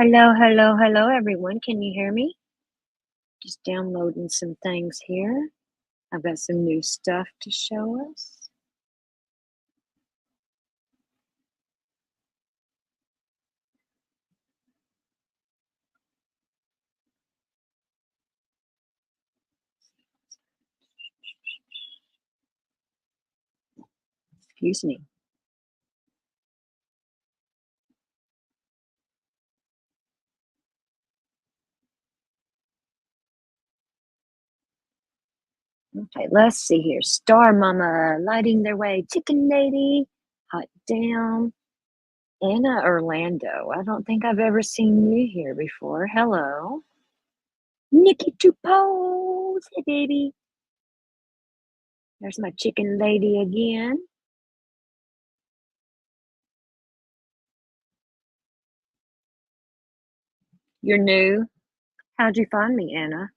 Hello, hello, hello, everyone. Can you hear me? Just downloading some things here. I've got some new stuff to show us. Excuse me. Okay, let's see here. Star Mama lighting their way. Chicken Lady, Hot Down, Anna Orlando. I don't think I've ever seen you here before. Hello. Nikki to pose. Hey, baby. There's my Chicken Lady again. You're new. How'd you find me, Anna?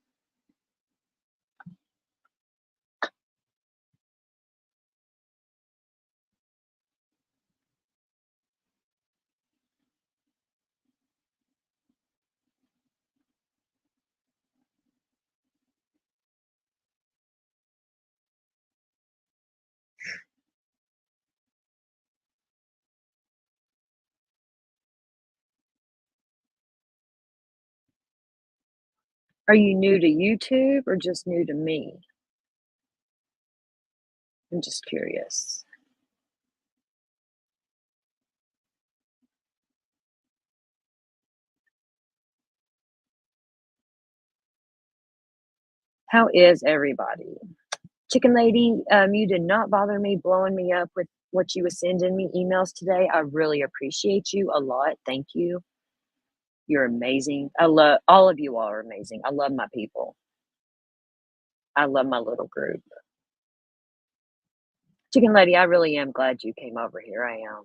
Are you new to YouTube or just new to me? I'm just curious. How is everybody? Chicken Lady, you did not bother me blowing me up with what you was sending me emails today. I really appreciate you a lot. Thank you. You're amazing. I love all of you all are amazing. I love my people. I love my little group. Chicken Lady, I really am glad you came over here. I am.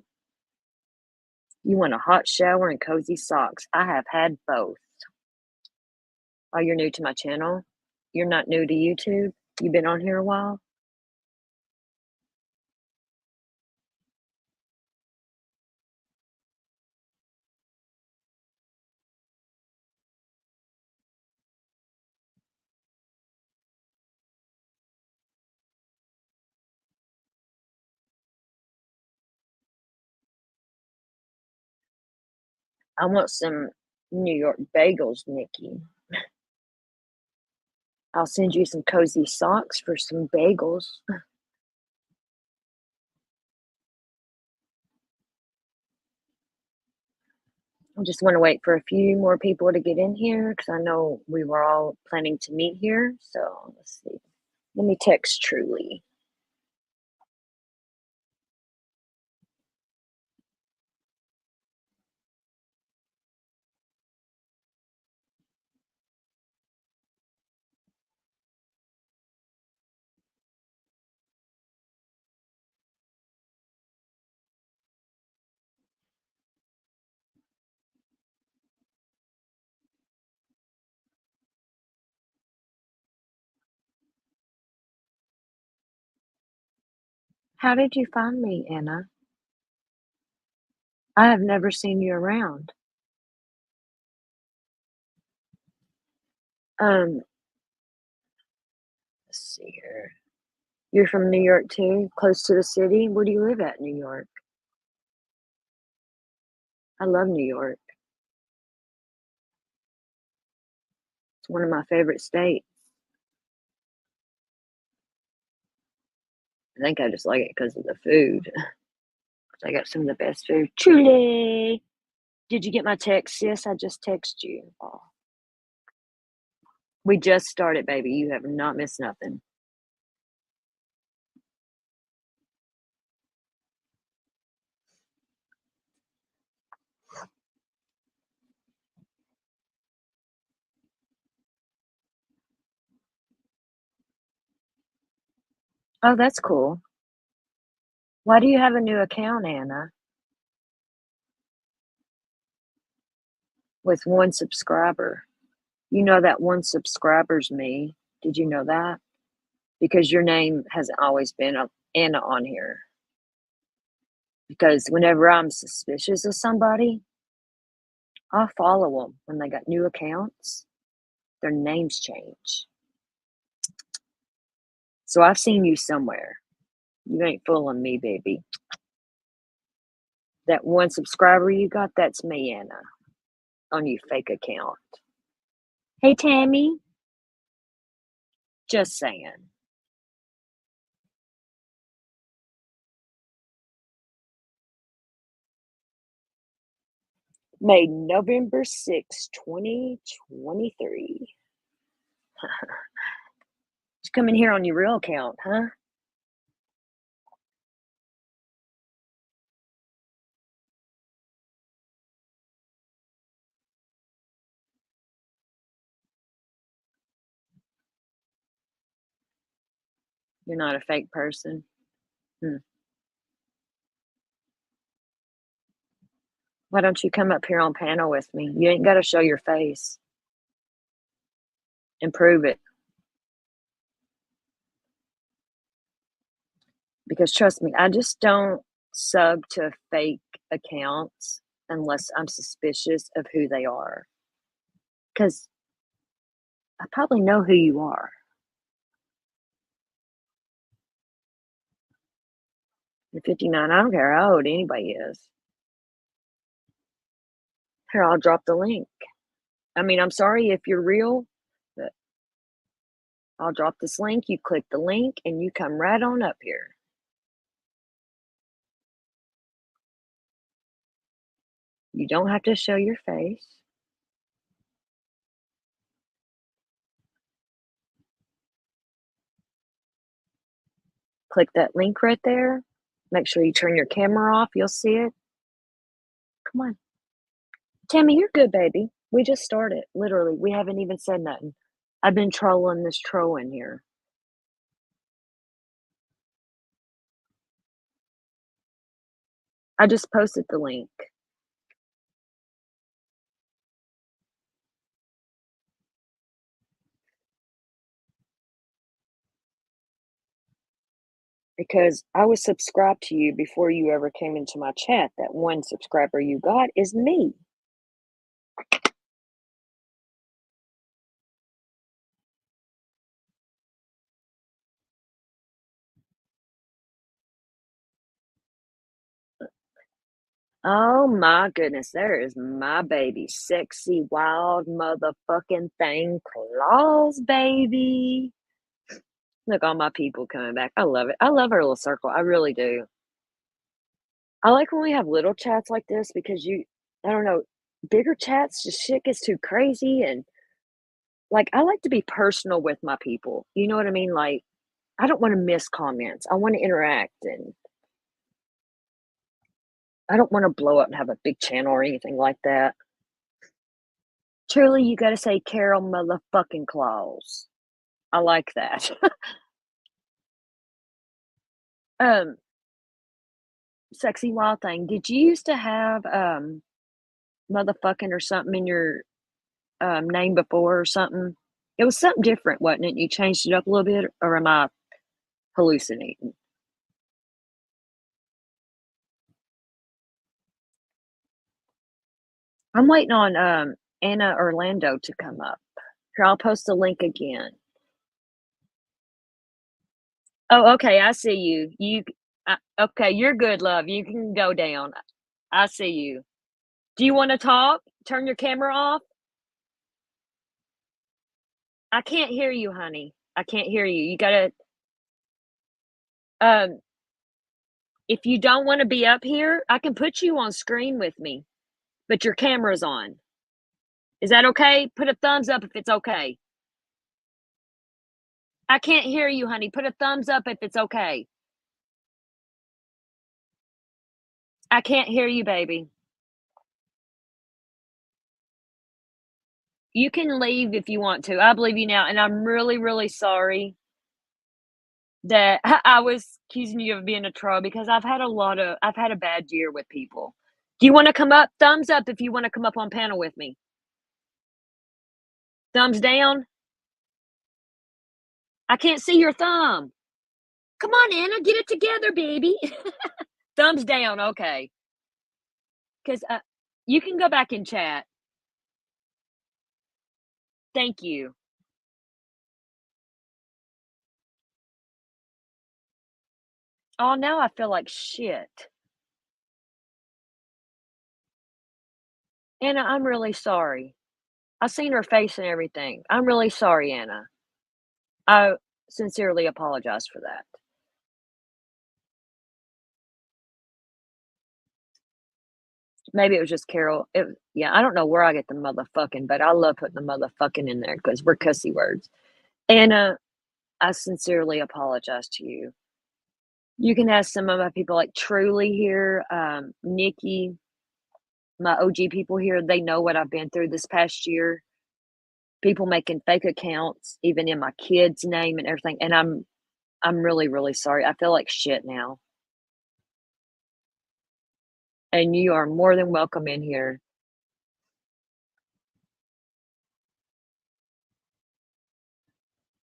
You want a hot shower and cozy socks. I have had both. Oh, you're new to my channel? You're not new to YouTube? You've been on here a while? I want some New York bagels, Nikki. I'll send you some cozy socks for some bagels. I just want to wait for a few more people to get in here because I know we were all planning to meet here. So let's see. Let me text Truly. How did you find me, Anna? I have never seen you around. Um, let's see here. You're from New York too, close to the city. Where do you live at, New York? I love New York. It's one of my favorite states. I think I just like it because of the food. I got some of the best food. Truly. Did you get my text, sis? I just texted you. Oh, we just started, baby. You have not missed nothing. Oh, that's cool. Why do you have a new account, Anna, with one subscriber? You know that one subscriber's me. Did you know that? Because your name hasn't always been Anna on here. Because whenever I'm suspicious of somebody, I follow them when they got new accounts. Their names change. So I've seen you somewhere. You ain't fooling me, baby. That one subscriber you got, that's me, Anna, on your fake account. Hey, Tammy. Just saying. Made November 6th, 2023. Just come in here on your real account, huh? You're not a fake person. Hmm. Why don't you come up here on panel with me? You ain't got to show your face and prove it. Because trust me, I just don't sub to fake accounts unless I'm suspicious of who they are. Because I probably know who you are. You're 59. I don't care how old anybody is. Here, I'll drop the link. I mean, I'm sorry if you're real, but I'll drop this link. You click the link and you come right on up here. You don't have to show your face. Click that link right there. Make sure you turn your camera off. You'll see it. Come on. Tammy, you're good, baby. We just started. Literally, we haven't even said nothing. I've been trolling this troll in here. I just posted the link. Because I was subscribed to you before you ever came into my chat. That one subscriber you got is me. Oh my goodness, there is my baby. Sexy, wild motherfucking thing. Claws, baby. Look, all my people coming back. I love it. I love our little circle. I really do. I like when we have little chats like this because I don't know, bigger chats, just shit gets too crazy. And like, I like to be personal with my people. You know what I mean? Like, I don't want to miss comments. I want to interact and I don't want to blow up and have a big channel or anything like that. Truly, you got to say Carol motherfucking Claus. I like that. um, Sexy wild thing. Did you used to have motherfucking or something in your name before or something? It was something different, wasn't it? You changed it up a little bit, or am I hallucinating? I'm waiting on Anna Orlando to come up. Here, I'll post the link again. Oh, okay, I see you. Okay, you're good, love. You can go down. I see you. Do you want to talk? Turn your camera off. I can't hear you, honey. I can't hear you. You gotta. Um, if you don't want to be up here, I can put you on screen with me, but your camera's on. Is that okay? Put a thumbs up if it's okay. I can't hear you, honey. Put a thumbs up if it's okay. I can't hear you, baby. You can leave if you want to. I believe you now, and I'm really, really sorry that I was accusing you of being a troll because I've had a bad year with people. Do you wanna come up? Thumbs up if you wanna come up on panel with me. Thumbs down? I can't see your thumb. Come on, Anna, get it together, baby. Thumbs down, okay. 'Cause, you can go back and chat. Thank you. Oh, now I feel like shit. Anna, I'm really sorry. I seen her face and everything. I'm really sorry, Anna. I sincerely apologize for that. Maybe it was just Carol. Yeah, I don't know where I get the motherfucking, but I love putting the motherfucking in there because we're cussy words. Anna, I sincerely apologize to you. You can ask some of my people like Truly here, Nikki, my OG people here. They know what I've been through this past year. People making fake accounts, even in my kid's name and everything. And I'm really, really sorry. I feel like shit now. And you are more than welcome in here.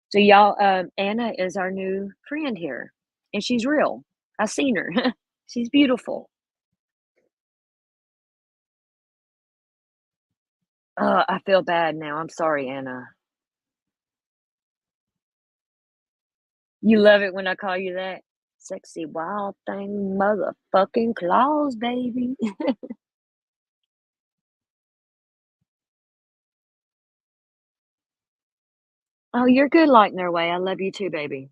So y'all, Anna is our new friend here, and she's real. I seen her. She's beautiful. I feel bad now. I'm sorry, Anna. You love it when I call you that? Sexy wild thing, motherfucking claws, baby. Oh, you're good lighting their way. I love you too, baby.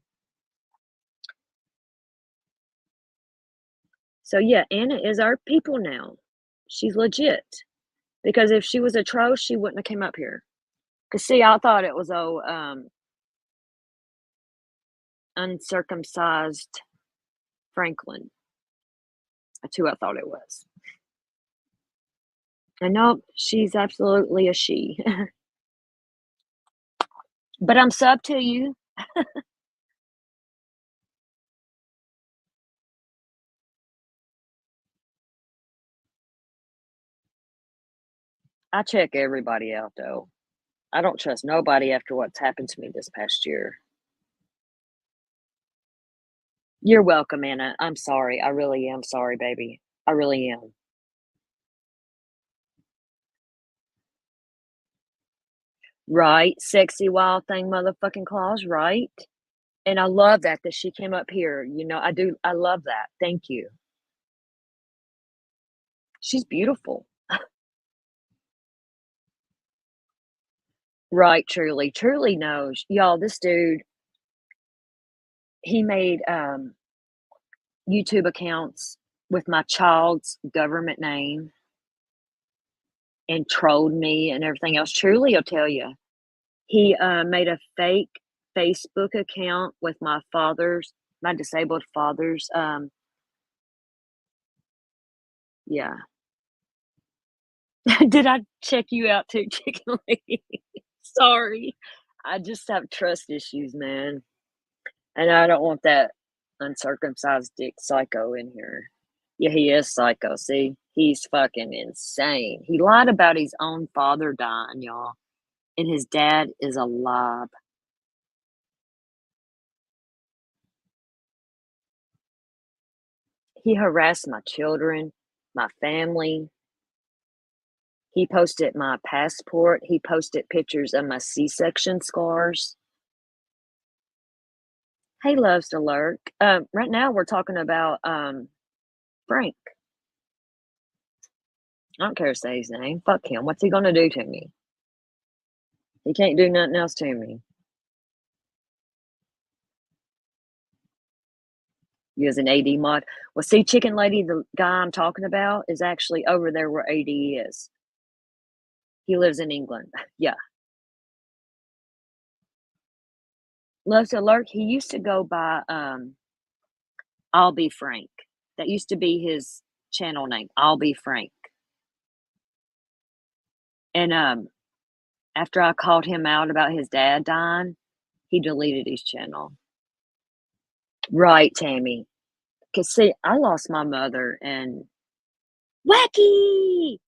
So yeah, Anna is our people now. She's legit. Because if she was a troll, she wouldn't have came up here. Cause see, I thought it was uncircumcised Franklin. That's who I thought it was. And no, she's absolutely a she. But I'm sub to you. I check everybody out though. I don't trust nobody after what's happened to me this past year. You're welcome, Anna. I'm sorry. I really am sorry, baby. I really am. Right? Sexy wild thing, motherfucking claws, right? And I love that she came up here. I do. I love that. Thank you. She's beautiful. Right, truly. Truly knows. Y'all, this dude, he made YouTube accounts with my child's government name and trolled me and everything else. Truly, I'll tell you. He made a fake Facebook account with my disabled father's. Yeah. Did I check you out too, Chicken Lady? Sorry. I just have trust issues, man. And I don't want that uncircumcised dick psycho in here. Yeah, he is psycho. See, he's fucking insane. He lied about his own father dying, y'all, and his dad is alive. He harassed my children, my family. He posted my passport. He posted pictures of my C-section scars. He loves to lurk. Right now, we're talking about Frank. I don't care to say his name. Fuck him. What's he gonna do to me? He can't do nothing else to me. You as an AD mod. Well, see, Chicken Lady, the guy I'm talking about is actually over there where AD is. He lives in England. Yeah. Loves to lurk. He used to go by I'll Be Frank. That used to be his channel name. I'll Be Frank. And after I called him out about his dad dying, he deleted his channel. Right, Tammy. Cause see, I lost my mother and wacky.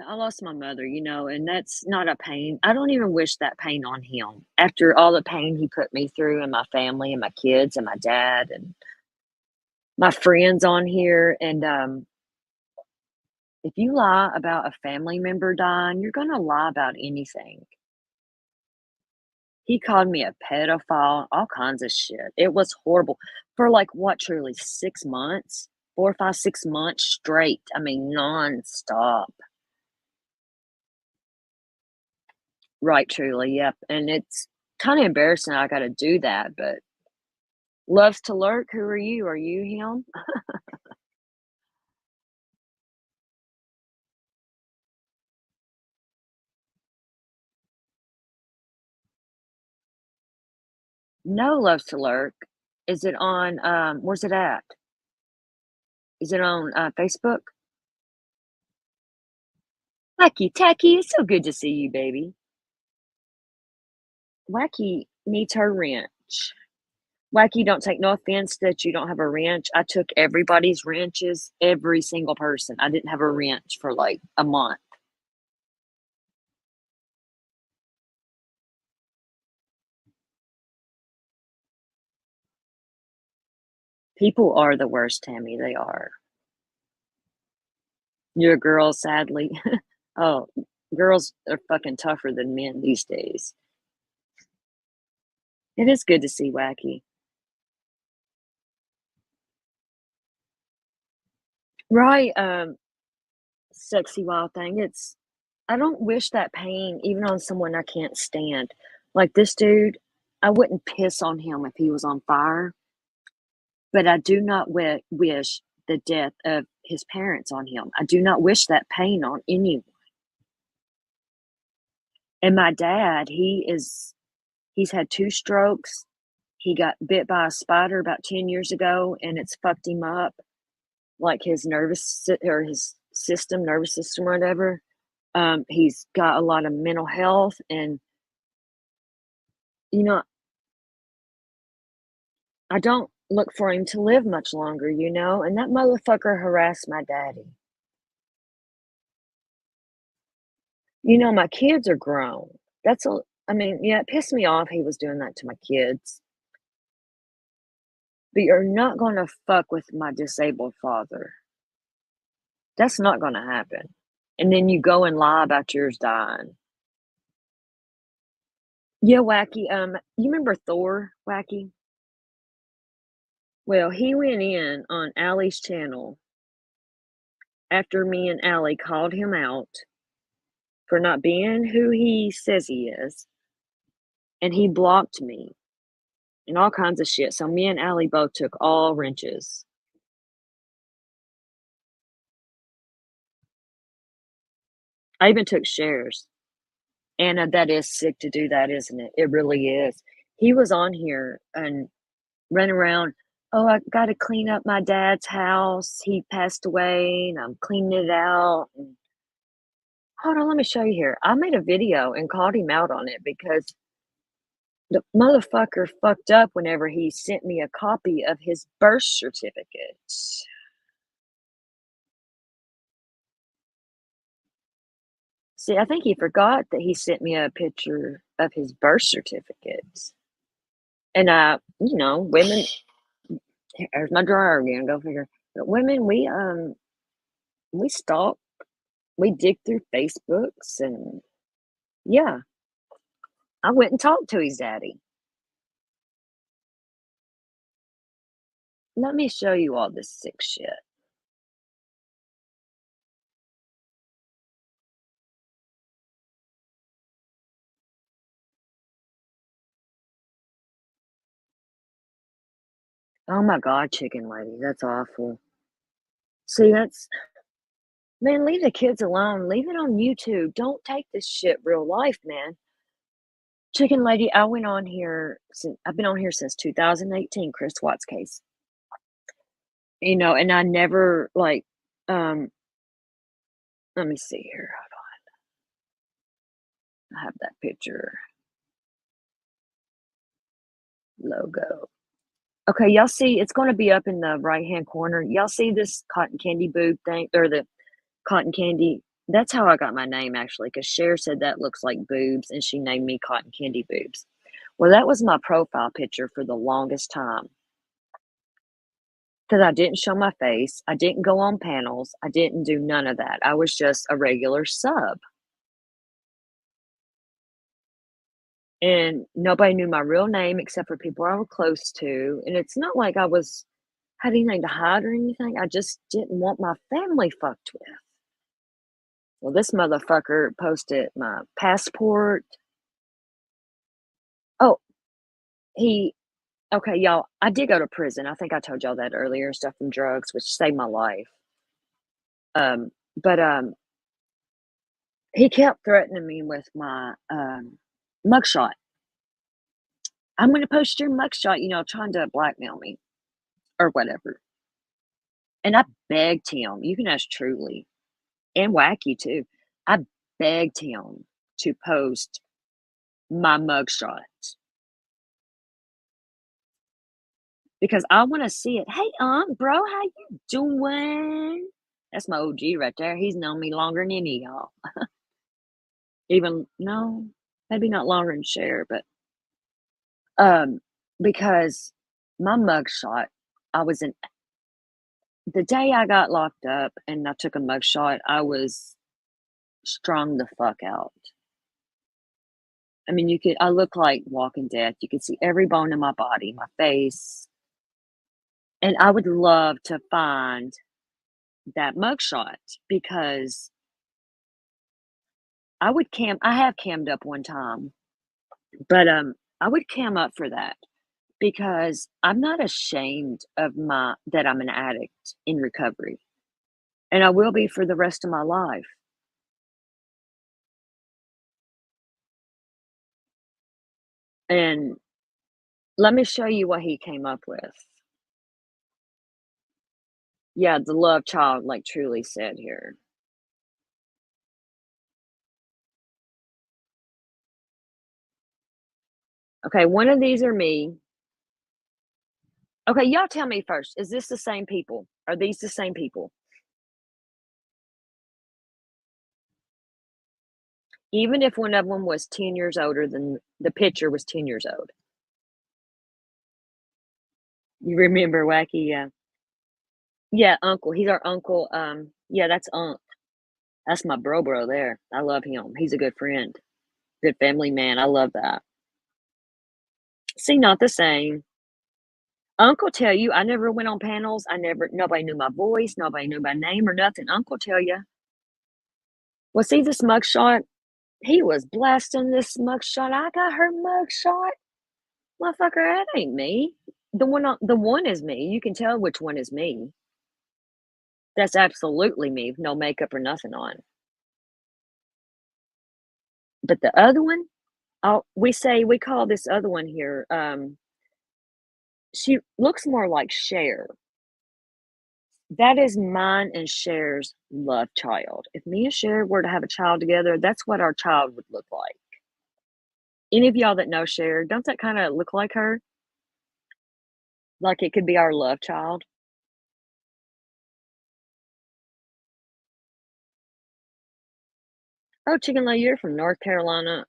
I lost my mother, and that's not a pain. I don't even wish that pain on him. After all the pain he put me through and my family and my kids and my dad and my friends on here. And if you lie about a family member dying, you're gonna lie about anything. He called me a pedophile, all kinds of shit. It was horrible for, like, what, truly 6 months? 4, 5, 6 months straight. I mean, nonstop. Right, truly, yep, and it's kinda embarrassing I gotta do that, but loves to lurk, who are you? Are you him? No, loves to lurk. Is it on, where's it at? Is it on, Facebook? Wacky Tacky, it's so good to see you, baby. Wacky needs her wrench. Wacky, don't take no offense that you don't have a wrench. I took everybody's wrenches, every single person. I didn't have a wrench for, like, a month. People are the worst, Tammy, they are. You're a girl, sadly. Oh, girls are fucking tougher than men these days. It is good to see Wacky. Right, sexy wild thing. It's I don't wish that pain even on someone I can't stand. Like this dude, I wouldn't piss on him if he was on fire, but I do not wish the death of his parents on him. I do not wish that pain on anyone. And my dad, he's had 2 strokes. He got bit by a spider about 10 years ago, and it's fucked him up, like his or his system, nervous system, or whatever. He's got a lot of mental health, and you know, I don't look for him to live much longer, and that motherfucker harassed my daddy. My kids are grown. I mean, yeah, it pissed me off he was doing that to my kids, but you're not gonna fuck with my disabled father. That's not gonna happen. And then you go and lie about yours dying. Yeah, Wacky, you remember Thor, Wacky? Well, he went in on Allie's channel after me and Allie called him out for not being who he says he is, and he blocked me and all kinds of shit. So me and Allie both took all wrenches. I even took shares. Anna, that is sick to do that, isn't it? It really is. He was on here and running around. Oh, I got to clean up my dad's house. He passed away, and I'm cleaning it out. And hold on, let me show you here. I made a video and called him out on it because the motherfucker fucked up whenever he sent me a copy of his birth certificate. See, I think he forgot that he sent me a picture of his birth certificate. And women, there's my drawer again, go figure. But women, we stalk, we dig through Facebooks, and yeah, I went and talked to his daddy. Let me show you all this sick shit. Oh my god, chicken lady, that's awful. See, man, leave the kids alone. Leave it on YouTube. Don't take this shit real life, man. Chicken lady, I went on here since I've been on here since 2018, Chris Watts case. And I never like um let me see here. I have that picture logo. Okay, y'all see it's gonna be up in the right-hand corner. Y'all see this cotton candy boob thing or the cotton candy? That's how I got my name actually, because Cher said that looks like boobs and she named me Cotton Candy Boobs. Well, that was my profile picture for the longest time. Because I didn't show my face, I didn't go on panels, I didn't do none of that. I was just a regular sub. and nobody knew my real name except for people I was close to, and it's not like I was had anything to hide or anything, I just didn't want my family fucked with. Well, this motherfucker posted my passport. Oh, he okay, y'all, I did go to prison, I think I told y'all that earlier, stuff from drugs, which saved my life. But he kept threatening me with my, mugshot. "I'm gonna post your mugshot," trying to blackmail me or whatever. And I begged him, you can ask Truly and Wacky too. I begged him to post my mugshot because I wanna see it. "Hey, bro, how you doing?" That's my OG right there. He's known me longer than any of y'all. Even no, maybe not longer than Cher, but, um, because my mugshot, I was in the day I got locked up and I took a mugshot, I was strung the fuck out. I mean, I look like Walking Dead. You could see every bone in my body, my face, and I would love to find that mugshot because I have cammed up one time, but, I would cam up for that because I'm not ashamed of my that I'm an addict in recovery, and I will be for the rest of my life. And let me show you what he came up with. Yeah, the love child, like Truly said here. Okay, one of these are me. Okay, y'all tell me first, is this the same people? Are these the same people? Even if one of them was 10 years older than the picture was 10 years old. You remember Wacky? Yeah. Yeah, uncle. He's our uncle. Yeah, that's Unc. That's my bro there. I love him. He's a good friend, good family man. I love that. See, not the same. Uncle tell you I never went on panels. Nobody knew my voice. Nobody knew my name or nothing. Uncle tell you. Well, see this mugshot? He was blasting this mugshot. I got her mugshot. Motherfucker, that ain't me. The one is me. You can tell which one is me. That's absolutely me, no makeup or nothing on. But the other one, oh, we call this other one here, she looks more like Cher. That is mine and Cher's love child. If me and Cher were to have a child together, that's what our child would look like. Any of y'all that know Cher, don't that kinda look like her? Like it could be our love child? "Oh, Chicken Lady, you're from North Carolina?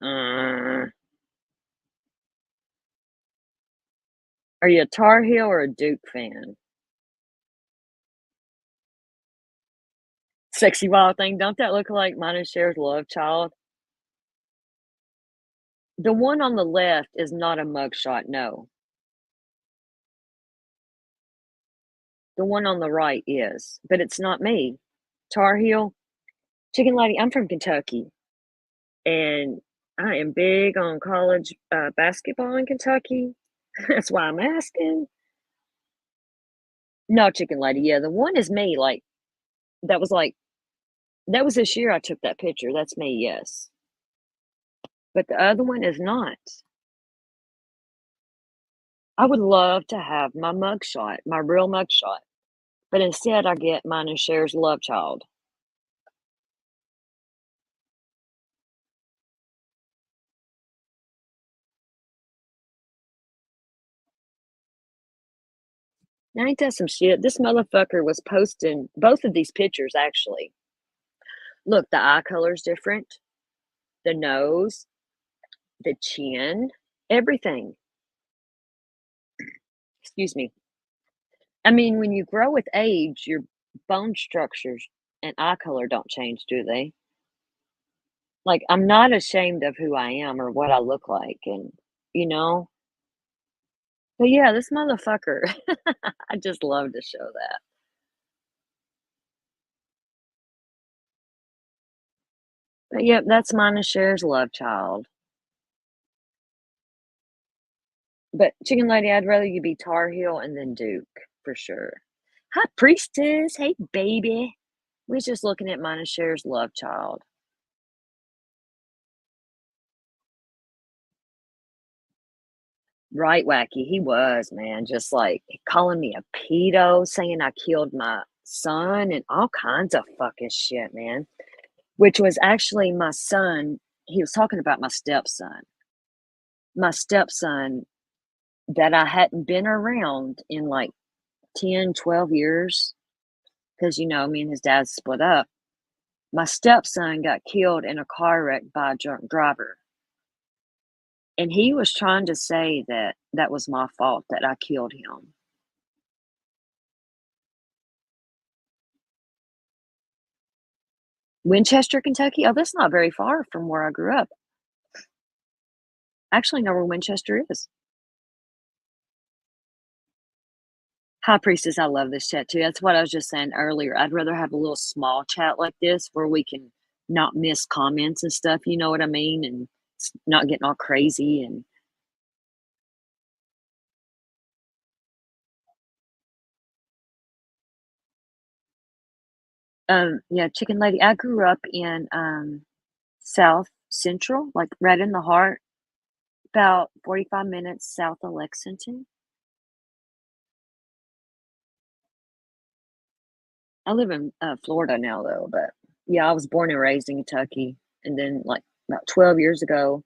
Are you a Tar Heel or a Duke fan?" Sexy Wild Thing, don't that look like mine and Cher's love child? The one on the left is not a mugshot, no. The one on the right is, but it's not me. Tar Heel? Chicken Lady, I'm from Kentucky, and I am big on college, basketball in Kentucky. That's why I'm asking. No, Chicken Lady, yeah, the one is me, that was, like that was this year I took that picture, that's me, yes. But the other one is not. I would love to have my mugshot, my real mugshot, but instead I get mine and Cher's love child. Now ain't that some shit? This motherfucker was posting both of these pictures actually. Look, the eye color's different, the nose, the chin, everything. Excuse me. I mean, when you grow with age, your bone structures and eye color don't change, do they? Like, I'm not ashamed of who I am or what I look like and, you know? But yeah, this motherfucker, I just love to show that. But yep, that's mine and Cher's love child. But Chicken Lady, I'd rather you be Tar Heel and then Duke for sure. Hi, Priestess. Hey, baby. We was just looking at mine and Cher's love child. Right wacky. He was, man. Just like calling me a pedo, saying I killed my son and all kinds of fucking shit, man. Which was actually my son. He was talking about my stepson. My stepson that I hadn't been around in like 10, 12 years because, me and his dad split up. My stepson got killed in a car wreck by a drunk driver. And he was trying to say that that was my fault that I killed him. Winchester, Kentucky? Oh, that's not very far from where I grew up. I actually know where Winchester is. High Priestess, I love this chat too. That's what I was just saying earlier. I'd rather have a little small chat like this where we can not miss comments and stuff, you know what I mean? And not getting all crazy and yeah, Chicken Lady. I grew up in South Central, like right in the heart, about 45 minutes south of Lexington. I live in Florida now though, but yeah, I was born and raised in Kentucky. And then like about 12 years ago,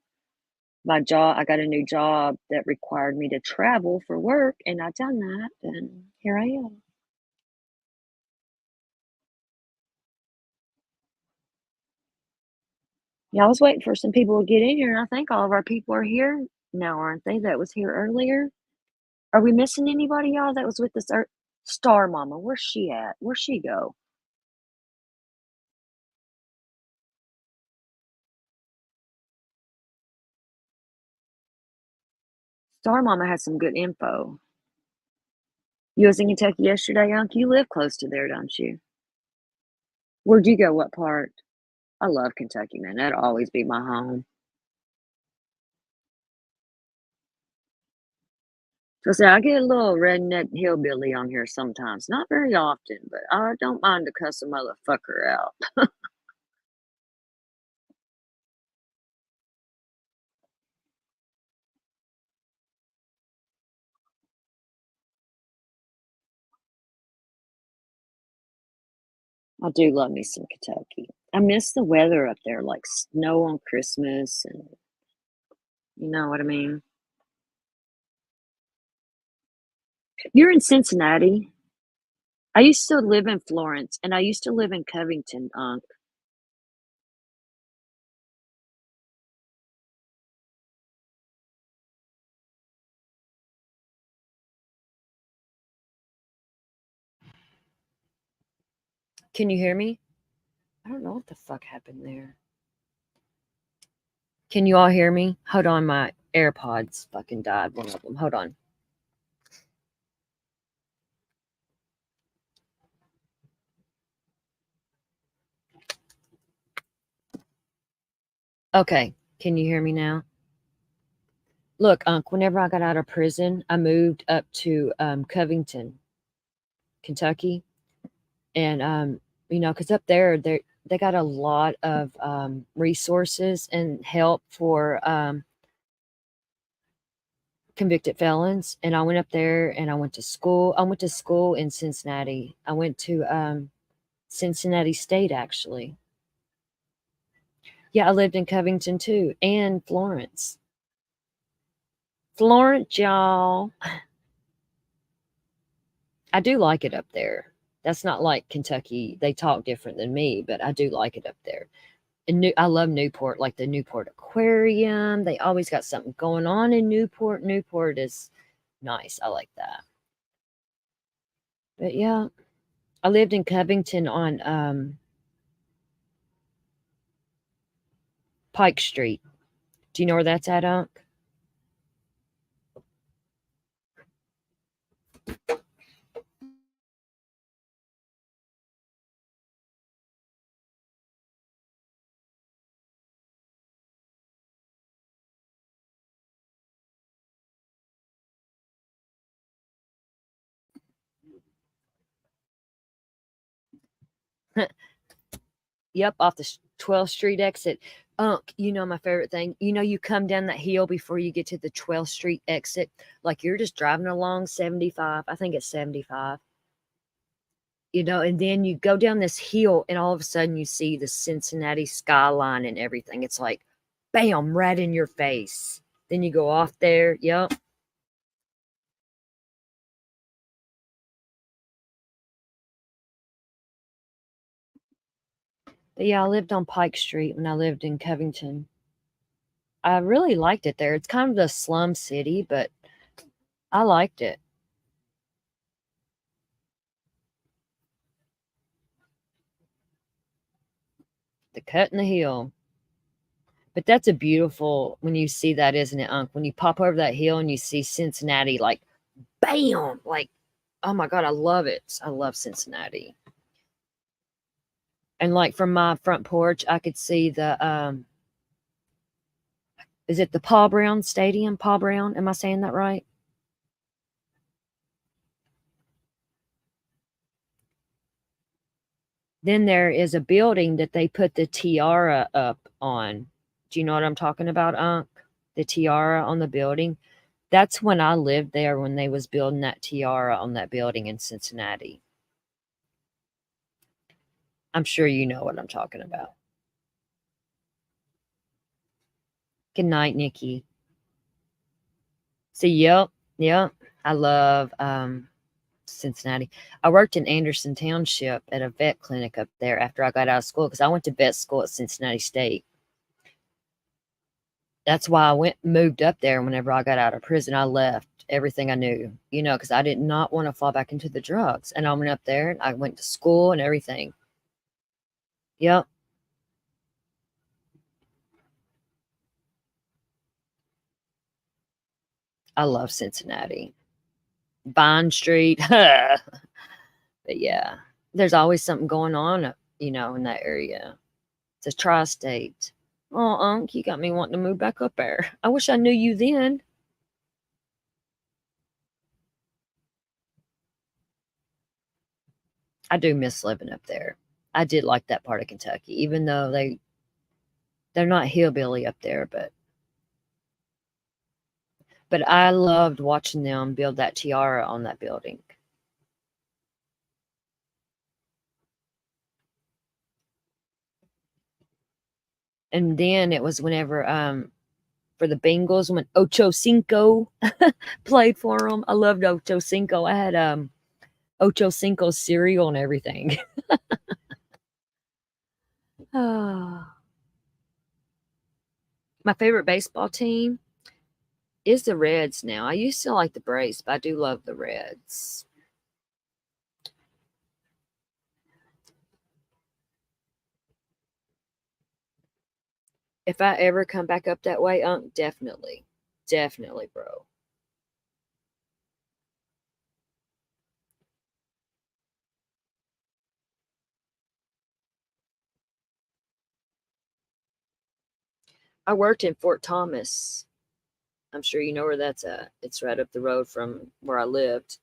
I got a new job that required me to travel for work, and I done that, and here I am. Yeah, I was waiting for some people to get in here, and I think all of our people are here now, aren't they? That was here earlier. Are we missing anybody, y'all, that was with us? Star Mama, where's she at? Where'd she go? Star Mama has some good info. You was in Kentucky yesterday, Unc? You live close to there, don't you? Where'd you go? What part? I love Kentucky, man. That'll always be my home. So say I get a little redneck hillbilly on here sometimes. Not very often, but I don't mind to cuss a motherfucker out. I do love me some Kentucky. I miss the weather up there, like snow on Christmas, and you know what I mean. You're in Cincinnati. I used to live in Florence, and I used to live in Covington, Unc. Can you hear me? I don't know what the fuck happened there. Can you all hear me? Hold on, my AirPods fucking died. One of them. Hold on. Okay. Can you hear me now? Look, Unc, whenever I got out of prison, I moved up to Covington, Kentucky. And, because up there, they got a lot of resources and help for convicted felons. And I went up there and I went to school. I went to school in Cincinnati. I went to Cincinnati State, actually. Yeah, I lived in Covington too, and Florence. Florence, y'all. I do like it up there. That's not like Kentucky. They talk different than me, but I do like it up there. And I love Newport, like the Newport Aquarium. They always got something going on in Newport. Newport is nice. I like that. But yeah, I lived in Covington on Pike Street. Do you know where that's at, Unc? Yep, off the 12th Street exit. Unc, you know my favorite thing? You know, you come down that hill before you get to the 12th Street exit, like you're just driving along 75. I think it's 75. You know, and then you go down this hill, and all of a sudden you see the Cincinnati skyline and everything. It's like, bam, right in your face. Then you go off there. Yep. But yeah, I lived on Pike Street when I lived in Covington. I really liked it there. It's kind of a slum city, but I liked it. The cut in the hill. But that's a beautiful when you see that, isn't it, Unc? When you pop over that hill and you see Cincinnati, like, bam! Like, oh my God, I love it. I love Cincinnati. And like from my front porch, I could see the is it the Paul Brown Stadium? Paul Brown? Am I saying that right? Then there is a building that they put the tiara up on. Do you know what I'm talking about, Unc? The tiara on the building. That's when I lived there when they was building that tiara on that building in Cincinnati. I'm sure you know what I'm talking about. Good night, Nikki. So, yep. I love Cincinnati. I worked in Anderson Township at a vet clinic up there after I got out of school because I went to vet school at Cincinnati State. That's why I moved up there whenever I got out of prison. I left everything I knew, you know, because I did not want to fall back into the drugs. And I went up there and I went to school and everything. Yep. I love Cincinnati. Vine Street. But yeah, there's always something going on, you know, in that area. It's a tri-state. Oh, Unc, you got me wanting to move back up there. I wish I knew you then. I do miss living up there. I did like that part of Kentucky, even though they're not hillbilly up there, but I loved watching them build that tiara on that building. And then it was whenever for the Bengals when Ocho Cinco played for them. I loved Ocho Cinco. I had Ocho Cinco cereal and everything. Ah, my favorite baseball team is the Reds now. I used to like the Braves, but I do love the Reds. If I ever come back up that way, definitely. Definitely, bro. I worked in Fort Thomas. I'm sure you know where that's at. It's right up the road from where I lived.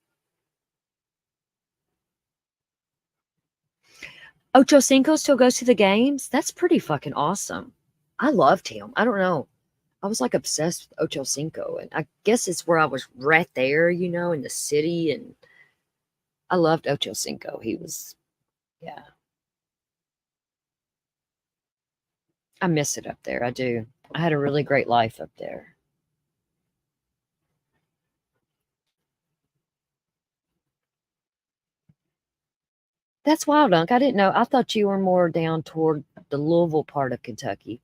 Ocho Cinco still goes to the games. That's pretty fucking awesome. I loved him. I don't know. I was like obsessed with Ocho Cinco, and I guess it's where I was right there, you know, in the city, and I loved Ocho Cinco. He was, yeah, I miss it up there. I do. I had a really great life up there. That's wild, Unc. I didn't know. I thought you were more down toward the Louisville part of Kentucky.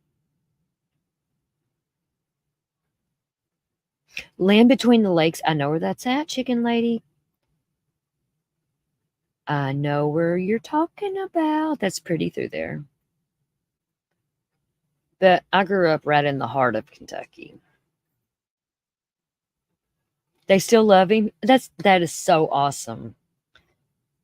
Land between the lakes. I know where that's at, chicken lady. I know where you're talking about. That's pretty through there. But I grew up right in the heart of Kentucky. They still love him. That is so awesome.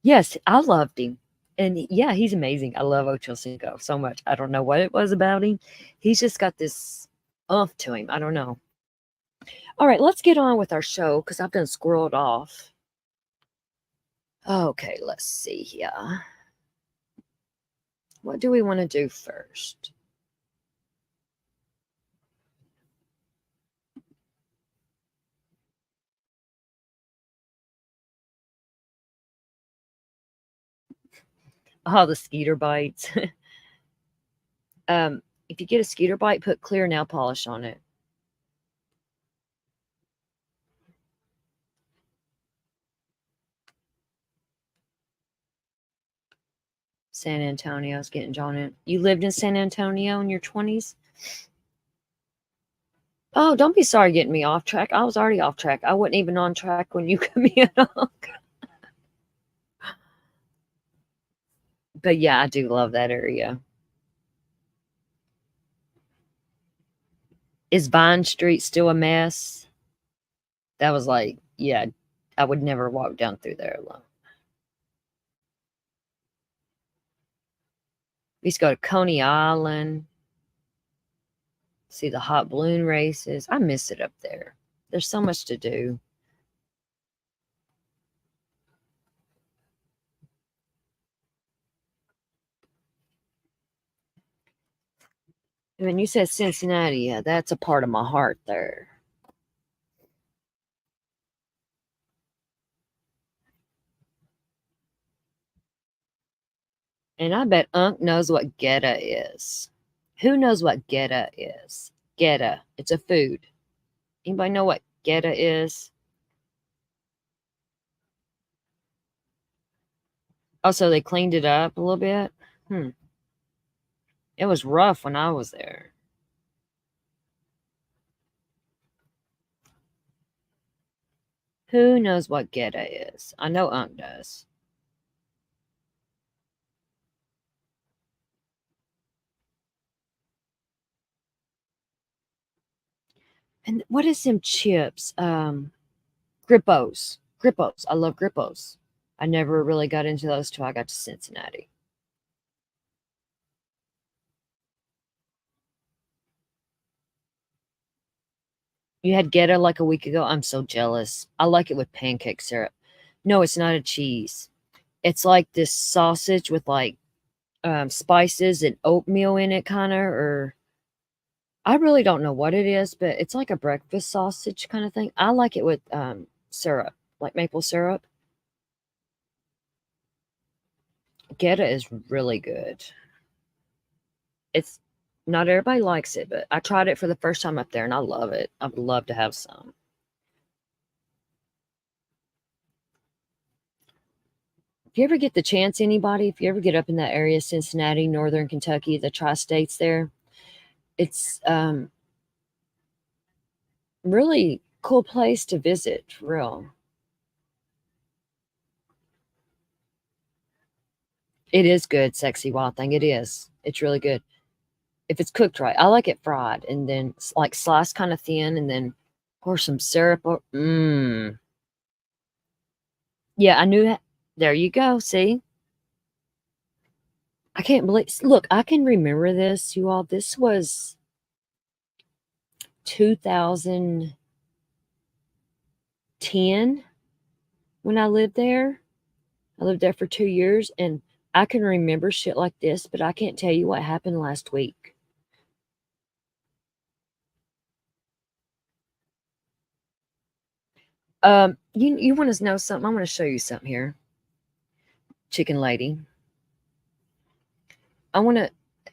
Yes, I loved him. And yeah, he's amazing. I love Ocho Cinco so much. I don't know what it was about him. He's just got this umph to him. I don't know. All right, let's get on with our show because I've done squirreled off. Okay, let's see here. What do we want to do first? Oh, the skeeter bites. If you get a skeeter bite, put clear nail polish on it. San Antonio's getting drawn in. You lived in San Antonio in your 20s? Oh, don't be sorry getting me off track. I was already off track. I wasn't even on track when you come in. But yeah, I do love that area. Is Vine Street still a mess? That was like, yeah, I would never walk down through there alone. We used to go to Coney Island, see the hot balloon races. I miss it up there. There's so much to do. And when you said Cincinnati, yeah, that's a part of my heart there. And I bet Unc knows what Geta is. Who knows what Geta is? Geta. It's a food. Anybody know what Geta is? Oh, so they cleaned it up a little bit? Hmm. It was rough when I was there. Who knows what Geta is? I know Unc does. And what is them chips? Grippos. Grippos. I love Grippos. I never really got into those till I got to Cincinnati. You had Geta like a week ago. I'm so jealous. I like it with pancake syrup. No, it's not a cheese. It's like this sausage with like spices and oatmeal in it, kind of. Or I really don't know what it is, but it's like a breakfast sausage kind of thing. I like it with syrup, like maple syrup. Geta is really good. It's not everybody likes it, but I tried it for the first time up there and I love it. I'd love to have some. If you ever get the chance, anybody, if you ever get up in that area, Cincinnati, Northern Kentucky, the tri-states there, it's really cool place to visit, for real. It is good, sexy wild thing. It is. It's really good. If it's cooked right. I like it fried and then like sliced kind of thin and then pour some syrup. Mmm. Yeah, I knew that. There you go. See? I can't believe. Look, I can remember this, you all. This was 2010 when I lived there. I lived there for 2 years and I can remember shit like this, but I can't tell you what happened last week. You want to know something? I want to show you something here, chicken lady. I want to.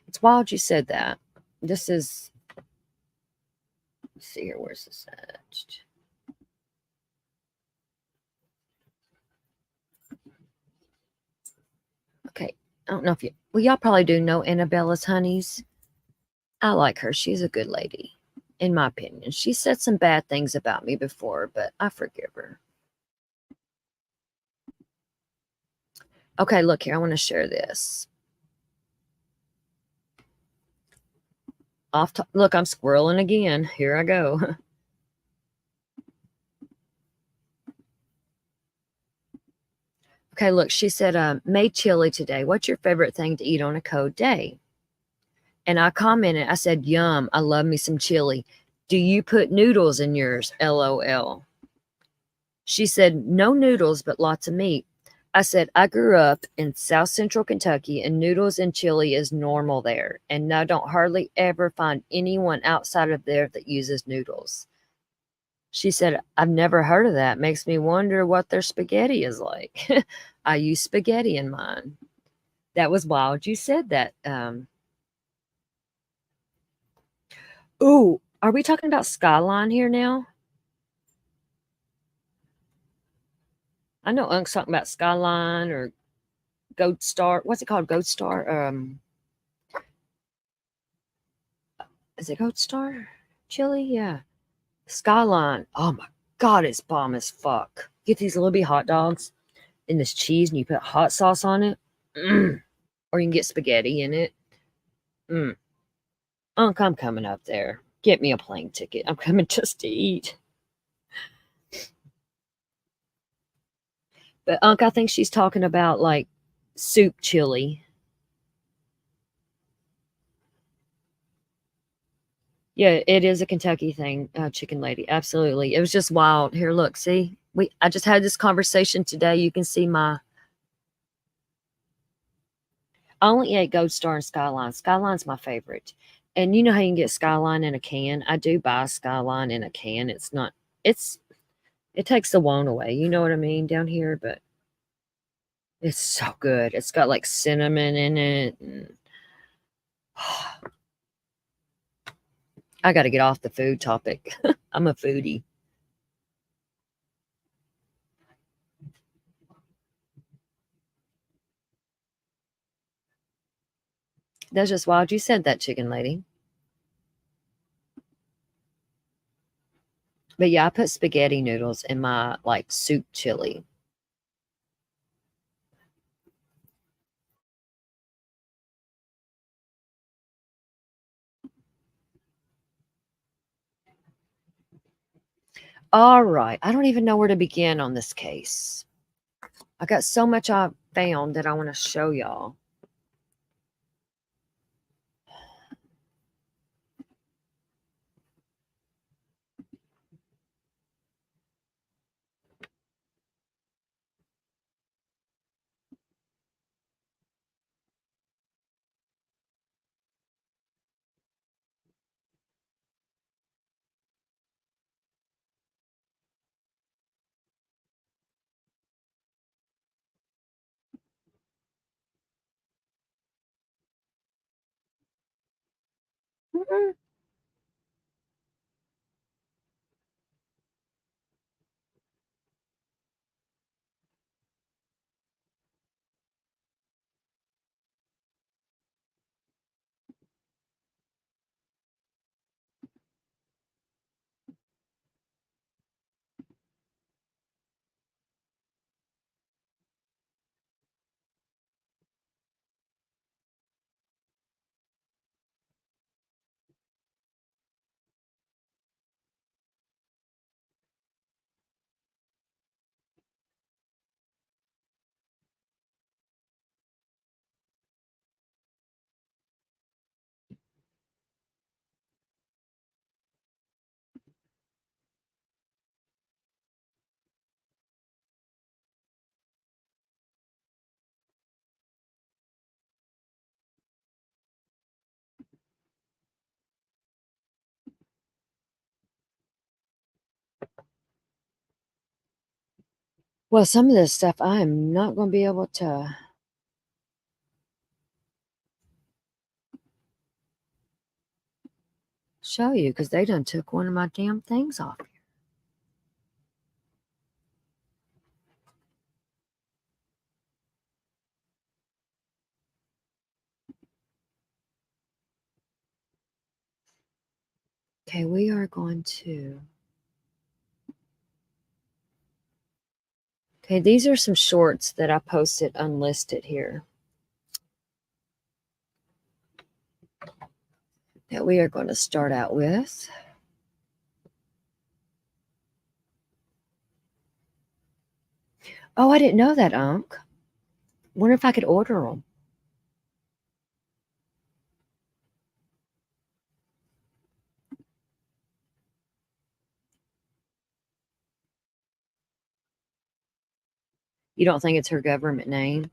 It's wild you said that. This is. Let's see here. Where's this at? Okay. I don't know if you. Well, y'all probably do know Annabella's Honeys. I like her. She's a good lady, in my opinion. She said some bad things about me before, but I forgive her. Okay, look here. I want to share this. Look, I'm squirreling again. Here I go. Okay, look, she said, made chili today. What's your favorite thing to eat on a cold day? And I commented, I said, yum, I love me some chili. Do you put noodles in yours? LOL. She said, no noodles, but lots of meat. I said, I grew up in South Central Kentucky and noodles and chili is normal there. And I don't hardly ever find anyone outside of there that uses noodles. She said, I've never heard of that. Makes me wonder what their spaghetti is like. I use spaghetti in mine. That was wild. You said that. Ooh, are we talking about Skyline here now? I know Unc's talking about Skyline or Gold Star. What's it called? Gold Star? Is it Gold Star chili? Yeah. Skyline. Oh my God, it's bomb as fuck. Get these little bitty hot dogs and this cheese and you put hot sauce on it. Mm. Or you can get spaghetti in it. Mm. Unc, I'm coming up there. Get me a plane ticket. I'm coming just to eat. But Unc, I think she's talking about like soup chili. Yeah, it is a Kentucky thing, Chicken Lady. Absolutely. It was just wild. Here, look, see? I just had this conversation today. You can see I only ate Gold Star and Skyline. Skyline's my favorite. And you know how you can get Skyline in a can? I do buy Skyline in a can. It's it takes the wone away. You know what I mean down here, but it's so good. It's got like cinnamon in it. And, I got to get off the food topic. I'm a foodie. That's just wild. You said that, Chicken Lady. But yeah, I put spaghetti noodles in my like soup chili. All right. I don't even know where to begin on this case. I got so much I found that I want to show y'all. Mhm. Well, some of this stuff I am not going to be able to show you because they done took one of my damn things off. Okay, we are going to. Okay, these are some shorts that I posted unlisted here. that we are going to start out with. Oh, I didn't know that, Unc. Wonder if I could order them. You don't think it's her government name?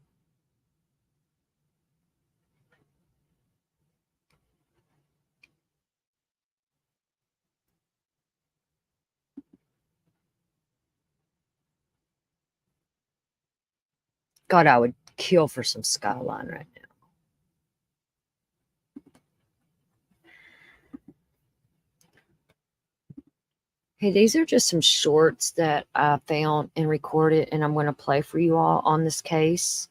God, I would kill for some Skyline right now. Hey, these are just some shorts that I found and recorded, and I'm going to play for you all on this case.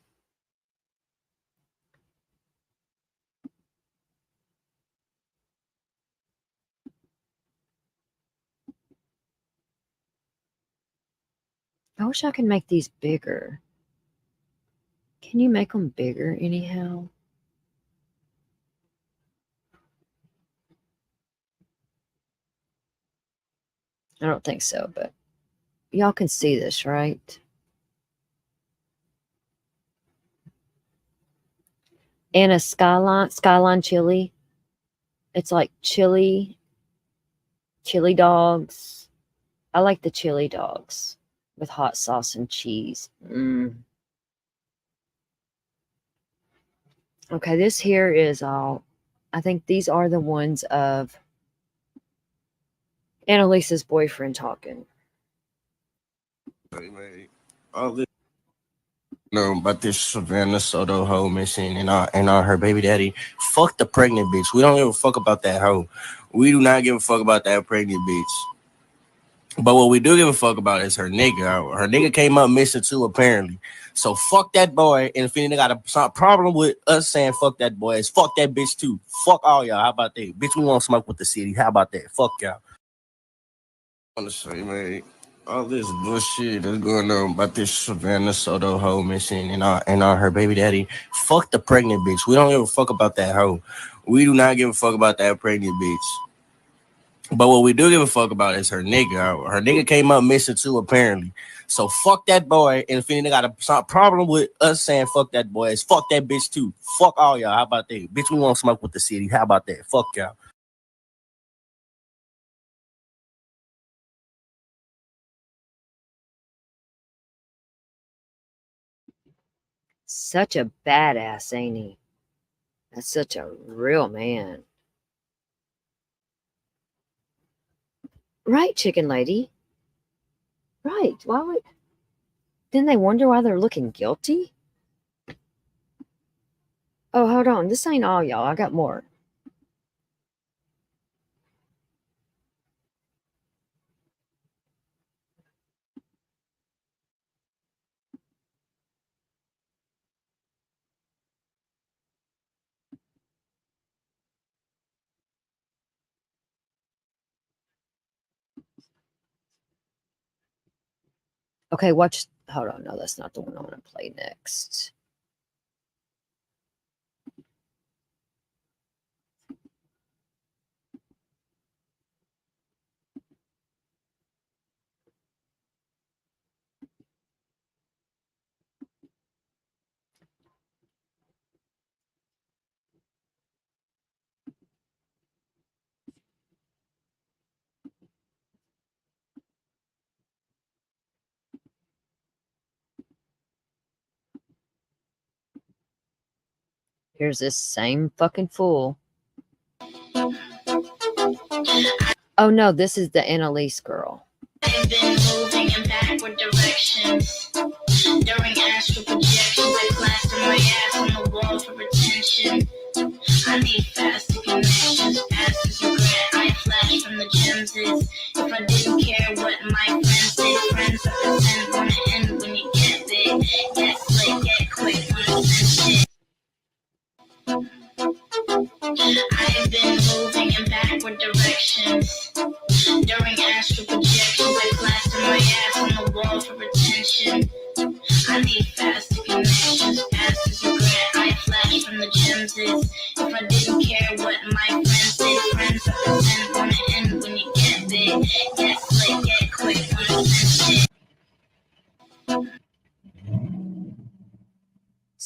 I wish I could make these bigger. Can you make them bigger anyhow? I don't think so, but y'all can see this, right? And a Skyline chili. It's like chili dogs. I like the chili dogs with hot sauce and cheese. Okay, this here is all, I think these are the ones of Annalisa's boyfriend talking. All this about this Savannah Soto hoe missing and her baby daddy. Fuck the pregnant bitch. We don't give a fuck about that hoe. We do not give a fuck about that pregnant bitch. But what we do give a fuck about is her nigga. Her nigga came up missing too, apparently. So fuck that boy. And if any got a problem with us saying fuck that boy, it's fuck that bitch too. Fuck all y'all. How about that? Bitch, we want to smoke with the city. How about that? Fuck y'all. I want to say, man, all this bullshit that's going on about this Savannah Soto hoe missing and her baby daddy. Fuck the pregnant bitch. We don't give a fuck about that hoe. We do not give a fuck about that pregnant bitch. But what we do give a fuck about is her nigga. Her nigga came up missing too, apparently. So fuck that boy. And if any got a problem with us saying fuck that boy, it's fuck that bitch too. Fuck all y'all. How about that? Bitch, we want to smoke with the city. How about that? Fuck y'all. Such a badass, ain't he? That's such a real man. Right, chicken lady? Right. Why would... Didn't they wonder why they're looking guilty? Oh, hold on. This ain't all, y'all. I got more. Okay, watch. Hold on. No, that's not the one I want to play next. Here's this same fucking fool. Oh no, this is the Annalise girl. I've been moving in backward directions. During astral projections, I plaster my ass on the wall for attention. I need faster connections, past regret. I flash from the gems. If I didn't care what my friends say, friends represent gonna end when you get big. Get slick, get quick, unauthentic. I've been moving in backward directions. During astral projections, I plaster my ass on the wall for attention. I need faster connections, past regret. I flash from the gems. If I didn't care what my friends say,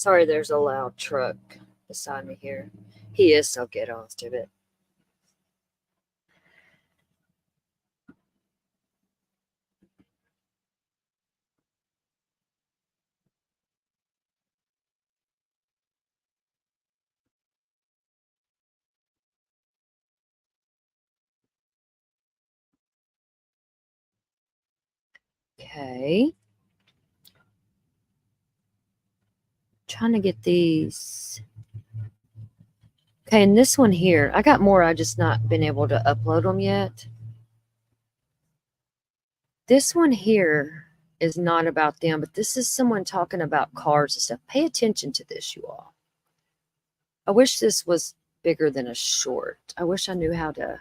Sorry, there's a loud truck beside me here. He is so ghetto, stupid. Okay. Trying to get these. Okay, and this one here, I got more. I just not been able to upload them yet. This one here is not about them, but this is someone talking about cars and stuff. Pay attention to this, you all. I wish this was bigger than a short. I wish I knew how to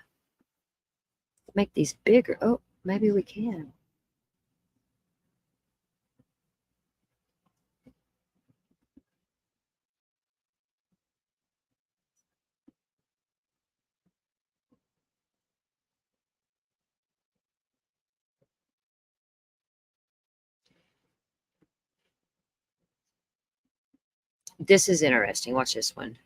make these bigger. Oh, maybe we can. This is interesting. Watch this one.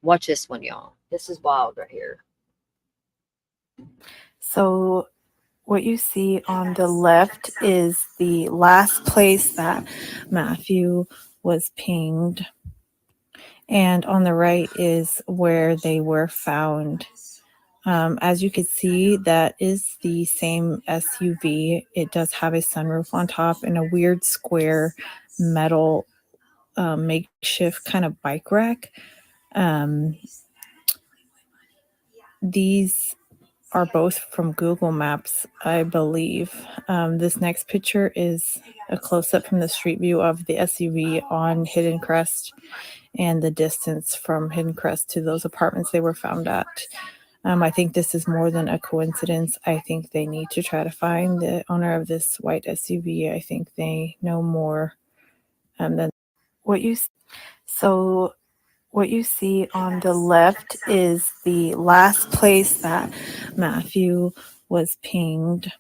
Watch this one, y'all. This is wild right here. So what you see on the left is the last place that Matthew was pinged. And on the right is where they were found. As you can see, that is the same SUV. It does have a sunroof on top and a weird square metal makeshift kind of bike rack. These are both from Google Maps, I believe. This next picture is a close-up from the street view of the SUV on Hidden Crest and the distance from Hidden Crest to those apartments they were found at. I think this is more than a coincidence. I think they need to try to find the owner of this white SUV. I think they know more than what you. So what you see on the left is the last place that Matthew was pinged.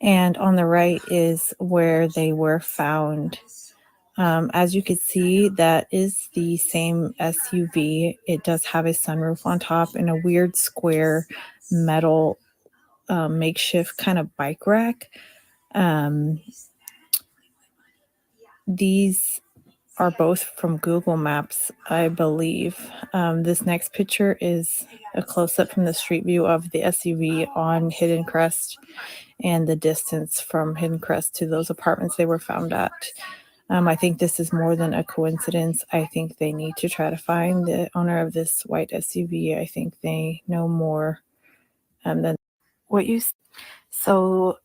And on the right is where they were found. As you can see, that is the same SUV. It does have a sunroof on top and a weird square metal makeshift kind of bike rack. These are both from Google Maps, I believe. This next picture is a close-up from the street view of the SUV on Hidden Crest and the distance from Hidden Crest to those apartments they were found at. I think this is more than a coincidence. I think they need to try to find the owner of this white SUV. I think they know more than what you. So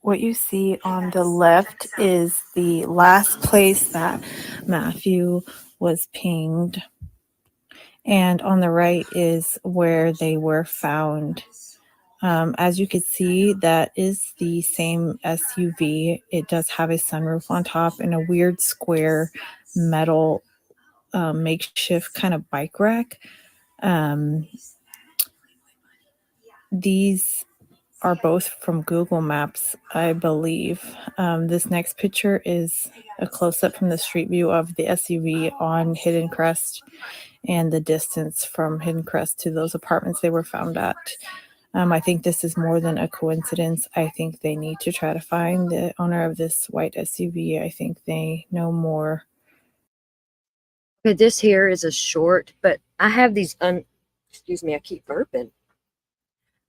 what you see on the left is the last place that Matthew was pinged. And on the right is where they were found. As you can see, that is the same SUV. It does have a sunroof on top and a weird square metal makeshift kind of bike rack. These are both from Google Maps, I believe. This next picture is a close-up from the street view of the SUV on Hidden Crest and the distance from Hidden Crest to those apartments they were found at. I think this is more than a coincidence. I think they need to try to find the owner of this white SUV. I think they know more. Okay, this here is a short, but I have these excuse me, I keep burping.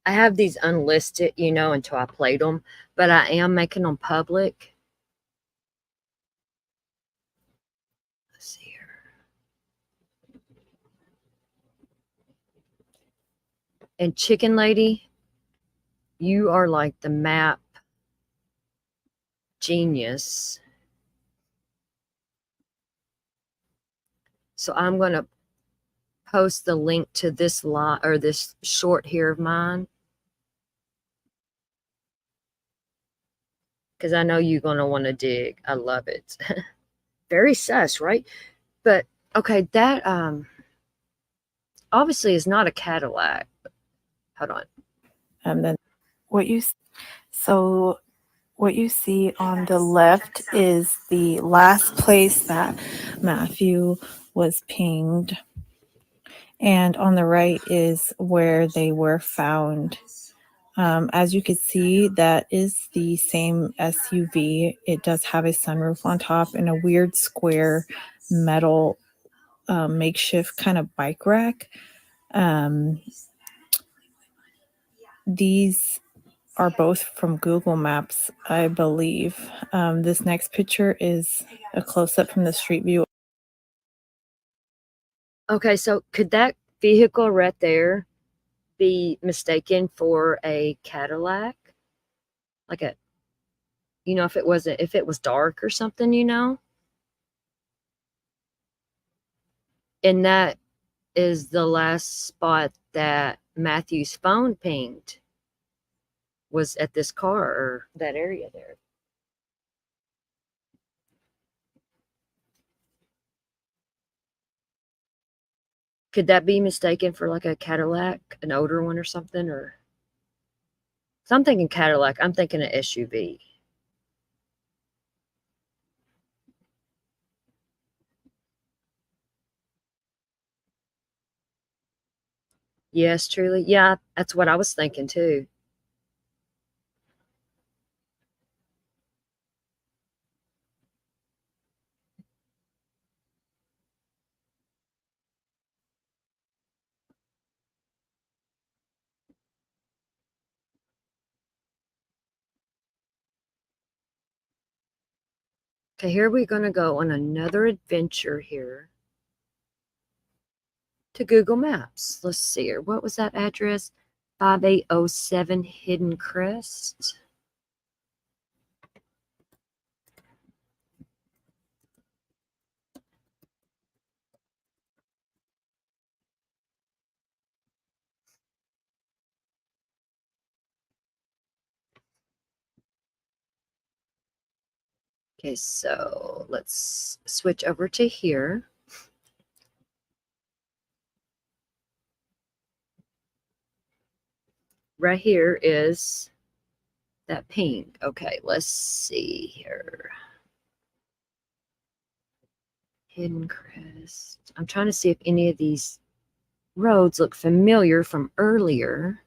I have these unlisted, until I played them, but I am making them public. Let's see here. And Chicken Lady, you are like the map genius. So I'm going to post the link to this or this short here of mine. because I know you're going to want to dig. I love it. Very sus, right? But okay, that obviously is not a Cadillac. Hold on. Then what you so what you see on the left is the last place that Matthew was pinged, and on the right is where they were found. As you can see, that is the same SUV. It does have a sunroof on top and a weird square metal makeshift kind of bike rack. These are both from Google Maps, I believe. This next picture is a close-up from the street view. Okay, so could that vehicle right there be mistaken for a Cadillac? Like a, if it was dark or something, And that is the last spot that Matthew's phone pinged, was at this car or that area there. Could that be mistaken for like a Cadillac, an older one or something? Or so I'm thinking Cadillac. I'm thinking an SUV. Yes, truly. Yeah, that's what I was thinking too. Okay, here we're going to go on another adventure here to Google Maps. Let's see here. What was that address? 5807 Hidden Crest. Okay, so let's switch over to here. Right here is that pink. Okay, let's see here. Hidden Crest. I'm trying to see if any of these roads look familiar from earlier.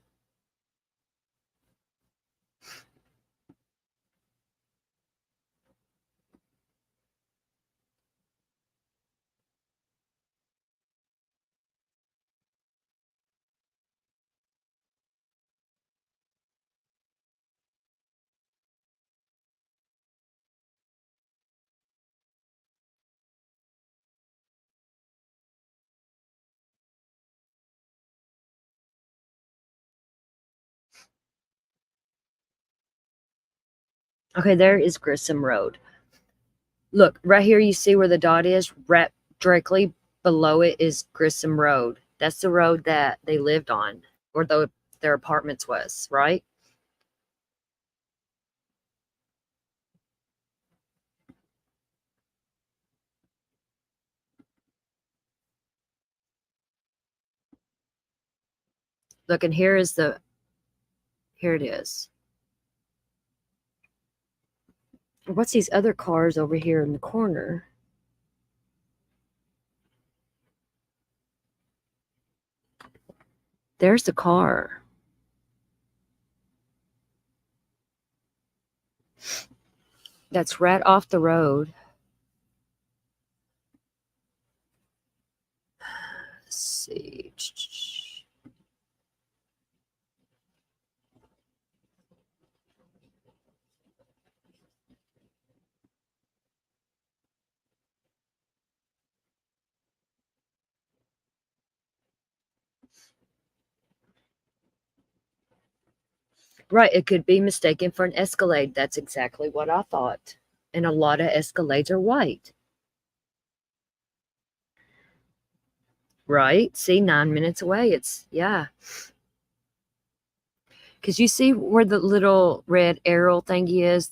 Okay, there is Grissom Road. Look, right here you see where the dot is. Right directly below it is Grissom Road. That's the road that they lived on, or their apartments was, right? Look, and here it is. What's these other cars over here in the corner? There's the car. That's right off the road. Let's see. Right, it could be mistaken for an Escalade. That's exactly what I thought. And a lot of Escalades are white. Right? See, 9 minutes away. Yeah. Because you see where the little red arrow thingy is,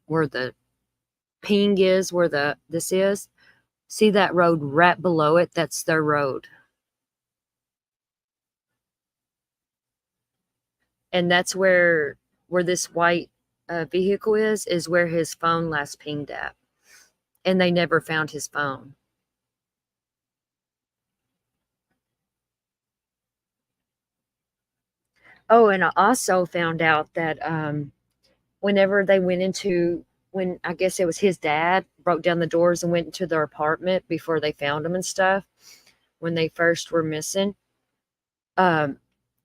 where the ping is, where this is. See that road right below it? That's their road. And that's where this white vehicle is where his phone last pinged at. And they never found his phone. Oh, and I also found out that whenever they went into, when I guess it was his dad broke down the doors and went into their apartment before they found him and stuff, when they first were missing,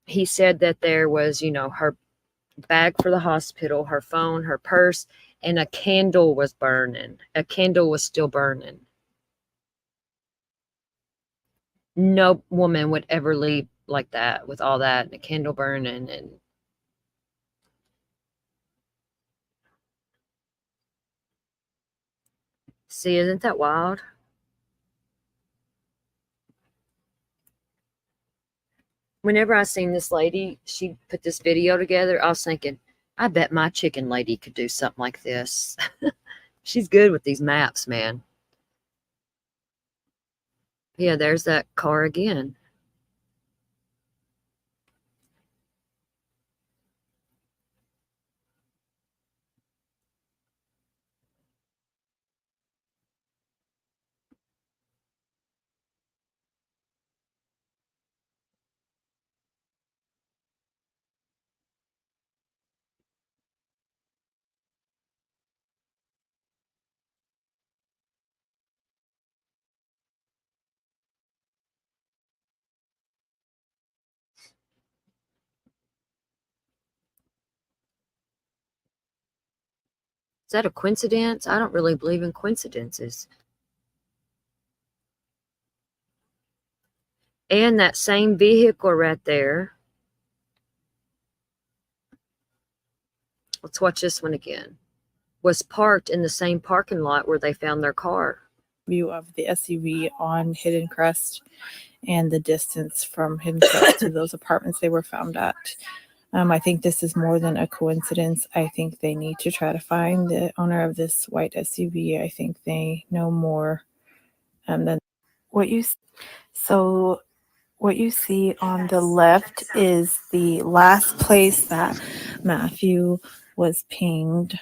he said that there was, her bag for the hospital, her phone, her purse, and a candle was burning. A candle was still burning. No woman would ever leave like that with all that and a candle burning. And see, isn't that wild? Whenever I seen this lady, she put this video together, I was thinking, I bet my chicken lady could do something like this. She's good with these maps, man. Yeah, there's that car again. Is that a coincidence? I don't really believe in coincidences. And that same vehicle right there. Let's watch this one again. Was parked in the same parking lot where they found their car. View of the SUV on Hidden Crest and the distance from Hidden Crest to those apartments they were found at. I think this is more than a coincidence. I think they need to try to find the owner of this white SUV. I think they know more than what you. So what you see on the left is the last place that Matthew was pinged.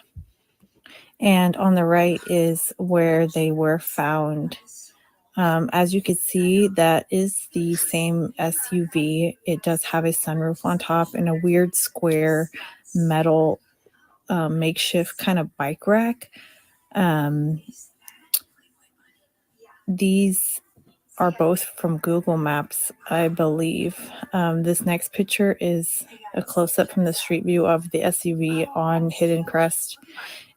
And on the right is where they were found. As you can see, that is the same SUV. It does have a sunroof on top and a weird square metal makeshift kind of bike rack. These are both from Google Maps, I believe. This next picture is a close-up from the street view of the SUV on Hidden Crest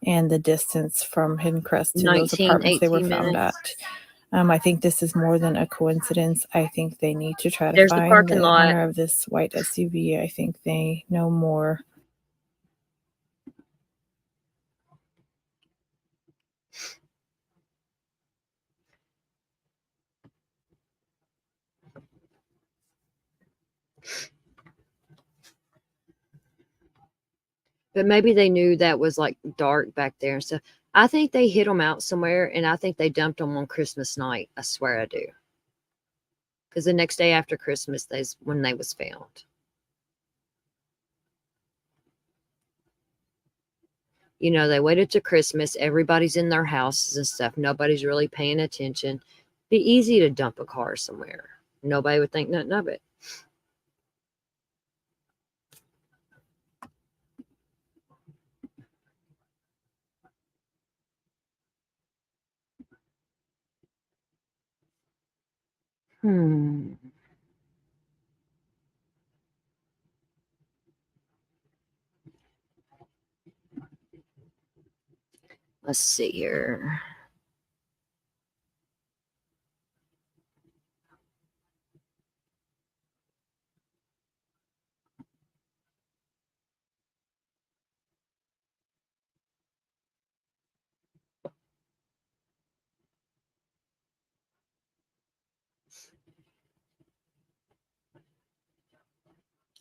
and the distance from Hidden Crest to those apartments they were found at. I think this is more than a coincidence. I think they need to try to find the owner of this white SUV. I think they know more. But maybe they knew that was like dark back there and stuff. I think they hid them out somewhere, and I think they dumped them on Christmas night. I swear I do. Because the next day after Christmas, that's when they was found. You know, they waited to Christmas. Everybody's in their houses and stuff. Nobody's really paying attention. Be easy to dump a car somewhere. Nobody would think nothing of it. Let's see here.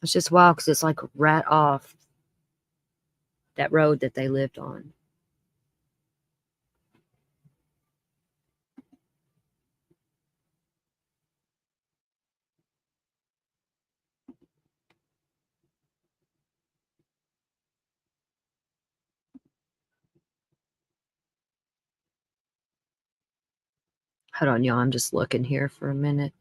It's just wild because it's like right off that road that they lived on. Hold on, y'all. I'm just looking here for a minute.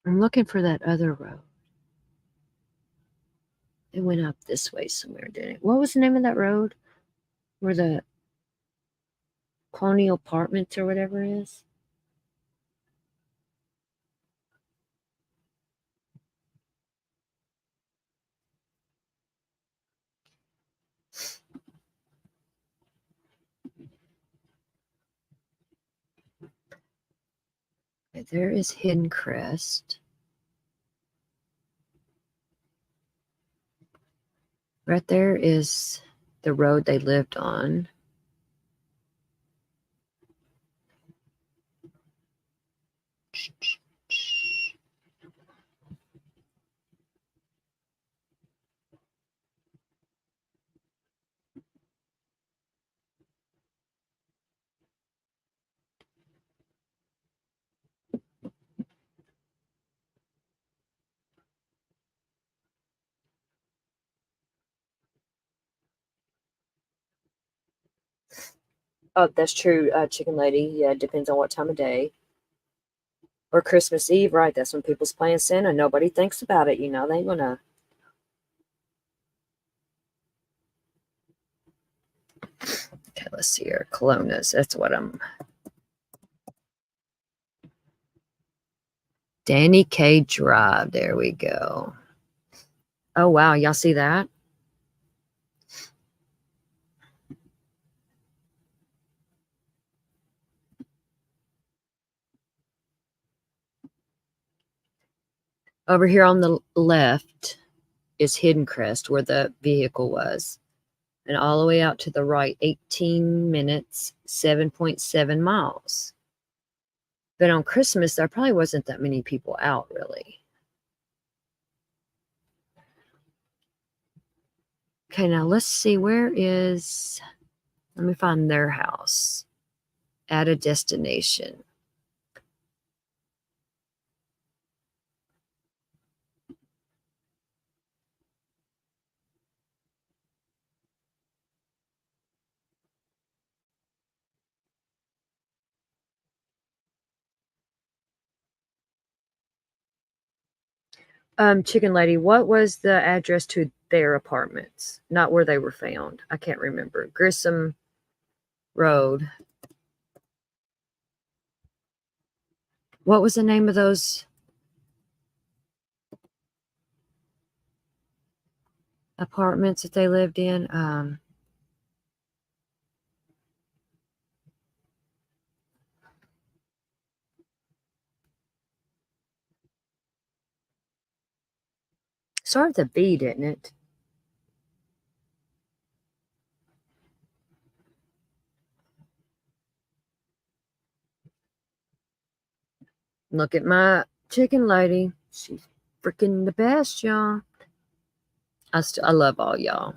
I'm looking for that other road. It went up this way somewhere, didn't it? What was the name of that road? Where the Colonial Apartments or whatever it is? Okay, there is Hidden Crest. Right there is the road they lived on. Oh, that's true, Chicken Lady. Yeah, it depends on what time of day. Or Christmas Eve, right? That's when people's playing Santa. Nobody thinks about it, you know. They ain't gonna. Okay, let's see here. Colonnas. That's what I'm. Danny K Drive. There we go. Oh, wow. Y'all see that? Over here on the left is Hidden Crest, where the vehicle was. And all the way out to the right, 18 minutes, 7.7 miles. But on Christmas, there probably wasn't that many people out, really. Okay, now let's see. Where is... Let me find their house. At a destination. Chicken Lady, what was the address to their apartments? Not where they were found. I can't remember. Grissom Road. What was the name of those apartments that they lived in? Started with a B, didn't it? Look at my Chicken Lady. She's freaking the best, y'all. I love all y'all.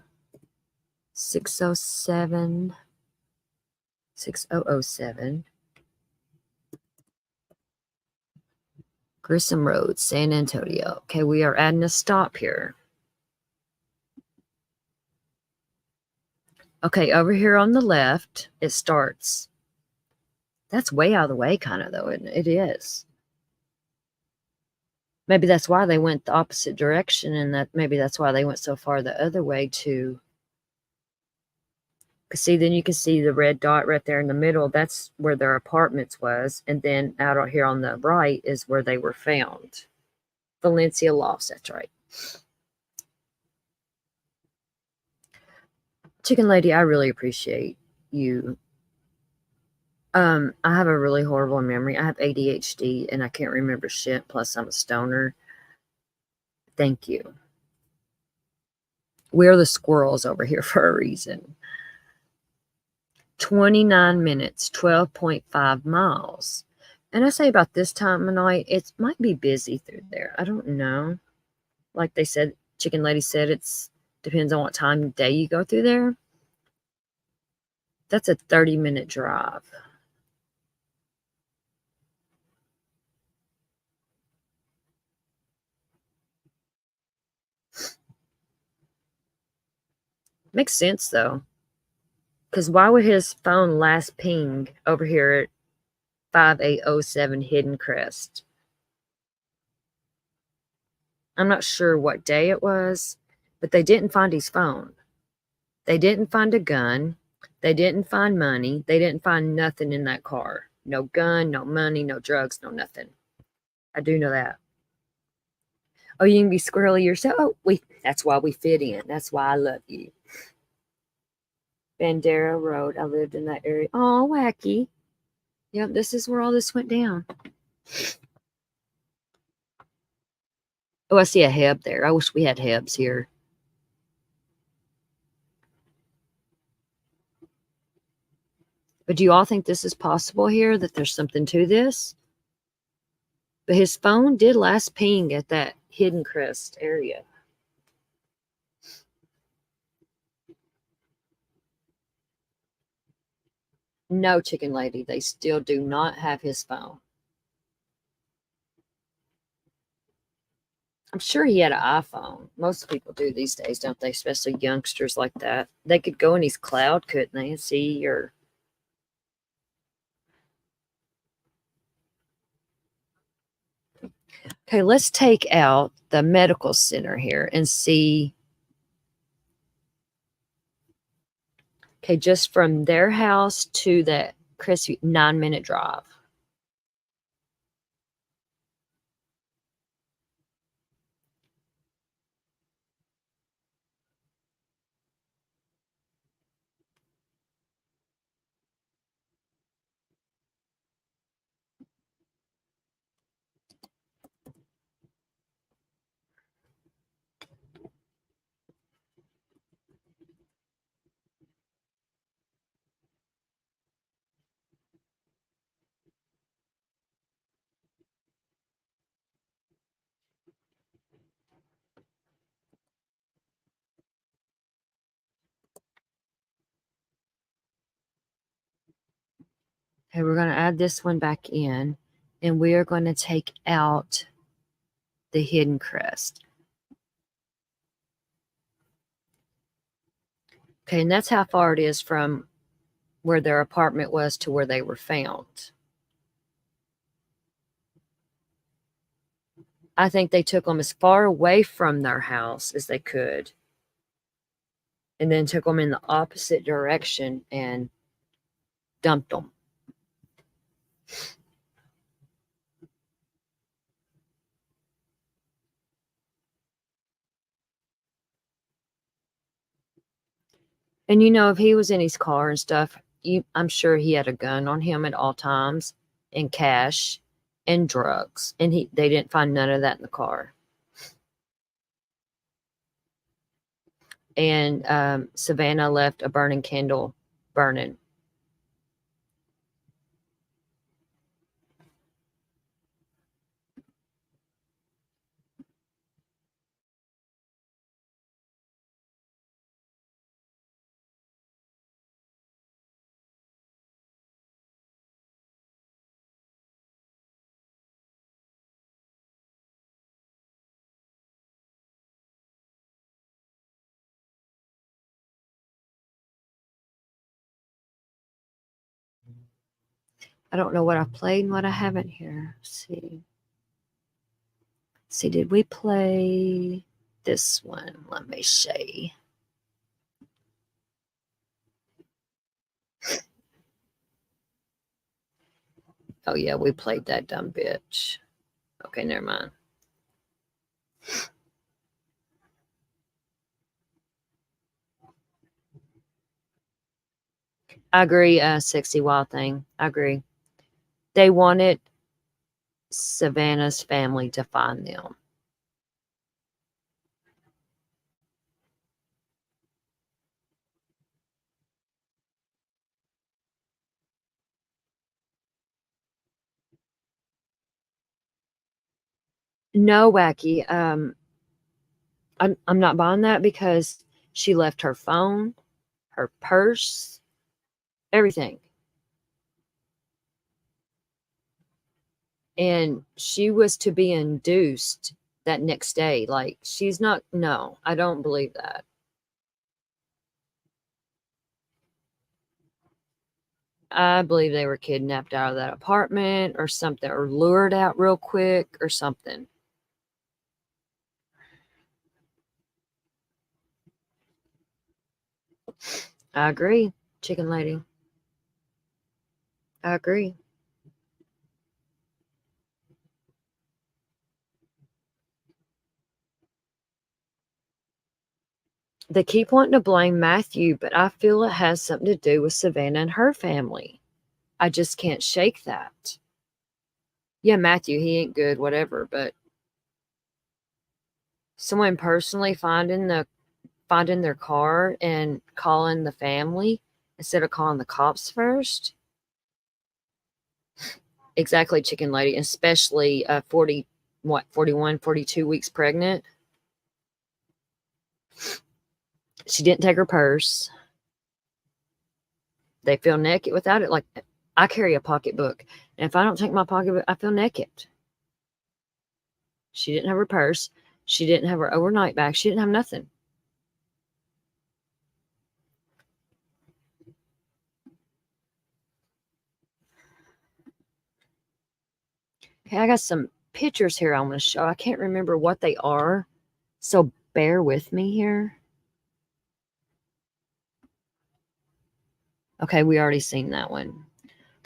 6007. Grissom Road, San Antonio. Okay, we are adding a stop here. Okay, over here on the left, it starts. That's way out of the way, kind of, though, isn't it? It is. Maybe that's why they went the opposite direction, and maybe that's why they went so far the other way to Cause see, then you can see the red dot right there in the middle. That's where their apartments was. And then out here on the right is where they were found. Valencia Lofts, that's right. Chicken Lady, I really appreciate you. I have a really horrible memory. I have ADHD and I can't remember shit. Plus, I'm a stoner. Thank you. We're the squirrels over here for a reason. 29 minutes, 12.5 miles. And I say about this time of night, it might be busy through there. I don't know. Like they said, Chicken Lady said, it's depends on what time of day you go through there. That's a 30-minute drive. Makes sense though. Because why would his phone last ping over here at 5807 Hidden Crest? I'm not sure what day it was, but they didn't find his phone. They didn't find a gun. They didn't find money. They didn't find nothing in that car. No gun, no money, no drugs, no nothing. I do know that. Oh, you can be squirrely yourself. Oh, that's why we fit in. That's why I love you. Bandera Road. I lived in that area. Oh, wacky. Yep, this is where all this went down. Oh, I see a Heb there. I wish we had Hebs here. But do you all think this is possible here, that there's something to this? But his phone did last ping at that Hidden Crest area. No, Chicken Lady, they still do not have his phone. I'm sure he had an iPhone. Most people do these days, don't they? Especially youngsters like that. They could go in his cloud, couldn't they, and see your... Okay, let's take out the medical center here and see. Okay, just from their house to the Crestview, 9-minute drive. Okay, we're going to add this one back in, and we are going to take out the Hidden Crest. Okay, and that's how far it is from where their apartment was to where they were found. I think they took them as far away from their house as they could, and then took them in the opposite direction and dumped them. And you know, if he was in his car and stuff, I'm sure he had a gun on him at all times, and cash, and drugs. And they didn't find none of that in the car. And Savannah left a burning candle burning. I don't know what I played and what I haven't here. Let's see. Did we play this one? Let me see. Oh, yeah, we played that dumb bitch. Okay, never mind. I agree, Sexy Wild Thing. I agree. They wanted Savannah's family to find them. No, Wacky. I'm not buying that because she left her phone, her purse, everything. And she was to be induced that next day. Like, she's not, no, I don't believe that. I believe they were kidnapped out of that apartment or something, or lured out real quick or something. I agree, Chicken Lady. I agree. They keep wanting to blame Matthew, but I feel it has something to do with Savannah and her family. I just can't shake that. Yeah, Matthew, he ain't good, whatever, but someone personally finding their car and calling the family instead of calling the cops first. Exactly, Chicken Lady, especially 41, 42 weeks pregnant. She didn't take her purse. They feel naked without it. Like, I carry a pocketbook, and if I don't take my pocketbook, I feel naked. She didn't have her purse. She didn't have her overnight bag. She didn't have nothing. Okay, I got some pictures here I want to show. I can't remember what they are, so bear with me here. Okay, we already seen that one.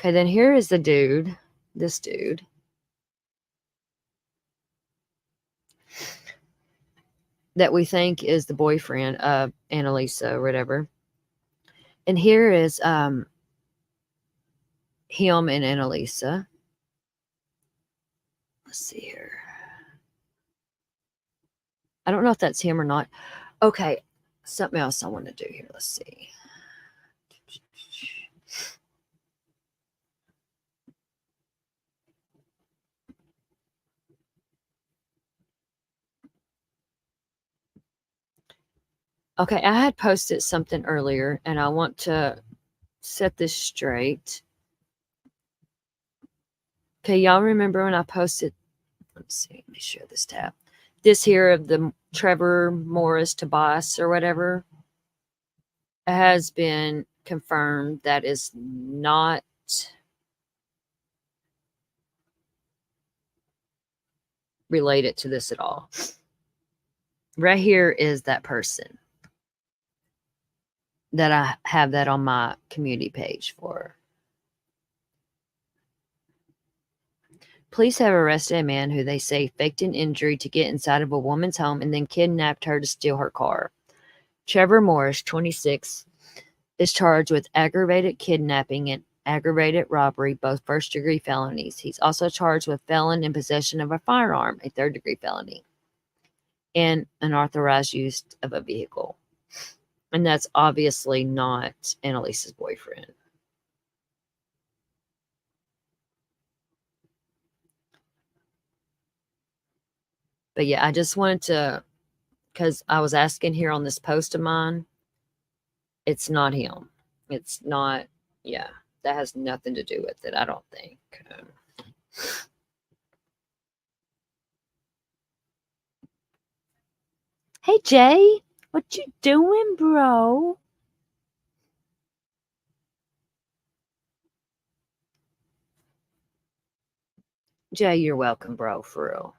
Okay, then here is the dude, this dude. That we think is the boyfriend of Annalisa or whatever. And here is him and Annalisa. Let's see here. I don't know if that's him or not. Okay, something else I want to do here. Let's see. Okay, I had posted something earlier, and I want to set this straight. Okay, y'all remember when I posted, let's see, let me share this tab. This here of the Trevor Morris Tobias or whatever has been confirmed that is not related to this at all. Right here is that person that I have that on my community page for. Police have arrested a man who they say faked an injury to get inside of a woman's home and then kidnapped her to steal her car. Trevor Morris, 26, is charged with aggravated kidnapping and aggravated robbery, both first-degree felonies. He's also charged with felon in possession of a firearm, a third-degree felony, and unauthorized use of a vehicle. And that's obviously not Annalisa's boyfriend. But yeah, I just wanted to, because I was asking here on this post of mine, it's not him. It's not, yeah, that has nothing to do with it, I don't think. Hey, Jay, what you doing, bro? Jay, you're welcome, bro, for real.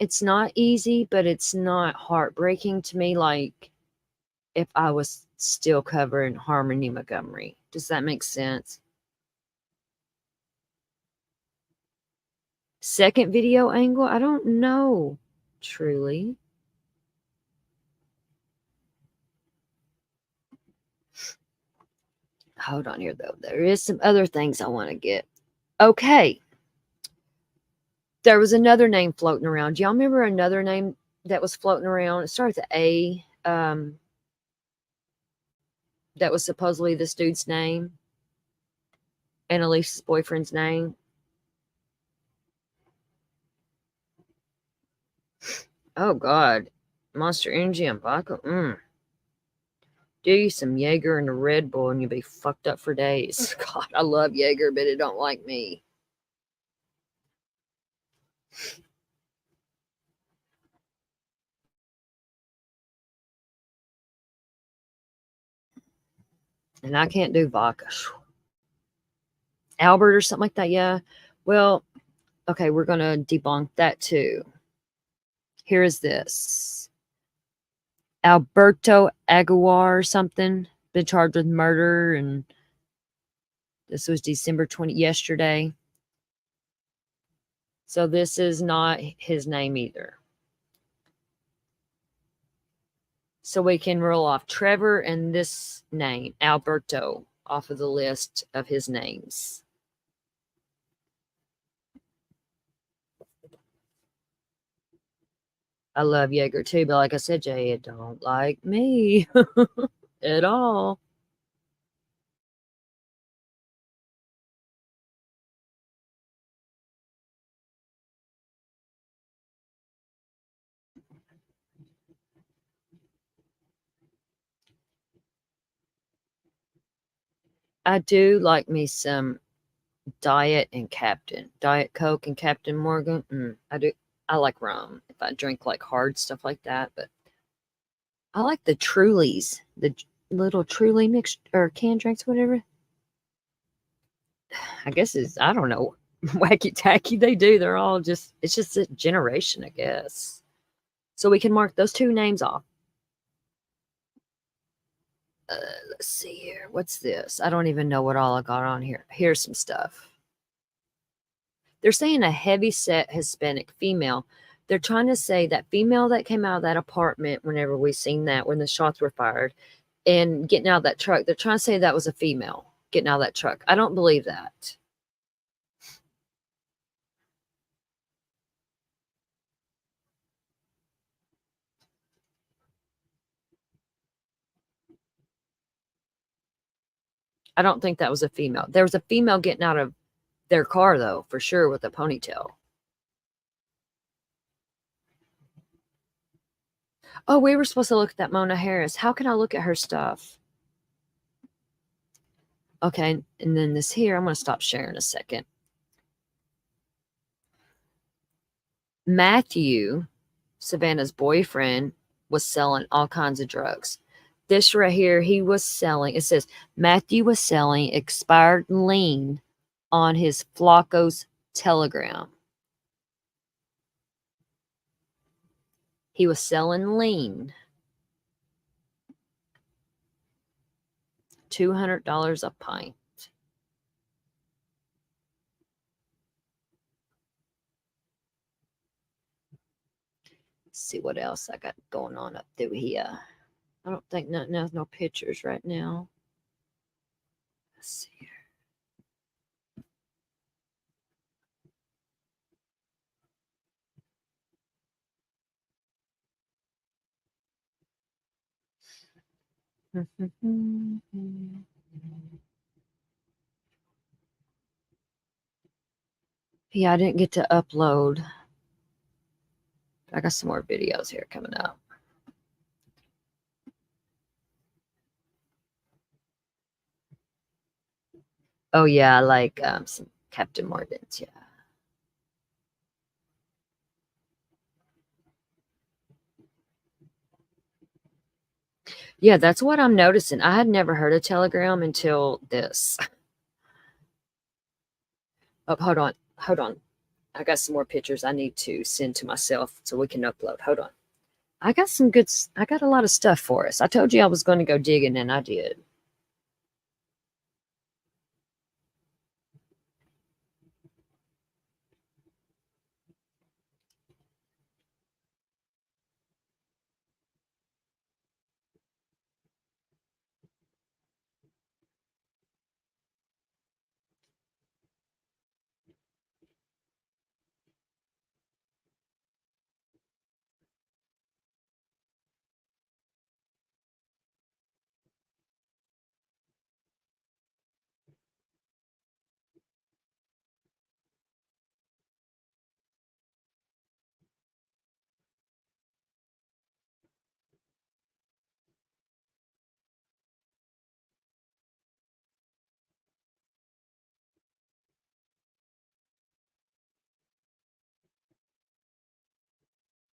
It's not easy, but it's not heartbreaking to me like if I was still covering Harmony Montgomery. Does that make sense? Second video angle? I don't know, truly. Hold on here, though. There is some other things I want to get. Okay. There was another name floating around. Do y'all remember another name that was floating around? It started with A. That was supposedly this dude's name. And Elise's boyfriend's name. Oh, God. Monster Energy and vodka. Do you some Jaeger and a Red Bull and you'll be fucked up for days. God, I love Jaeger, but it don't like me. And I can't do vodka. Albert or something like that, yeah. Well, okay, we're going to debunk that too. Here is this. Alberto Aguilar or something. Been charged with murder, and this was December 20, yesterday. So this is not his name either. So we can roll off Trevor and this name, Alberto, off of the list of his names. I love Jaeger too, but like I said, Jay, it don't like me at all. I do like me some Diet and Captain. Diet Coke and Captain Morgan. I do. I like rum if I drink like hard stuff like that, but I like the Trulies, the little Truly mixed or canned drinks, whatever. I guess it's, I don't know, wacky tacky they do. They're all just, it's just a generation, I guess. So we can mark those two names off. Let's see here. What's this? I don't even know what all I got on here. Here's some stuff. They're saying a heavy-set Hispanic female. They're trying to say that female that came out of that apartment whenever we seen that, when the shots were fired, and getting out of that truck, they're trying to say that was a female getting out of that truck. I don't believe that. I don't think that was a female. There was a female getting out of their car, though, for sure, with a ponytail. Oh, we were supposed to look at that Mona Harris. How can I look at her stuff? Okay, and then this here, I'm going to stop sharing a second. Matthew, Savannah's boyfriend, was selling all kinds of drugs. This right here, he was selling, it says, Matthew was selling expired lean on his Flacco's Telegram. He was selling lean. $200 a pint. Let's see what else I got going on up through here. I don't think no pictures right now. Let's see here. Yeah, I didn't get to upload. I got some more videos here coming up. Oh yeah, I like some Captain Morgan's, yeah. Yeah, that's what I'm noticing. I had never heard of Telegram until this. Oh, hold on. I got some more pictures I need to send to myself so we can upload. Hold on. I got a lot of stuff for us. I told you I was going to go digging, and I did.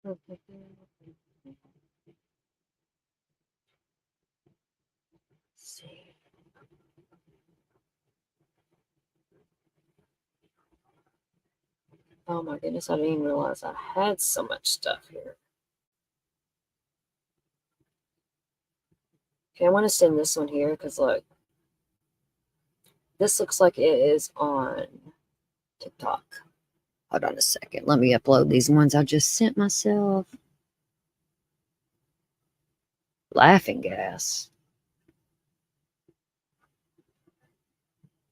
See. Oh my goodness, I didn't even realize I had so much stuff here. Okay, I want to send this one here because look, this looks like it is on TikTok. Hold on a second. Let me upload these ones I just sent myself. Laughing gas.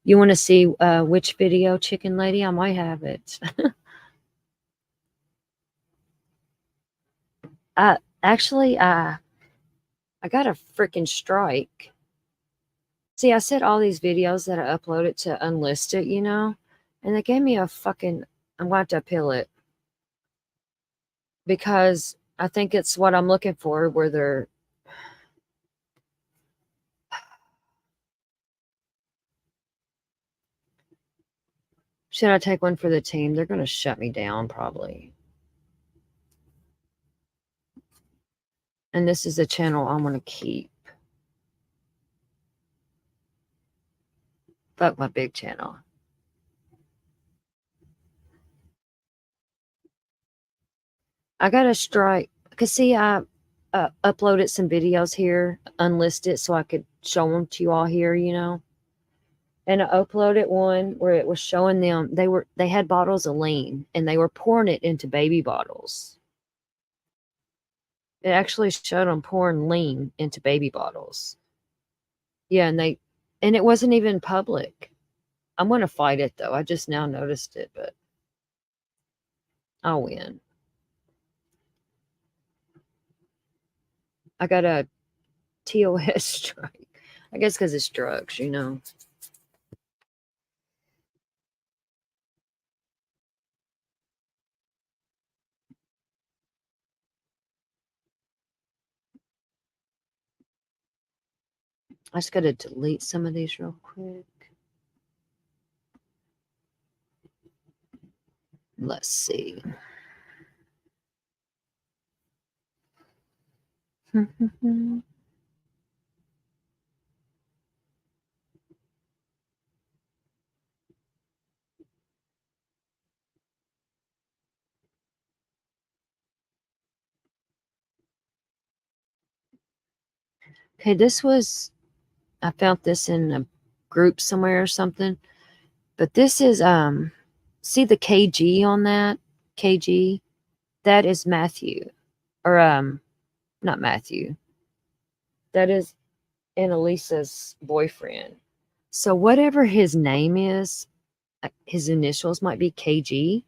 You want to see which video, Chicken Lady? I might have it. Actually, I got a freaking strike. See, I said all these videos that I uploaded to unlisted, you know, and they gave me a fucking. I'm going to have to appeal it because I think it's what I'm looking for, where they're. Should I take one for the team? They're going to shut me down probably. And this is a channel I want to keep. Fuck my big channel. I got a strike. Because, see, I uploaded some videos here, unlisted, so I could show them to you all here, you know. And I uploaded one where it was showing them they had bottles of lean and they were pouring it into baby bottles. It actually showed them pouring lean into baby bottles. Yeah, and it wasn't even public. I'm gonna fight it though. I just now noticed it, but I'll win. I got a TOS strike. I guess because it's drugs, you know. I just gotta delete some of these real quick. Let's see. Okay, I found this in a group somewhere or something. But this is see the KG on that? KG? That is Matthew. Or not Matthew. That is Annalisa's boyfriend. So whatever his name is, his initials might be KG.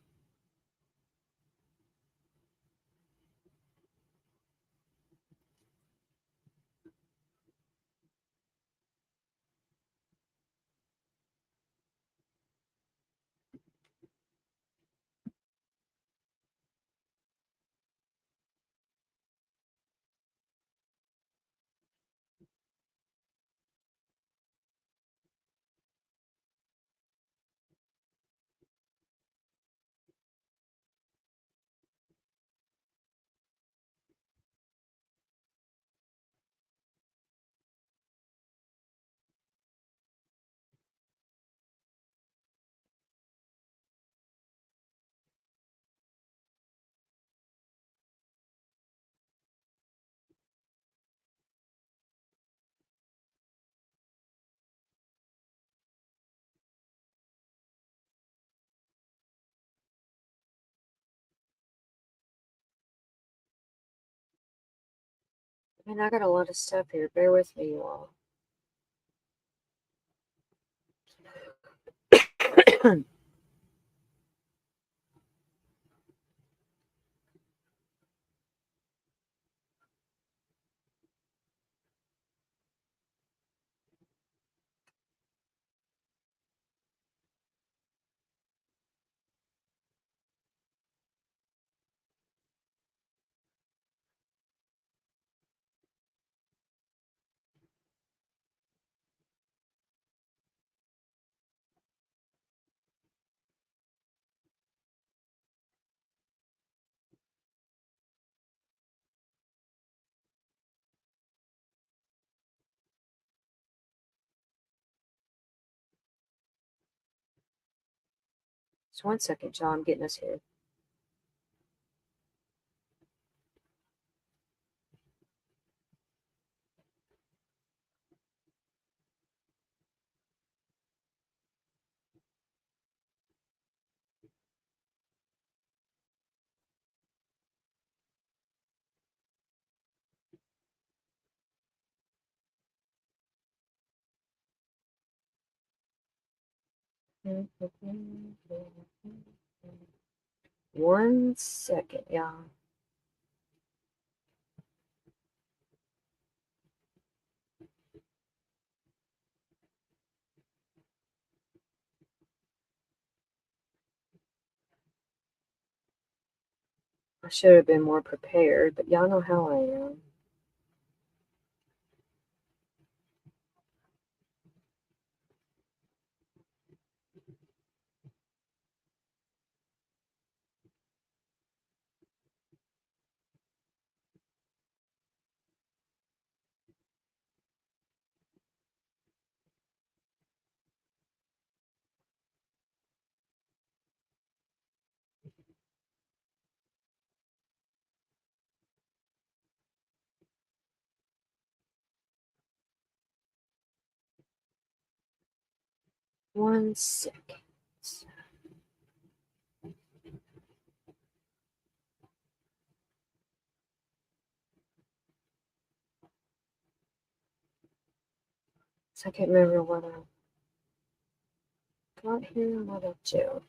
I mean, I got a lot of stuff here. Bear with me, you all. Just 1 second, y'all. I'm getting us here. One second, y'all. I should have been more prepared, but y'all know how I am. One second. So I can't remember what I got here and what I don't.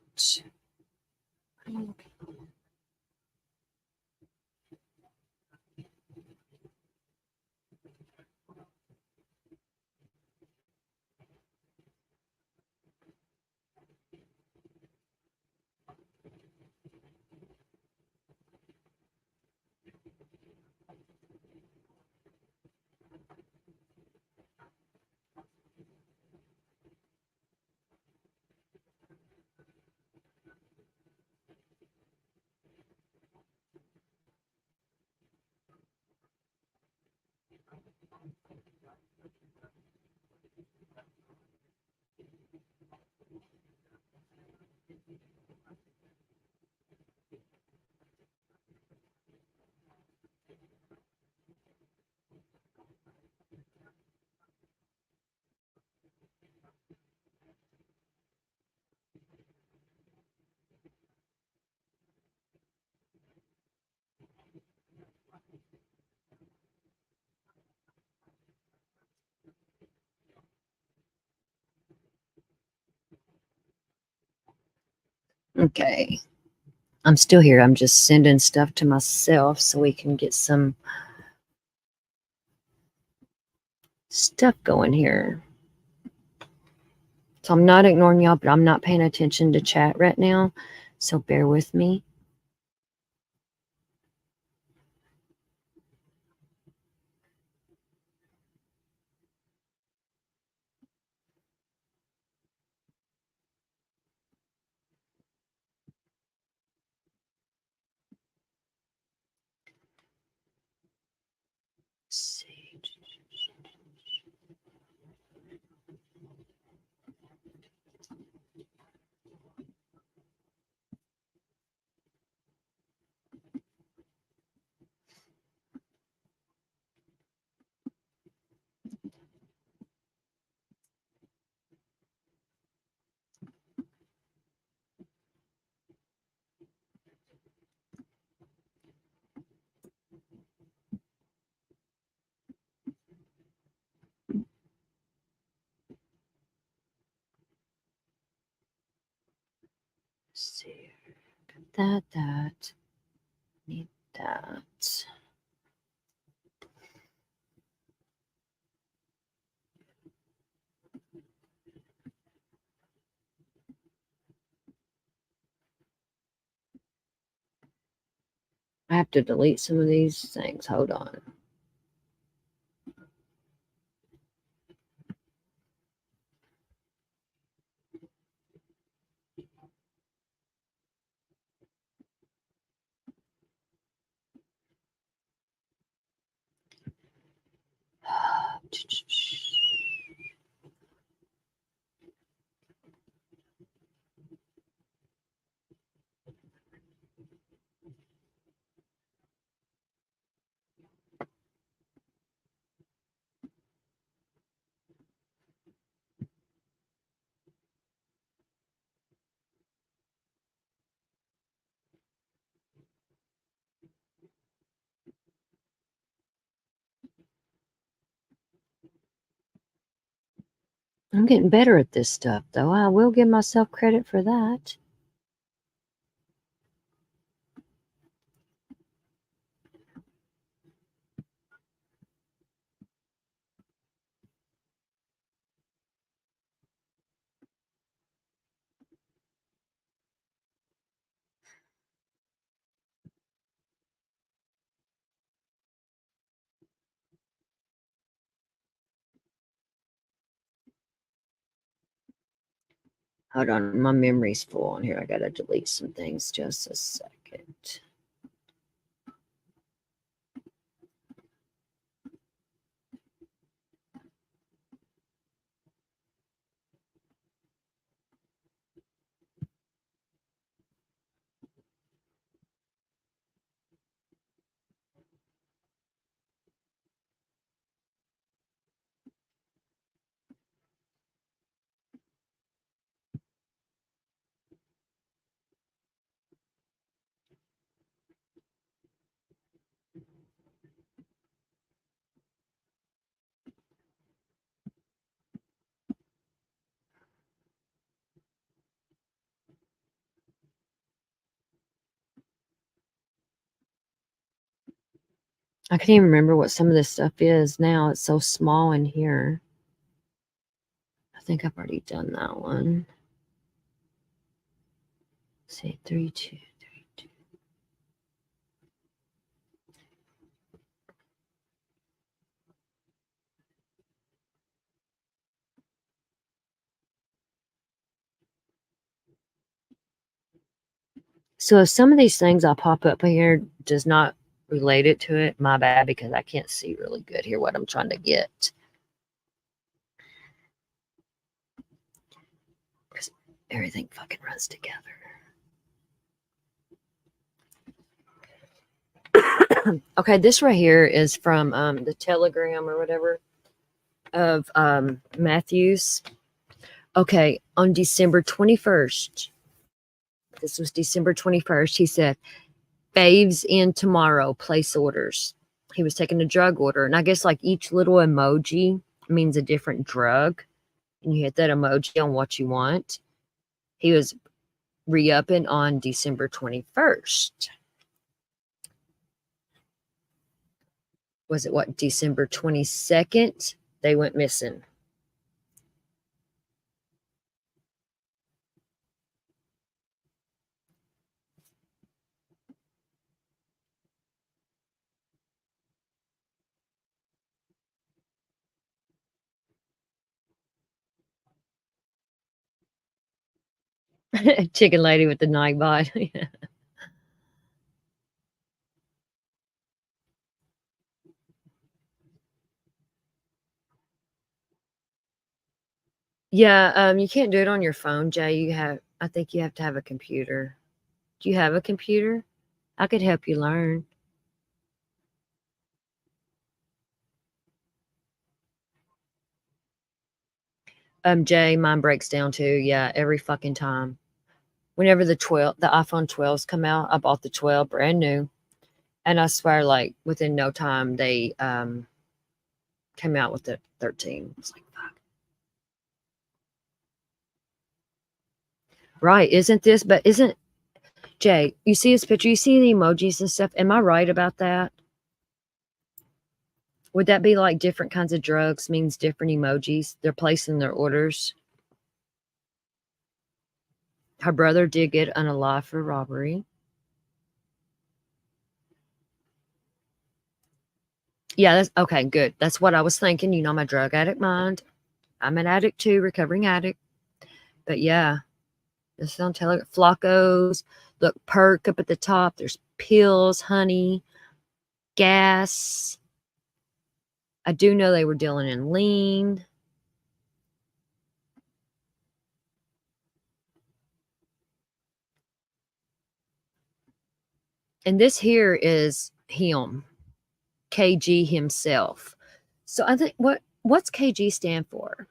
Okay. I'm still here. I'm just sending stuff to myself so we can get some stuff going here. So I'm not ignoring y'all, but I'm not paying attention to chat right now. So bear with me. Let's see. Let's see. Got that. Need that. I have to delete some of these things. Hold on. I'm getting better at this stuff, though. I will give myself credit for that. Hold on, my memory's full on here. I gotta delete some things. Just a second. I can't even remember what some of this stuff is now. It's so small in here. I think I've already done that one. Let's see, 3, 2, 3, 2. So if some of these things I pop up here does not relate it to it, my bad, because I can't see really good here what I'm trying to get. Because everything fucking runs together. Okay, this right here is from the Telegram or whatever of Matthews. Okay, on December 21st, this was December 21st, he said, faves in tomorrow, place orders. He was taking a drug order, and I guess like each little emoji means a different drug, and you hit that emoji on what you want. He was re-upping on December 21st. Was it what, December 22nd? They went missing. Chicken lady with the night bot. Yeah, you can't do it on your phone, Jay. I think you have to have a computer. Do you have a computer? I could help you learn. Jay, mine breaks down too. Yeah, every fucking time. Whenever the iPhone 12s come out, I bought the 12 brand new. And I swear, like within no time, they came out with the 13. It's like, fuck. Right, isn't Jay, you see his picture, you see the emojis and stuff. Am I right about that? Would that be like different kinds of drugs means different emojis? They're placing their orders. Her brother did get unalive for robbery. Yeah, that's okay, good. That's what I was thinking. You know, my drug addict mind. I'm an addict too, recovering addict. But yeah, this is on Telegram. Flacos. Look, perk up at the top. There's pills, honey, gas. I do know they were dealing in lean. And this here is him, KG himself. So I think what's KG stand for?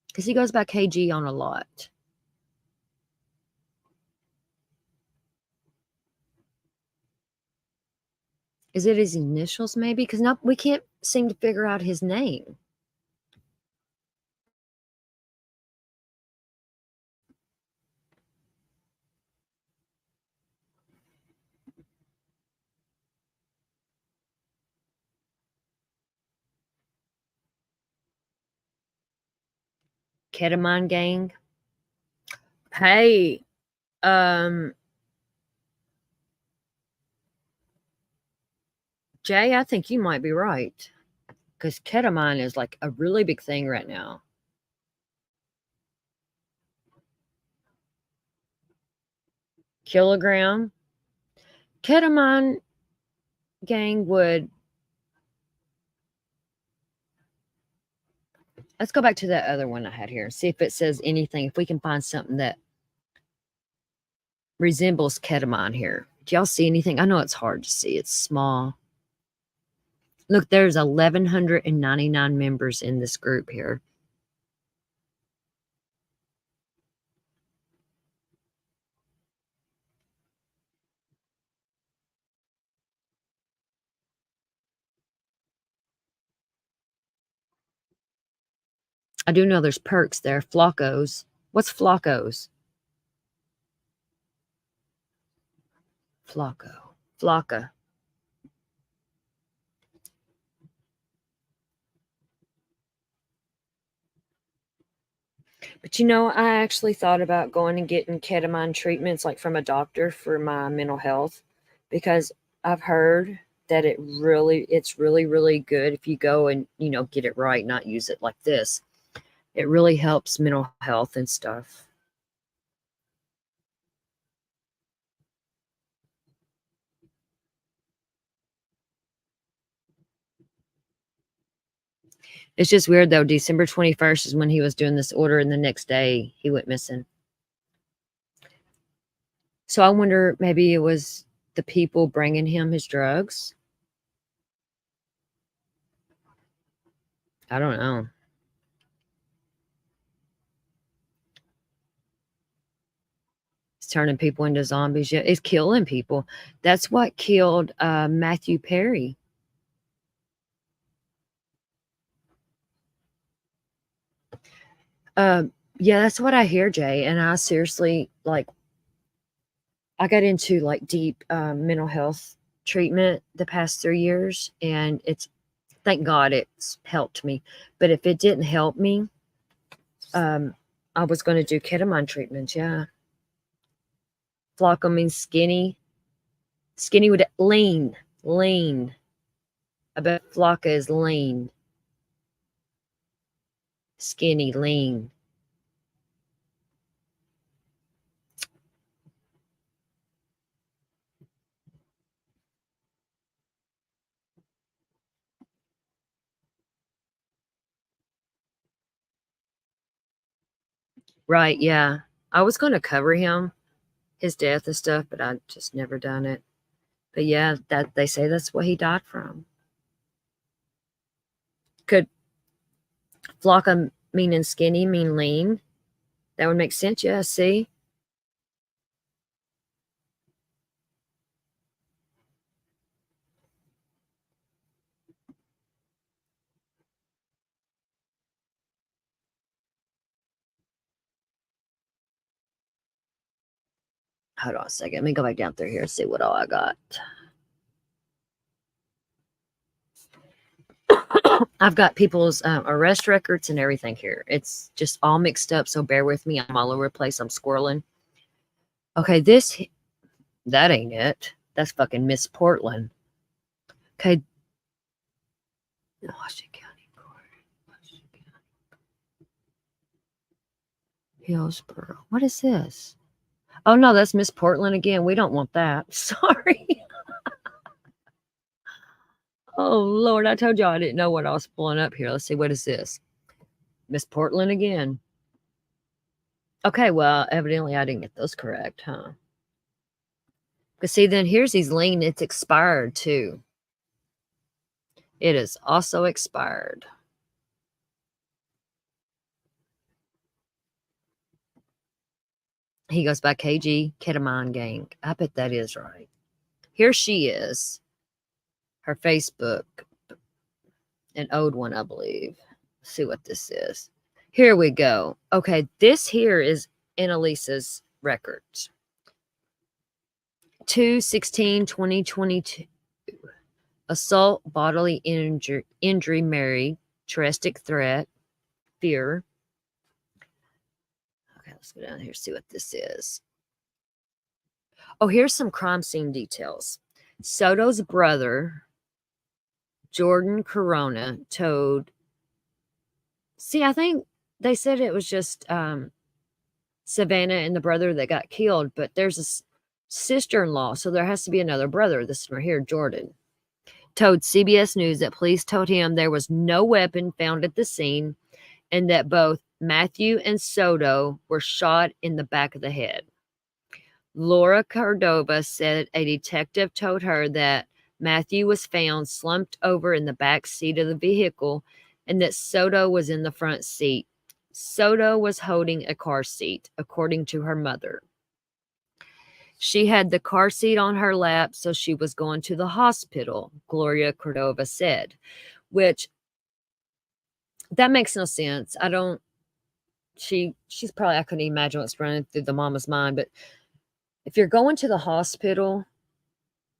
Because he goes by KG on a lot. Is it his initials maybe? Because we can't seem to figure out his name. Ketamine gang. Hey, Jay, I think you might be right. Because ketamine is like a really big thing right now. Kilogram. Ketamine gang would. Let's go back to that other one I had here. See if it says anything. If we can find something that resembles ketamine here. Do y'all see anything? I know it's hard to see. It's small. Look, there's 1,199 members in this group here. I do know there's perks there. Flacos. What's Flacos? Flocka. But you know, I actually thought about going and getting ketamine treatments like from a doctor for my mental health, because I've heard that it's really, really good if you go and, you know, get it right, not use it like this. It really helps mental health and stuff. It's just weird though. December 21st is when he was doing this order, and the next day he went missing. So I wonder, maybe it was the people bringing him his drugs. I don't know. It's turning people into zombies. Yeah, it's killing people. That's what killed Matthew Perry. Yeah, that's what I hear, Jay. And I seriously, like, I got into like deep mental health treatment the past 3 years, and thank God it's helped me. But if it didn't help me, I was going to do ketamine treatments. Yeah. Flocka means skinny. Skinny would lean. I bet Flocka is lean. Skinny, lean. Right, yeah. I was going to cover his death and stuff, but I just never done it. But yeah, that they say that's what he died from. Could Flocka meaning skinny mean lean? That would make sense. Yeah, see? Hold on a second. Let me go back down through here and see what all I got. I've got people's arrest records and everything here. It's just all mixed up, so bear with me. I'm all over the place. I'm squirreling. Okay, that ain't it. That's fucking Miss Portland. Okay. Washington County Court. Hillsborough. What is this? Oh, no, that's Miss Portland again. We don't want that. Sorry. Oh, Lord, I told y'all I didn't know what I was pulling up here. Let's see. What is this? Miss Portland again. Okay, well, evidently I didn't get those correct, huh? Because see, then here's his lien. It's expired, too. It is also expired. He goes by KG Ketamine Gang. I bet that is right. Here she is. Her Facebook. An old one, I believe. Let's see what this is. Here we go. Okay, this here is Annalisa's records. 2/16/2022. Assault, bodily injury, married, terroristic threat, fear, Let's go down here, see what this is. Oh, here's some crime scene details. Soto's brother, Jordan Corona, told. See, I think they said it was just Savannah and the brother that got killed, but there's a sister-in-law, so there has to be another brother. This one right here, Jordan, told CBS News that police told him there was no weapon found at the scene and that both Matthew and Soto were shot in the back of the head. Laura Cordova said a detective told her that Matthew was found slumped over in the back seat of the vehicle and that Soto was in the front seat. Soto was holding a car seat, according to her mother. She had the car seat on her lap, so she was going to the hospital, Gloria Cordova said, which that makes no sense. She's probably, I couldn't imagine what's running through the mama's mind, but if you're going to the hospital,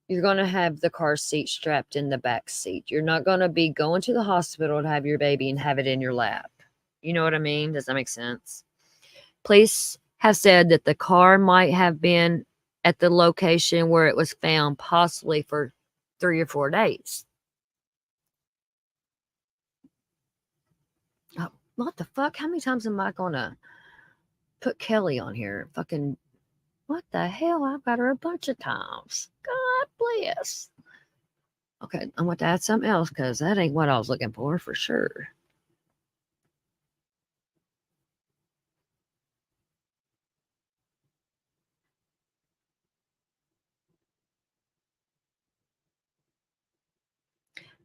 you're going to have the car seat strapped in the back seat. You're not going to be going to the hospital to have your baby and have it in your lap. You know what I mean? Does that make sense? Police have said that the car might have been at the location where it was found possibly for 3 or 4 days. Oh, what the fuck? How many times am I going to put Kelly on here? Fucking, what the hell? I've got her a bunch of times. God bless. Okay, I'm going to add something else because that ain't what I was looking for sure.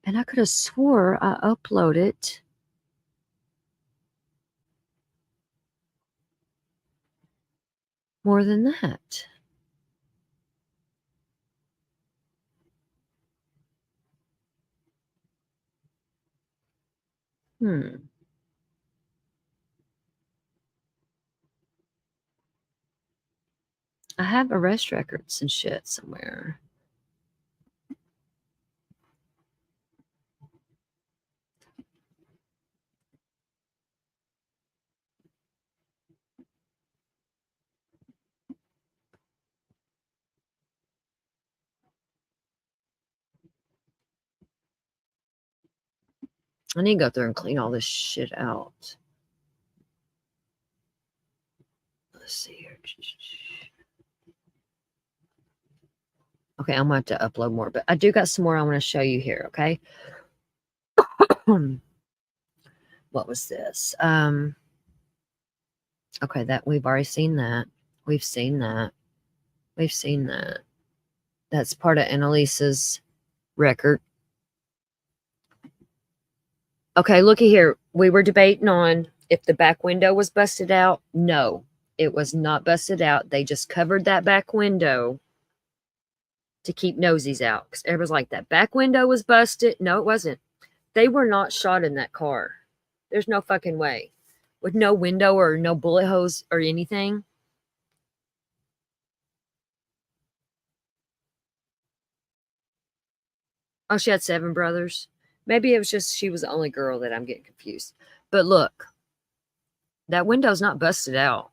And I could have swore I uploaded more than that. I have arrest records and shit somewhere. I need to go through and clean all this shit out. Let's see here. Okay, I'm going to have to upload more, but I do got some more I want to show you here, okay? What was this? Okay, that we've already seen that. We've seen that. We've seen that. That's part of Annalisa's record. Okay, looky here. We were debating on if the back window was busted out. No, it was not busted out. They just covered that back window to keep nosies out. Because everybody's like, that back window was busted. No, it wasn't. They were not shot in that car. There's no fucking way. With no window or no bullet holes or anything. Oh, she had 7 brothers. Maybe it was just she was the only girl that I'm getting confused. But look, that window's not busted out.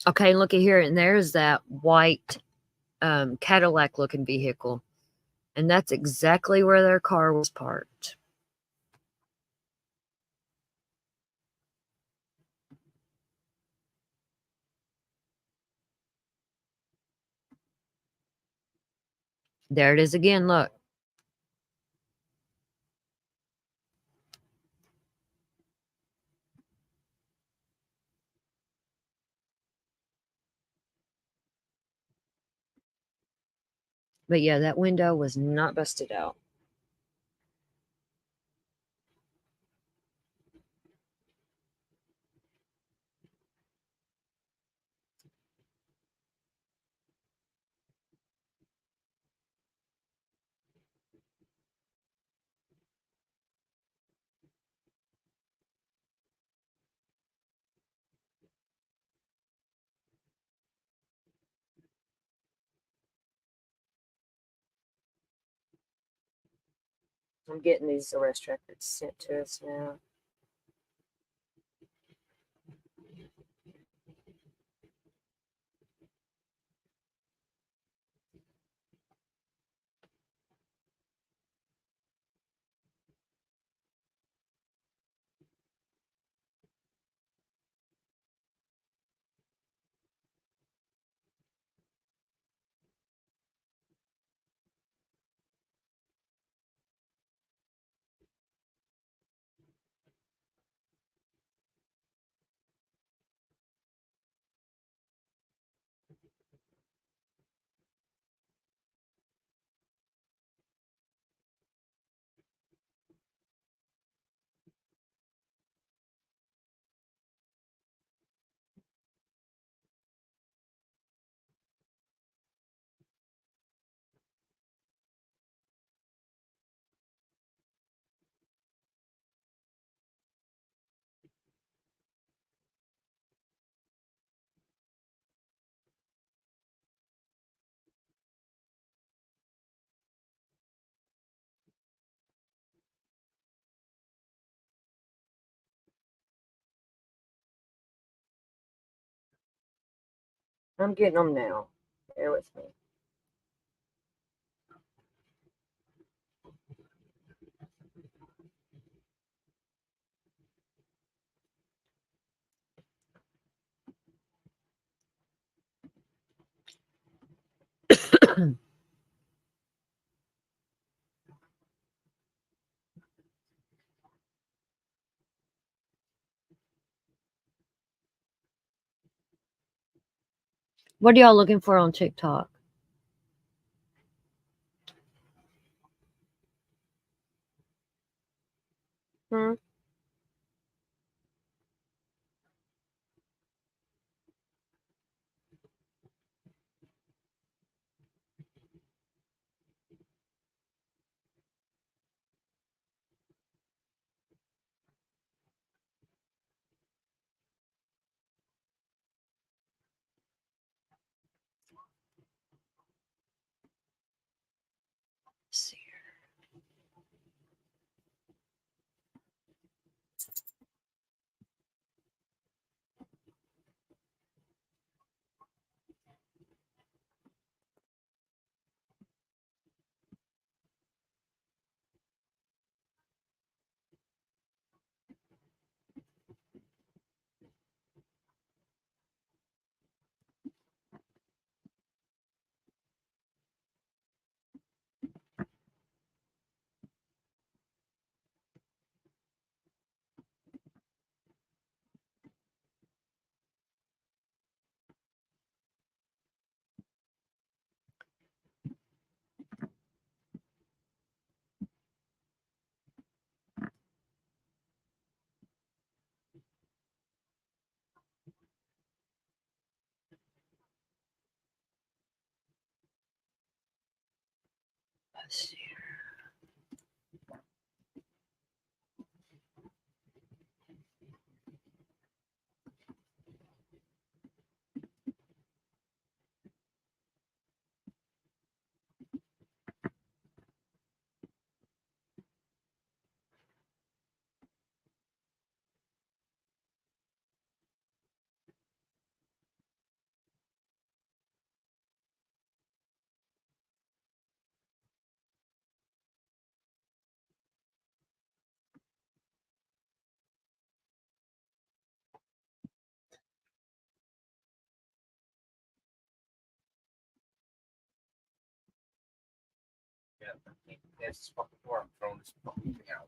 Okay, look at here. And there's that white Cadillac looking vehicle. And that's exactly where their car was parked. There it is again. Look. But yeah, that window was not busted out. I'm getting these arrest records sent to us now. I'm getting them now. Bear with me. What are y'all looking for on TikTok? Hmm? Let's see. Let's see. Yeah, that's fucking door. I'm throwing this fucking thing out.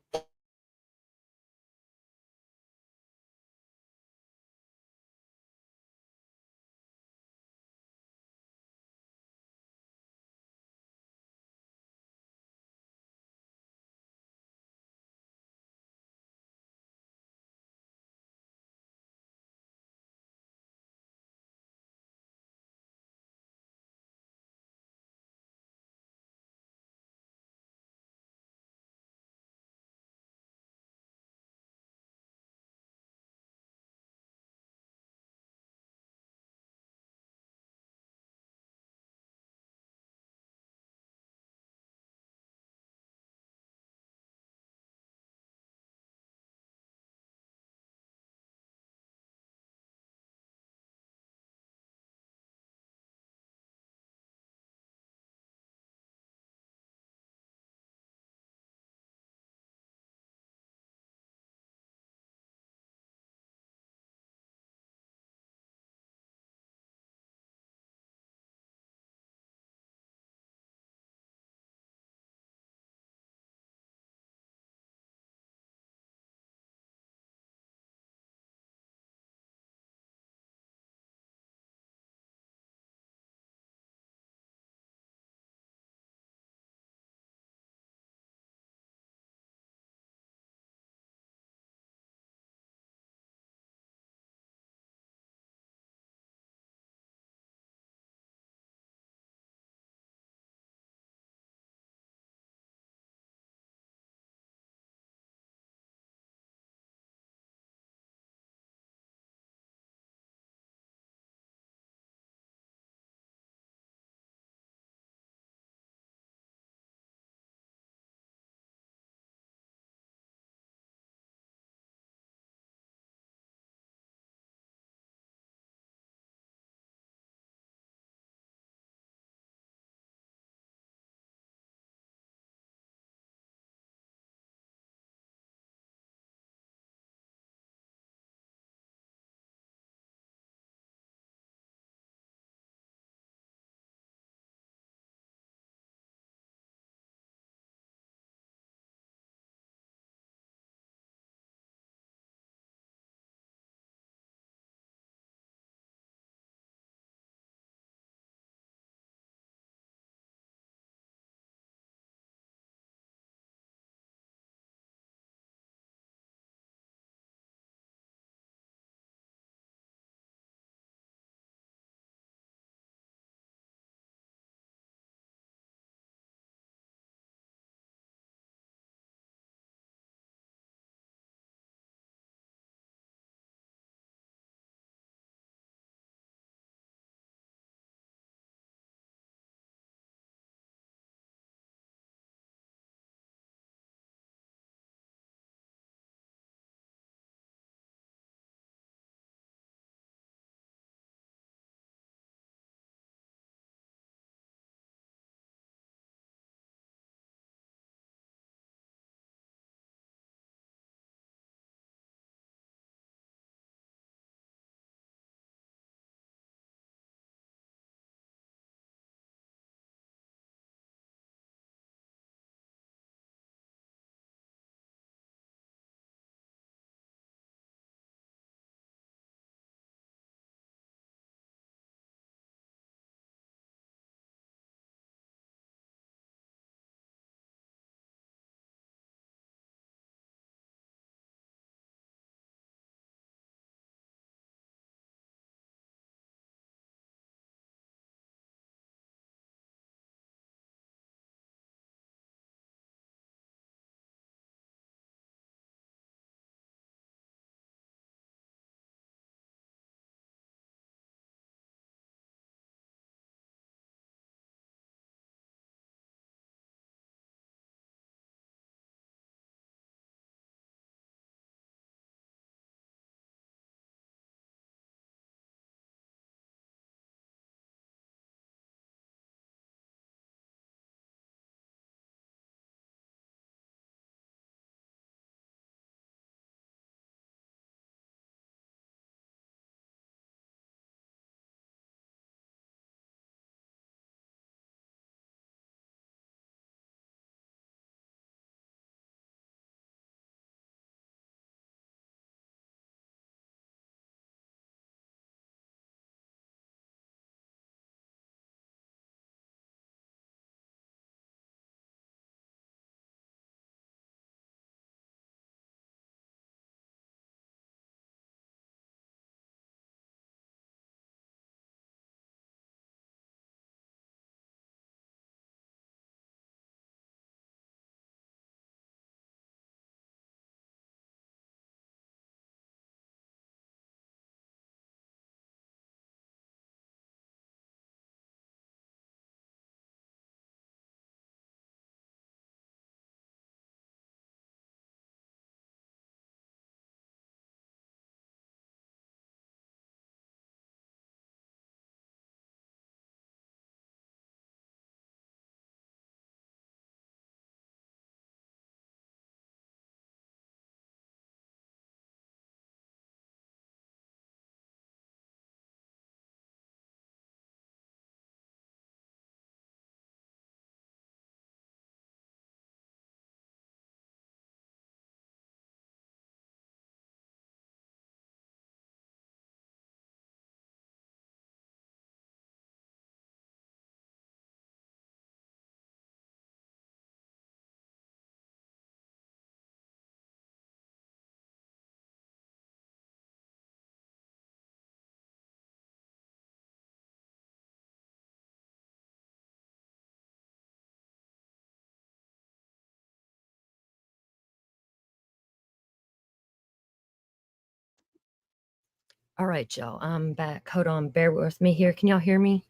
All right, y'all. I'm back. Hold on. Bear with me here. Can y'all hear me?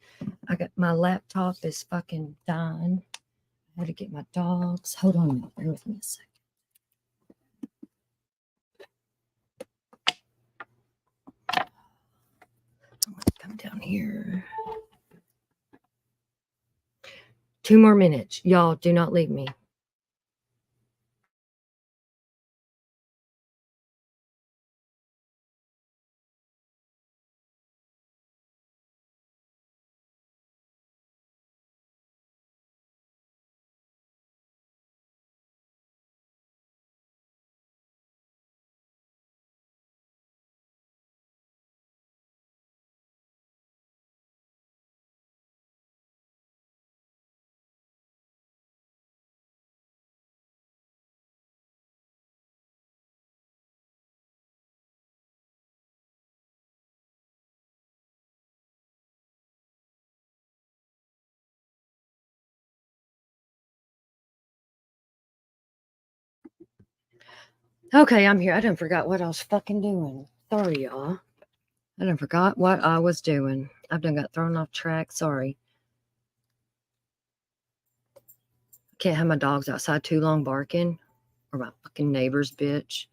I got my laptop is fucking dying. I had to get my dogs. Hold on a minute. Bear with me a second. I'm gonna come down here. 2 more minutes. Y'all do not leave me. Okay, I'm here. I done forgot what I was fucking doing. Sorry, y'all. I done forgot what I was doing. I've done got thrown off track. Sorry. Can't have my dogs outside too long barking. Or my fucking neighbor's bitch.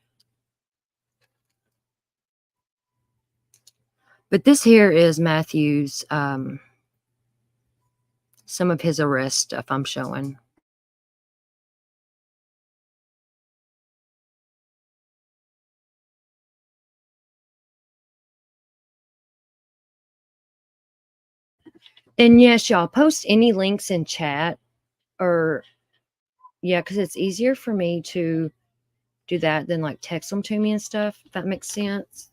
But this here is Matthew's, some of his arrest stuff I'm showing. And yes, y'all post any links in chat or yeah, because it's easier for me to do that than like text them to me and stuff, if that makes sense.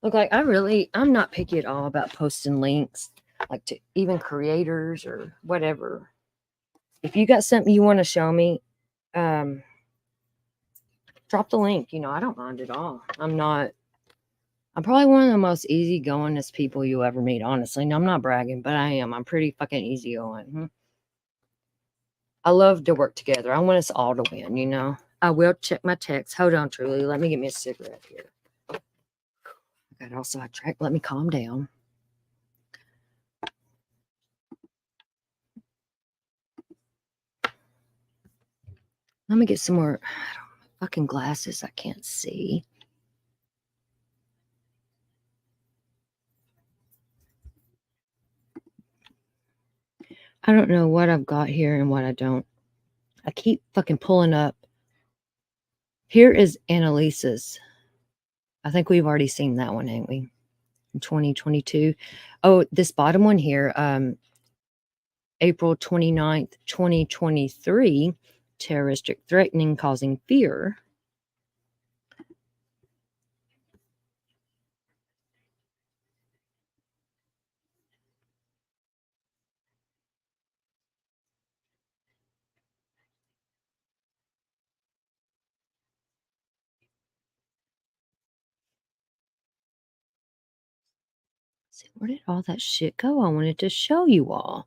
Look, like I'm not picky at all about posting links, like to even creators or whatever. If you got something you want to show me, drop the link. You know, I don't mind at all. I'm probably one of the most easygoingest people you ever meet, honestly. No, I'm not bragging, but I am. I'm pretty fucking easygoing. I love to work together. I want us all to win, you know. I will check my text. Hold on, Truly. Let me get me a cigarette here. I got also a track. Let me calm down. Let me get some more fucking glasses I can't see. I don't know what I've got here and what I don't. I keep fucking pulling up. Here is Annalisa's. I think we've already seen that one, ain't we? In 2022. Oh, this bottom one here, April 29th, 2023, terroristic threatening causing fear. See, where did all that shit go? I wanted to show you all.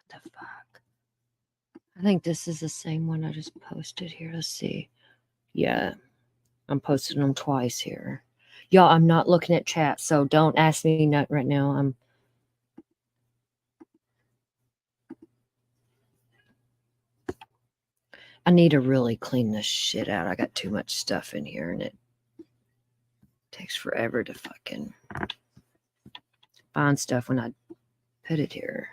What the fuck? I think this is the same one I just posted here. Let's see. Yeah, I'm posting them twice here. Y'all, I'm not looking at chat, so don't ask me nothing right now. I need to really clean this shit out. I got too much stuff in here and it takes forever to fucking find stuff when I put it here.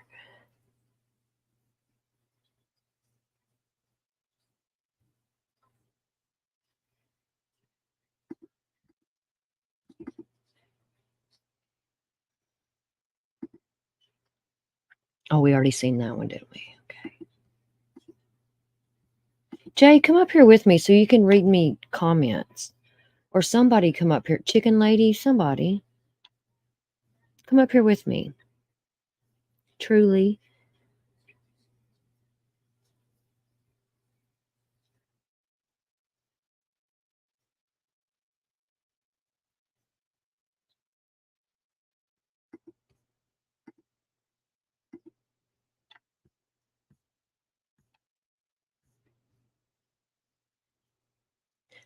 Oh, we already seen that one, didn't we? Okay. Jay, come up here with me so you can read me comments. Or somebody come up here. Chicken lady, somebody. Come up here with me. Truly.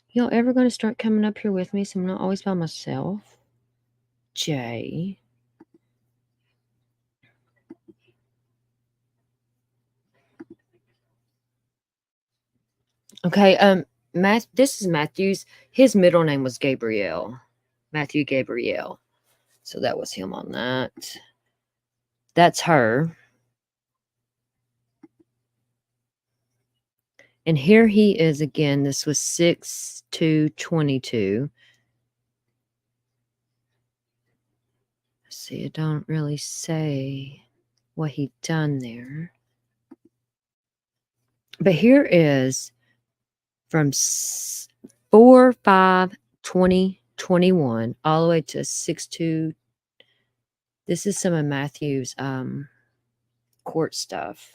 Y'all ever going to start coming up here with me so I'm not always by myself? Jay. Okay, this is Matthew's. His middle name was Gabriel. Matthew Gabriel. So that was him on that. That's her. And here he is again. This was 6/2/22. See, it don't really say what he done there. But here is from 4/5/2021 all the way to 6/2. This is some of Matthew's court stuff.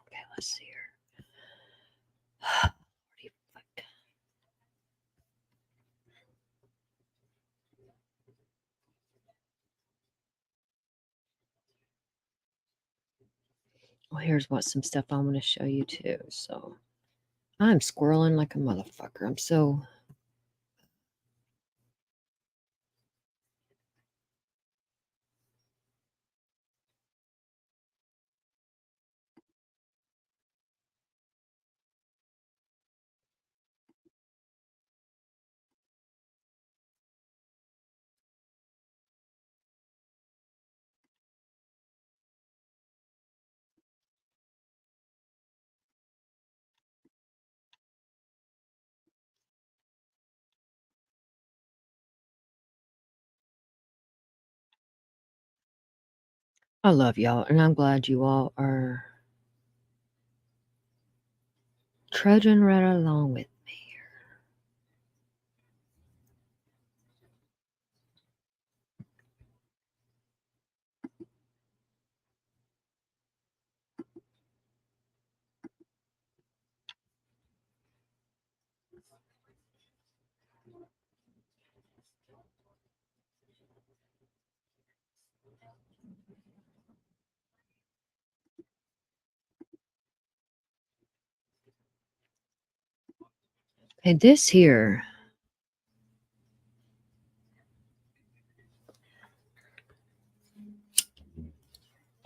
Okay, let's see here. Well, here's what some stuff I want to show you too. So I'm squirreling like a motherfucker. I'm so I love y'all, and I'm glad you all are trudging right along with me here. And this here,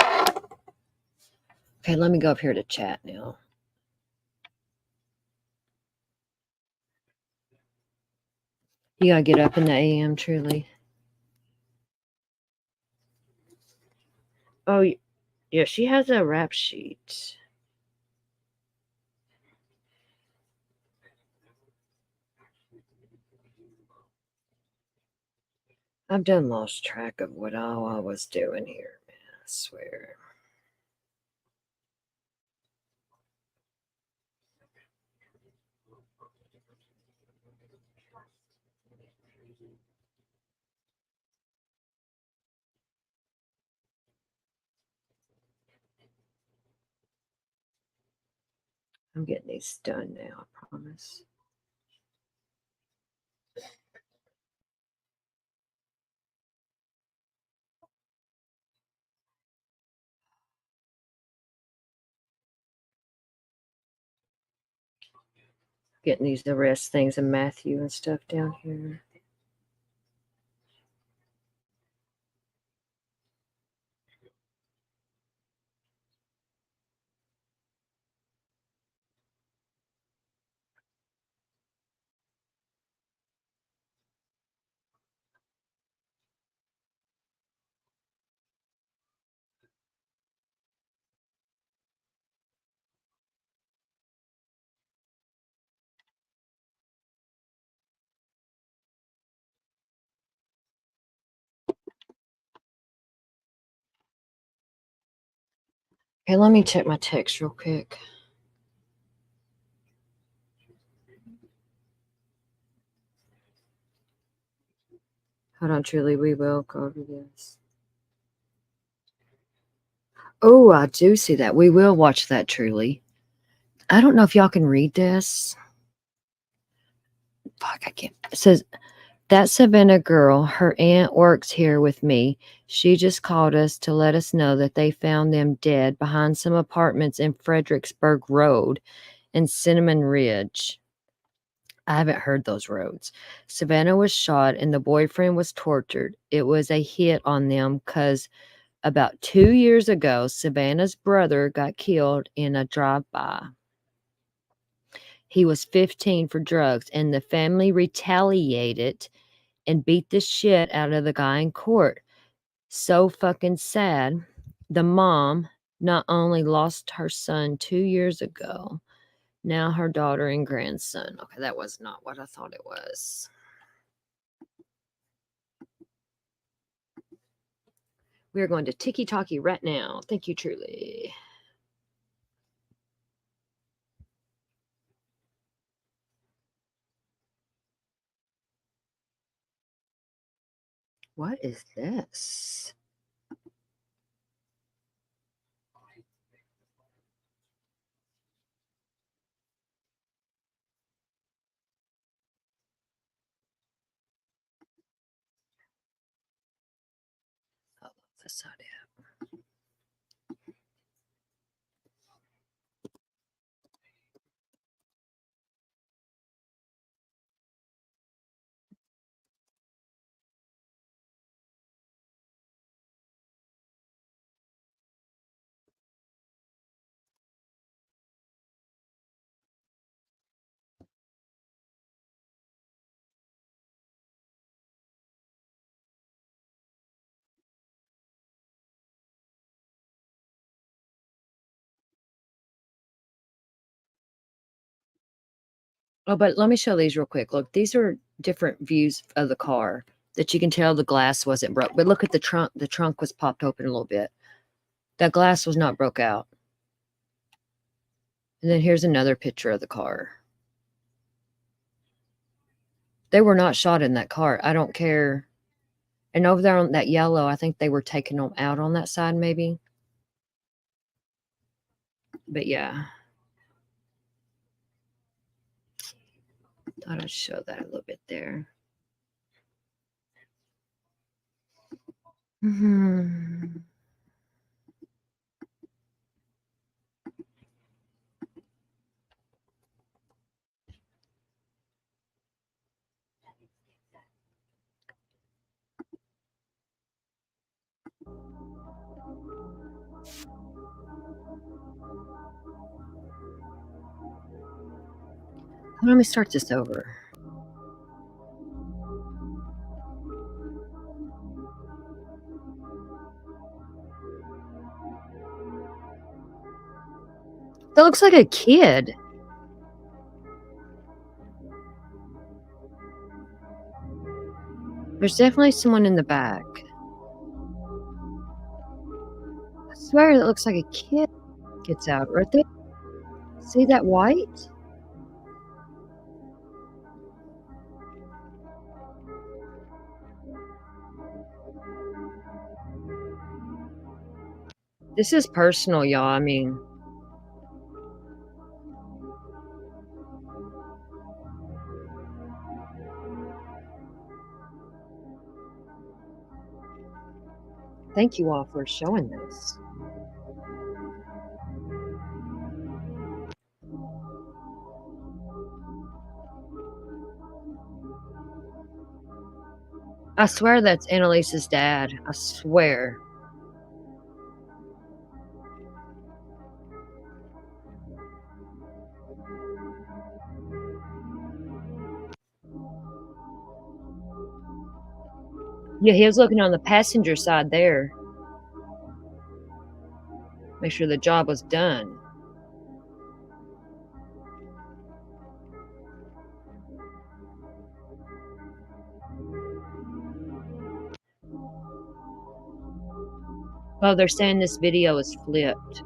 okay, let me go up here to chat now. You gotta get up in the AM, truly. Oh, yeah, she has a rap sheet. I've done lost track of what all I was doing here, man. I swear. I'm getting these done now, I promise. Getting these arrest things and Matthew and stuff down here. Okay, let me check my text real quick. Hold on, Truly, we will go over this. Oh, I do see that. We will watch that, Truly. I don't know if y'all can read this. Fuck, I can't. It says, that Savannah girl, her aunt works here with me. She just called us to let us know that they found them dead behind some apartments in Fredericksburg Road and Cinnamon Ridge. I haven't heard those roads. Savannah was shot and the boyfriend was tortured. It was a hit on them because about 2 years ago, Savannah's brother got killed in a drive-by. He was 15 for drugs, and the family retaliated and beat the shit out of the guy in court. So fucking sad. The mom not only lost her son 2 years ago, now her daughter and grandson. Okay, that was not what I thought it was. We are going to Tiki Talkie right now. Thank you, Truly. What is this? I love this idea. Oh, but let me show these real quick. Look, these are different views of the car that you can tell the glass wasn't broke. But look at the trunk. The trunk was popped open a little bit. That glass was not broke out. And then here's another picture of the car. They were not shot in that car. I don't care. And over there on that yellow, I think they were taking them out on that side maybe. But yeah. Thought I'd show that a little bit there. Mm-hmm. Let me start this over. That looks like a kid. There's definitely someone in the back. I swear that looks like a kid gets out right there. See that white? This is personal, y'all. I mean, thank you all for showing this. I swear that's Annalise's dad. I swear. Yeah, he was looking on the passenger side there. Make sure the job was done. Oh, they're saying this video is flipped.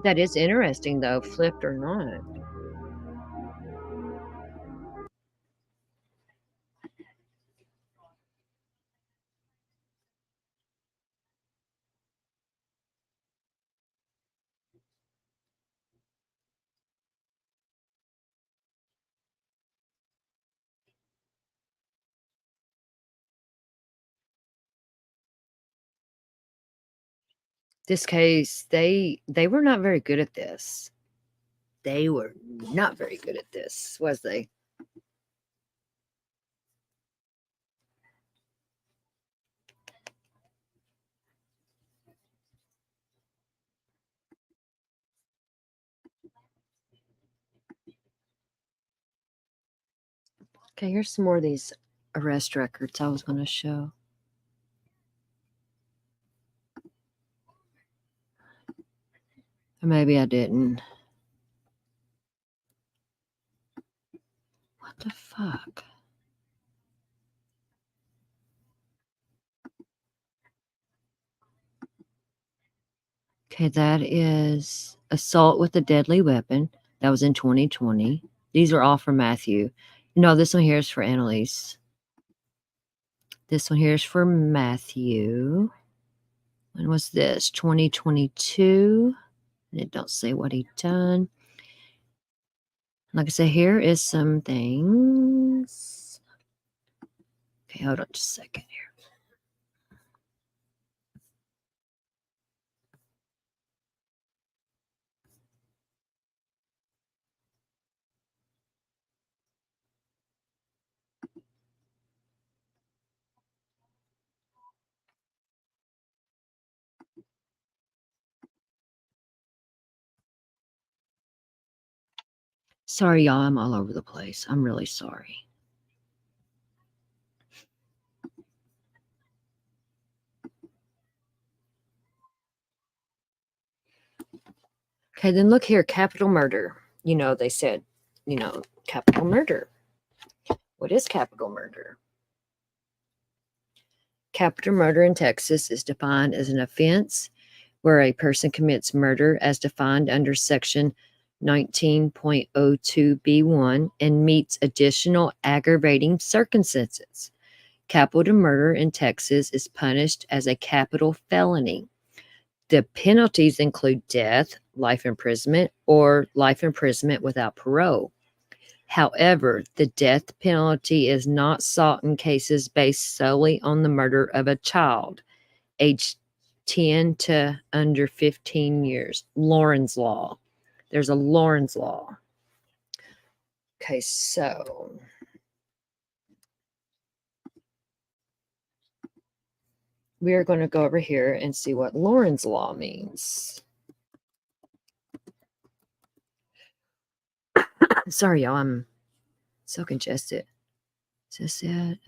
That is interesting, though, flipped or not. This case, they were not very good at this. They were not very good at this, was they? Okay, here's some more of these arrest records I was going to show. Or maybe I didn't. What the fuck? Okay, that is assault with a deadly weapon. That was in 2020. These are all for Matthew. No, this one here is for Annalise. This one here is for Matthew. When was this? 2022. And it don't say what he done. Like I said, here is some things. Okay, hold on just a second here. Sorry, y'all. I'm all over the place. I'm really sorry. Okay, then look here. Capital murder. You know, they said, capital murder. What is capital murder? Capital murder in Texas is defined as an offense where a person commits murder as defined under Section 19.02b1 and meets additional aggravating circumstances. Capital murder in Texas is punished as a capital felony. The penalties include death, life imprisonment, or life imprisonment without parole. However, the death penalty is not sought in cases based solely on the murder of a child, aged 10 to under 15 years. Lauren's Law. There's a Lauren's Law. Okay, so we are going to go over here and see what Lauren's Law means. Sorry, y'all. I'm so congested. Is this it?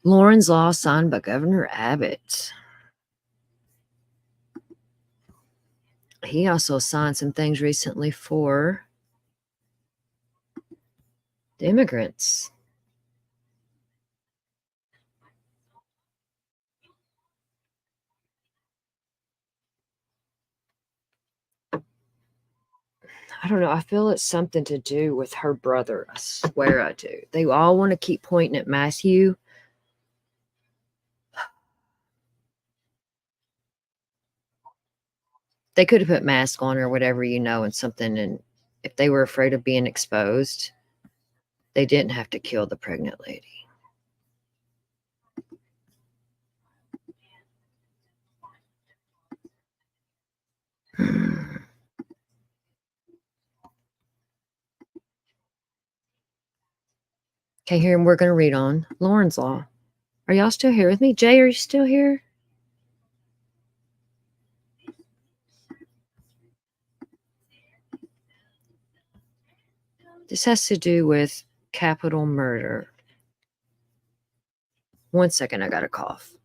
Lauren's Law signed by Governor Abbott. He also signed some things recently for the immigrants. I don't know. I feel it's something to do with her brother. I swear I do. They all want to keep pointing at Matthew. They could have put mask on or whatever, and something. And if they were afraid of being exposed, they didn't have to kill the pregnant lady. Okay, here, and we're going to read on Lauren's Law. Are y'all still here with me? Jay, are you still here? This has to do with capital murder. 1 second, I got a cough.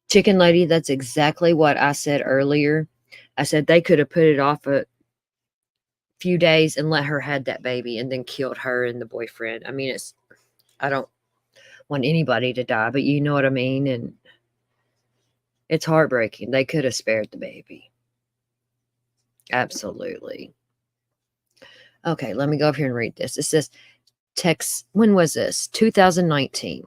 Chicken lady, that's exactly what I said earlier. I said they could have put it off a few days and let her had that baby and then killed her and the boyfriend. I mean, I don't want anybody to die, but you know what I mean? And it's heartbreaking. They could have spared the baby. Absolutely. Okay, let me go up here and read this. It says, when was this? 2019.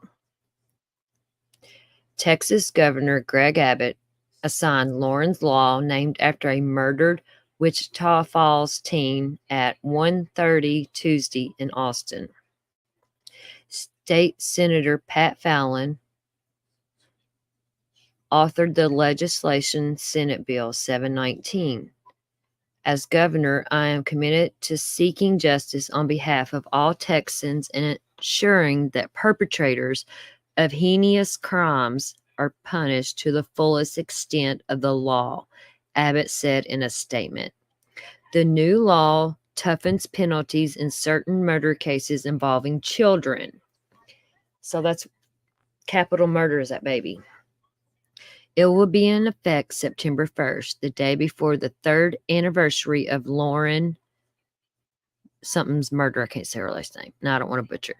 Texas Governor Greg Abbott assigned Lauren's Law, named after a murdered Wichita Falls teen, at 1:30 Tuesday in Austin. State Senator Pat Fallon authored the legislation, Senate Bill 719. As governor, I am committed to seeking justice on behalf of all Texans and ensuring that perpetrators of heinous crimes are punished to the fullest extent of the law, Abbott said in a statement. The new law toughens penalties in certain murder cases involving children. So that's capital murder, is that baby. It will be in effect September 1st, the day before the 3rd anniversary of Lauren something's murder. I can't say her last name. Now I don't want to butcher.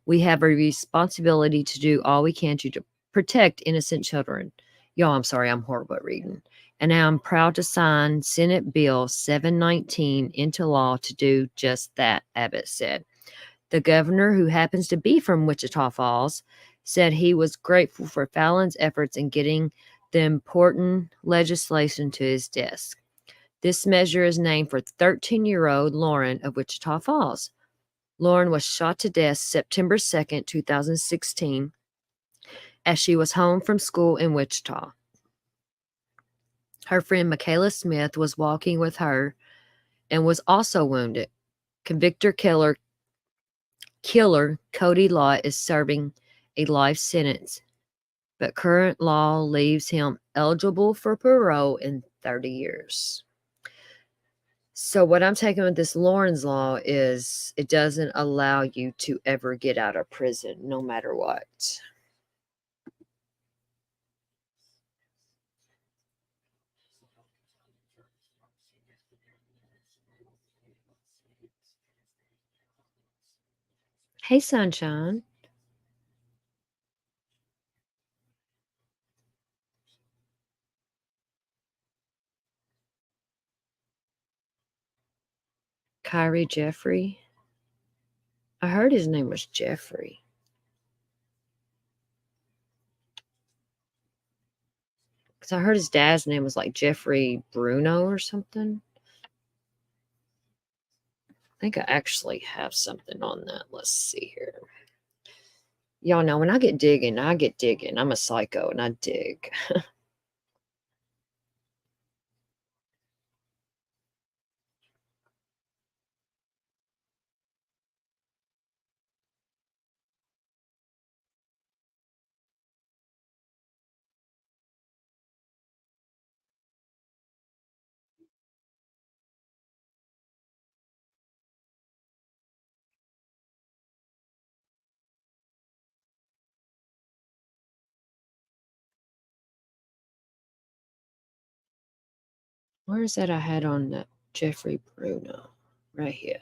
We have a responsibility to do all we can to protect innocent children. Y'all, I'm sorry, I'm horrible at reading. And now I'm proud to sign Senate Bill 719 into law to do just that, Abbott said. The governor, who happens to be from Wichita Falls, said he was grateful for Fallon's efforts in getting the important legislation to his desk. This measure is named for 13-year-old Lauren of Wichita Falls. Lauren was shot to death September 2nd, 2016, as she was home from school in Wichita. Her friend Michaela Smith was walking with her and was also wounded. Convicted killer Cody Lott is serving a life sentence, but current law leaves him eligible for parole in 30 years. So what I'm taking with this Lauren's Law is it doesn't allow you to ever get out of prison, no matter what. Hey, Sunshine. Kyrie Jeffrey. I heard his name was Jeffrey. Because I heard his dad's name was like Jeffrey Bruno or something. I think I actually have something on that. Let's see here. Y'all know when I get digging, I get digging. I'm a psycho and I dig. Where is that I had on that Jeffrey Bruno? Right here.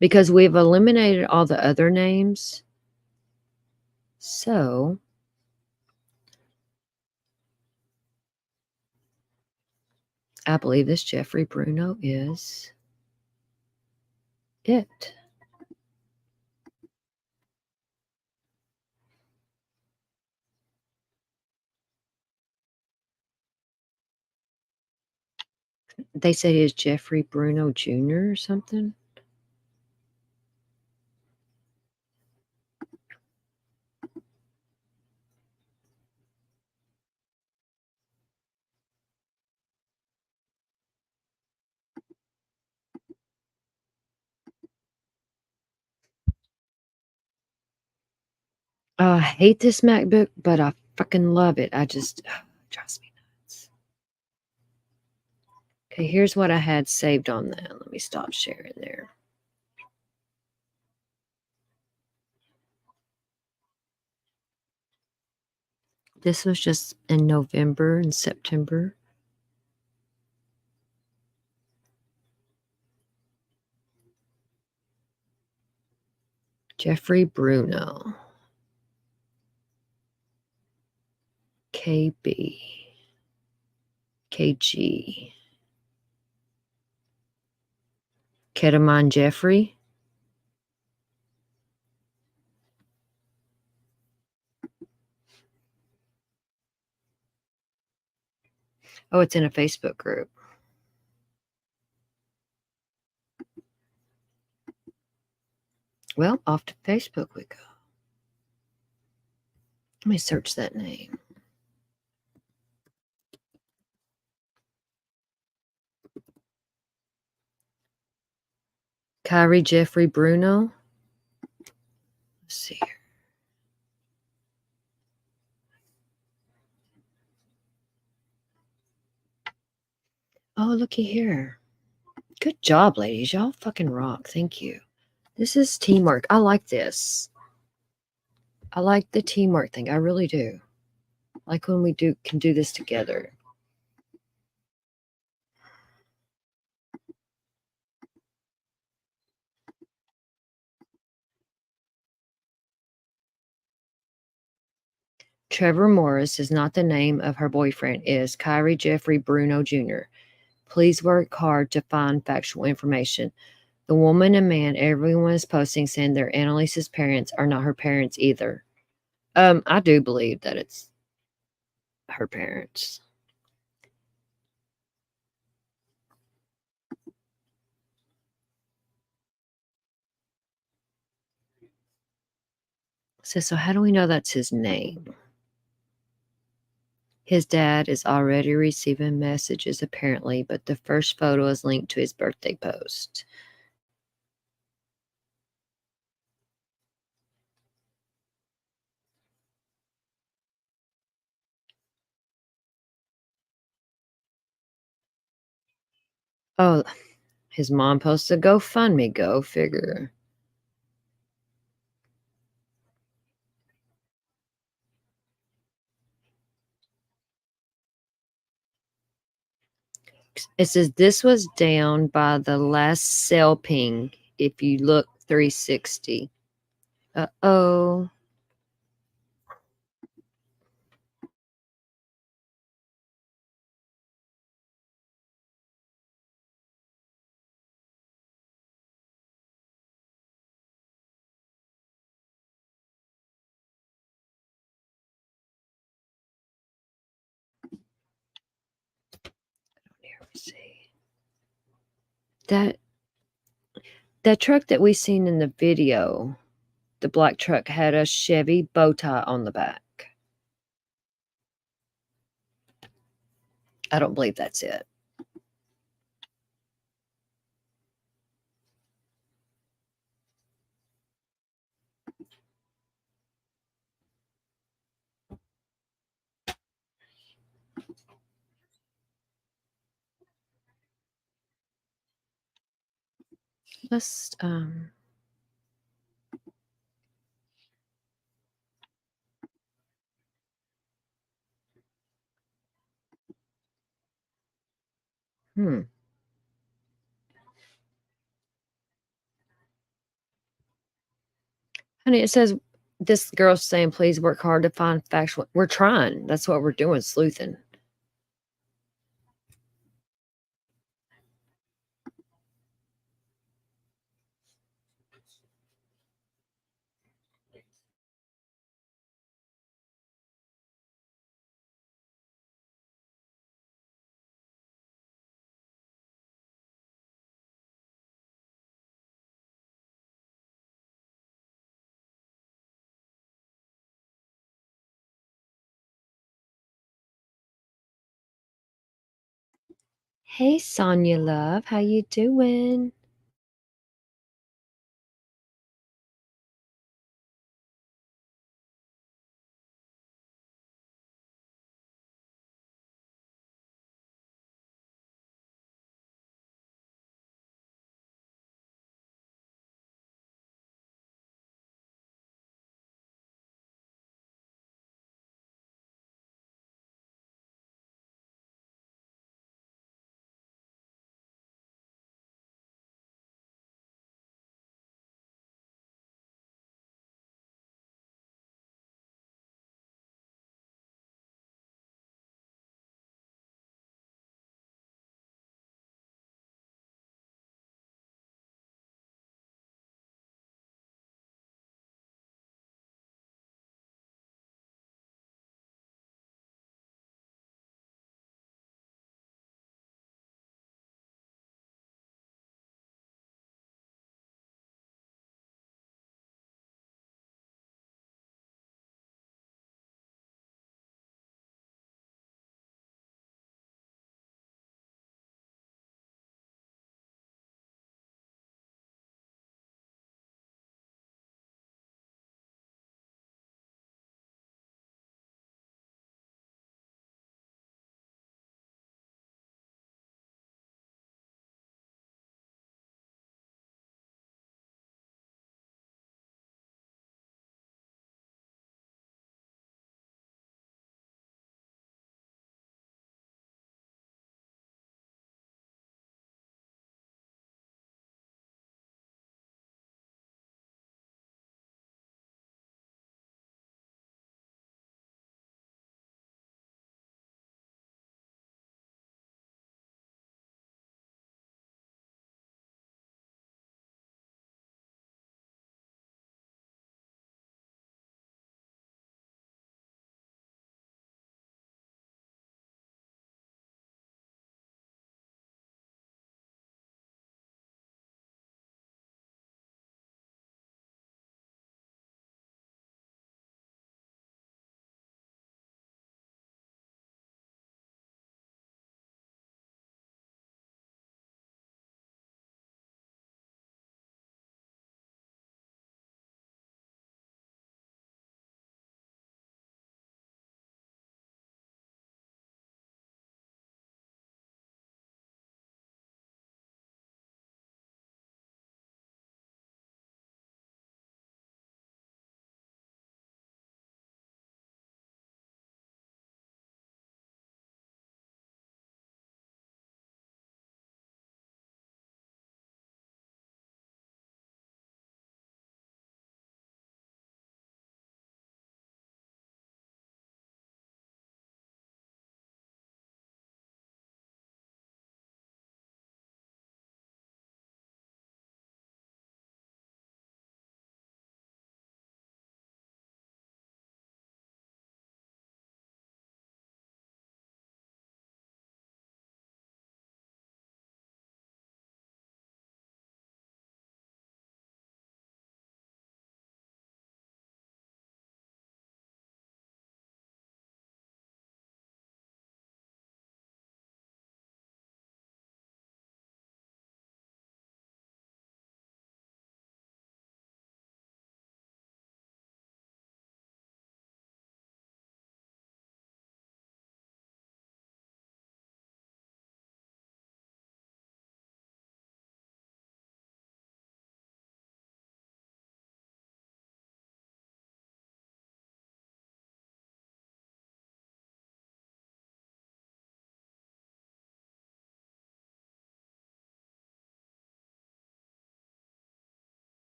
because we've eliminated all the other names. So I believe this Jeffrey Bruno is it. They said he is Jeffrey Bruno Jr. or something. I hate this MacBook, but I fucking love it. It drives me nuts. Okay, here's what I had saved on that. Let me stop sharing there. This was just in November and September. Jeffrey Bruno. KB. KG. Ketamine Jeffrey. Oh, it's in a Facebook group. Well, off to Facebook we go. Let me search that name. Kyrie Jeffrey Bruno. Let's see here. Oh, looky here. Good job, ladies. Y'all fucking rock. Thank you. This is teamwork. I like this. I like the teamwork thing. I really do. Like when we can do this together. Trevor Morris is not the name of her boyfriend, is Kyrie Jeffrey Bruno Jr. Please work hard to find factual information. The woman and man everyone is posting saying they're Annalise's parents are not her parents either. I do believe that it's her parents. So how do we know that's his name? His dad is already receiving messages apparently, but the first photo is linked to his birthday post. Oh, his mom posted a GoFundMe. Go figure. It says this was down by the last sale ping. If you look 360. Uh-oh. Here we see. That truck that we seen in the video, the black truck had a Chevy bow tie on the back. I don't believe that's it. Let's Honey, it says this girl's saying, please work hard to find factual. We're trying. That's what we're doing, sleuthing. Hey, Sonia love, how you doing?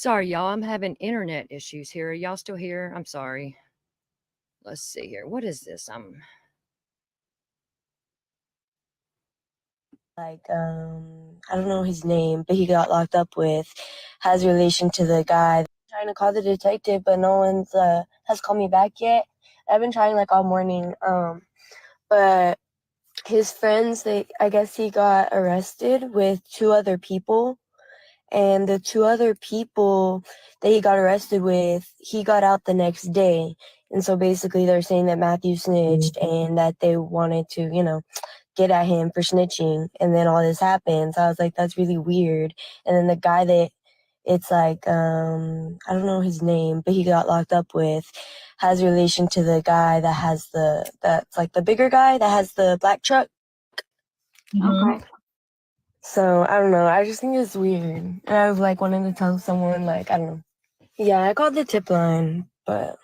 Sorry, y'all. I'm having internet issues here. Are y'all still here? I'm sorry. Let's see here. What is this? I don't know his name, but he got locked up with, has relation to the guy. Trying to call the detective, but no one's has called me back yet. I've been trying like all morning. But his friends, I guess he got arrested with 2 other people, and the 2 other people that he got arrested with, he got out the next day. And so basically they're saying that Matthew snitched and that they wanted to, get at him for snitching. And then all this happens. I was like, that's really weird. And then the guy that it's like, I don't know his name, but he got locked up with, has relation to the guy that's like the bigger guy that has the black truck. Okay. So I don't know. I just think it's weird. And I was like wanting to tell someone, like, I don't know. Yeah, I called the tip line, but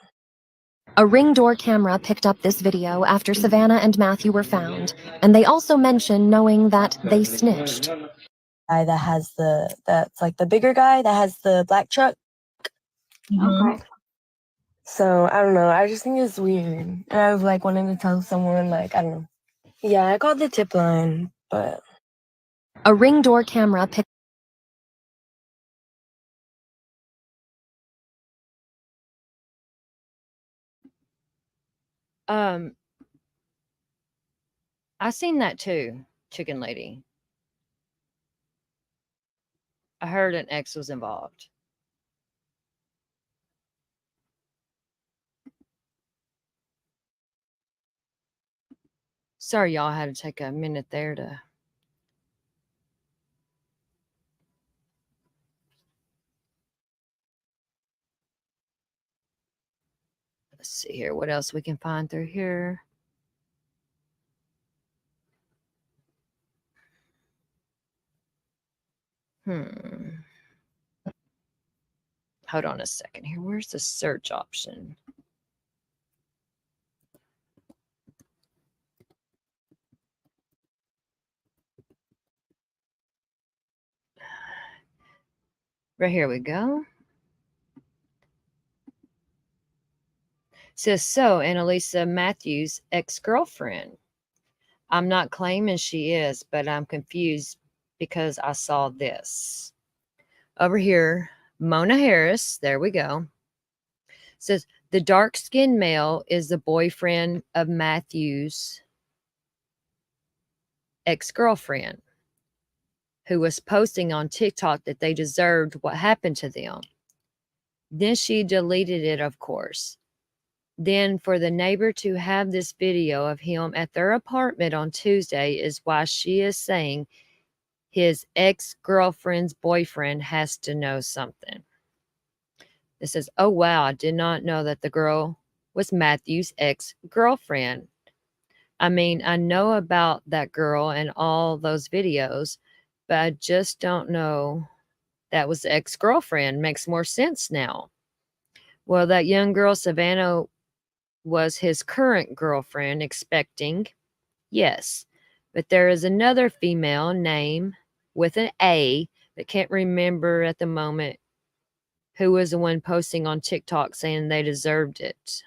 A Ring door camera picked up this video after Savannah and Matthew were found, and they also mention knowing that they snitched. guy that's like the bigger guy that has the black truck. Okay. So I don't know. I just think it's weird. And I was like wanting to tell someone, like, I don't know. Yeah, I called the tip line, but A Ring door camera picked I seen that too, Chicken Lady. I heard an ex was involved. Sorry, y'all, I had to take a minute there to. Let's see here. What else we can find through here? Hold on a second here. Where's the search option? Right here we go. Says, so Annalisa Matthews' ex-girlfriend. I'm not claiming she is, but I'm confused because I saw this. Over here, Mona Harris, there we go. Says, the dark-skinned male is the boyfriend of Matthews' ex-girlfriend, who was posting on TikTok that they deserved what happened to them. Then she deleted it, of course. Then for the neighbor to have this video of him at their apartment on Tuesday is why she is saying his ex-girlfriend's boyfriend has to know something. It says, oh, wow, I did not know that the girl was Matthew's ex-girlfriend. I mean, I know about that girl and all those videos, but I just don't know that was the ex-girlfriend. Makes more sense now. Well, that young girl, Savannah, was his current girlfriend, expecting, yes. But there is another female name with an A, but can't remember at the moment who was the one posting on TikTok saying they deserved it.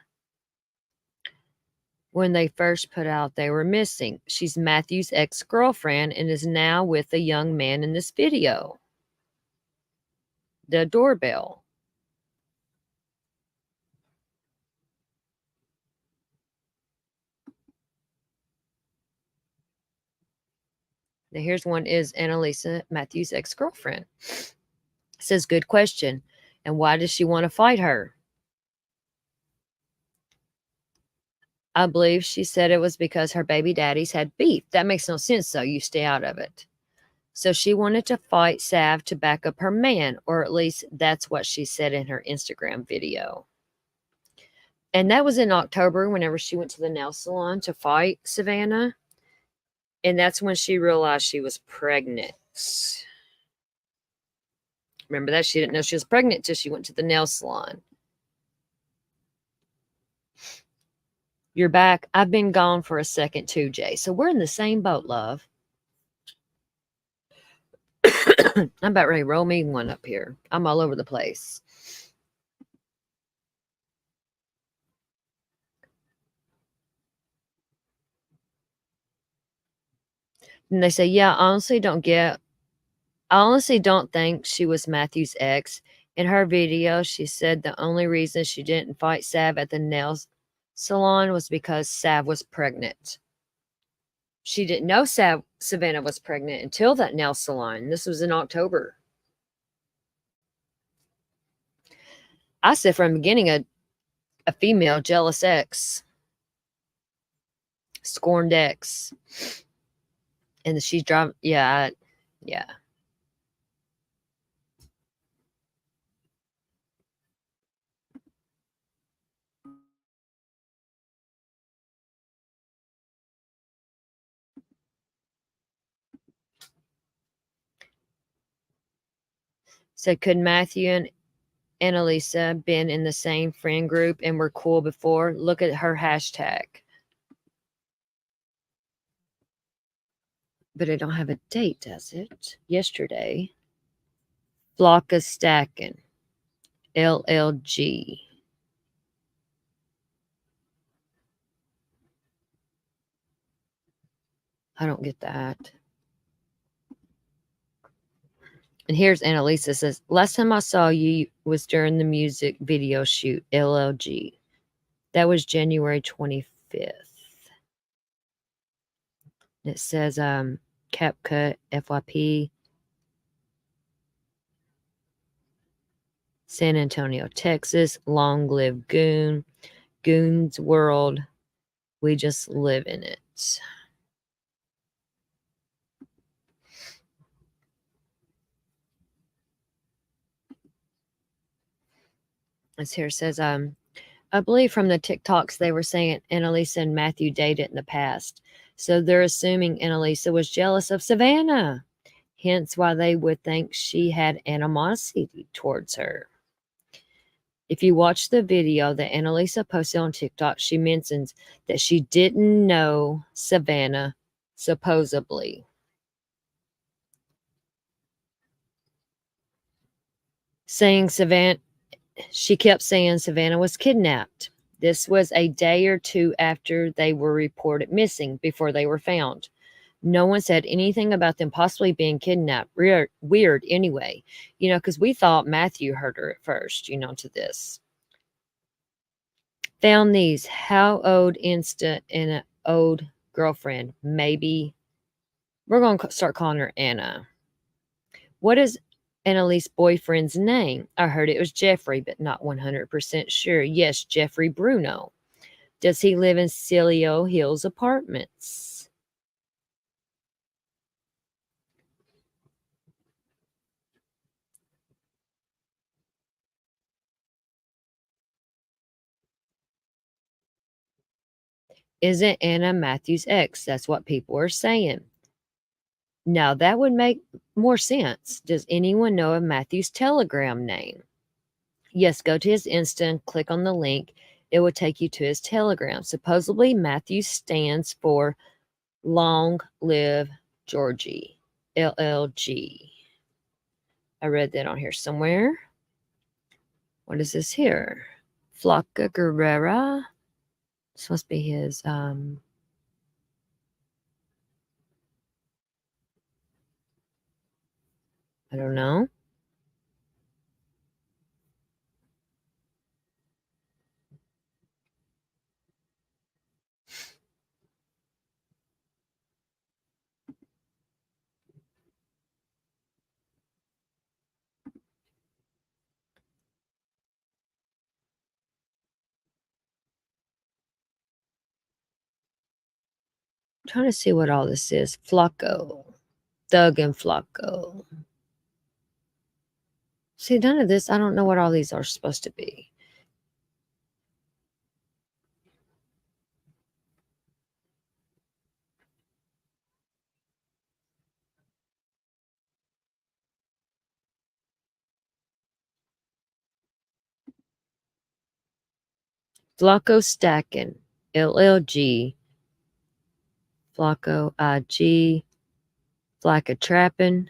When they first put out they were missing. She's Matthew's ex-girlfriend and is now with a young man in this video. The doorbell. Now here's one is Annalisa Matthews' ex-girlfriend. Says, good question. And why does she want to fight her? I believe she said it was because her baby daddies had beef. That makes no sense, though. You stay out of it. So she wanted to fight Sav to back up her man, or at least that's what she said in her Instagram video. And that was in October, whenever she went to the nail salon to fight Savannah. And that's when she realized she was pregnant. Remember that? She didn't know she was pregnant until she went to the nail salon. You're back. I've been gone for a second too, Jay. So we're in the same boat, love. I'm about ready to roll me one up here. I'm all over the place. And they say, yeah, I honestly don't think she was Matthew's ex. In her video, she said the only reason she didn't fight Sav at the nail salon was because Sav was pregnant. She didn't know Savannah was pregnant until that nail salon. This was in October. I said from the beginning, a female jealous ex, scorned ex. And she's driving, yeah. So could Matthew and Annalisa been in the same friend group and were cool before? Look at her hashtag. But it don't have a date, does it? Yesterday. Flocka Stacking. LLG. I don't get that. And here's Annalisa says, last time I saw you was during the music video shoot, LLG. That was January 25th. It says CapCut, FYP, San Antonio, Texas. Long live Goon. Goon's World. We just live in it. This here says, I believe from the TikToks they were saying Annalisa and Matthew dated in the past. So they're assuming Annalisa was jealous of Savannah. Hence why they would think she had animosity towards her. If you watch the video that Annalisa posted on TikTok, she mentions that she didn't know Savannah, supposedly. She kept saying Savannah was kidnapped. This was a day or two after they were reported missing, before they were found. No one said anything about them possibly being kidnapped. Weird anyway, because we thought Matthew heard her at first, to this. Found these. How old Insta and an old girlfriend? Maybe. We're going to start calling her Anna. What is Annalise's boyfriend's name? I heard it was Jeffrey, but not 100% sure. Yes, Jeffrey Bruno. Does he live in Celio Hills Apartments? Isn't Anna Matthews' ex? That's what people are saying. Now, that would make more sense. Does anyone know of Matthew's Telegram name? Yes, go to his Insta and click on the link. It will take you to his Telegram. Supposedly, Matthew stands for Long Live Georgie, LLG. I read that on here somewhere. What is this here? Flaca Guerrera. This must be his, I don't know. I'm trying to see what all this is. Flacco. Doug and Flacco. See, none of this, I don't know what all these are supposed to be. Flacco Stacking, LLG. Flacco IG. Flacco Trapping.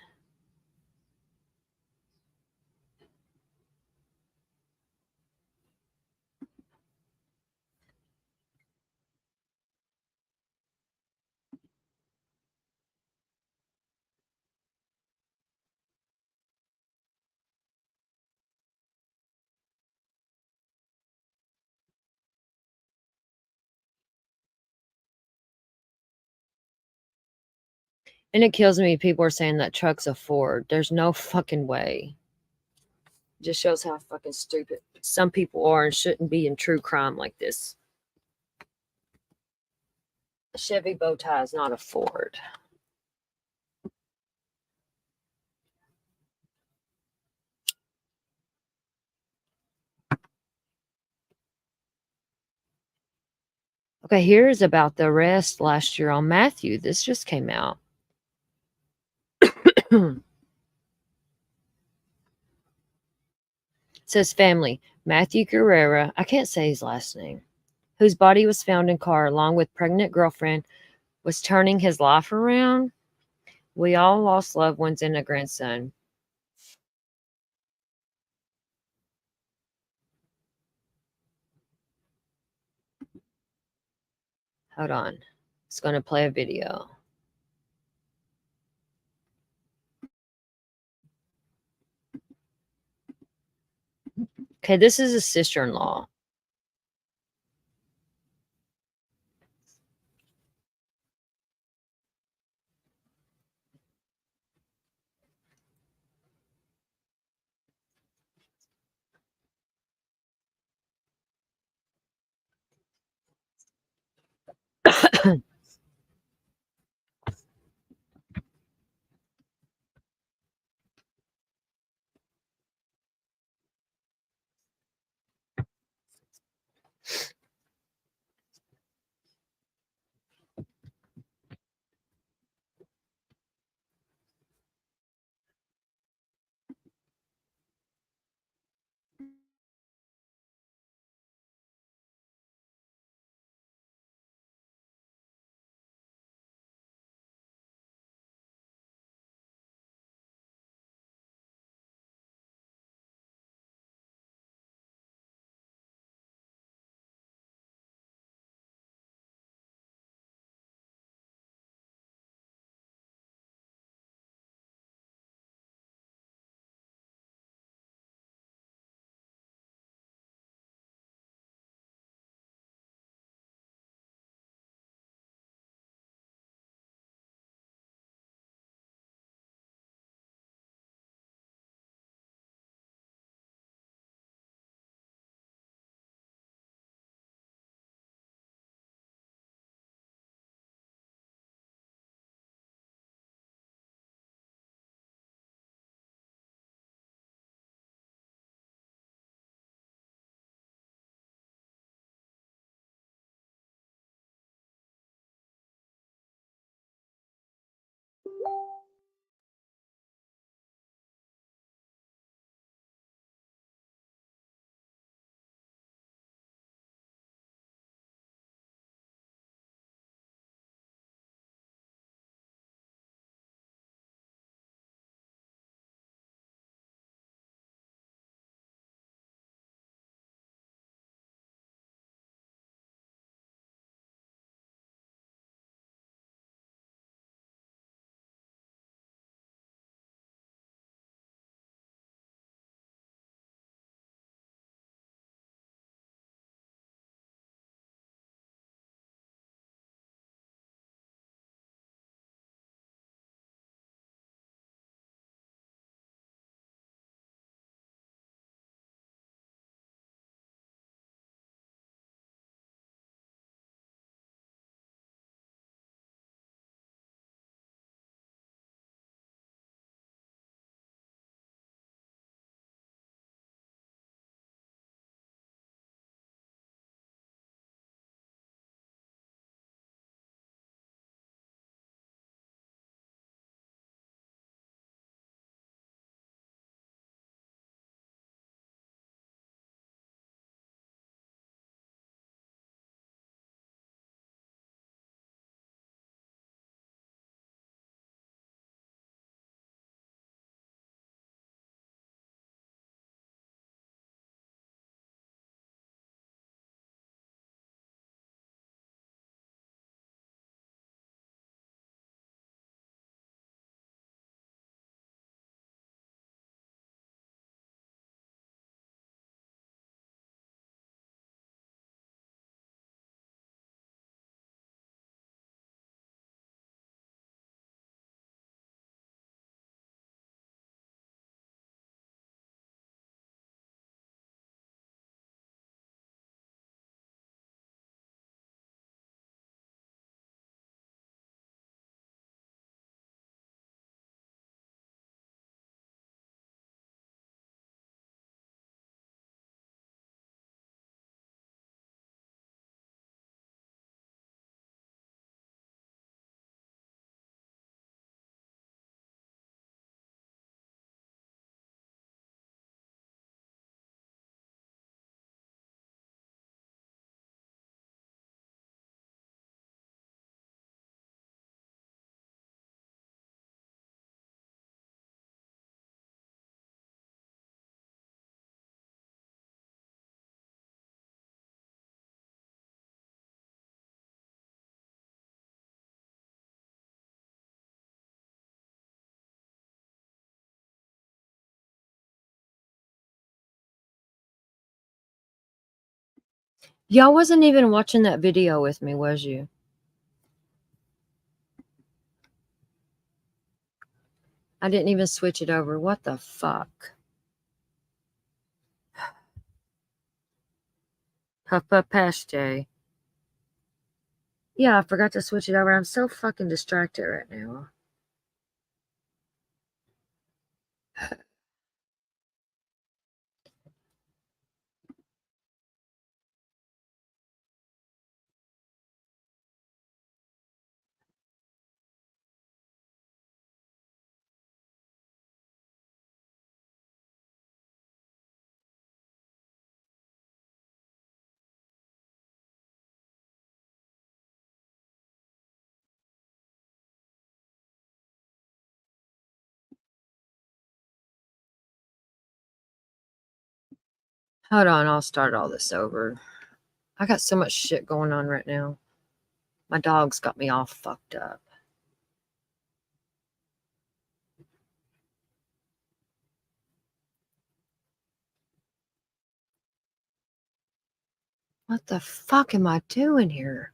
And it kills me. People are saying that truck's a Ford. There's no fucking way. Just shows how fucking stupid some people are and shouldn't be in true crime like this. A Chevy bow tie is not a Ford. Okay, here's about the arrest last year on Matthew. This just came out. Says family, Matthew Guerrera, I can't say his last name, whose body was found in car along with pregnant girlfriend, was turning his life around. We all lost loved ones and a grandson. Hold on. It's going to play a video. Okay, this is his sister-in-law. Y'all wasn't even watching that video with me, was you? I didn't even switch it over. What the fuck? Puff puff pass day. Yeah, I forgot to switch it over. I'm so fucking distracted right now. Hold on, I'll start all this over. I got so much shit going on right now. My dog's got me all fucked up. What the fuck am I doing here?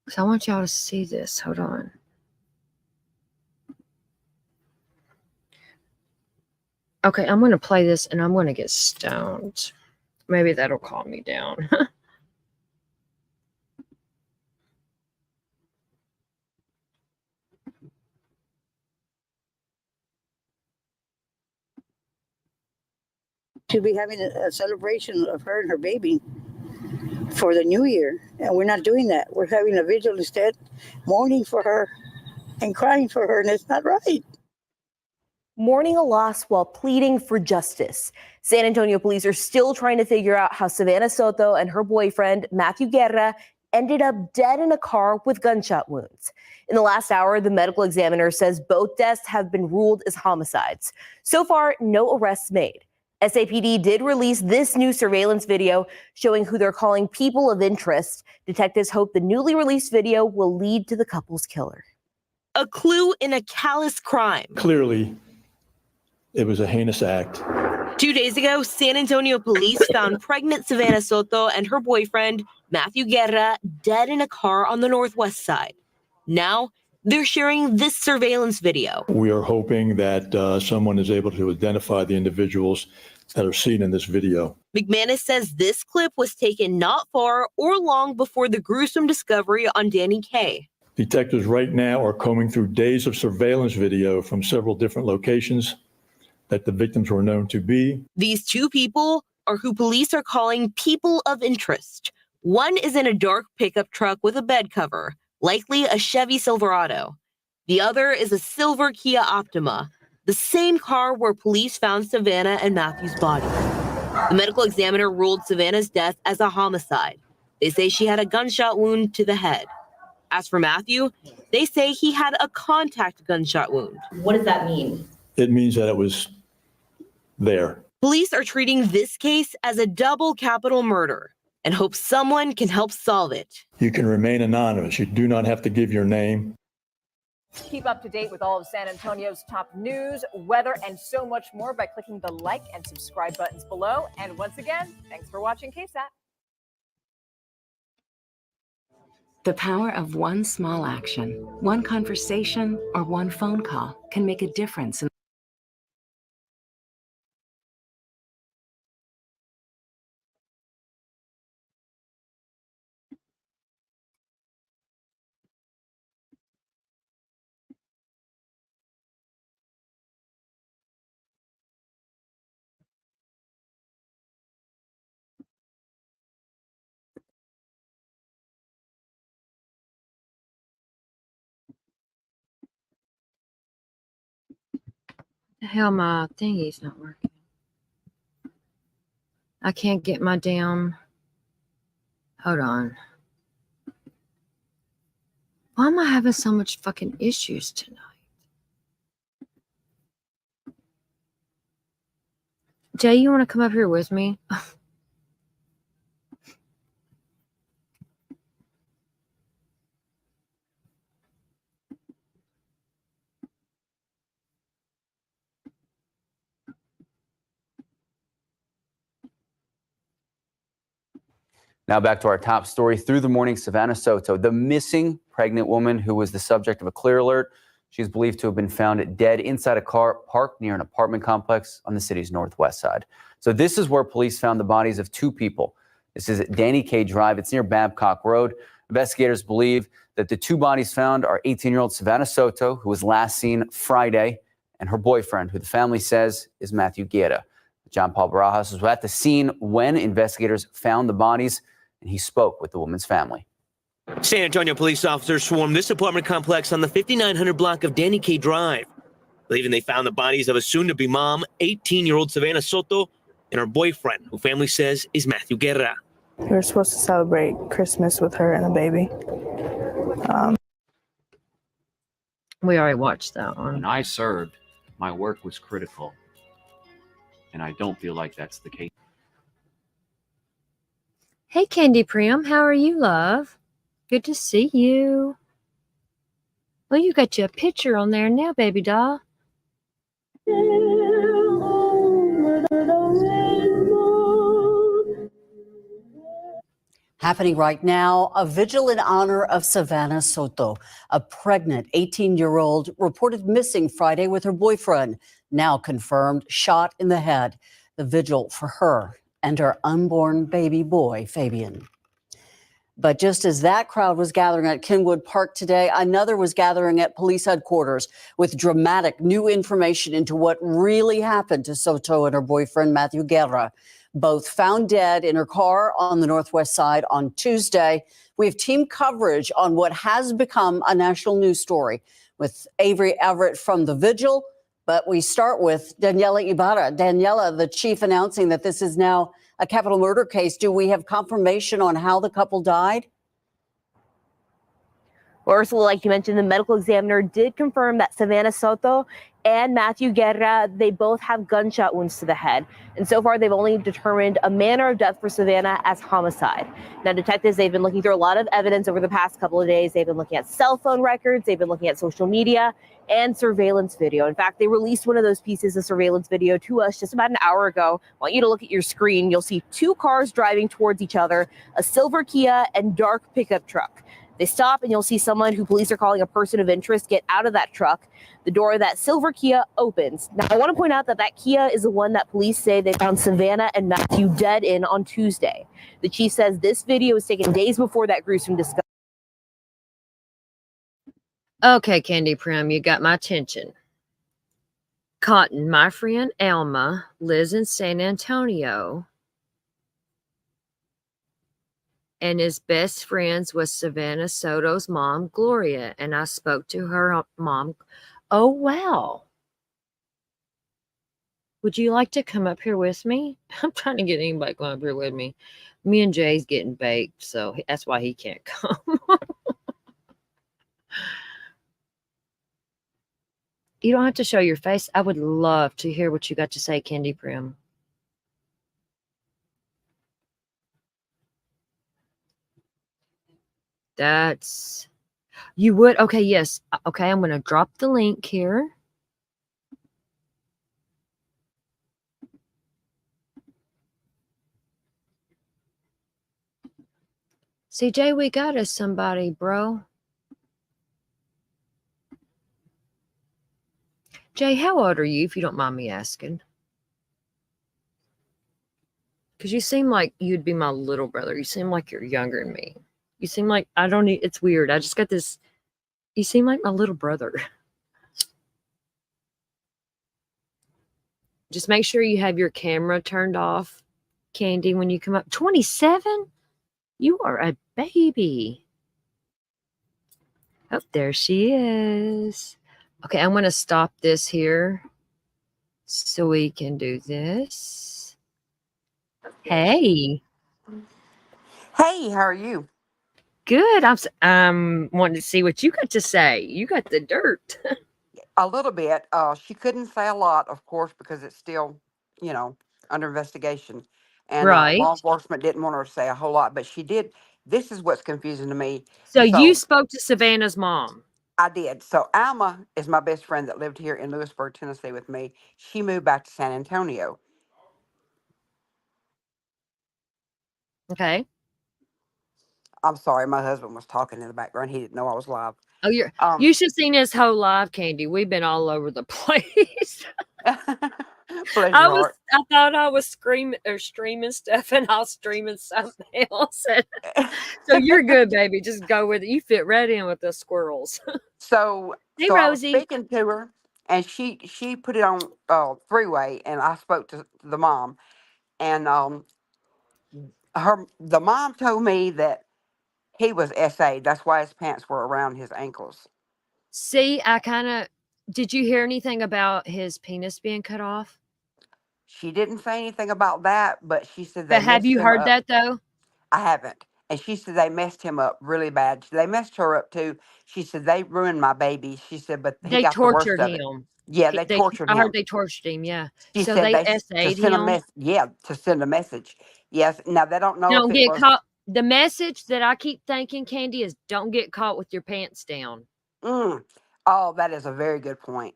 Because I want y'all to see this. Hold on. Okay, I'm going to play this and I'm going to get stoned. Maybe that'll calm me down. To be having a celebration of her and her baby for the new year. And we're not doing that. We're having a vigil instead, mourning for her and crying for her, and it's not right. Mourning a loss while pleading for justice. San Antonio police are still trying to figure out how Savannah Soto and her boyfriend, Matthew Guerra, ended up dead in a car with gunshot wounds. In the last hour, the medical examiner says both deaths have been ruled as homicides. So far, no arrests made. SAPD did release this new surveillance video showing who they're calling people of interest. Detectives hope the newly released video will lead to the couple's killer. A clue in a callous crime. Clearly, it was a heinous act. 2 days ago, San Antonio police found pregnant Savannah Soto and her boyfriend, Matthew Guerra, dead in a car on the northwest side. Now, they're sharing this surveillance video. We are hoping that someone is able to identify the individuals that are seen in this video. McManus says this clip was taken not far or long before the gruesome discovery on Danny Kaye. Detectives right now are combing through days of surveillance video from several different locations that the victims were known to be. These two people are who police are calling people of interest. One is in a dark pickup truck with a bed cover, likely a Chevy Silverado. The other is a silver Kia Optima, the same car where police found Savannah and Matthew's body. The medical examiner ruled Savannah's death as a homicide. They say she had a gunshot wound to the head. As for Matthew, they say he had a contact gunshot wound. What does that mean? It means that it was there. Police are treating this case as a double capital murder and hope someone can help solve it. You can remain anonymous. You do not have to give your name. Keep up to date with all of San Antonio's top news, weather, and so much more by clicking the like and subscribe buttons below. And once again, thanks for watching KSAT. The power of one small action, one conversation, or one phone call can make a difference in The hell, my thingy's not working. I can't get my damn. Hold on. Why am I having so much fucking issues tonight? Jay, you want to come up here with me? Now back to our top story through the morning. Savannah Soto, the missing pregnant woman who was the subject of a clear alert. She's believed to have been found dead inside a car parked near an apartment complex on the city's northwest side. So this is where police found the bodies of two people. This is at Danny Kaye Drive. It's near Babcock Road. Investigators believe that the two bodies found are 18-year-old Savannah Soto, who was last seen Friday, and her boyfriend, who the family says is Matthew Guerra. John Paul Barajas was at the scene when investigators found the bodies, and he spoke with the woman's family. San Antonio police officers swarmed this apartment complex on the 5900 block of Danny Kaye Drive, believing they found the bodies of a soon-to-be mom, 18-year-old Savannah Soto, and her boyfriend, who family says is Matthew Guerra. We were supposed to celebrate Christmas with her and the baby. We already watched that one. When I served, my work was critical, and I don't feel like that's the case. Hey, Candy Prim, how are you, love? Good to see you. Well, you got your picture on there now, baby doll. Happening right now, a vigil in honor of Savannah Soto, a pregnant 18-year-old reported missing Friday with her boyfriend, now confirmed shot in the head. The vigil for her and her unborn baby boy, Fabian. But just as that crowd was gathering at Kenwood Park today, another was gathering at police headquarters with dramatic new information into what really happened to Soto and her boyfriend, Matthew Guerra. Both found dead in her car on the northwest side on Tuesday. We have team coverage on what has become a national news story with Avery Everett from the vigil. But we start with Daniela Ibarra. Daniela, the chief announcing that this is now a capital murder case. Do we have confirmation on how the couple died? Well, Ursula, like you mentioned, the medical examiner did confirm that Savannah Soto and Matthew Guerra, they both have gunshot wounds to the head. And so far, they've only determined a manner of death for Savannah as homicide. Now, detectives, they've been looking through a lot of evidence over the past couple of days. They've been looking at cell phone records. They've been looking at social media and surveillance video. In fact, they released one of those pieces of surveillance video to us just about an hour ago. I want you to look at your screen. You'll see two cars driving towards each other, a silver Kia and dark pickup truck. They stop and you'll see someone who police are calling a person of interest get out of that truck. The door of that silver Kia opens. Now, I want to point out that that Kia is the one that police say they found Savannah and Matthew dead in on Tuesday. The chief says this video was taken days before that gruesome discovery. Okay, Candy Prim, you got my attention. Cotton, my friend Alma, lives in San Antonio and is best friends with Savannah Soto's mom, Gloria. And I spoke to her mom. Oh, wow. Would you like to come up here with me? I'm trying to get anybody to come up here with me. Me and Jay's getting baked, so that's why he can't come. You don't have to show your face. I would love to hear what you got to say, Candy Prim. That's, you would? Okay, yes. Okay, I'm going to drop the link here. CJ, we got us somebody, bro. Jay, how old are you, if you don't mind me asking? Because you seem like you'd be my little brother. You seem like you're younger than me. You seem like, I don't need, it's weird. I just got this, you seem like my little brother. Just make sure you have your camera turned off, Candy, when you come up. 27? You are a baby. Oh, there she is. Okay, I'm going to stop this here so we can do this. Hey. Hey, how are you? Good. I'm wanting to see what you got to say. You got the dirt. A little bit. She couldn't say a lot, of course, because it's still, under investigation. And Right. law enforcement didn't want her to say a whole lot, but she did. This is what's confusing to me. So you spoke to Savannah's mom. I did. So Alma is my best friend that lived here in Lewisburg, Tennessee with me. She moved back to San Antonio. Okay. I'm sorry, my husband was talking in the background. He didn't know I was live. Oh, Um, you should have seen this whole live, Candy. We've been all over the place. bless your heart. I thought I was screaming or streaming stuff, and I was streaming something else. So you're good, baby. Just go with it. You fit right in with the squirrels. So Hey, so I was Rosie. speaking to her, and she put it on three-way, and I spoke to the mom, and the mom told me that he was SA. That's why his pants were around his ankles. See, did you hear anything about his penis being cut off? She didn't say anything about that, but she said they But have messed you him heard up. that though? I haven't. And she said they messed him up really bad. They messed her up too. She said they ruined my baby. She said, but he They got the worst tortured of it. him. Yeah, they tortured I heard him. they tortured him. Yeah. She So said they to SA'd send a him. mess. Yeah, to send a message. Yes. Now they don't know Don't if it get was. caught. The message that I keep thinking, Candy, is don't get caught with your pants down. Oh, that is a very good point.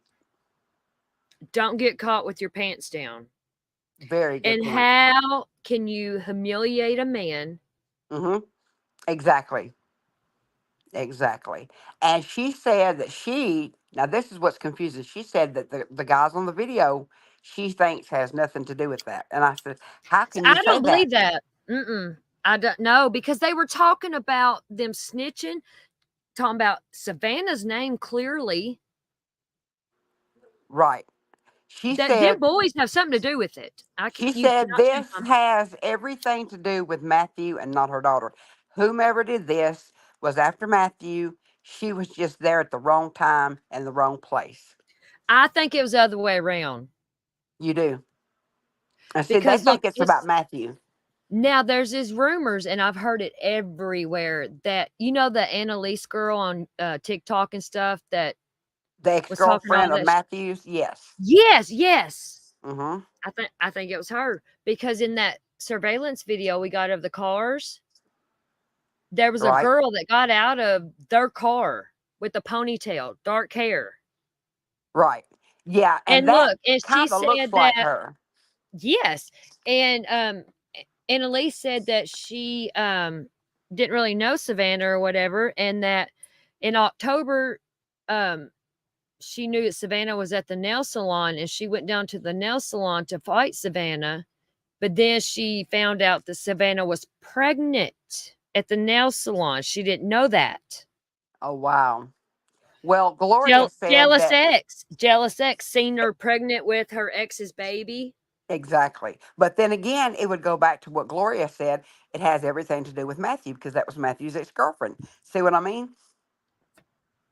Don't get caught with your pants down. Very good And point. how can you humiliate a man? Mm-hmm. Exactly. Exactly. And she said that now this is what's confusing. She said that the guys on the video, she thinks has nothing to do with that. And I said, how can you I say don't that? believe that. I don't know, because they were talking about them snitching, talking about Savannah's name clearly. Right. She Them said boys have something to do with it. You cannot this change my has everything to do with Matthew and not her daughter. Whomever did this was after Matthew. She was just there at the wrong time and the wrong place. I think it was the other way around. You do. And see, they Because look, think it's about Matthew. now there's these rumors, and I've heard it everywhere, that the Annalise girl on TikTok and stuff that The was talking all ex-girlfriend of that. Matthews, yes. Yes. Mm-hmm. I think it was her, because in that surveillance video we got of the cars, there was a Right. girl that got out of their car with a ponytail, dark hair. Right. Yeah. And that look, and she kind of looks said like that her. yes, and Annalise said that she didn't really know Savannah or whatever, and that in October she knew that Savannah was at the nail salon, and she went down to the nail salon to fight Savannah, but then she found out that Savannah was pregnant at the nail salon. She didn't know that. Oh, wow. Well, Gloria said that. Jealous ex seen her pregnant with her ex's baby. Exactly. But then again, it would go back to what Gloria said. It has everything to do with Matthew because that was Matthew's ex-girlfriend. See what I mean?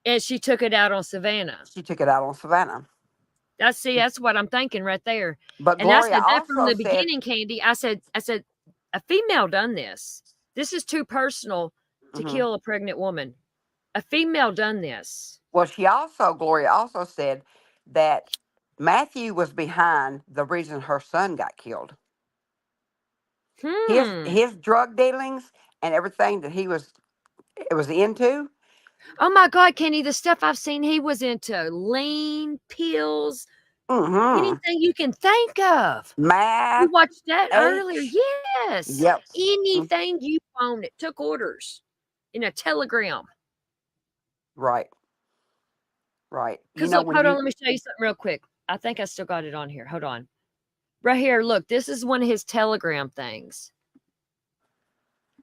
And she took it out on Savannah. She took it out on Savannah. That's what I'm thinking right there. But And I Gloria said that from also the said, beginning, Candy. I said a female done this. This is too personal to Mhm. kill a pregnant woman. A female done this. Well, Gloria also said that Matthew was behind the reason her son got killed. His drug dealings and everything that he was into. Oh my God, Kenny, the stuff I've seen he was into, lean, pills, anything you can think of. Math. We watched that H. earlier. Yes. Yep. Anything you own, it took orders in a telegram. Right. Right. Because look, hold on, let me show you something real quick. I think I still got it on here. Hold on. Right here, look, this is one of his telegram things.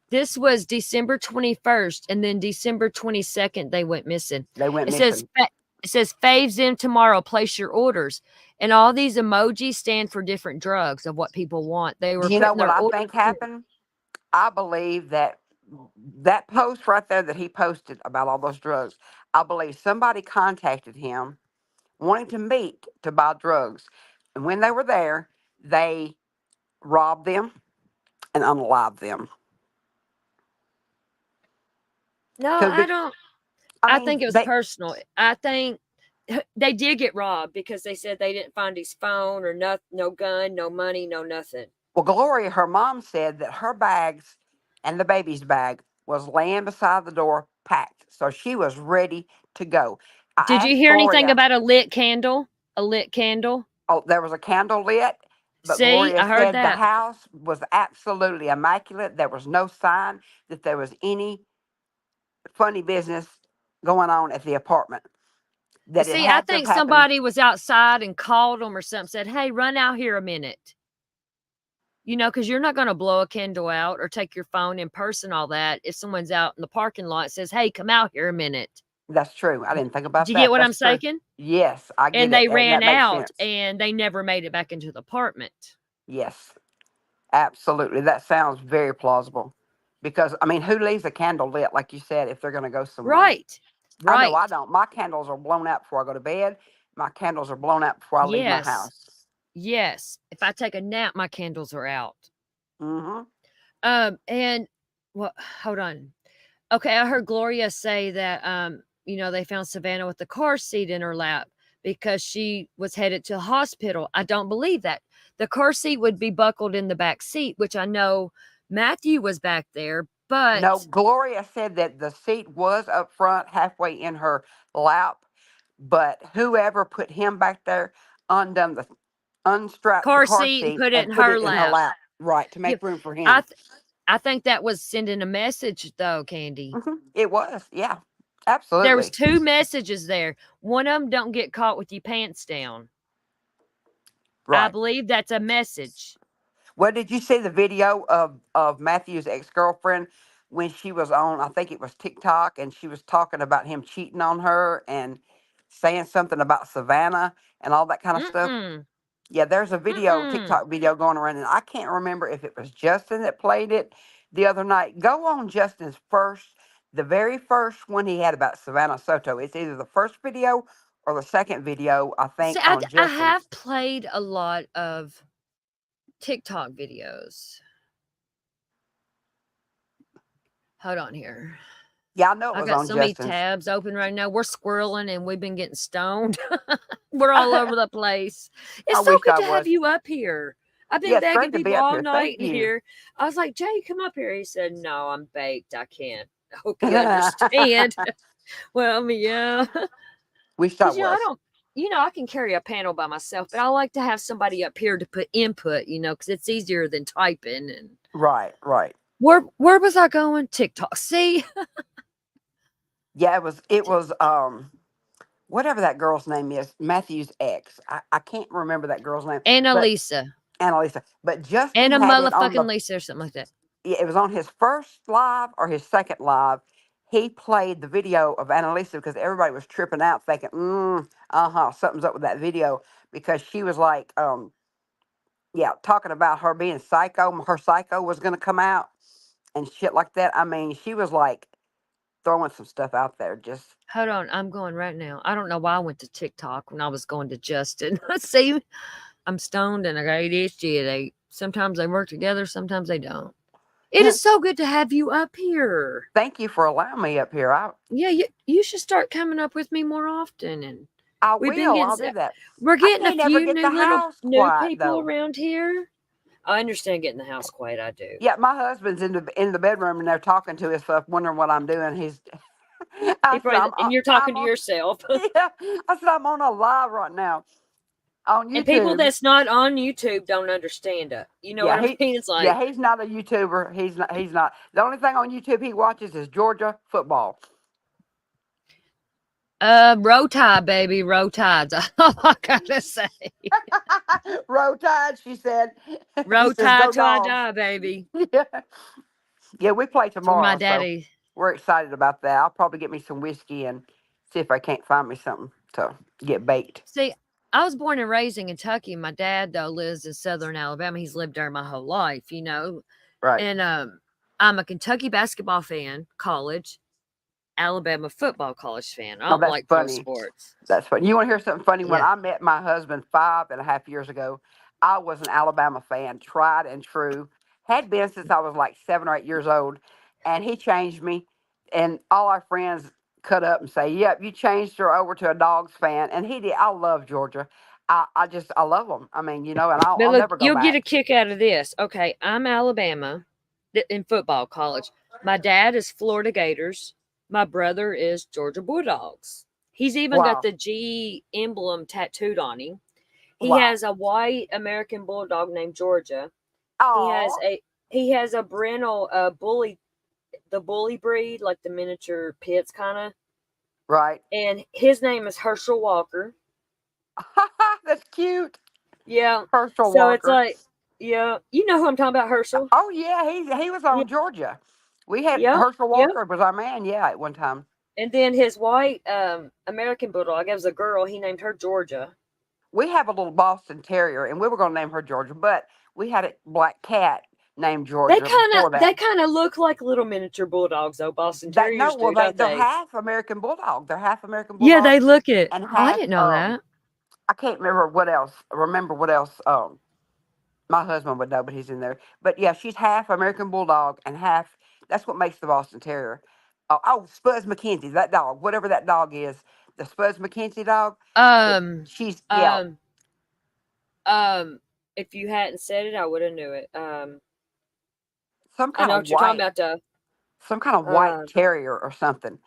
This was December 21st, and then December 22nd, they went missing. They went it missing. It says faves in tomorrow, place your orders. And all these emojis stand for different drugs of what people want. They were You know putting what their I orders think in. happened? I believe that post right there that he posted about all those drugs, I believe somebody contacted him wanting to meet to buy drugs. And when they were there, they robbed them and unalived them. No, I don't. I think it was personal. I think they did get robbed because they said they didn't find his phone or no gun, no money, no nothing. Well, Gloria, her mom said that her bags and the baby's bag was laying beside the door packed. So she was ready to go. Did you hear anything about a lit candle? A lit candle? Oh, there was a candle lit But See, Gloria I heard said the that. house was absolutely immaculate. There was no sign that there was any funny business going on at the apartment. That it See, I had to have think happened. somebody was outside and called them or something, said, "Hey, run out here a minute." You know, because you're not going to blow a candle out or take your phone in person, all that. If someone's out in the parking lot and says, "Hey, come out here a minute." That's true. I didn't think about Do you that. get what I'm That's true. saying? Yes, I get And it. they And ran that makes out sense. and they never made it back into the apartment. Yes, absolutely. That sounds very plausible. Because, I mean, who leaves a candle lit, like you said, if they're going to go somewhere? Right. I know Right. I don't. My candles are blown out before I go to bed. My candles are blown out before I leave my Yes. house. Yes. If I take a nap, my candles are out. Mm-hmm. And well, hold on. Okay, I heard Gloria say that you know, they found Savannah with the car seat in her lap because she was headed to the hospital. I don't believe that. The car seat would be buckled in the back seat, which I know Matthew was back there, but No, Gloria said that the seat was up front, halfway in her lap, but whoever put him back there unstrapped the car car seat and seat put it and in put her it in her lap. lap, right, to Yeah, make room for I him. I think that was sending a message though, Candy. It was, yeah, There was absolutely. 2 messages there. One of them, don't get caught with your pants down. I Right. believe that's a message. Well, did you see the video of Matthew's ex-girlfriend when she was on, I think it was TikTok, and she was talking about him cheating on her and saying something about Savannah and all that kind of stuff? Mm-mm. Yeah, there's a video, Mm-mm. TikTok video going around, and I can't remember if it was Justin that played it the other night. Go on Justin's the very first one he had about Savannah Soto. It's either the first video or the second video, I See, think, I on Justin's. have played a lot of TikTok videos. Hold on here. Yeah, I know it I was got on so many Justin's. tabs open right now. We're squirreling and we've been getting stoned. We're all over the place. It's I so wish good I to have was. you up here. I've been Yeah, it's begging great to be people up all here. night Thank you. here. I was like, Jay, come up here. He said, "No, I'm baked. I can't." I hope you understand. Well, yeah. Wish I Because, you know, I was. don't, you know, I can carry a panel by myself, but I like to have somebody up here to put input, you know, because it's easier than typing. And Right, right. where was I going? TikTok. See? Yeah, it was whatever that girl's name is, Matthew's ex. I can't remember that girl's name. But Annalisa. Annalisa. But Justin Anna had it on motherfucking the Lisa or something like that. it was on his first live or his second live. He played the video of Annalisa because everybody was tripping out thinking, something's up with that video because she was like, talking about her being psycho. Her psycho was going to come out and shit like that. I mean, she was like throwing some stuff out there. Just Hold on. I'm going right now. I don't know why I went to TikTok when I was going to Justin. See, I'm stoned and I got ADHD. Sometimes they work together, sometimes they don't. It is so good to have you up here. Thank you for allowing me up here. Yeah, you should start coming up with me more often. And I we've been will. getting I'll do that. we're I getting a can't ever few get the house new quiet people though. around here. I understand getting the house quiet. I do. Yeah, my husband's in the bedroom and they're talking to himself, wondering what I'm doing. And you're talking to yourself. Yeah, I said I'm on a live right now on YouTube. And people that's not on YouTube don't understand it. You know what I mean? It's like, he's not a YouTuber. He's not. The only thing on YouTube he watches is Georgia football. Row Tide, baby, Row Tides. All I gotta say. Row Tide, she said. Row He says, Tide, "Go try Dogs." die, baby. Yeah, we play That's where my tomorrow, so daddy. we're excited about that. I'll probably get me some whiskey and see if I can't find me something to get baked. See, I was born and raised in Kentucky. My dad, though, lives in Southern Alabama. He's lived there my whole life, you know. Right. And I'm a Kentucky basketball fan, college, Alabama football college fan. I Oh, don't that's like pro funny. sports. That's funny. You want to hear something funny? When Yeah. I met my husband 5.5 years ago, I was an Alabama fan, tried and true. Had been since I was like 7 or 8 years old. And he changed me. And all our friends cut up and say, "Yep, you changed her over to a Dogs fan." And he did. I love Georgia. I love them. I mean, you know, and I'll But look, never go you'll get a back. kick out of this. Okay, I'm Alabama in football college. My dad is Florida Gators. My brother is Georgia Bulldogs. He's even Wow. got the G emblem tattooed on him. He Wow. has a white American bulldog named Georgia. Oh, He has a Brindle bully, the bully breed, like the miniature pits kind of. right. And his name is Herschel Walker. That's cute. Yeah. Herschel So it's Walker. like, yeah, you know who I'm talking about, Herschel. Oh yeah, he was on Georgia. We had Yep. Herschel Yep. Walker was our man. Yeah, at one time. And then his white American bulldog, it was a girl. He named her Georgia. We have a little Boston Terrier, and we were going to name her Georgia, but we had a black cat named Georgia before that. They kind of look like little miniature bulldogs, though. Boston Terriers do, don't they're they? half American Bulldog. They're half American Bulldog. Yeah, they look it. And Oh, I half, didn't know that. I can't remember what else. My husband would know, but he's in there. But yeah, she's half American Bulldog and half. That's what makes the Boston Terrier. Spuds McKenzie, that dog, whatever that dog is, the Spuds McKenzie dog. She's If you hadn't said it, I would have knew it. some I kind know of what you're talking white, about, though. some kind of white terrier or something.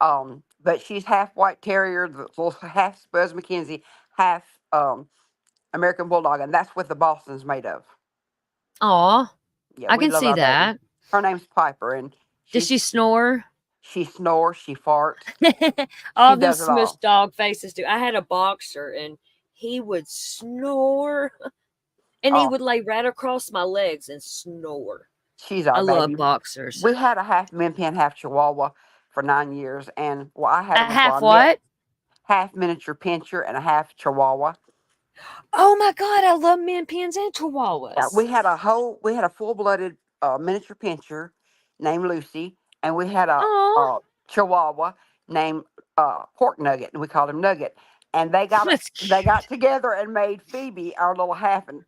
But she's half white terrier, half Spuds McKenzie, half American Bulldog, and that's what the Boston's made of. Aw, Yeah, I we can love see our baby. that. Her name's Piper, and Does she snore? she snores, she farts. All She these does it all. smush dog faces do. I had a boxer, and he would snore, and he Oh. would lay right across my legs and snore. She's our I love baby. boxers. We had a half Min Pin, half Chihuahua for 9 years, and I had A them before half I met- what? Half miniature pincher and a half Chihuahua. Oh my God, I love Min Pins and Chihuahuas. Yeah, we had a full-blooded miniature pincher named Lucy, and we had a Chihuahua named Pork Nugget, and we called him Nugget. And they got together and made Phoebe our little half, and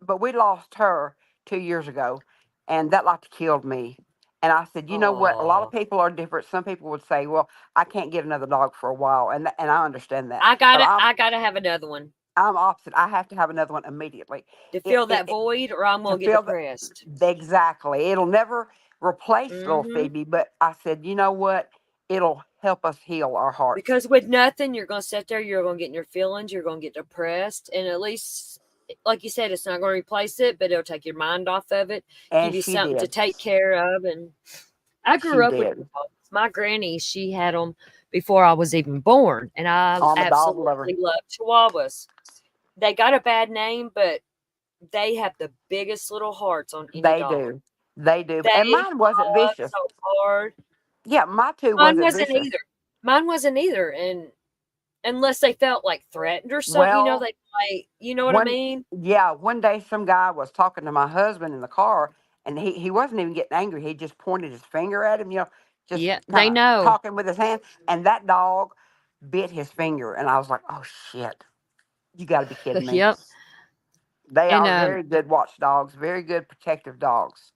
but we lost her 2 years ago, and that like killed me. And I said, you know what? A lot of people are different. Some people would say, well, I can't get another dog for a while, and I understand that. I But I'm gotta have another one I'm opposite. I have to have another one immediately. to fill that void, or I'm gonna get depressed. Exactly. It'll never replace little Mhm. Phoebe, but I said, you know what? It'll help us heal our hearts. Because with nothing, you're gonna sit there, you're gonna get in your feelings, you're gonna get depressed, and at least, like you said, it's not gonna replace it, but it'll take your mind off of it, And give you she something to did. take care of. And I grew She up with did. dogs. My granny, she had them before I was even born, and I I'm a dog lover. absolutely love Chihuahuas. They got a bad name, but they have the biggest little hearts on any They dog. do. They do. They And mine wasn't hug vicious. so hard. Yeah, my two Mine wasn't wasn't vicious. either. Mine wasn't either. And unless they felt like threatened or something, Well, they like, you know what I mean? Yeah, one day some guy was talking to my husband in the car, and he wasn't even getting angry. He just pointed his finger at him, just Yeah, they kinda know. talking with his hand, and that dog bit his finger, and I was like, oh shit, you got to be kidding me. Yep. They And, are very good watchdogs, very good protective dogs.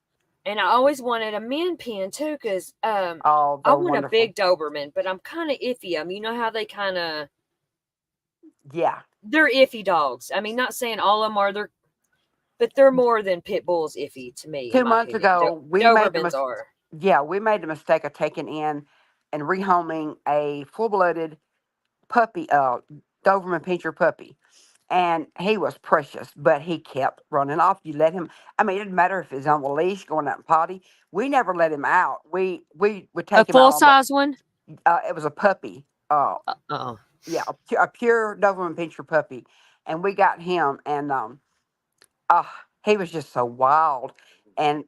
And I always wanted a Min Pin too, because Oh, I they're want wonderful. a big Doberman, but I'm kind of iffy. You know how they kind of, Yeah. they're iffy dogs. I mean, not saying all of them are, but they're more than pit bulls iffy to me. 2 months ago, we made the Dobermans are. we made the mistake of taking in and rehoming a full-blooded puppy, Doberman Pinscher puppy. And he was precious, but he kept running off. You let him, I mean, it didn't matter if he's on the leash going out and potty. We never let him out. We would take A him out. full size one? It was a puppy. Oh. Yeah, a pure Doberman Pinscher puppy. And we got him, and he was just so wild. And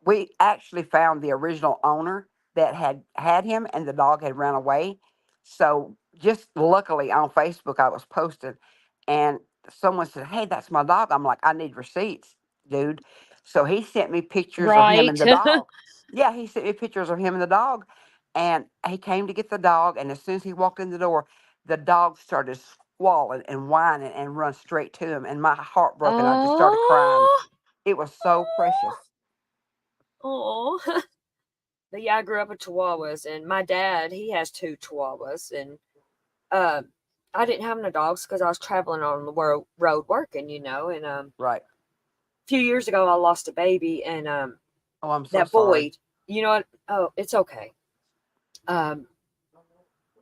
we actually found the original owner that had him, and the dog had run away. So just luckily on Facebook, I was posting, and someone said, "Hey, that's my dog." I'm like, "I need receipts, dude." So he sent me pictures of him and the dog. Yeah, he sent me pictures of him and the dog, and he came to get the dog. And as soon as he walked in the door, the dog started squalling and whining and run straight to him, and my heart broke, and I just started crying. It was so precious. Oh. But yeah, I grew up with Chihuahuas, and my dad, he has 2 Chihuahuas, and I didn't have no dogs because I was traveling on the road working, and Right. a few years ago I lost a baby, and Oh, I'm so that sorry. void, you know what? Oh, it's okay. And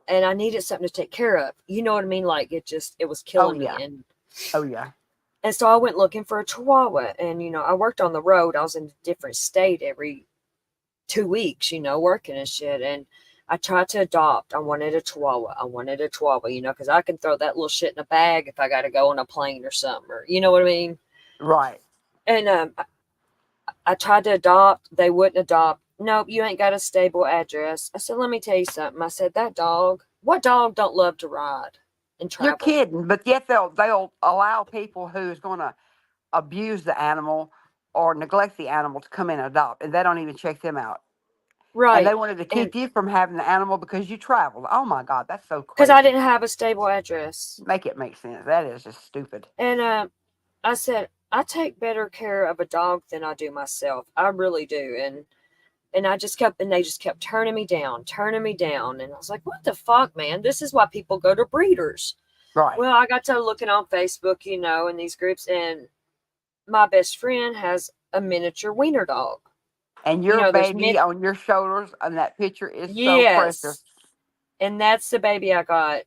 I needed something to take care of. You know what I mean? Like it was killing yeah. me. And Oh yeah. And so I went looking for a Chihuahua. And, I worked on the road. I was in a different state every 2 weeks, working and shit. And I tried to adopt. I wanted a Chihuahua. Because I can throw that little shit in a bag if I got to go on a plane or something. Or, you know what I mean? Right. And I tried to adopt. They wouldn't adopt. Nope, you ain't got a stable address. I said, let me tell you something. I said, what dog don't love to ride and travel? You're kidding, but yet they'll allow people who's going to abuse the animal or neglect the animal to come in and adopt, and they don't even check them out. Right. And they wanted to keep you from having the animal because you traveled. Oh my God, that's so crazy. Because I didn't have a stable address. Make it make sense. That is just stupid. And I said, I take better care of a dog than I do myself. I really do. And they just kept turning me down. And I was like, what the fuck, man? This is why people go to breeders. Right. Well, I got to looking on Facebook, in these groups, and my best friend has a miniature wiener dog. And your baby on your shoulders on that picture is so precious. And that's the baby I got.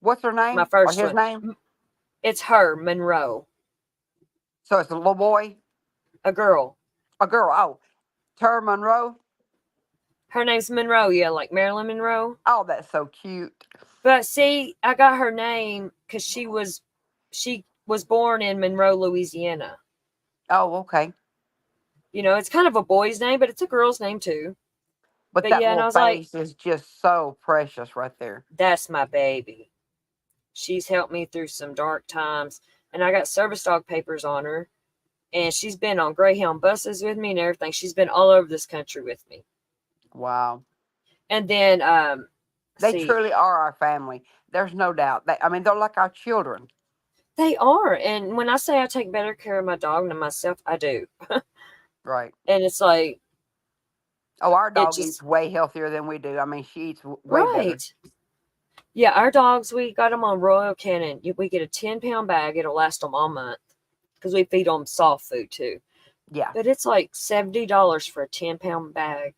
What's her name? My first or his one. name? It's her, Monroe. So it's a little boy? A girl. A girl. Oh. Tara Monroe? Her name's Monroe, yeah, like Marilyn Monroe. Oh, that's so cute. But see, I got her name because she was born in Monroe, Louisiana. Oh, okay. It's kind of a boy's name, but it's a girl's name too. But that yeah, and I little was face is just so precious right there. That's my baby. She's helped me through some dark times, and I got service dog papers on her, and she's been on Greyhound buses with me and everything. She's been all over this country with me. Wow. And then they truly are our family. There's no doubt. They're like our children. They are. And when I say I take better care of my dog than myself, I do. Right. And it's like, oh, our dog eats way healthier than we do. She eats way better. Yeah, our dogs, we got them on Royal Canin. We get a 10-pound bag. It'll last them all month because we feed them soft food too. Yeah. But it's like $70 for a 10-pound bag.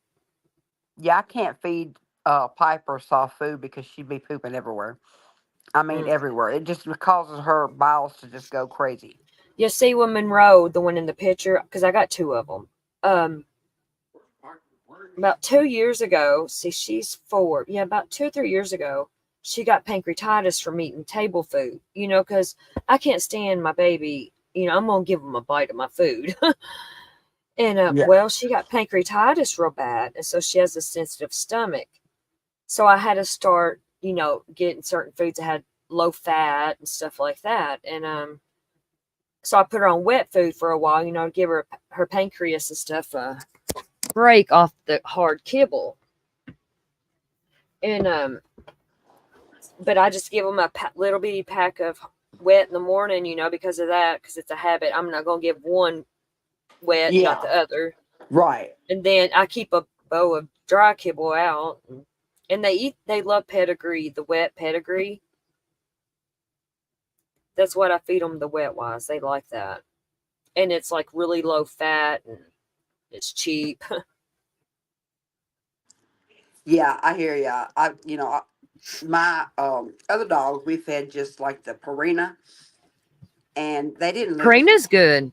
Yeah, I can't feed Piper soft food because she'd be pooping everywhere. Everywhere. It just causes her bowels to just go crazy. You see when Monroe, the one in the picture, because I got two of them. About 2 years ago, she's 4. Yeah, about 2 or 3 years ago, she got pancreatitis from eating table food, because I can't stand my baby. I'm going to give them a bite of my food. And, well, she got pancreatitis real bad. And so she has a sensitive stomach. So I had to start, getting certain foods that had low fat and stuff like that. And so I put her on wet food for a while, give her pancreas and stuff a break off the hard kibble. And but I just give them a little bitty pack of wet in the morning, because of that, because it's a habit. I'm not going to give one wet, not the other. Right. And then I keep a bowl of dry kibble out. And they love pedigree, the wet pedigree. That's what I feed them, the wet wise. They like that. And it's like really low fat and it's cheap. Yeah, I hear ya. My other dogs, we fed just like the Purina, and they didn't live. Purina's good.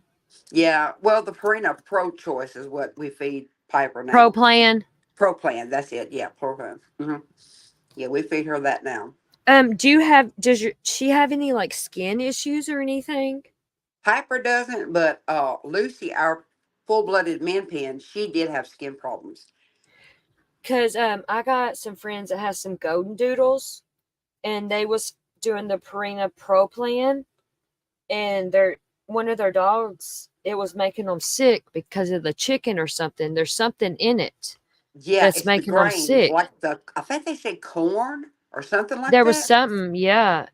Yeah, well, the Purina Pro Choice is what we feed Piper now. Pro Plan. Pro Plan, that's it. Yeah, Pro Plan. Mm-hmm. Yeah, we feed her that now. Does she have any like skin issues or anything? Piper doesn't, but Lucy, our full-blooded min pin, she did have skin problems. Because I got some friends that have some golden doodles, and they was doing the Purina Pro Plan, and one of their dogs, it was making them sick because of the chicken or something. There's something in it that's making them sick. Like I think they said corn or something like that. There was something, yeah.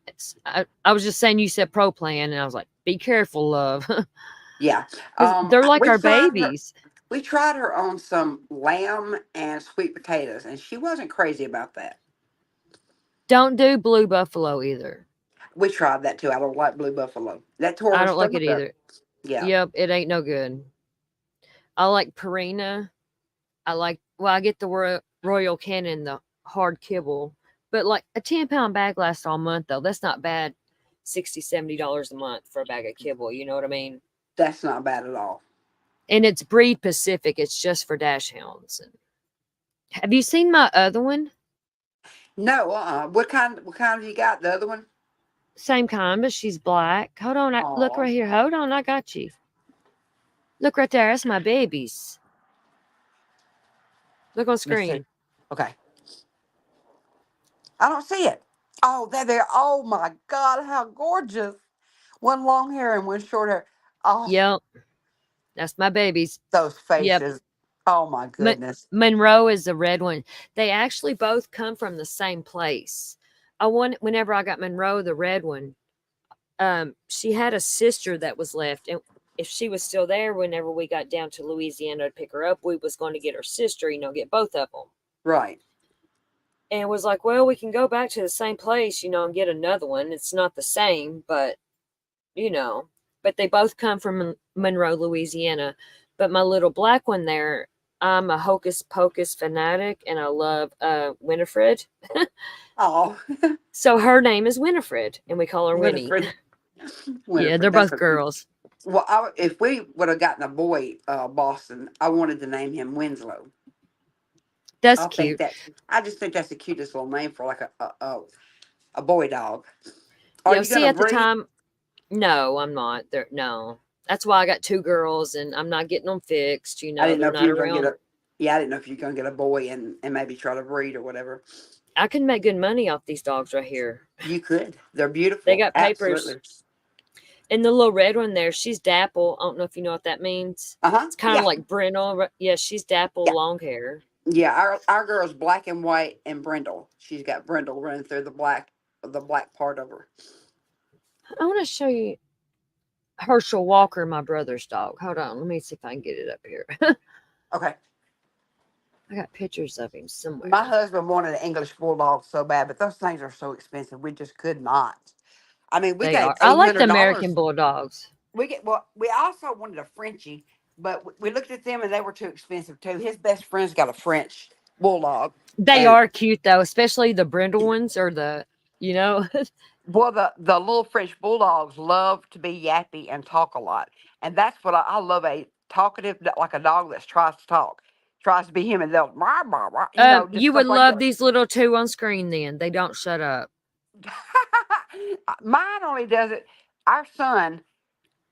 I was just saying, you said Pro Plan, and I was like, be careful, love. Yeah. They're like our babies. We tried her on some lamb and sweet potatoes, and she wasn't crazy about that. Don't do blue buffalo either. We tried that too. I don't like blue buffalo. That tore I don't like it either. Yeah. Yep, it ain't no good. I like Purina. I get the Royal Canin, the hard kibble. But like a 10-pound bag lasts all month, though. That's not bad. $60, $70 a month for a bag of kibble. You know what I mean? That's not bad at all. And it's breed Pacific. It's just for dash hounds. Have you seen my other one? No, What kind have you got? The other one? Same kind, but she's black. Hold on. Look Aw. right here. Hold on. I got you. Look right there. That's my babies. Look on Let me see. screen. Okay. I don't see it. Oh, there. Oh my God, how gorgeous! One long hair and one short hair. Oh, Yep. That's my babies. those Yep. faces. Oh my goodness. Monroe is the red one. They actually both come from the same place. Whenever I got Monroe, the red one, she had a sister that was left, and if she was still there, whenever we got down to Louisiana to pick her up, we was going to get her sister, get both of them. Right. And it was like, well, we can go back to the same place, and get another one. It's not the same, but but they both come from Monroe, Louisiana. But my little black one there, I'm a Hocus Pocus fanatic, and I love Winifred. Oh. So her name is Winifred, and we call her Winnie. Winifred. Yeah, Winifred, they're that's both girls. Well, if we would have gotten a boy, Boston, I wanted to name him Winslow. That's I cute. I just think that's the cutest little name for like a boy dog. Are Yeah, you see, gonna at the breed? time, no, I'm not. No. That's why I got 2 girls, and I'm not getting them fixed. I didn't know They're if not you were gonna around. get I didn't know if you were gonna get a boy and maybe try to breed or whatever. I can make good money off these dogs right here. You could. They're beautiful. They got papers. Absolutely. And the little red one there, she's dapple. I don't know if you know what that means. It's kind of like brindle. Yeah, she's dapple, long hair. Yeah, our girl's black and white and brindle. She's got brindle running through the black part of her. I want to show you Herschel Walker, my brother's dog. Hold on, let me see if I can get it up here. Okay. I got pictures of him somewhere. My husband wanted an English bulldog so bad, but those things are so expensive. We just could not. I mean, we They gave are. I like the $800. American Bulldogs. We also wanted a Frenchie, but we looked at them and they were too expensive too. His best friend's got a French bulldog. They are cute though, especially the brindle ones or Well, the little French bulldogs love to be yappy and talk a lot, and that's what I love, a talkative, like a dog that tries to talk, tries to be him, and they'll rah, rah, rah, just you would stuff like love that. these little 2 on screen. Then they don't shut up. Mine only does it. Our son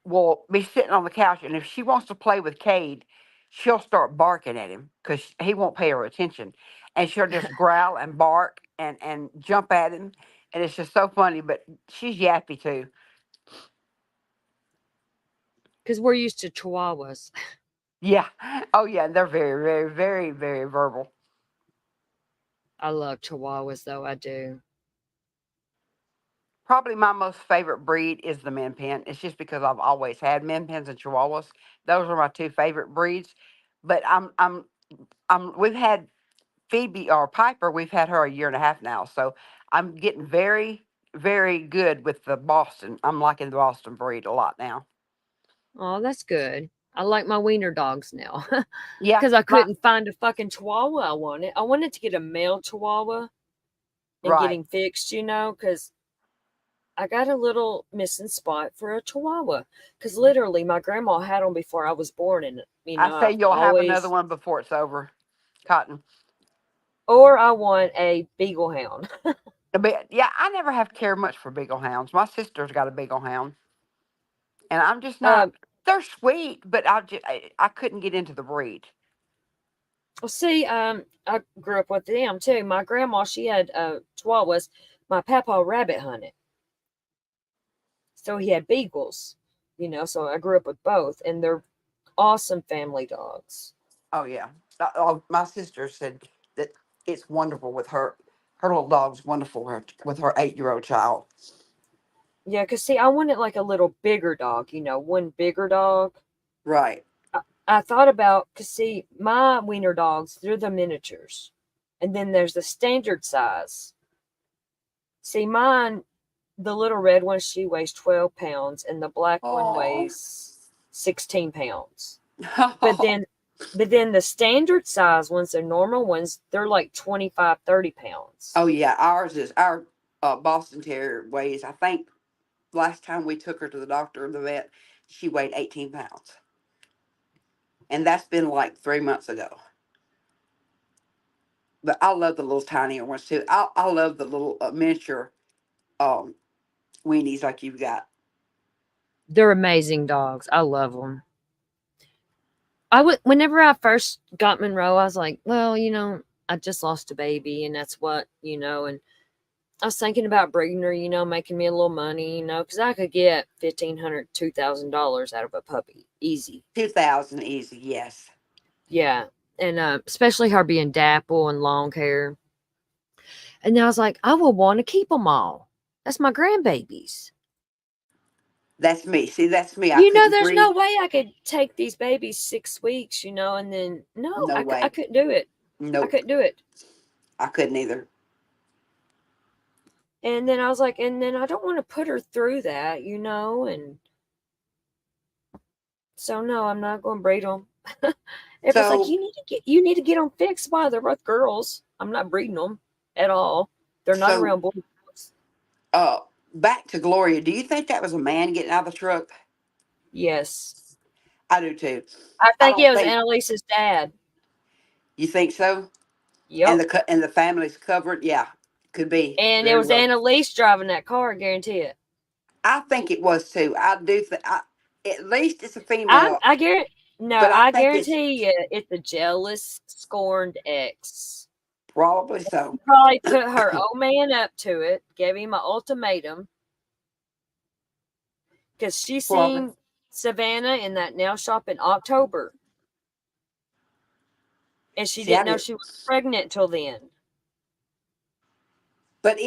will be sitting on the couch, and if she wants to play with Cade, she'll start barking at him because he won't pay her attention, and she'll just growl and bark and jump at him, and it's just so funny. But she's yappy too. Because we're used to Chihuahuas. Yeah. Oh yeah. They're very, very, very, very verbal. I love Chihuahuas though. I do. Probably my most favorite breed is the Min Pin. It's just because I've always had Min Pins and Chihuahuas. Those are my 2 favorite breeds. But we've had Phoebe or Piper. We've had her a year and a half now, so I'm getting very, very good with the Boston. I'm liking the Boston breed a lot now. Oh, that's good. I like my wiener dogs now. Yeah, Because I couldn't find a fucking Chihuahua I wanted. I wanted to get a male Chihuahua and Right. get him fixed, because I got a little missing spot for a Chihuahua. Because literally, my grandma had them before I was born, and I say you'll have always, another one before it's over, Cotton. or I want a Beagle Hound. But yeah, I never have cared much for Beagle Hounds. My sister's got a Beagle Hound, and I'm just not. They're sweet, but I couldn't get into the breed. Well, see, I grew up with them too. My grandma, she had Chihuahuas. My papa rabbit hunted, so he had beagles. So I grew up with both, and they're awesome family dogs. Oh yeah. My sister said that it's wonderful with her. Her little dog's wonderful with her 8-year-old child. Yeah, because see, I wanted like a little bigger dog, one bigger dog. Right. I thought about, because see, my wiener dogs, they're the miniatures. And then there's the standard size. See, mine, the little red one, she weighs 12 pounds, and the black one weighs 16 pounds. But then the standard size ones, the normal ones, they're like 25, 30 pounds. Oh yeah, our Boston Terrier weighs, I think, last time we took her to the doctor or the vet, she weighed 18 pounds. And that's been like 3 months ago. But I love the little tinier ones too. I love the little miniature weenies like you've got. They're amazing dogs. I love them. Whenever I first got Monroe, I was like, well, I just lost a baby, and that's what, and I was thinking about breeding her, making me a little money, because I could get $1,500, $2,000 out of a puppy. Easy. 2,000 easy, yes. Yeah. And especially her being dapple and long hair. And then I was like, I will want to keep them all. That's my grandbabies. That's me. See, that's me. There's no way I could take these babies 6 weeks, and then No way. I couldn't do it. No, I couldn't do it. I couldn't either. And then I was like, and then I don't want to put her through that, and so no, I'm not going to breed them. Everyone's like, you need to get them fixed. Why? They're both girls. I'm not breeding them at all. They're not around boys. Back to Gloria. Do you think that was a man getting out of the truck? Yes. I do too. I think it was Annalise's dad. You think so? Yep. And the family's covered? Yeah, could be. And it was Annalise driving that car, I guarantee it. I think it was too. I do think, at least it's a female. I guarantee. No, I guarantee you, it's a jealous, scorned ex. Probably so. Probably put her old man up to it, gave him an ultimatum. Because she seen Savannah in that nail shop in October. And she didn't know she was pregnant till then. But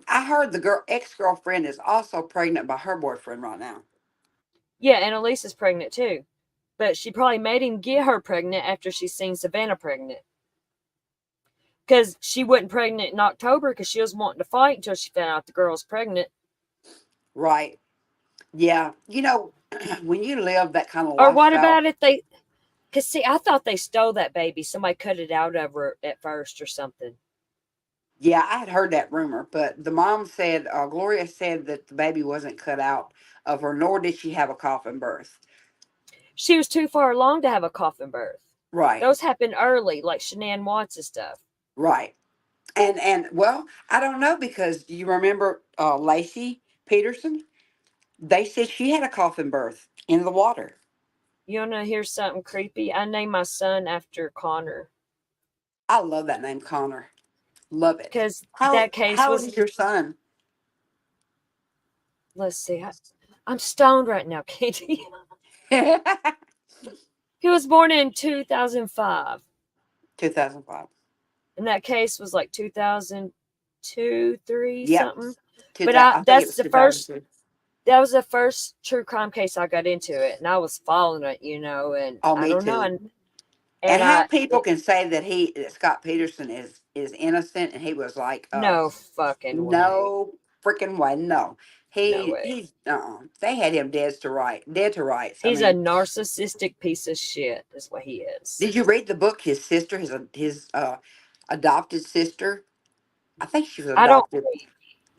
I heard the ex-girlfriend is also pregnant by her boyfriend right now. Yeah, Annalise is pregnant too. But she probably made him get her pregnant after she seen Savannah pregnant. Because she wasn't pregnant in October because she was wanting to fight until she found out the girl was pregnant. Right. Yeah. When you live that kind of Or lifestyle. what about if they... Because, see, I thought they stole that baby. Somebody cut it out of her at first or something. Yeah, I had heard that rumor. But the mom said, Gloria said that the baby wasn't cut out of her, nor did she have a coffin birth. She was too far along to have a coffin birth. Right. Those happen early, like Shanann Watts and stuff. Right. And well, I don't know, because you remember Lacey Peterson? They said she had a coffin birth in the water. You want to hear something creepy? I named my son after Connor. I love that name, Connor. Love it. Because How old is your son? Let's see. I'm stoned right now, Katie. He was born in 2005. 2005. And that case was like 2002, 3, Yep. something. But that's the first. 2002. That was the first true crime case I got into it, and I was following it, and I don't know. And how people can say that Scott Peterson is innocent, and he was like, no fucking way. No freaking way. No. No way. He's they had him dead to rights. He's a narcissistic piece of shit, is what he is. Did you read the book? His sister, his adopted sister. I think she was adopted.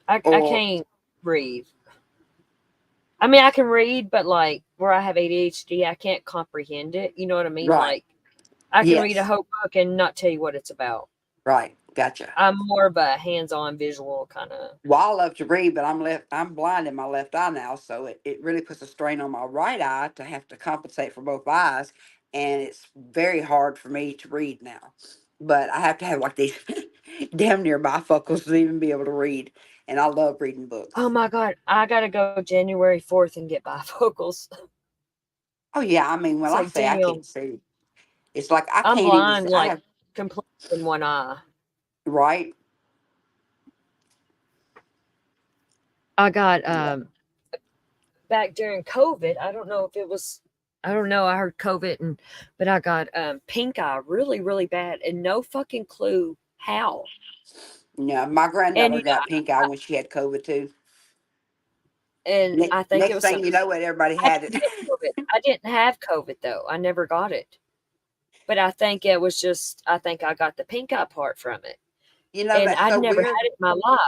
I can't read. I mean, I can read, but like where I have ADHD, I can't comprehend it. You know what I mean? Right. Like I can read a whole book and not tell you what it's about. Right. Gotcha. I'm more of a hands-on visual kind of. Well, I love to read, but I'm blind in my left eye now, so it really puts a strain on my right eye to have to compensate for both eyes, and it's very hard for me to read now. But I have to have like these damn near bifocals to even be able to read, and I love reading books. Oh my God, I gotta go January 4th and get bifocals. Oh yeah, I mean, when I say I can't see, it's like I'm can't blind, even. like completely in one eye. Right. I got back during COVID. I don't know if it was. I don't know. I heard COVID, but I got pink eye really, really bad, and no fucking clue how. Yeah, my granddaughter got pink eye when she had COVID too. And I think it was. Next thing you know, everybody had it. I didn't have COVID though. I never got it, but I think it was just. I think I got the pink eye part from it. You know, and that's I'd so never weird. had it in my life.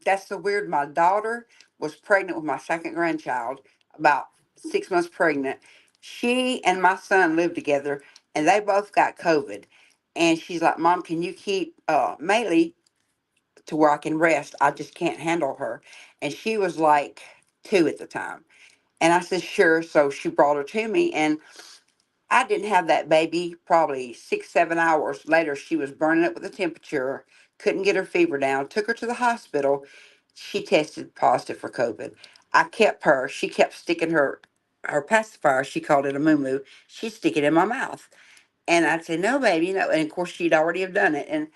That's so weird. My daughter was pregnant with my second grandchild, about 6 months pregnant. She and my son lived together, and they both got COVID. And she's like, "Mom, can you keep Maylee to where I can rest? I just can't handle her." And she was like 2 at the time. And I said, "Sure." So she brought her to me, and I didn't have that baby probably 6, 7 hours later. She was burning up with a temperature, couldn't get her fever down, took her to the hospital. She tested positive for COVID. I kept her. She kept sticking her pacifier, she called it a moo. She'd stick it in my mouth. And I'd say, "No, baby, no." And of course, she'd already have done it. And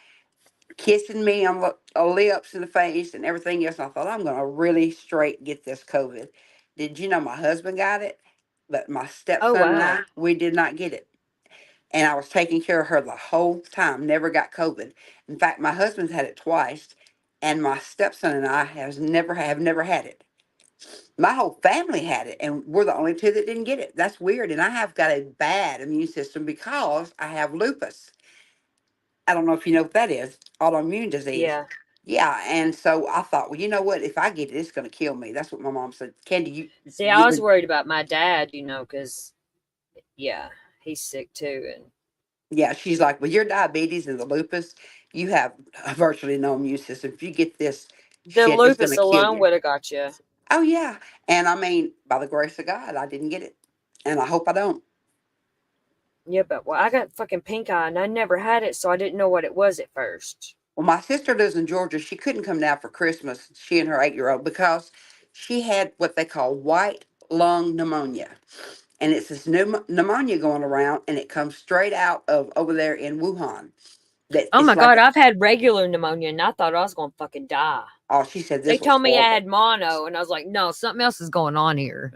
kissing me on the lips and the face and everything else. And I thought, I'm going to really straight get this COVID. Did you know my husband got it? But my Oh, stepson and I, wow. we did not get it. And I was taking care of her the whole time, never got COVID. In fact, my husband's had it twice, and my stepson and I have never had it. My whole family had it, and we're the only two that didn't get it. That's weird. And I have got a bad immune system because I have lupus. I don't know if you know what that is, autoimmune disease. Yeah. Yeah, and so I thought, well, you know what? If I get it, it's going to kill me. That's what my mom said. Candy, you See, I get was with. worried about my dad, because, yeah, he's sick too. And Yeah, she's like, well, your diabetes and the lupus, you have virtually no immune system. If you get this the shit, it's going lupus to kill alone you. would have got you. Oh, yeah. And I mean, by the grace of God, I didn't get it. And I hope I don't. Yeah, but well, I got fucking pink eye and I never had it, so I didn't know what it was at first. Well, my sister lives in Georgia. She couldn't come down for Christmas, she and her 8-year-old, because she had what they call white lung pneumonia. And it's this new pneumonia going around, and it comes straight out of over there in Wuhan. That Oh it's my like, God, I've had regular pneumonia and I thought I was going to fucking die. oh, she said They this was told me I horrible. had mono, and I was like, no, something else is going on here.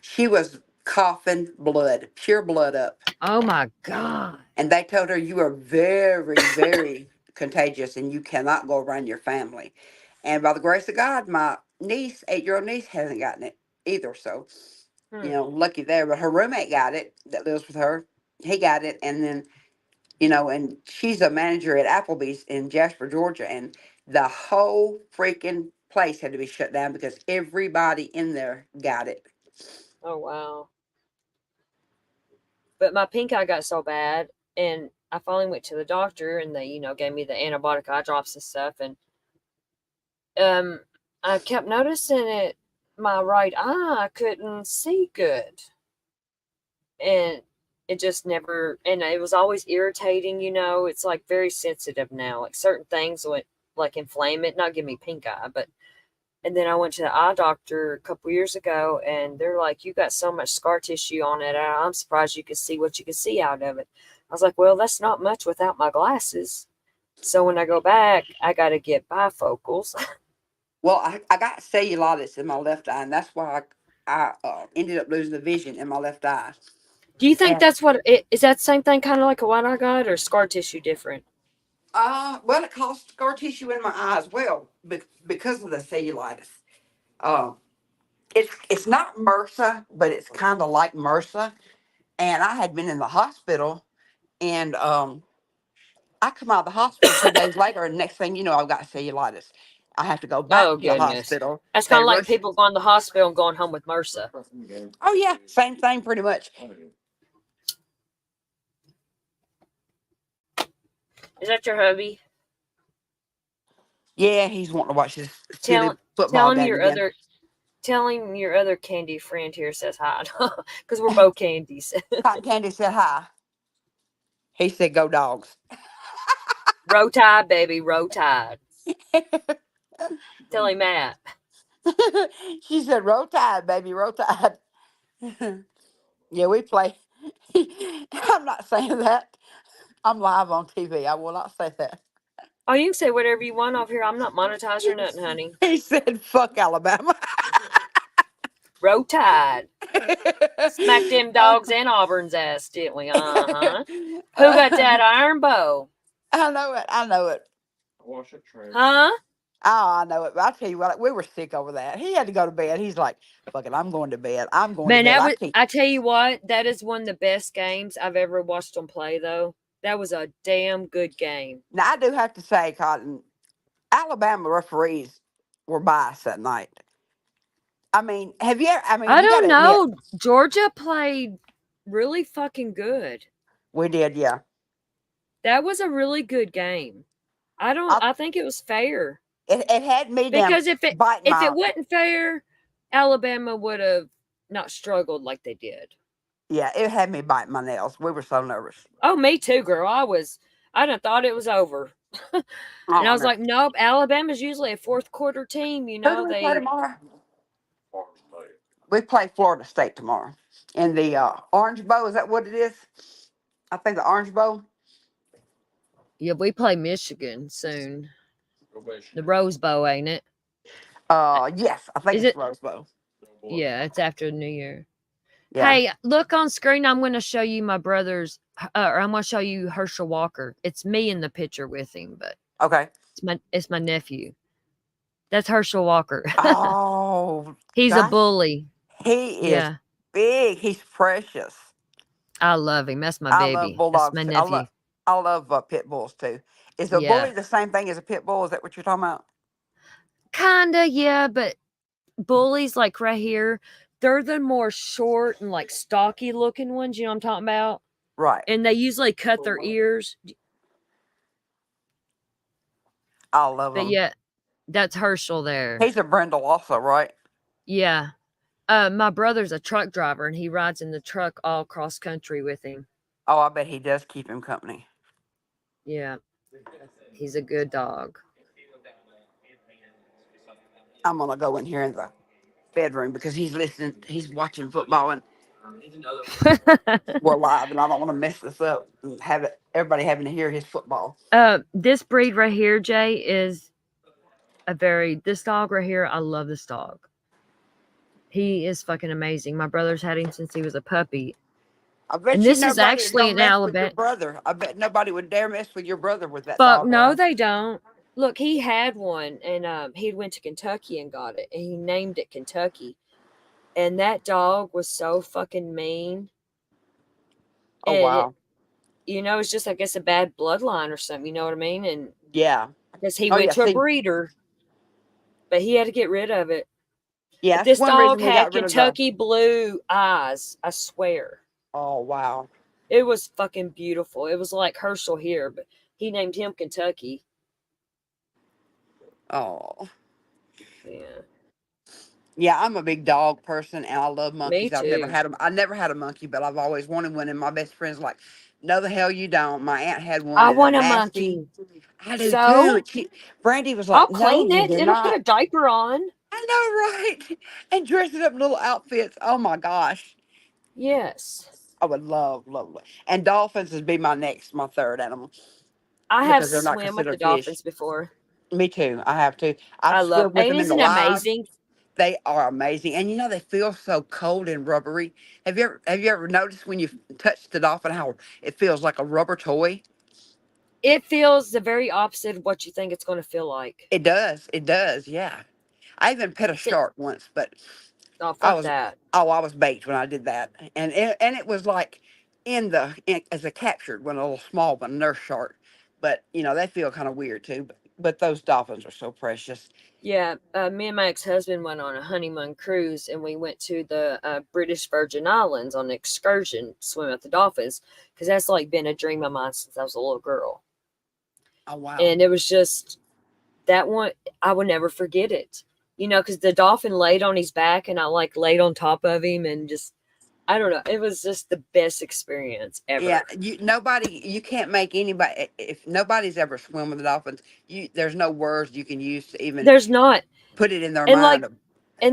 She was coughing blood, pure blood up. Oh my God. And they told her, you are very, very contagious, and you cannot go around your family. And by the grace of God, my niece, 8-year-old niece, hasn't gotten it either. So, lucky there. But her roommate got it that lives with her. He got it. And then, and she's a manager at Applebee's in Jasper, Georgia. And the whole freaking place had to be shut down because everybody in there got it. Oh, wow. But my pink eye got so bad, and I finally went to the doctor, and they, gave me the antibiotic eye drops and stuff. And I kept noticing it, my right eye, I couldn't see good. And it just never, and it was always irritating, it's like very sensitive now. Like certain things would like inflame it, not give me pink eye, but. And then I went to the eye doctor a couple years ago, and they're like, you got so much scar tissue on it. I'm surprised you could see what you could see out of it. I was like, well, that's not much without my glasses. So when I go back, I got to get bifocals. Well, I got cellulitis in my left eye, and that's why I ended up losing the vision in my left eye. Do you think And, that's what it is? That same thing, kind of like a white eye got, or scar tissue different? well, it caused scar tissue in my eye as well because of the cellulitis. It's not MRSA, but it's kind of like MRSA. And I had been in the hospital, and I come out of the hospital 2 days later, and next thing you know, I've got cellulitis. I have to go back Oh, to the goodness. hospital. That's They kind of like rush. people going to the hospital and going home with MRSA. Oh yeah, same thing pretty much. Is that your hubby? Yeah, he's wanting to watch this silly Tell football him game your again. other. Tell him your other candy friend here says hi, because we're both candies. Cotton Candy said hi. He said, "Go Dogs." Row Tide, baby, Row Tide. Tell him that. She said, "Roll Tide, baby, Roll Tide." Yeah, we play. I'm not saying that. I'm live on TV. I will not say that. Oh, you can say whatever you want off here. I'm not monetized or nothing, honey. He said, "Fuck Alabama." Row Tide. Smacked them dogs and Auburn's ass, didn't we? Uh-huh. Who got that iron bow? I know it. I know it. Huh? Oh, I know it. But I tell you what, we were sick over that. He had to go to bed. He's like, "Fuck it, I'm going to bed. I'm going Man, to bed." that was, I tell you what, that is one of the best games I've ever watched them play, though. That was a damn good game. Now I do have to say, Cotton, Alabama referees were biased that night. I mean, have you ever, I mean, I you got don't to admit, know. Georgia played really fucking good. we did, yeah. That was a really good game. I think it was fair. It had me down Because if it biting wasn't fair, Alabama would have not struggled like they did. yeah, it had me biting my nails. We were so nervous. Oh, me too, girl. I done thought it was over. And I was no. like, nope, Alabama's usually a fourth quarter team, you Who know. do we play tomorrow? We play Florida State tomorrow in the Orange Bowl. Is that what it is? I think the Orange Bowl. Yeah, we play Michigan soon. The Rose Bowl, ain't it? Yes, I think Is it's it? Rose Bowl. Yeah, it's after New Year. Yeah. Hey, look on screen. I'm going to show you my brother's, or I'm going to show you Herschel Walker. It's me in the picture with him, but Okay. it's my nephew. That's Herschel Walker. Oh, He's a gosh, bully. he is Yeah, big. He's precious. I love him. That's my I love baby. That's bulldogs. my Too. nephew. I love pit bulls too. Is a Yeah, bully the same thing as a pit bull? Is that what you're talking about? kinda. Yeah, but bullies like right here, they're the more short and like stocky looking ones. You know what I'm talking about? Right. And they usually cut their ears. I love But them. yeah, that's Herschel there. He's a brindle also, right? Yeah. My brother's a truck driver and he rides in the truck all cross country with him. Oh, I bet he does keep him company. Yeah. He's a good dog. I'm gonna go in here in the bedroom because he's listening. He's watching football and we're live, and I don't want to mess this up and have everybody having to hear his football. This breed right here, Jay, is this dog right here. I love this dog. He is fucking amazing. My brother's had him since he was a puppy. I bet And you this is nobody actually don't in mess with your Alabama. brother. I bet nobody would dare mess with your brother with that Fuck dog. no, around. they don't. Look, he had one, and he went to Kentucky and got it, and he named it Kentucky. And that dog was so fucking mean. Oh wow. You know, it's just I guess a bad bloodline or something. You know what I mean? And Yeah. I guess he Oh went yeah. to a See, breeder, but he had to get rid of it. yeah. But That's this one dog reason we had got rid of the. Kentucky blue eyes. I swear. Oh wow. It was fucking beautiful. It was like Herschel here, but he named him Kentucky. Oh. Yeah. Yeah, I'm a big dog person, and I love Me monkeys. I've never too. had them. I never had a monkey, but I've always wanted one. And my best friend's like, "No, the hell you don't." My aunt had one, I and want a nasty. monkey. I do So too. Brandy was I'll like, "No, clean you it. do It'll put not." a diaper on. I know, right? And dress it up in little outfits. Oh my gosh, Yes. I would love. And dolphins would be my third animal I have because they're not swim with the considered fish. dolphins before. Me too. I have to. I've I love, swum with and them in the isn't it wild. amazing? They are amazing, and you know they feel so cold and rubbery. Have you ever noticed when you touch the dolphin how it feels like a rubber toy? It feels the very opposite of what you think it's going to feel like. It does. It does. Yeah. I even pet a See, shark once, but oh, I fuck was that. I was baked when I did that, and it was like as a captured one, a little small one, nurse shark. But you know they feel kind of weird too. But those dolphins are so precious. Yeah, me and my ex-husband went on a honeymoon cruise, and we went to the British Virgin Islands on an excursion, swim with the dolphins, because that's like been a dream of mine since I was a little girl. Oh wow. And it was just that one, I would never forget it. You know, because the dolphin laid on his back, and I like laid on top of him, and just I don't know, it was just the best experience ever. Yeah, you can't make anybody, if nobody's ever swum with the dolphins, there's no words you can use to even There's not. put it in their And mind.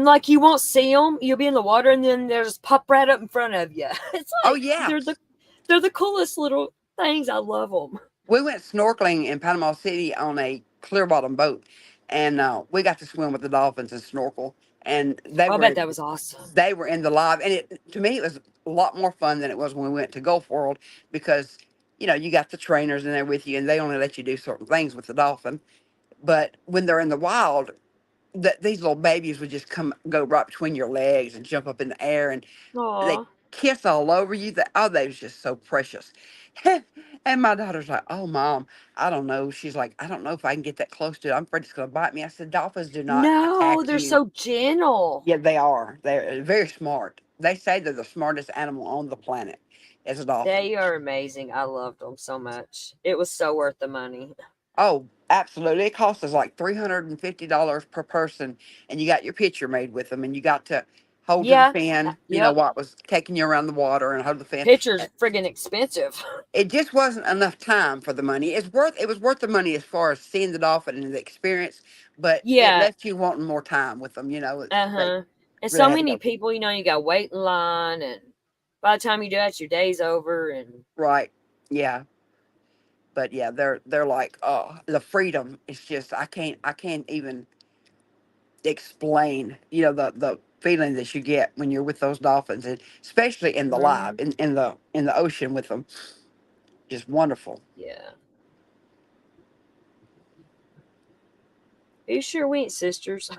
like you won't see them. You'll be in the water, and then they'll just pop right up in front of you. It's like, Oh yeah. they're the coolest little things. I love them. We went snorkeling in Panama City on a clear bottom boat, and we got to swim with the dolphins and snorkel. And I bet that was awesome. they were in the live, and to me it was a lot more fun than it was when we went to Gulf World because you got the trainers in there with you, and they only let you do certain things with the dolphin. But when they're in the wild, these little babies would just go right between your legs and jump up in the air, and they Aw. kiss all over you. They was just so precious. And my daughter's like, "Oh, Mom, I don't know." She's like, "I don't know if I can get that close to it. I'm afraid it's going to bite me." I said, "Dolphins do not No, attack they're you." so gentle. Yeah, they are. They're very smart. They say they're the smartest animal on the planet is a dolphin. They are amazing. I loved them so much. It was so worth the money. Oh, absolutely. It cost us like $350 per person, and you got your picture made with them, and you got to hold to the Yeah. fin, Yep. while it was taking you around the water and hold the fin. Picture's friggin' expensive. It just wasn't enough time for the money. It was worth the money as far as seeing the dolphin and the experience, but it Yeah. left you wanting more time with them. They And really so had to many go. people, you got to wait in line, and by the time you do that, your day's over. And Right. Yeah. But yeah, they're like, oh, the freedom is just I can't even explain, the feeling that you get when you're with those dolphins, and especially in the live in the ocean with them. Just wonderful. yeah. Are you sure we ain't sisters?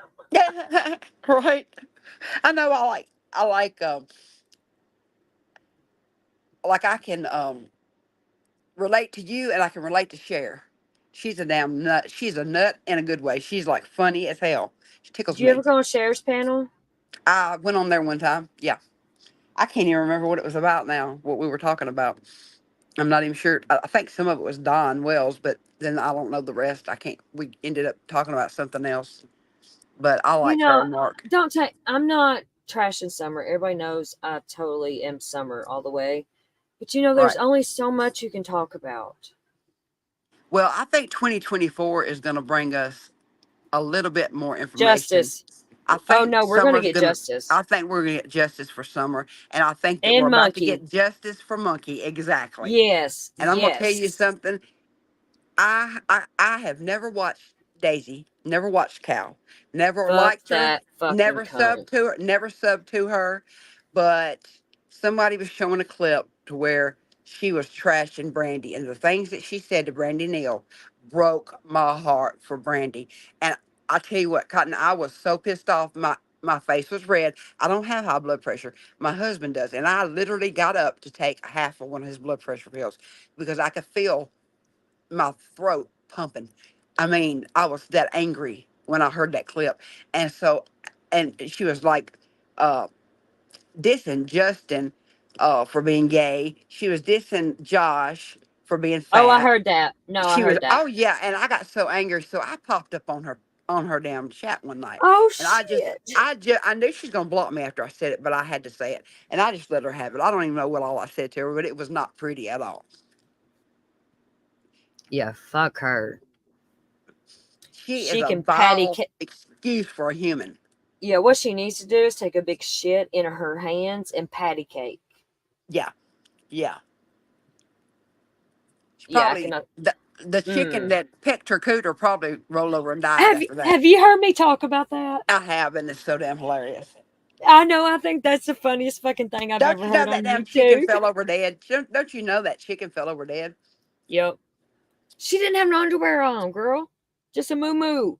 Right. I know like I can relate to you, and I can relate to Cher. She's a damn nut. She's a nut in a good way. She's like funny as hell. She tickles Did you ever me. go on Cher's panel? I went on there one time. Yeah. I can't even remember what it was about now, what we were talking about. I'm not even sure. I think some of it was Don Wells, but then I don't know the rest. I can't. We ended up talking about something else. But I You like her know, and Mark. I'm not trashing Summer. Everybody knows I totally am Summer all the way. But there's Right. only so much you can talk about. Well, I think 2024 is going to bring us a little bit more information. Justice. I Oh think no, we're gonna Summer's get gonna. justice. I think we're gonna get justice for Summer, and I think that we're And about to Monkey. get justice for Monkey. Exactly. Yes. And I'm gonna tell you Yes. something. I have never watched Daisy, never watched Cal, never Fuck liked her, that fucking never cunt. subbed to her, but somebody was showing a clip to where she was trashing Brandy, and the things that she said to Brandy Neal broke my heart for Brandy. And I tell you what, Cotton, I was so pissed off. My face was red. I don't have high blood pressure. My husband does, and I literally got up to take half of one of his blood pressure pills because I could feel my throat pumping. I mean, I was that angry when I heard that clip. And so, and she was like, uh, dissing Justin for being gay. She was dissing Josh for being Oh, I fat. heard that. No, I She was, heard that. oh yeah, and I got so angry, so I popped up on her damn chat one night. Oh And shit. I knew she's gonna block me after I said it, but I had to say it. And I just let her have it. I don't even know what all I said to her, but it was not pretty at all. Yeah, fuck her. She is She a can patty vile excuse for a human. Yeah, what she needs to do is take a big shit in her hands and patty cake. Yeah. Yeah. She Yeah, I probably cannot. the chicken that pecked her cooter probably rolled over and died after that. Have you heard me talk about that? I have, and it's so damn hilarious. I know. I think that's the funniest fucking thing I've Don't ever you know heard that on damn chicken YouTube. fell over dead? Don't you know that chicken fell over dead? Yep. She didn't have no underwear on, girl. Just a moo moo.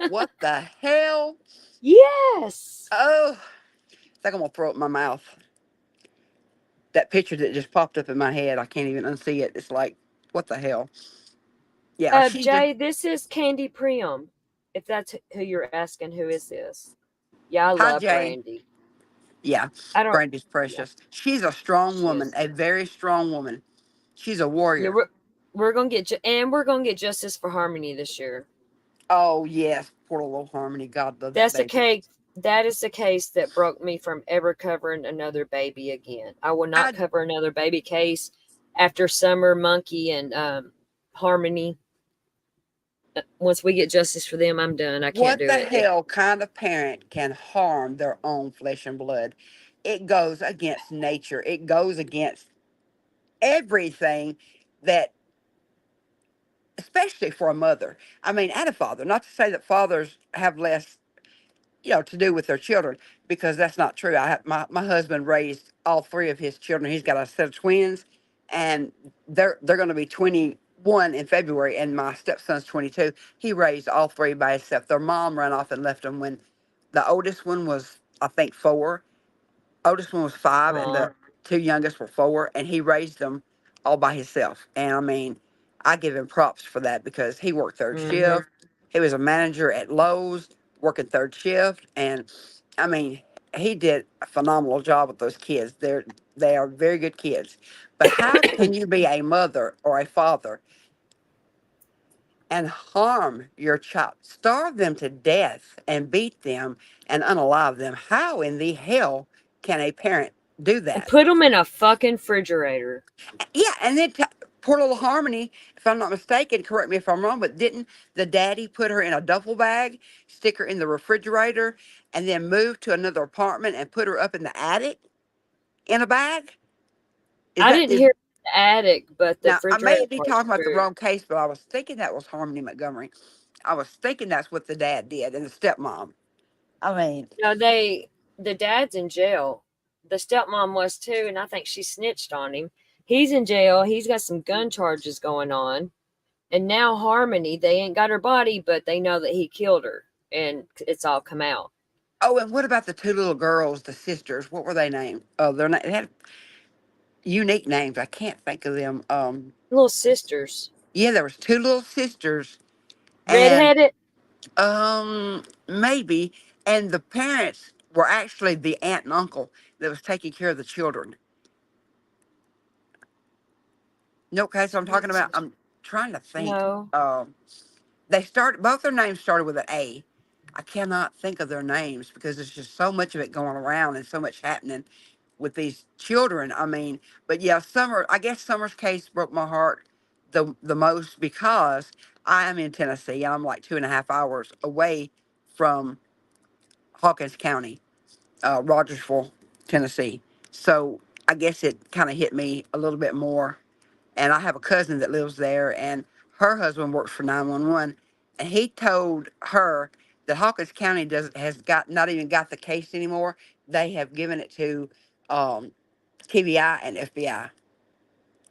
What the hell? Yes. Oh, I think I'm gonna throw it in my mouth. That picture that just popped up in my head, I can't even unsee it. It's like, what the hell? Yeah, she just, Jay, this is Candy Priam. If that's who you're asking, who is this? Yeah, I hi love Jay. Brandy. Yeah, I don't. Brandy's precious. She's a strong She woman, is. a very strong woman. She's a Yeah, warrior. we're gonna get we're gonna get justice for Harmony this year. Oh yes, poor little Harmony. God love that That's the baby. case. That is the case that broke me from ever covering another baby again. I will not cover another baby case after Summer, Monkey, and Harmony. Once we get justice for them, I'm done. I can't What do the it. hell kind of parent can harm their own flesh and blood? It goes against nature. It goes against everything that, especially for a mother. I mean, and a father. Not to say that fathers have less, to do with their children, because that's not true. My husband raised all three of his children. He's got a set of twins, and they're going to be 21 in February, and my stepson's 22. He raised all three by himself. Their mom ran off and left them when the oldest one was, I think, 4. Oldest one was 5, and the two youngest were 4, and he raised them all by himself. And I mean, I give him props for that because he worked third shift. He was a manager at Lowe's, working third shift, and I mean, he did a phenomenal job with those kids. They are very good kids. But how can you be a mother or a father and harm your child, starve them to death, and beat them and unalive them? How in the hell can a parent do And that? put them in a fucking refrigerator. Yeah, and then poor little Harmony, if I'm not mistaken, correct me if I'm wrong, but didn't the daddy put her in a duffel bag, stick her in the refrigerator, and then move to another apartment and put her up in the attic in a bag? I didn't hear the attic, but the Now, I may refrigerator be part's talking about the true. wrong case, but I was thinking that was Harmony Montgomery. I was thinking that's what the dad did and the stepmom. I mean, No, the dad's in jail. The stepmom was too, and I think she snitched on him. He's in jail. He's got some gun charges going on. And now Harmony, they ain't got her body, but they know that he killed her, and it's all come out. oh, and what about the two little girls, the sisters? What were they named? Oh, they had unique names. I can't think of them. Little sisters. Yeah, there was two little sisters, and Redheaded? maybe, and the parents were actually the aunt and uncle that was taking care of the children. No, okay, so I'm talking about. I'm trying to think. No. They start both their names started with an A. I cannot think of their names because there's just so much of it going around and so much happening with these children. I mean, but yeah, I guess Summer's case broke my heart the most because I am in Tennessee and I'm like 2.5 hours away from Hawkins County, Rogersville, Tennessee. So I guess it kind of hit me a little bit more. And I have a cousin that lives there, and her husband works for 911, and he told her that Hawkins County has not even got the case anymore. They have given it to TBI and FBI.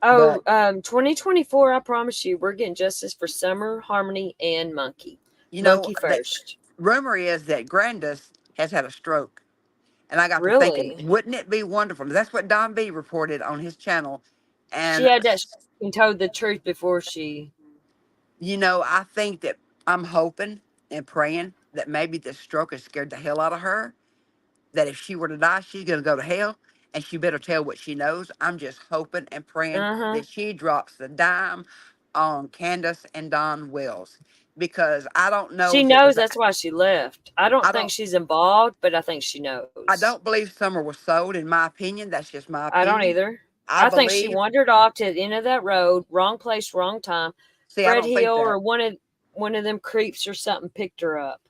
Oh, 2024, I promise you, we're getting justice for Summer, Harmony, and Monkey. You know, Monkey first. Rumor is that Grandis has had a stroke. And I got to Really? thinking, wouldn't it be wonderful? That's what Don B reported on his channel. And She had that and told the truth before she. you know, I think that I'm hoping and praying that maybe this stroke has scared the hell out of her. That if she were to die, she's going to go to hell, and she better tell what she knows. I'm just hoping and praying that she drops the dime on Candace and Don Wells, because I don't know. She knows that's why she left. I don't think she's involved, but I think she knows. I don't believe Summer was sold, in my opinion. That's just my opinion. I don't either. I think she wandered off to the end of that road, wrong place, wrong time. See, I Fred don't think Hill that. or one of them creeps or something picked her up.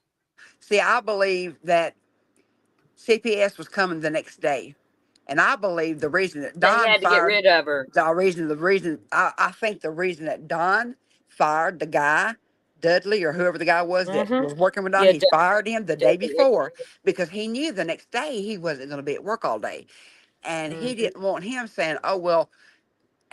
See, I believe that CPS was coming the next day. And I believe the reason that Don had to get rid of her. I think the reason that Don fired the guy, Dudley, or whoever the guy was that was working with Don, he fired him the day before because he knew the next day he wasn't going to be at work all day. And he didn't want him saying, oh, well,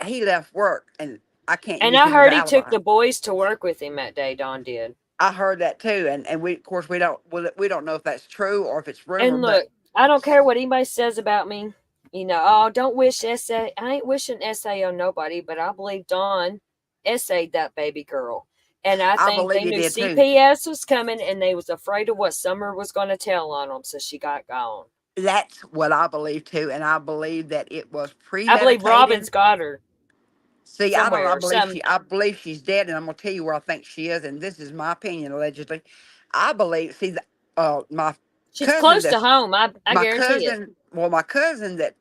he left work and I can't And use I him heard as he an took alibi. the boys to work with him that day, Don did. I heard that too. And we, of course, we don't know if that's true or if it's rumor. And look, I don't care what anybody says about me. You know, oh, don't wish SA. I ain't wishing SA on nobody, but I believe Don SA'd that baby girl. And I think they knew CPS was coming and they was afraid of what Summer was going to tell on them. So she got gone. That's what I believe too. And I believe that it was premeditated. I believe Robin's got her. See, I don't know. I believe she's dead, and I'm gonna tell you where I think she is, and this is my opinion, allegedly. I believe. See, my she's cousin close to home. I guarantee it. Well, my cousin that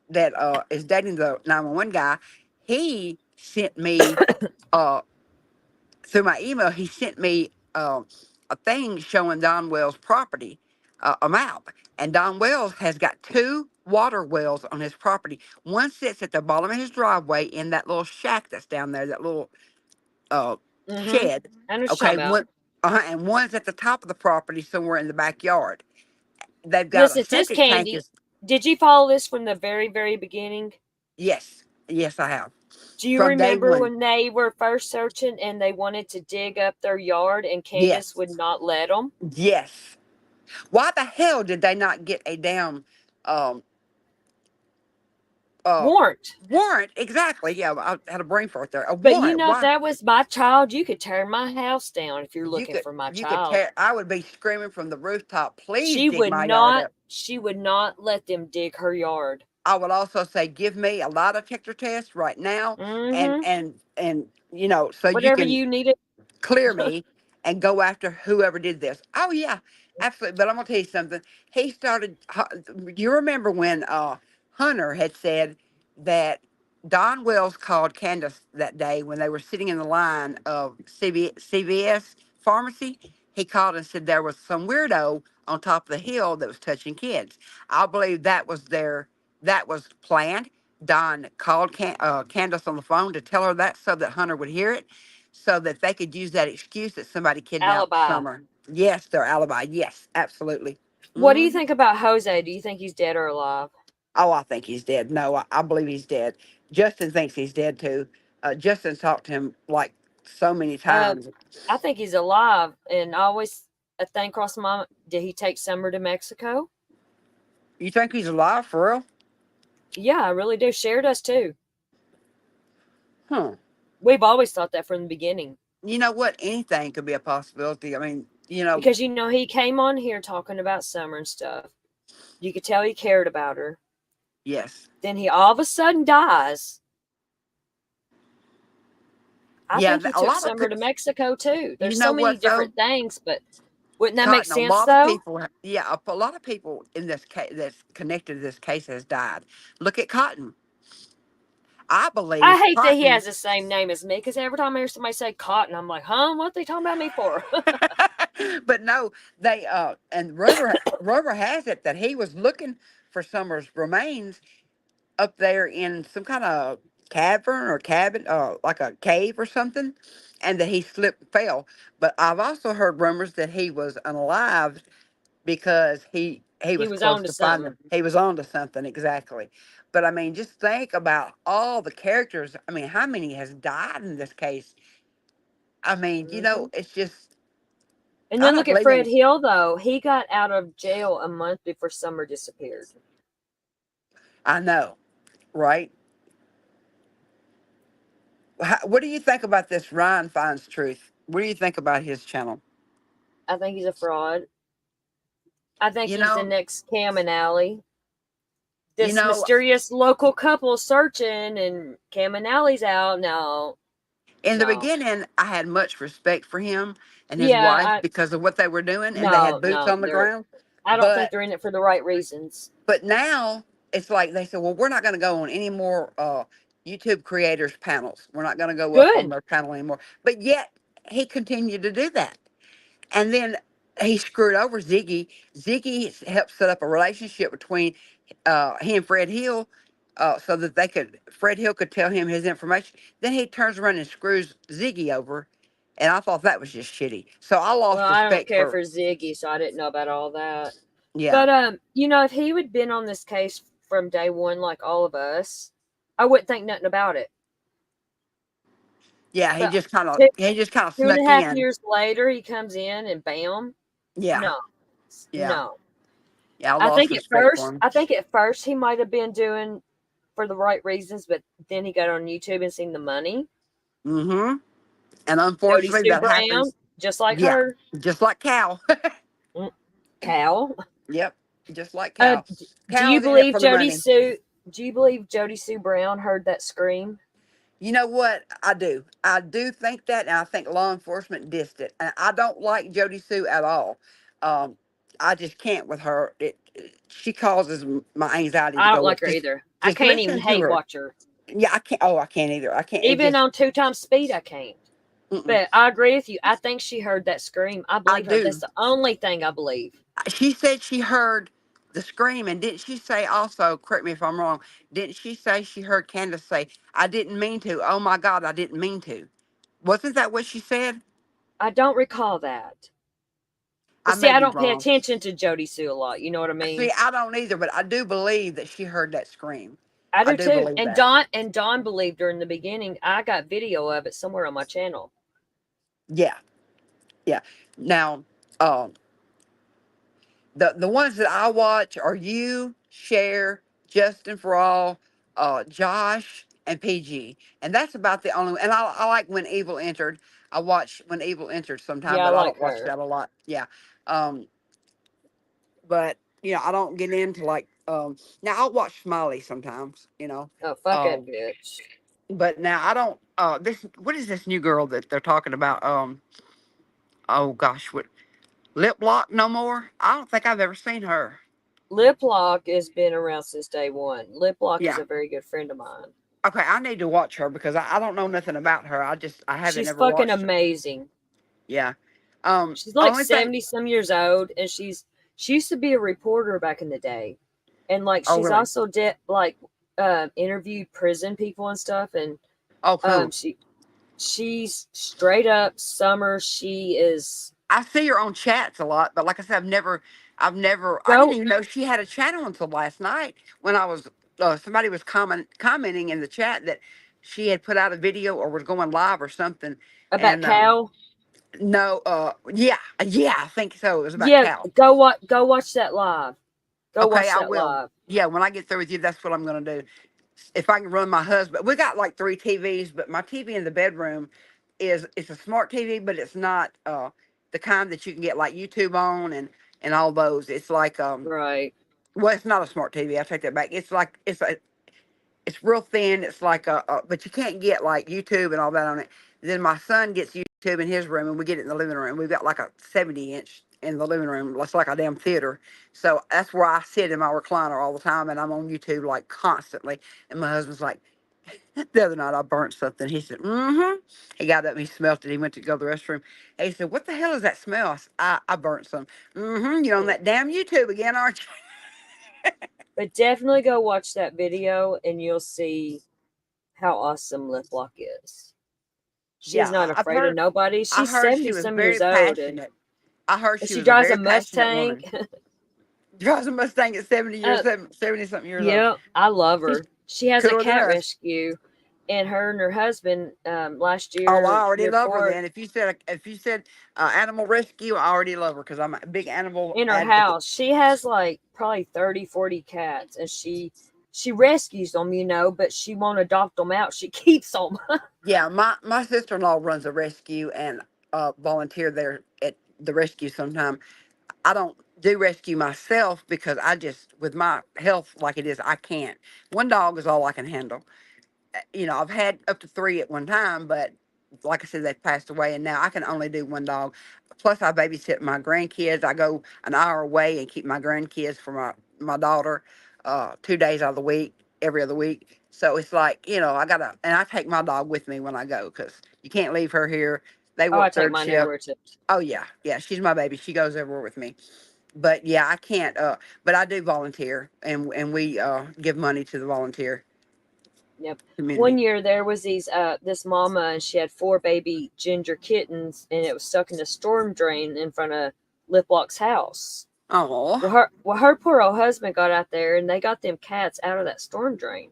is dating the 911 guy, he sent me through my email. He sent me a thing showing Don Wells' property, a map, and Don Wells has got 2 water wells on his property. One sits at the bottom of his driveway in that little shack that's down there, that little shed. Okay, and one's at the top of the property somewhere in the backyard. They've got Listen, a septic this tank. Candy, did you follow this from the very, very beginning? Yes, I have. Do you remember when they were first searching and they wanted to dig up their yard and Candace would not let them? Yes. Why the hell did they not get a damn Warrant. Warrant, exactly. Yeah, I had a brain fart there. A But warrant. you know, if Why? that was my child, you could tear my house down if you're You looking could, for my you could child. tear. I would be screaming from the rooftop. Please She dig would my yard not. up. She would not let them dig her yard. I would also say, give me a lie detector test right now, Mm-hmm. and you know, so you Whatever can you needed. clear me and go after whoever did this. Oh yeah, absolutely. But I'm gonna tell you something. He started. You remember when Hunter had said that Don Wells called Candace that day when they were sitting in the line of CVS pharmacy. He called and said there was some weirdo on top of the hill that was touching kids. I believe that was that was planned. Don called Candace on the phone to tell her that so that Hunter would hear it, so that they could use that excuse that somebody kidnapped Alibi. Summer. Yes, their alibi. Yes, absolutely. What do you Mhm. think about Jose? Do you think he's dead or alive? Oh, I think he's dead. No, I believe he's dead. Justin thinks he's dead too. Justin's talked to him like so many times. I think he's alive, and I always a thing crossed my mind. Did he take Summer to Mexico? You think he's alive for real? Yeah, I really do. Cher does too. Huh. We've always thought that from the beginning. You know what? Anything could be a possibility. I mean, you know. Because you know he came on here talking about Summer and stuff. You could tell he cared about her. Yes. Then he all of a sudden dies. I Yeah, think he a took lot of Summer to Mexico too. There's You know so many what, though? different things, but wouldn't that make Cotton, a sense lot of though? people, yeah, a lot of people in this case that's connected to this case has died. Look at Cotton. I believe I hate that he Cotton. has the same name as me because every time I hear somebody say Cotton, I'm like, huh? What they talking about me for? But no, they and rumor has it that he was looking for Summer's remains up there in some kind of cavern or cabin, like a cave or something, and that he slipped and fell. But I've also heard rumors that he was unalived because he He was was close on to to finding. something. He was on to something exactly. But I mean, just think about all the characters. I mean, how many has died in this case? I mean, you know, it's just And I then don't look at believe Fred in. Hill though. He got out of jail a month before Summer disappeared. I know, right? What do you think about this Ryan Finds Truth? What do you think about his channel? I think he's a fraud. I think You he's the know, next Cam and Alley. you This know, mysterious local couple searching and Cam and Alley's out. No. in the No. beginning, I had much respect for him and his Yeah, wife because of what they were doing, and they had boots no, on the ground. I don't think But they're in it for the right reasons. now it's like they said, well, we're not going to go on any more YouTube creators panels. We're not going to go up on Good. their panel anymore. But yet he continued to do that. And then he screwed over Ziggy. Ziggy helped set up a relationship between he and Fred Hill, so that Fred Hill could tell him his information. Then he turns around and screws Ziggy over. And I thought that was just shitty. So I Well, lost I don't respect care for, for Ziggy, so I didn't know about all that. yeah. But you know, if he would been on this case from day one, like all of us, I wouldn't think nothing about it. Yeah, But he just kind of two and snuck a half in. years later, he comes in and bam. Yeah. No. Yeah. No. Yeah, I I lost think at respect for first he might have been doing for the right reasons, but then he got on YouTube and seen the money. him. Mm-hmm. And Jody unfortunately, Sue that Brown, happens. just like Yeah, her. just like Cal. Cal. Yep, just like Cal. Do you Cal's in it believe for the money. Do you believe Jody Sue Brown heard that scream? You know what? I do. I do think that, and I think law enforcement dissed it. And I don't like Jody Sue at all. I just can't with her. She causes my anxiety to I don't go up. like her either. I Just can't even listen to hate her. watch her. Yeah, I can't. Oh, I can't either. I can't. It Even just. on 2 times speed, I can't. But I agree with you. I think she heard that scream. I believe her. do. That's the only thing I believe. She said she heard the scream, and didn't she say also, correct me if I'm wrong, didn't she say she heard Candace say, I didn't mean to. Oh my God, I didn't mean to. Wasn't that what she said? I don't recall that. But I see, may I be don't pay wrong. attention to Jody Sue a lot. You know what I mean? See, I don't either, but I do believe that she heard that scream. I do too. believe And that. Dawn believed her in the beginning. I got video of it somewhere on my channel. Yeah. Yeah. Now, the ones that I watch are you, Cher, Justin for All, Josh, and PG, and that's about the only. And I like When Evil Entered. I watch When Evil Entered sometime, Yeah, I but I like don't watch her. that a lot. Yeah. Um, but I don't get into like now I'll watch Smiley sometimes, Oh, fuck that Um bitch. but now I don't this what is this new girl that they're talking about? Oh gosh, what Lip Lock no more? I don't think I've ever seen her. Lip Lock has been around since day one. Lip Lock is Yeah. a very good friend of mine. Okay, I need to watch her because I don't know nothing about her. I haven't She's ever fucking watched her. amazing. Yeah. She's like Only thing 70 some years old, and she used to be a reporter back in the day. And like Oh she's really? also interviewed prison people and stuff, and Oh cool. she's straight up Summer. She is I see her on chats a lot, but like I said, I didn't go even know she had a channel until last night when I was, somebody was commenting in the chat that she had put out a video or was going live or something. about And, Cal. no, yeah, I think so. It was about Yeah, Cal. go watch that live. Go Okay, watch I that will. live. Yeah, when I get through with you, that's what I'm going to do. If I can run my husband, we got like 3 TVs, but my TV in the bedroom it's a smart TV, but it's not the kind that you can get like YouTube on and all those. It's like Right. well, it's not a smart TV. I take that back. It's like it's real thin. It's like but you can't get like YouTube and all that on it. Then my son gets YouTube in his room, and we get it in the living room. We've got like a 70-inch in the living room. It's like a damn theater. So that's where I sit in my recliner all the time, and I'm on YouTube like constantly. And my husband's like, the other night I burnt something. He said, mm-hmm. He got up and he smelled it. He went to go to the restroom. And he said, what the hell is that smell? I said, I burnt some. Mm-hmm. You're on that damn YouTube again, aren't you? But definitely go watch that video and you'll see how awesome Lip Lock is. She's Yeah, not afraid of nobody. I She's heard 70 she was some very years old, and passionate. I heard she she was a drives a very passionate Mustang. woman. Drives a Mustang at 70 something years old. Yeah, I love She's her. She has a cooler than cat us. rescue, and her and her husband last Oh, year, I already year love her before, then. If you said animal rescue, I already love her because I'm a big animal in her advocate. house. She has like probably 30, 40 cats, and she rescues them, but she won't adopt them out. She keeps them. Yeah, my sister-in-law runs a rescue and volunteer there at the rescue sometime. I don't do rescue myself because with my health like it is, I can't. One dog is all I can handle. I've had up to 3 at one time, but like I said, they've passed away, and now I can only do one dog. Plus, I babysit my grandkids. I go an hour away and keep my grandkids for my daughter 2 days out of the week, every other week. So it's like, and I take my dog with me when I go because you can't leave her here. They Oh, I work take third mine shift. everywhere too. Oh, yeah. Yeah, she's my baby. She goes everywhere with me. But yeah, I can't, but I do volunteer, and we give money to the volunteer Yep. community. One year there was this mama, and she had 4 baby ginger kittens, and it was stuck in a storm drain in front of Lip Lock's house. Oh. Well, her poor old husband got out there, and they got them cats out of that storm drain,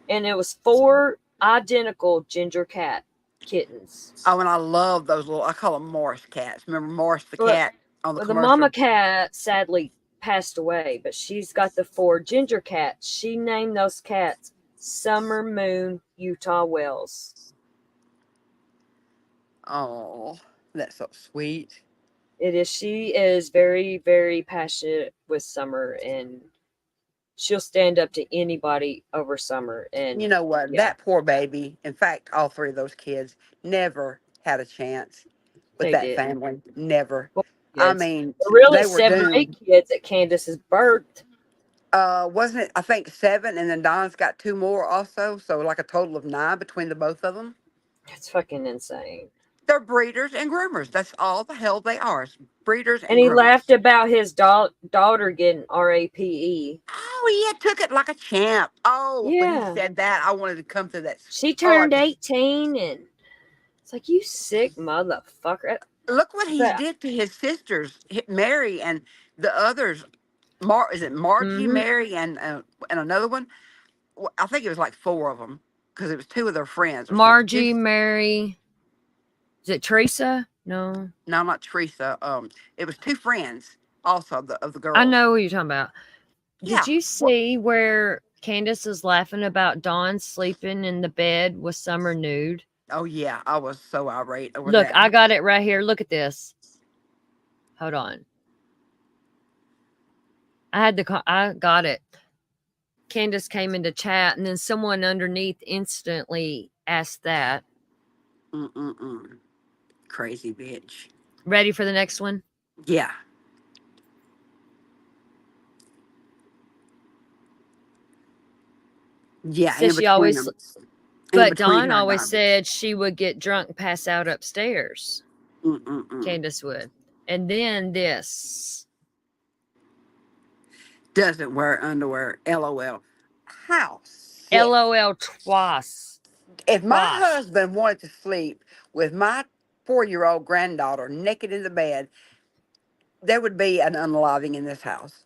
and it was 4 identical ginger kittens. Oh, and I love those I call them Morris cats. Remember Morris the Well, cat on the the commercial? mama cat sadly passed away, but she's got the 4 ginger cats. She named those cats Summer Moon Utah Wells. Oh, that's so sweet. It is. She is very, very passionate with Summer, and she'll stand up to anybody over Summer. And You know what? yeah, That poor baby, in fact, all 3 of those kids never had a chance with they that did. family. Never. Well, I kids. mean, Really, they were 7 or 8 doomed. kids at Candace's birth. Wasn't it, I think 7, and then Don's got 2 more also, so like a total of 9 between the both of them. That's fucking insane. They're breeders and groomers. That's all the hell they are. Breeders and And he groomers. laughed about his daughter getting RAPE. Oh, he took it like a champ. Oh, when he Yeah. said that, I wanted to come to that. She Oh, turned 18, and it's like, you sick motherfucker. look what he But- did to his sisters, Mary and the others. Is it Margie, Mhm. Mary, and another one? I think it was like 4 of them because it was 2 of their friends. or something. Margie, Mary. Is it Teresa? No. No, not Teresa. It was 2 friends also of the girls. I know what you're talking about. Yeah. Did you see where Candace was laughing about Dawn sleeping in the bed with Summer nude. Oh yeah, I was so irate over Look, that. I got it right here. Look at this. Hold on. I got it. Candace came into chat, and then someone underneath instantly asked that. Crazy bitch. Ready for the next one? Yeah. Yeah, Says in she between always, them. but Dawn always said she would get drunk and pass out upstairs. Candace would. And then this. Doesn't wear underwear. LOL. How sick. LOL twice. If my Twice. husband wanted to sleep with my 4-year-old granddaughter naked in the bed, there would be an unloving in this house.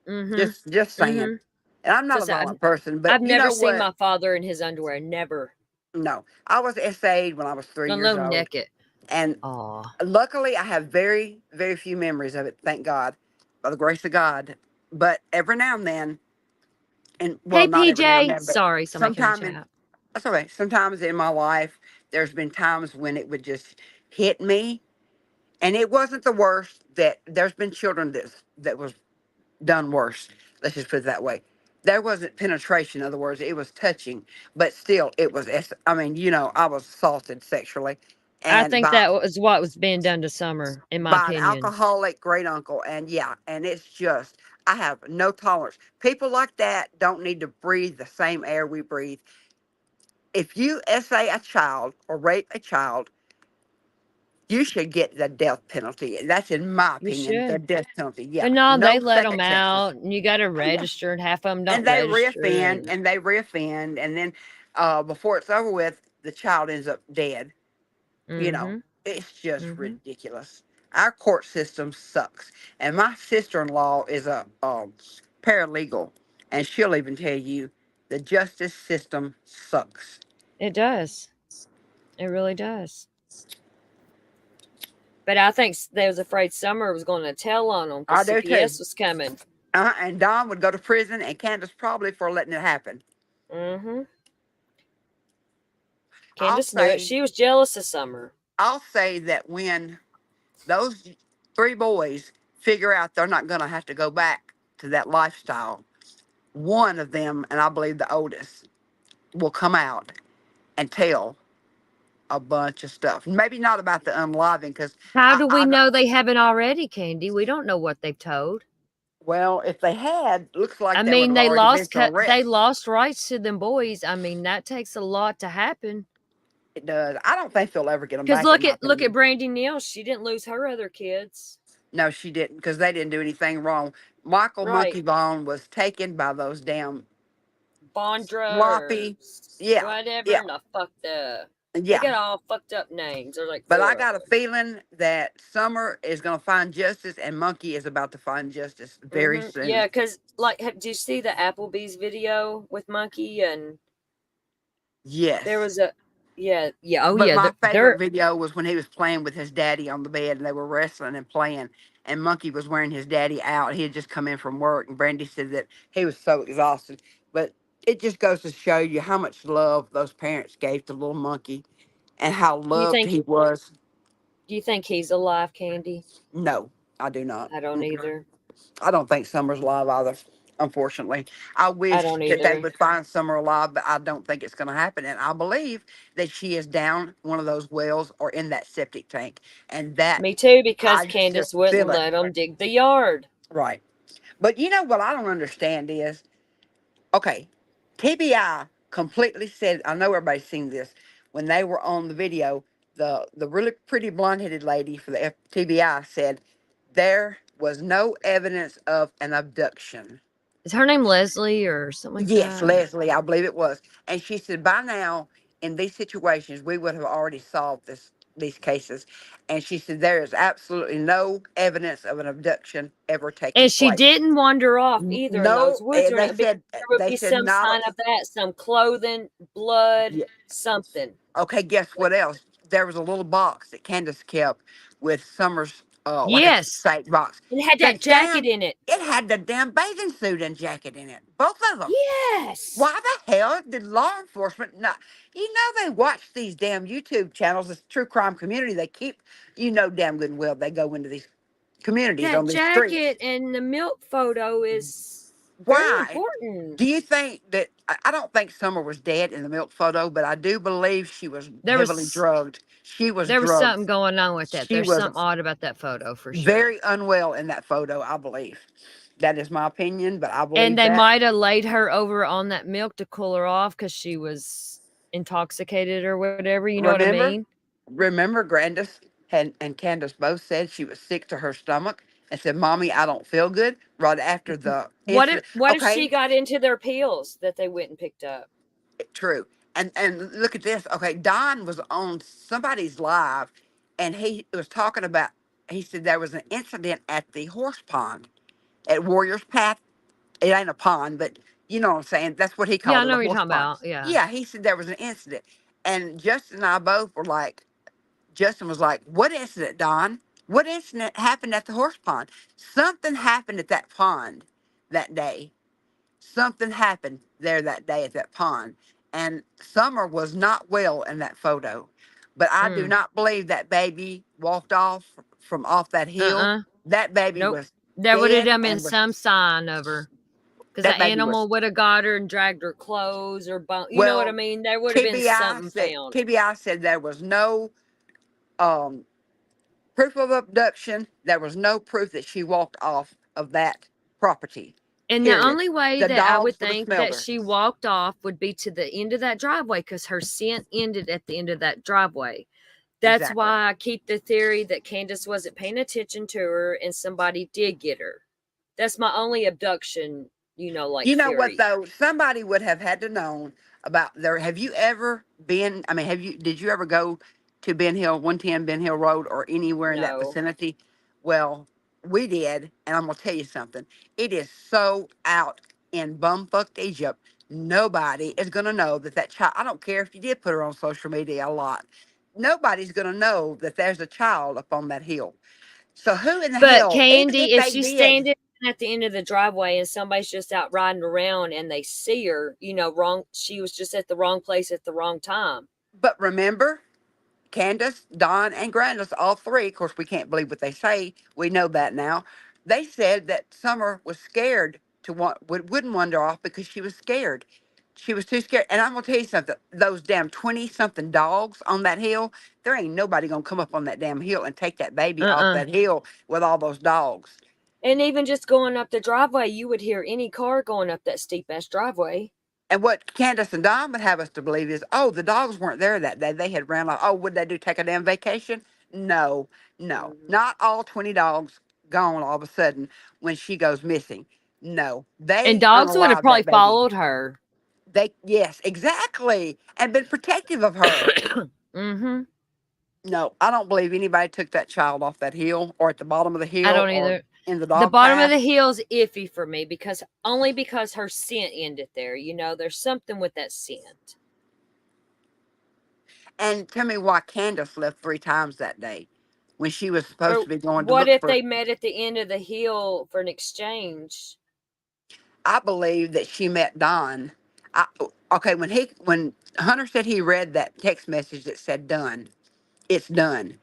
Just saying. And I'm not a violent person, but I've you never know seen what? my father in his underwear. Never. No, I was SA'd when I was 3 years Alone old. naked. And luckily, I have very, very few memories of it. Thank God, by the grace of God. But every now and then, and well, Hey, not every now and PJ. then, but Sorry, somebody came in sometime in chat. that's okay. Sometimes in my life, there's been times when it would just hit me, and it wasn't the worst. That there's been children that was done worse. Let's just put it that way. There wasn't penetration. In other words, it was touching, but still, it was. I mean, I was assaulted sexually, I and think that was what was being done to Summer, in my by an opinion. alcoholic great uncle. And yeah, and it's just, I have no tolerance. People like that don't need to breathe the same air we breathe. If you essay a child or rape a child, you should get the death penalty. That's in my You opinion, the should. death penalty. Yeah. But no, they No let them second chances. out, and you got to Yeah. register, and half of them don't And they register. reoffend, and they reoffend, and then before it's over with, the child ends up dead. Mhm. It's just ridiculous. Our court system sucks. And my sister-in-law is a paralegal, and she'll even tell you the justice system sucks. It does. It really does. But I think they was afraid Summer was going to tell on them I because do too. CPS was coming. And Don would go to prison, and Candace probably for letting it happen. Candace knew it. She was jealous of Summer. I'll say that when those 3 boys figure out they're not going to have to go back to that lifestyle, one of them, and I believe the oldest, will come out and tell a bunch of stuff. Maybe not about the unloving, because How do we know they haven't already, Candy? We don't know what they've told. well, if they had, looks like I they mean, would have already been to arrest. they lost rights to them boys. I mean, that takes a lot to happen. It does. I don't think they'll ever get them back. Because look at Brandy Neal. She didn't lose her other kids. No, she didn't, because they didn't do anything wrong. Michael Right. Monkey Bone was taken by those damn Bondra, sloppy, whatever. yeah. And the fuck they Yeah. got all fucked up names. They're like, But 4 I of got a feeling that Summer is going to find justice, and Monkey is about to find justice very soon. Yeah, because like, did you see the Applebee's video with Monkey? And Yes. there was a Oh But yeah, my favorite video was when he was playing with his daddy on the bed, and they were wrestling and playing, and Monkey was wearing his daddy out. He had just come in from work, and Brandy said that he was so exhausted. But it just goes to show you how much love those parents gave to little Monkey, and how loved he was. Do you think he's alive, Candy? No, I do not. I don't either. I don't think Summer's alive either, unfortunately. I wish don't that they either. would find Summer alive, but I don't think it's going to happen. And I believe that she is down one of those wells or in that septic tank. And that Me too, because I Candace just wouldn't feel it. let them dig the yard. Right. But you know what I don't understand is, okay, TBI completely said, I know everybody's seen this, when they were on the video, the really pretty blonde-headed lady for the TBI said there was no evidence of an abduction. Is her name Leslie or something like Yes, that? Leslie, I believe it was. And she said by now, in these situations, we would have already solved these cases. And she said there is absolutely no evidence of an abduction ever taking And she place. didn't wander off either in those woods. and Or anything, because there would be some sign of that, some clothing, blood, something. Okay, guess what else? There was a little box that Candace kept with Summer's like a Yes. safe box. It had that jacket in it. It had the damn bathing suit and jacket in it. Both of them. Yes. Why the hell did law enforcement not? You know they watch these damn YouTube channels, this true crime community. They keep, you know damn good and well they go into these communities That on these streets. jacket and the milk photo is very Why? important. Do you think that I don't think Summer was dead in the milk photo, but I do believe she was There heavily was drugged. She was there was drugged. something going on with that. She There's was something odd about that photo for sure. very unwell in that photo, I believe. That is my opinion, but I believe And they that. might have laid her over on that milk to cool her off because she was intoxicated or whatever. You know what I mean? Remember, Grandis and Candace both said she was sick to her stomach and said, "Mommy, I don't feel good." Right after the What incident. if she got into their pills that they went and picked up? True. And look at this. Okay, Don was on somebody's live, and he was talking about. He said there was an incident at the horse pond at Warriors Path. It ain't a pond, but you know what I'm saying. That's what he Yeah, I called it. know A what you're horse talking pond. about. Yeah. Yeah, he said there was an incident, and Justin and I both were like, Justin was like, "What incident, Don? What incident happened at the horse pond? Something happened at that pond that day. Something happened there that day at that pond." And Summer was not well in that photo. But I do not believe that baby walked off from off that hill. That baby Nope. was There would have dead been and was, some sign of her. Because that the baby was. animal would have got her and dragged her clothes or bone. You know what I mean? There would have been something found. TBI said there was no proof of abduction. There was no proof that she walked off of that property. And period. the only way The that I dogs would would have think smelled that her. she walked off would be to the end of that driveway because her scent ended at the end of that driveway. That's Exactly. why I keep the theory that Candace wasn't paying attention to her and somebody did get her. That's my only abduction, like You know theory. what though? Somebody would have had to know about there. Have you ever been? I mean, did you ever go to Ben Hill, 110 Ben Hill Road, or anywhere in that No. vicinity? Well, we did, and I'm gonna tell you something. It is so out in bumfucked Egypt. Nobody is gonna know that child. I don't care if you did put her on social media a lot. Nobody's gonna know that there's a child up on that hill. So who in the But hell? Even Candy, if if they she's did, standing at the end of the driveway and somebody's just out riding around and they see her, wrong. She was just at the wrong place at the wrong time. But remember, Candace, Don, and Grandis, all three, of course, we can't believe what they say. We know that now. They said that Summer was scared wouldn't wander off because she was scared. She was too scared. And I'm going to tell you something. Those damn 20-something dogs on that hill, there ain't nobody going to come up on that damn hill and take that baby off that hill with all those dogs. And even just going up the driveway, you would hear any car going up that steep ass driveway. And what Candace and Don would have us to believe is, oh, the dogs weren't there that day. They had ran off. Oh, would they take a damn vacation? No. Not all 20 dogs gone all of a sudden when she goes missing. No. And dogs would have probably followed her. Yes, exactly. And been protective of her. Mm-hmm. No, I don't believe anybody took that child off that hill or at the bottom of the hill. I don't or either. In the dog The bottom path. of the hill's iffy for me because her scent ended there. There's something with that scent. And tell me why Candace left 3 times that day when she was supposed to be going to What look if for. they met at the end of the hill for an exchange? I believe that she met Don. When Hunter said he read that text message that said done, it's done.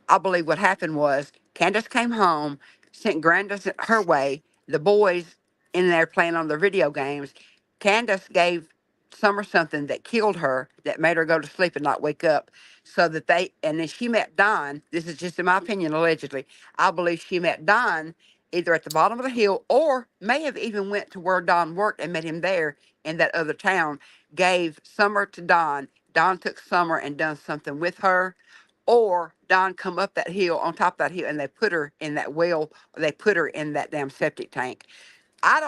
I believe what happened was Candace came home, sent Grandis her way, the boys in there playing on their video games. Candace gave Summer something that killed her, that made her go to sleep and not wake up, so that and then she met Don. This is just in my opinion, allegedly. I believe she met Don either at the bottom of the hill or may have even went to where Don worked and met him there in that other town, gave Summer to Don. Don took Summer and done something with her. Or Don come up that hill, on top of that hill, and they put her in that well, or they put her in that damn septic tank. I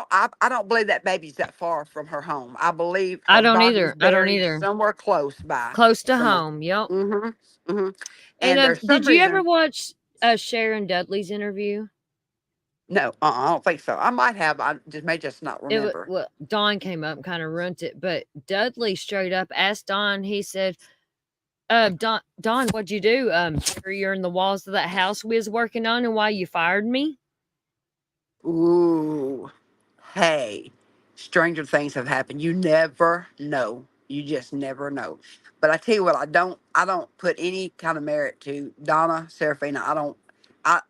don't believe that baby's that far from her home. I believe I her don't body's either. I don't buried either. somewhere close by. Close to somewhere. home. Yep. Mm-hmm. Mm-hmm. And there's some did you ever reason- watch Sharon Dudley's interview? No, I don't think so. I might have. I may just not remember. Don came up and kind of ruined it, but Dudley straight up asked Don. He said, Don, what'd you do? You're in the walls of that house we was working on, and why you fired me? Ooh, hey, stranger things have happened. You never know. You just never know. But I tell you what, I don't put any kind of merit to Donna Serafina. I don't. I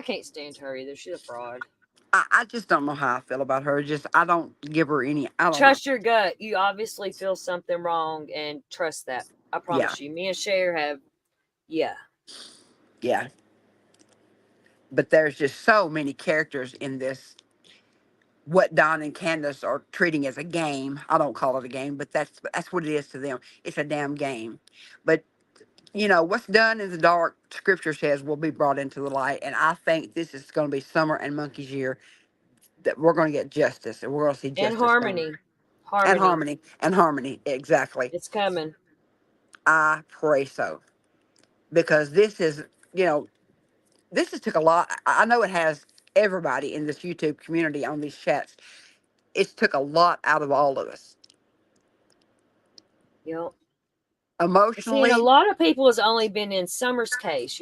can't stand her either. She's a fraud. I just don't know how I feel about her. Just I don't give her any. I don't know. Trust your gut. You obviously feel something wrong, and trust that. I Yeah, promise you. Me and Cher have, yeah. yeah. But there's just so many characters in this. What Don and Candace are treating as a game. I don't call it a game, but that's what it is to them. It's a damn game. But you know what's done in the dark, Scripture says, will be brought into the light. And I think this is going to be Summer and Monkey's year. That we're going to get justice, and we're going to see And justice harmony. and harmony. Exactly. It's coming. I pray so, because this is, this has took a lot. I know it has everybody in this YouTube community on these chats. It's took a lot out of all of us. Yep. Emotionally. See, a lot of people has only been in Summer's case,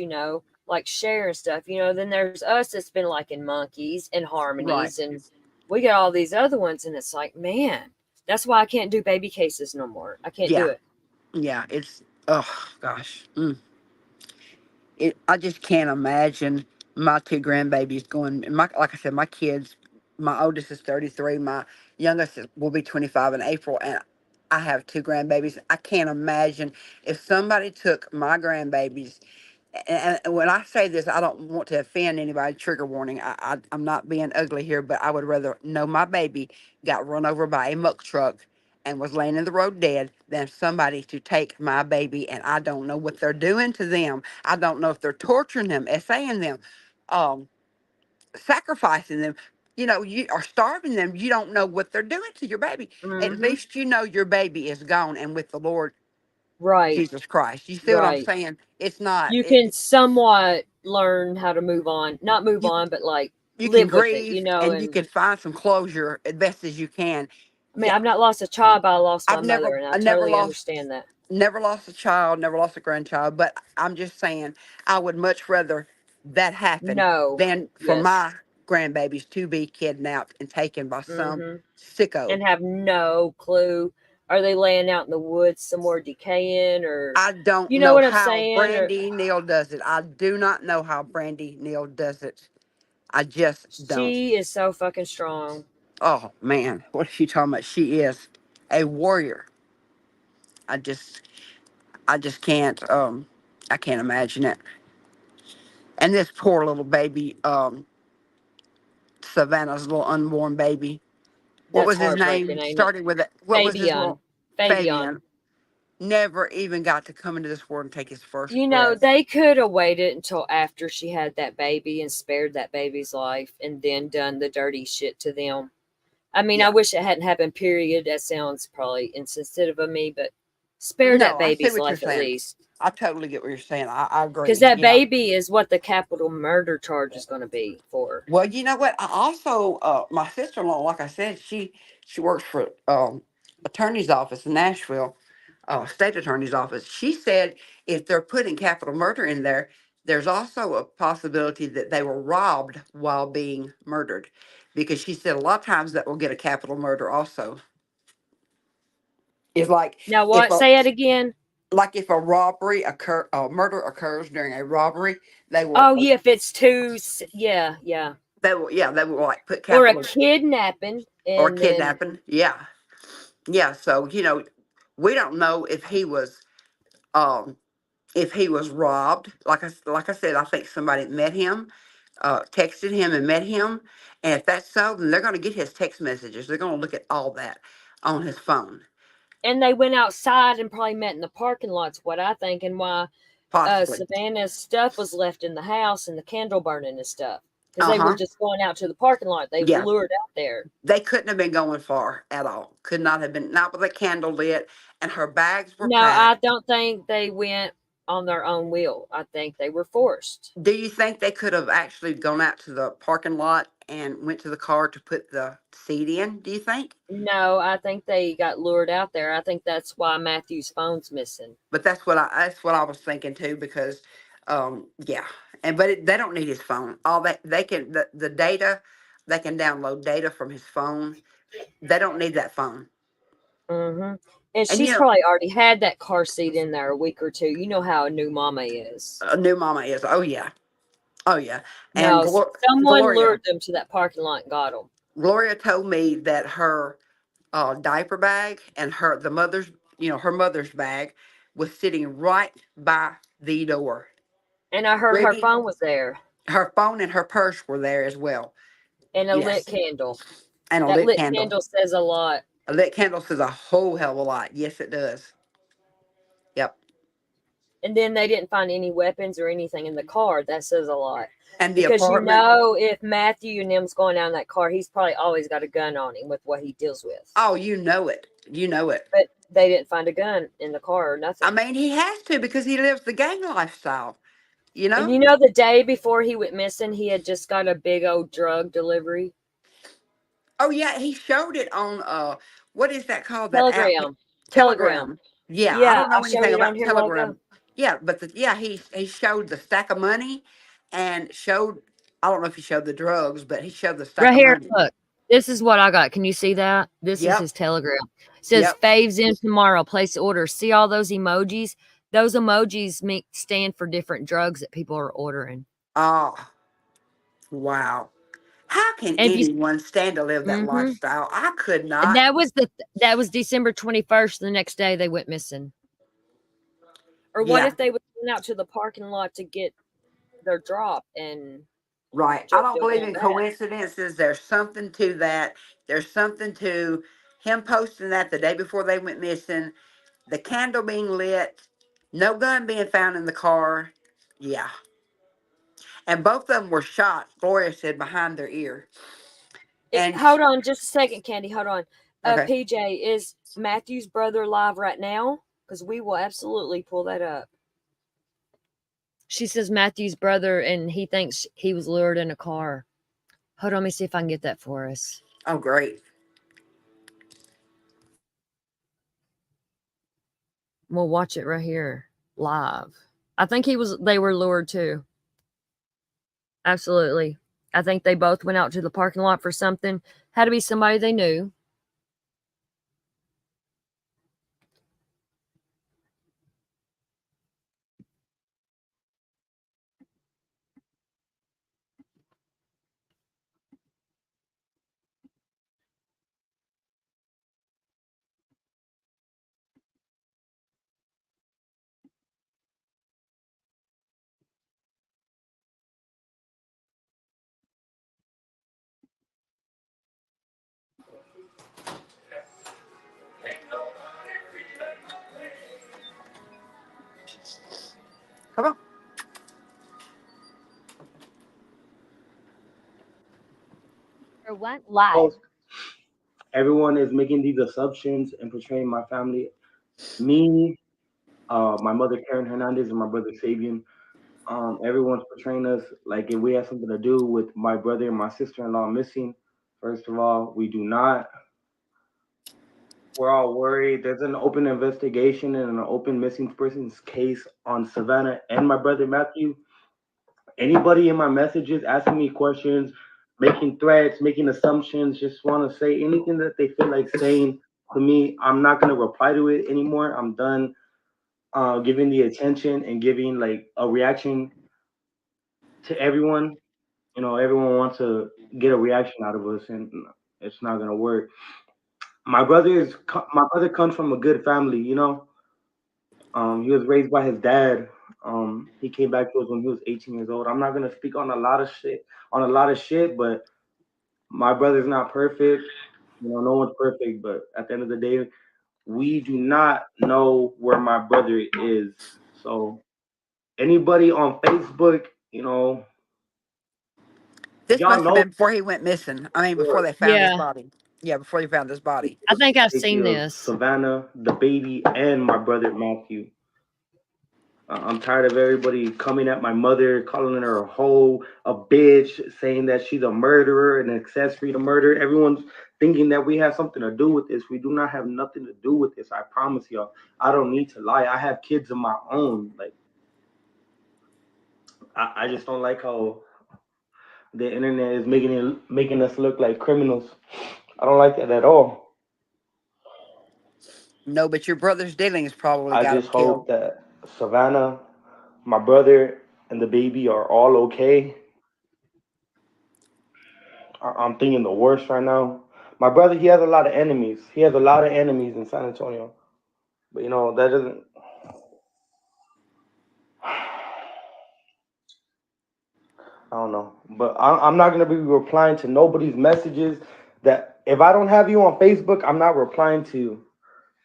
like Cher and stuff, Then there's us that's been like in Monkeys and Harmonies, and we got all these other ones, and it's like, man, that's why I can't do baby cases no more. I can't do it. Yeah, it's gosh. I just can't imagine my two grandbabies going. Like I said, my kids. My oldest is 33. My youngest will be 25 in April, and I have two grandbabies. I can't imagine if somebody took my grandbabies. And when I say this, I don't want to offend anybody. Trigger warning. I'm not being ugly here, but I would rather know my baby got run over by a muck truck and was laying in the road dead than somebody to take my baby. And I don't know what they're doing to them. I don't know if they're torturing them, essaying them, sacrificing them. You are starving them. You don't know what they're doing to your baby. At least you know your baby is gone and with the Lord. Right. Jesus Christ. You see what I'm saying? It's not. You can somewhat learn how to move on. Not move on, but like You live can with it, grieve, and you can find some closure as best as you can. I mean, I've not lost a child, but I lost my I've never- mother, and I I never totally lost- understand that. Never lost a child, never lost a grandchild, but I'm just saying I would much rather that happen than for my grandbabies to be kidnapped and taken by some sicko. And have no clue. Are they laying out in the woods somewhere decaying, or I don't you know what I'm how saying? Brandy Neal does it. I do not know how Brandy Neal does it. I just don't. She is so fucking strong. Oh man, what are you talking about? She is a warrior. I just can't I can't imagine it. And this poor little baby, Savannah's little unborn baby. What was his name? Started with it. What was his Fabian. Fabian. Never even got to come into this world and take his first breath. They could have waited until after she had that baby and spared that baby's life and then done the dirty shit to them. I mean, I wish it hadn't happened, period. That sounds probably insensitive of me, but spare that baby's life at least. I totally get what you're saying. I agree. Because that baby is what the capital murder charge is going to be for. Well, you know what? I also, my sister-in-law, like I said, she works for attorney's office in Nashville, state attorney's office. She said if they're putting capital murder in there, there's also a possibility that they were robbed while being murdered, because she said a lot of times that will get a capital murder also. It's like now what? Say it again. Like if a murder occurs during a robbery, they will. Oh yeah, if it's too, yeah. They will like put capital or a kidnapping. Or kidnapping, yeah. So we don't know if he was robbed. Like I said, I think somebody met him, texted him and met him, and if that's so, then they're going to get his text messages. They're going to look at all that on his phone. And they went outside and probably met in the parking lot's what I think, and why Savannah's stuff was left in the house and the candle burning and stuff. Because they were just going out to the parking lot. They were lured out there. They couldn't have been going far at all. Could not have been, not with a candle lit, and her bags were packed. I don't think they went on their own will. I think they were forced. Do you think they could have actually gone out to the parking lot and went to the car to put the seed in, do you think? No, I think they got lured out there. I think that's why Matthew's phone's missing. But that's what I was thinking too, because yeah. They don't need his phone. All that they can the data, they can download data from his phone. They don't need that phone. And And she's probably already had that car seat in there a week or two. You know how a new mama is. A new mama is. Oh yeah. Oh yeah. And No, someone Gloria, lured them to that parking lot and got them. Gloria told me that her diaper bag and her mother's bag was sitting right by the door. And I heard her Ready? phone was there. Her phone and her purse were there as well. And a Yes. lit candle. And a That lit candle says a lot. A lit candle says a whole hell of a lot. Yes, it does. Yep. And then they didn't find any weapons or anything in the car. That says a lot. And the because apartment. you know, if Matthew and them's going down that car, he's probably always got a gun on him with what he deals with. Oh, you know it. You know it. But they didn't find a gun in the car or nothing. I mean, he has to because he lives the gang lifestyle. You know? And you know, the day before he went missing, he had just got a big old drug delivery. Oh yeah, he showed it on what is that called? Telegram. Telegram. Yeah, I don't know showed anything it about on here a while Telegram. ago. Yeah, but he showed the stack of money and showed, I don't know if he showed the drugs, but he showed the stack Right of here, money. look. This is what I got. Can you see that? This is Yep. his Telegram. It says Yep. faves in tomorrow. Place order. See all those emojis? Those emojis stand for different drugs that people are ordering. Oh, wow. How can And if you- anyone stand to live that Mhm. lifestyle? I could not. And that was December 21st. The next day they went missing. Or what Yeah. if they went out to the parking lot to get their drop and Right. I just don't doing believe in that? coincidences. There's something to that. There's something to him posting that the day before they went missing, the candle being lit, no gun being found in the car. Yeah. And both of them were shot, Gloria said, behind their ear. And Hold on just a second, Candy. Hold on. Okay. PJ, is Matthew's brother live right now? Because we will absolutely pull that up. She says Matthew's brother, and he thinks he was lured in a car. Hold on, let me see if I can get that for us. Oh, great. We'll watch it right here live. I think they were lured too. Absolutely. I think they both went out to the parking lot for something. Had to be somebody they knew. Come on. Went live. Everyone is making these assumptions and portraying my family, me, my mother Karen Hernandez, and my brother Fabian. Everyone's portraying us like if we have something to do with my brother and my sister-in-law missing. First of all, we do not. We're all worried. There's an open investigation and an open missing persons case on Savannah and my brother Matthew. Anybody in my messages asking me questions, making threats, making assumptions, just want to say anything that they feel like saying to me, I'm not going to reply to it anymore. I'm done giving the attention and giving like a reaction to everyone. You know, everyone wants to get a reaction out of us, and it's not going to work. My brother comes from a good family, you know. He was raised by his dad. He came back to us when he was 18 years old. I'm not gonna speak on a lot of shit, but my brother's not perfect. You know, no one's perfect, but at the end of the day, we do not know where my brother is. So anybody on Facebook, you know, This y'all must have know been before he went missing. I mean, before they found his Yeah. body. Yeah, before they found his body. I think I've safety seen of this. Savannah, the baby, and my brother Matthew. I'm tired of everybody coming at my mother, calling her a hoe, a bitch, saying that she's a murderer, an accessory to murder. Everyone's thinking that we have something to do with this. We do not have nothing to do with this. I promise y'all. I don't need to lie. I have kids of my own. Like, I just don't like how the internet is making us look like criminals. I don't like that at all. No, but your brother's dealings probably I got him just killed. hope that Savannah, my brother, and the baby are all okay. I'm thinking the worst right now. My brother, he has a lot of enemies. He has a lot of enemies in San Antonio. But that doesn't. I don't know. But I'm not gonna be replying to nobody's messages. That if I don't have you on Facebook, I'm not replying to you.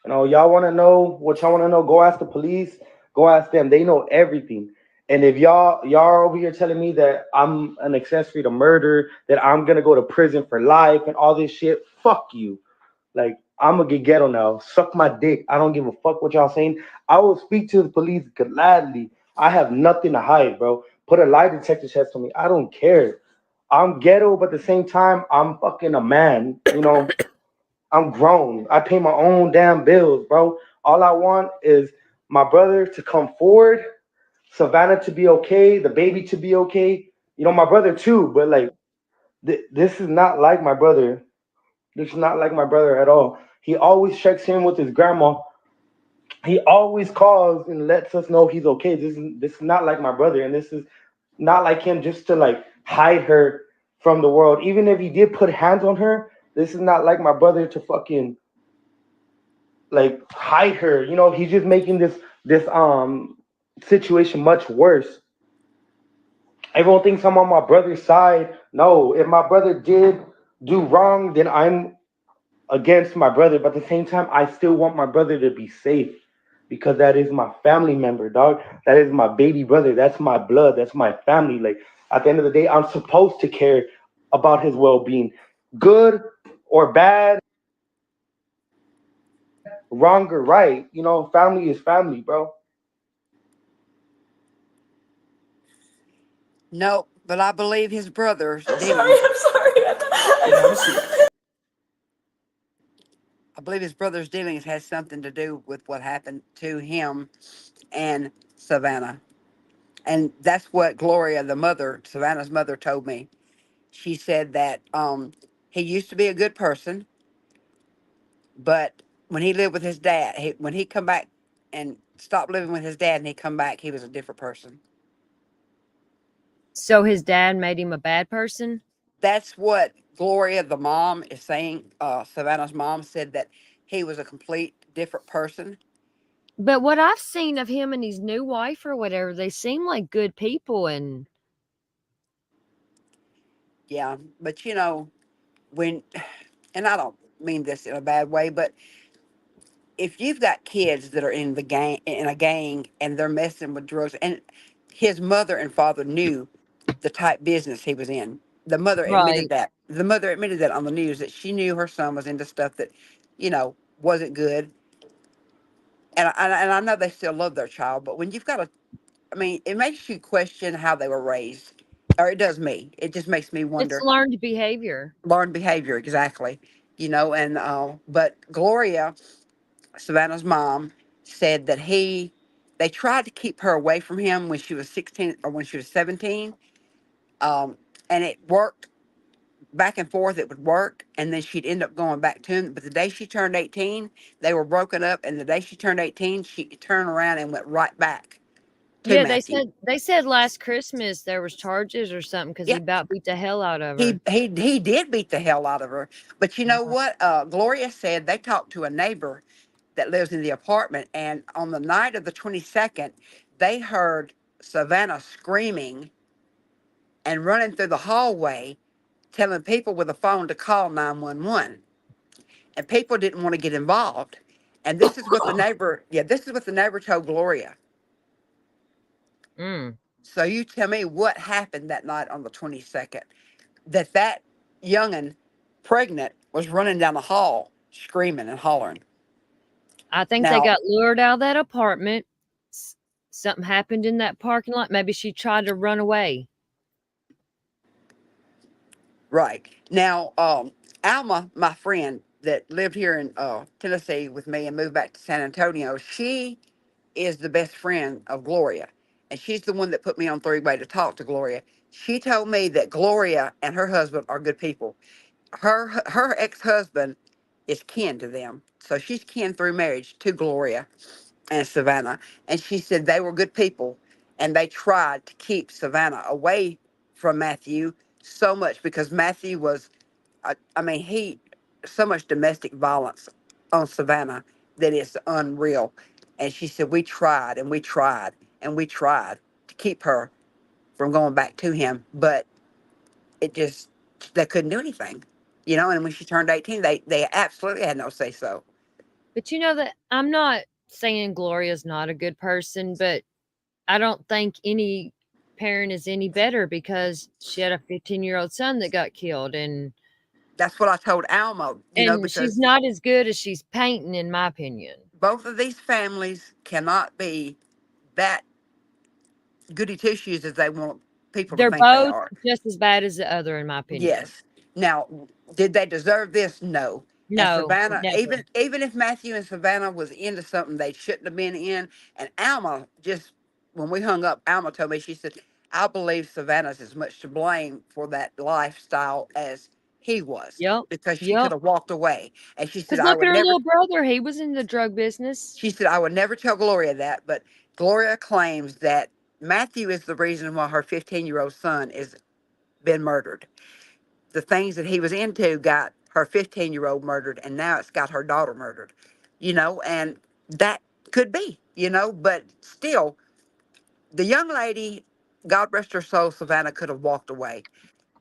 Y'all want to know what y'all want to know? Go ask the police. Go ask them. They know everything. And if y'all are over here telling me that I'm an accessory to murder, that I'm gonna go to prison for life and all this shit, fuck you. Like, I'm gonna get ghetto now. Suck my dick. I don't give a fuck what y'all saying. I will speak to the police gladly. I have nothing to hide, bro. Put a lie detector test on me. I don't care. I'm ghetto, but at the same time, I'm fucking a man. I'm grown. I pay my own damn bills, bro. All I want is my brother to come forward, Savannah to be okay, the baby to be okay. My brother too, but like, this is not like my brother. This is not like my brother at all. He always checks in with his grandma. He always calls and lets us know he's okay. This is not like my brother, and this is not like him just to like hide her from the world. Even if he did put hands on her, this is not like my brother to fucking like hide her. He's just making this situation much worse. Everyone thinks I'm on my brother's side. No, if my brother did do wrong, then I'm against my brother. But at the same time, I still want my brother to be safe because that is my family member, dog. That is my baby brother. That's my blood. That's my family. Like, at the end of the day, I'm supposed to care about his well-being, good or bad, wrong or right. Family is family, bro. No, but I believe his brother's I'm dealings. sorry. I believe his brother's dealings has something to do with what happened to him and Savannah. And that's what Gloria, the mother, Savannah's mother, told me. She said that he used to be a good person, but when he lived with his dad, when he come back and stopped living with his dad and he come back, he was a different person. So his dad made him a bad person? That's what Gloria, the mom, is saying. Savannah's mom said that he was a complete different person. But what I've seen of him and his new wife or whatever, they seem like good people. And Yeah, but when, and I don't mean this in a bad way, but if you've got kids that are in a gang, and they're messing with drugs, and his mother and father knew the type business he was in. The mother admitted right. that. The mother admitted that on the news, that she knew her son was into stuff that, wasn't good. And I know they still love their child, but when you've got it makes you question how they were raised, or it does me. It just makes me It's wonder. learned behavior. Learned behavior, exactly. And but Gloria, Savannah's mom, said that they tried to keep her away from him when she was 16 or when she was 17, and it worked back and forth. It would work, and then she'd end up going back to him. But the day she turned 18, they were broken up, and the day she turned 18, she turned around and went right back to Yeah, Matthew. they said last Christmas there was charges or something because he Yeah, about beat the hell out of her. he did beat the hell out of her. But you know what? Gloria said they talked to a neighbor that lives in the apartment, and on the night of the 22nd, they heard Savannah screaming and running through the hallway, telling people with a phone to call 911. And people didn't want to get involved. And this is what the neighbor told Gloria. So you tell me what happened that night on the 22nd, that youngin, pregnant, was running down the hall screaming and hollering. I think they Now, got lured out of that apartment, something happened in that parking lot. Maybe she tried to run away. Right. Now, Alma, my friend that lived here in Tennessee with me and moved back to San Antonio, she is the best friend of Gloria. And she's the one that put me on three-way to talk to Gloria. She told me that Gloria and her husband are good people. Her ex-husband is kin to them. So she's kin through marriage to Gloria and Savannah. And she said they were good people and they tried to keep Savannah away from Matthew so much because Matthew was, he, so much domestic violence on Savannah that it's unreal. And she said, we tried and we tried and we tried to keep her from going back to him, but it just, they couldn't do anything, and when she turned 18, they absolutely had no say so. But you know that I'm not saying Gloria's not a good person, but I don't think any parent is any better because she had a 15-year-old son that got killed, and that's what I told Alma, and because she's not as good as she's painting, in my opinion. both of these families cannot be that goody two shoes as they want people They're to think they both are. just as bad as the other, in my opinion. Yes. Now, did they deserve this? No. And No, Savannah, never. even if Matthew and Savannah was into something they shouldn't have been in, and Alma just, when we hung up, Alma told me, she said, I believe Savannah's as much to blame for that lifestyle as he was. Yep. Because she Yep. could have walked away. And she said, Because I look would at her never. little brother. He was in the drug business. She said, I would never tell Gloria that, but Gloria claims that Matthew is the reason why her 15-year-old son is been murdered. The things that he was into got her 15-year-old murdered, and now it's got her daughter murdered, and that could be, but still, the young lady, God rest her soul, Savannah, could have walked away.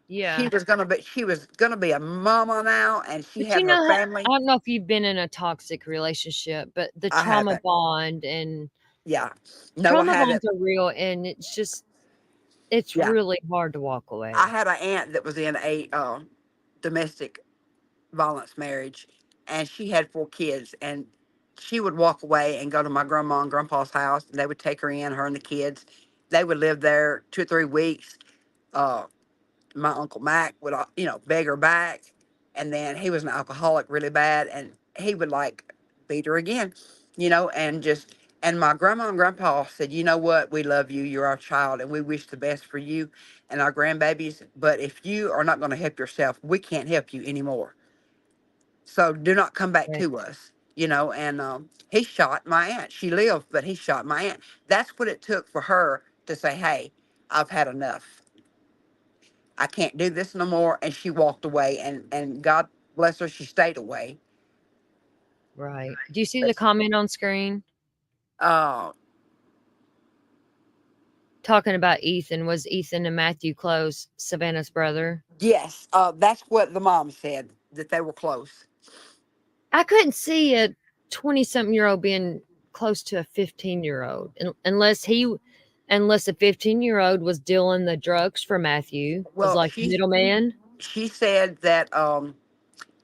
Yeah. She was gonna be a mama now, and she But had her I family. don't know if you've been in a toxic relationship, but the I trauma haven't. bond and Yeah. No, I trauma haven't. bonds are real, and it's Yeah. really hard to walk away. I had an aunt that was in a domestic violence marriage, and she had 4 kids, and she would walk away and go to my grandma and grandpa's house, and they would take her in, her and the kids. They would live there 2 or 3 weeks. My Uncle Mac would, beg her back, and then he was an alcoholic really bad, and he would beat her again, and my grandma and grandpa said, you know what, we love you, you're our child, and we wish the best for you and our grandbabies, but if you are not going to help yourself, we can't help you anymore. So do not come back Right. to us, and he shot my aunt. She lived, but he shot my aunt. That's what it took for her to say, hey, I've had enough. I can't do this no more. And she walked away, and God bless her, she stayed away. Right. Do you see the comment on screen? Talking about Ethan. Was Ethan and Matthew close, Savannah's brother? Yes, that's what the mom said, that they were close. I couldn't see a 20-something-year-old being close to a 15-year-old unless a 15-year-old was dealing the drugs for Matthew, was like the middleman. She said that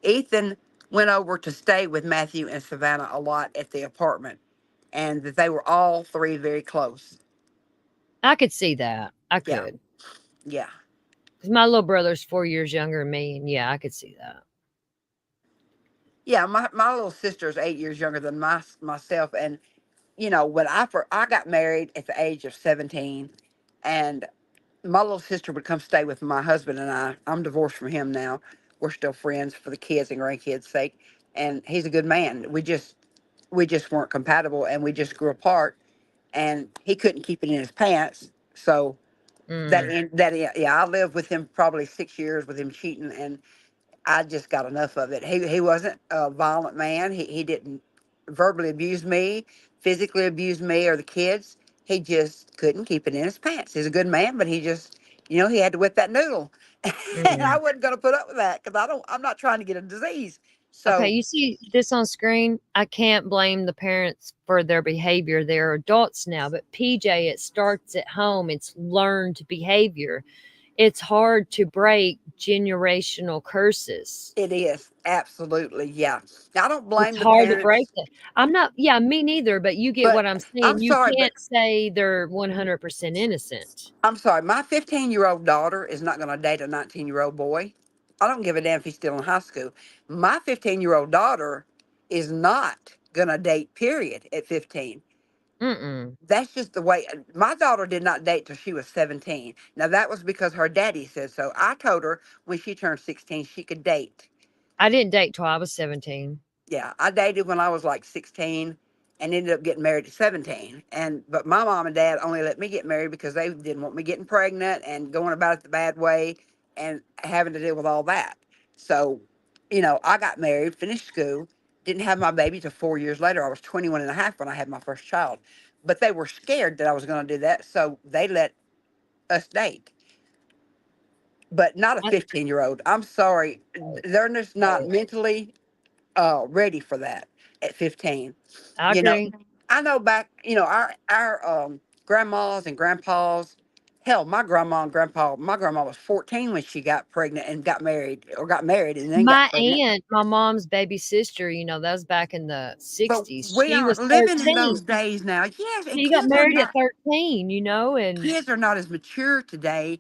Ethan went over to stay with Matthew and Savannah a lot at the apartment, and that they were all 3 very close. I could see that. I could. Yeah. Because my little brother's 4 years younger than me, and yeah, I could see that. Yeah, my little sister is 8 years younger than myself, and when I got married at the age of 17, and my little sister would come stay with my husband and I. I'm divorced from him now. We're still friends for the kids and grandkids' sake, and he's a good man. We just weren't compatible, and we just grew apart, and he couldn't keep it in his pants, so I lived with him probably 6 years with him cheating, and I just got enough of it. He wasn't a violent man. He didn't verbally abuse me, physically abuse me or the kids. He just couldn't keep it in his pants. He's a good man, but he just, he had to whip that noodle. And I wasn't going to put up with that because I'm not trying to get a disease. So Okay, you see this on screen? I can't blame the parents for their behavior. They're adults now, but PJ, it starts at home. It's learned behavior. It's hard to break generational curses. It is absolutely, yeah. Now, I don't blame It's the hard to break parents, that. I'm not, yeah, me neither, but you get but what I'm I'm saying. You sorry, but can't say they're 100% innocent. I'm sorry. My 15-year-old daughter is not going to date a 19-year-old boy. I don't give a damn if he's still in high school. My 15-year-old daughter is not going to date, period, at 15. Mm-mm. That's just the way. My daughter did not date till she was 17. Now, that was because her daddy said so. I told her when she turned 16, she could date. I didn't date till I was 17. Yeah, I dated when I was like 16 and ended up getting married at 17. But my mom and dad only let me get married because they didn't want me getting pregnant and going about it the bad way and having to deal with all that. So, I got married, finished school, didn't have my baby till 4 years later. I was 21 and a half when I had my first child. But they were scared that I was going to do that, so they let us date. But not a 15-year-old. I'm sorry. They're just not mentally ready for that at 15. I You know, agree. I know back, our grandmas and grandpas, hell, my grandma was 14 when she got pregnant and got married and then got My pregnant. aunt, my mom's baby sister, that was back in the But 60s. we She aren't was living in 13. those days now. Yes, and She got kids are married at not 13, and kids are not as mature today,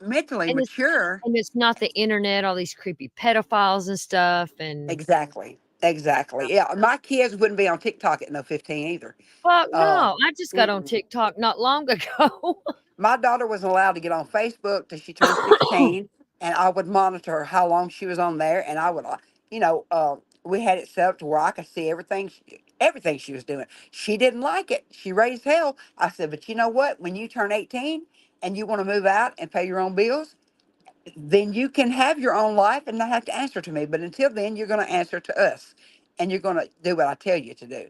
mentally and it's mature. and it's not the internet, all these creepy pedophiles and stuff, and Exactly. Exactly. Yeah, my kids wouldn't be on TikTok at no 15 either. fuck Uh, no. I just got on mm-mm. TikTok not long ago. My daughter wasn't allowed to get on Facebook till she turned 16, and I would monitor her how long she was on there, and I would, we had it set up to where I could see everything she was doing. She didn't like it. She raised hell. I said, but you know what? When you turn 18 and you want to move out and pay your own bills, then you can have your own life and not have to answer to me. But until then, you're going to answer to us, and you're going to do what I tell you to do.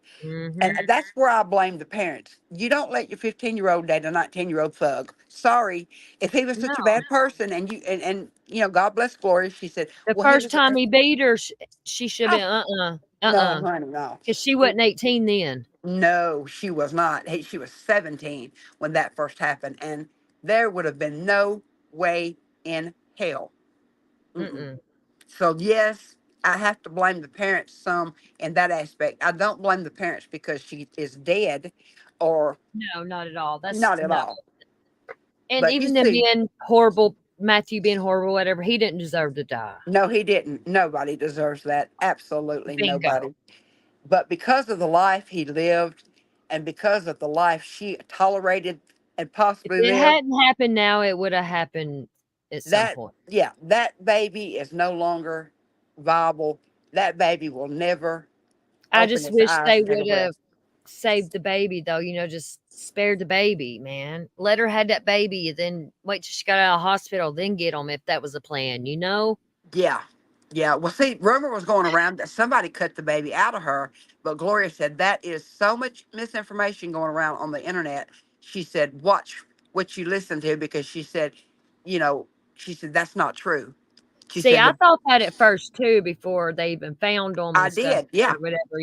And Mhm. that's where I blame the parents. You don't let your 15-year-old date a 19-year-old thug. Sorry, if he was such a No. bad person, God bless Gloria. She said, The well, he first was. time he beat her, she should Oh, be no, honey, no. because she wasn't 18 then. No, she was not. She was 17 when that first happened, and there would have been no way in hell. Mm-mm. Mm-mm. So yes, I have to blame the parents some in that aspect. I don't blame the parents because she is dead, or No, not at all. That's not at no. all. And But you even them see, being horrible, Matthew being horrible, whatever, he didn't deserve to die. no, he didn't. Nobody deserves that. Absolutely Bingo. nobody. But because of the life he lived, and because of the life she tolerated and If possibly it lived, hadn't happened now, it would have happened at some point. that baby is no longer viable. That baby will never I open just its wish eyes they and take a would have breath. saved the baby, though, just spared the baby, man. Let her have that baby, and then wait till she got out of the hospital, then get them if that was a plan, Yeah. Yeah. Well, see, rumor was going around that somebody cut the baby out of her, but Gloria said that is so much misinformation going around on the internet. She said, watch what you listen to, because you know, she said, that's not true. She See, said, I thought that at first too, before they even found them I and stuff did. Yeah. or whatever,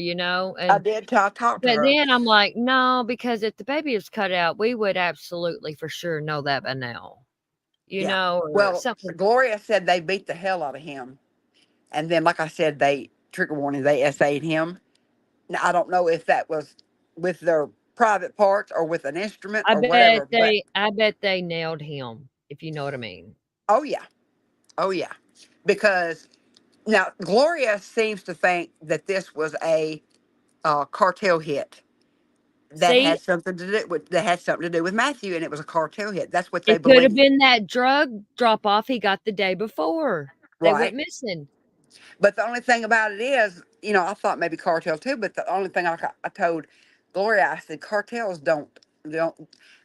I and did talk to but her. then I'm like, no, because if the baby is cut out, we would absolutely for sure know that by now, Yeah. or Well, something. Gloria said they beat the hell out of him. And then, like I said, trigger warning, they SA'd him. Now, I don't know if that was with their private parts or with an instrument I or bet whatever, but they nailed him, if you know what I mean. oh, yeah. Oh, yeah. Because now Gloria seems to think that this was a cartel hit See, that had something to do with Matthew, and it was a cartel hit. That's what they it could have believe. been that drug drop off he got the day before. They went Right. missing. But the only thing about it is, I thought maybe cartel too, but the only thing I told Gloria, I said, cartels don't,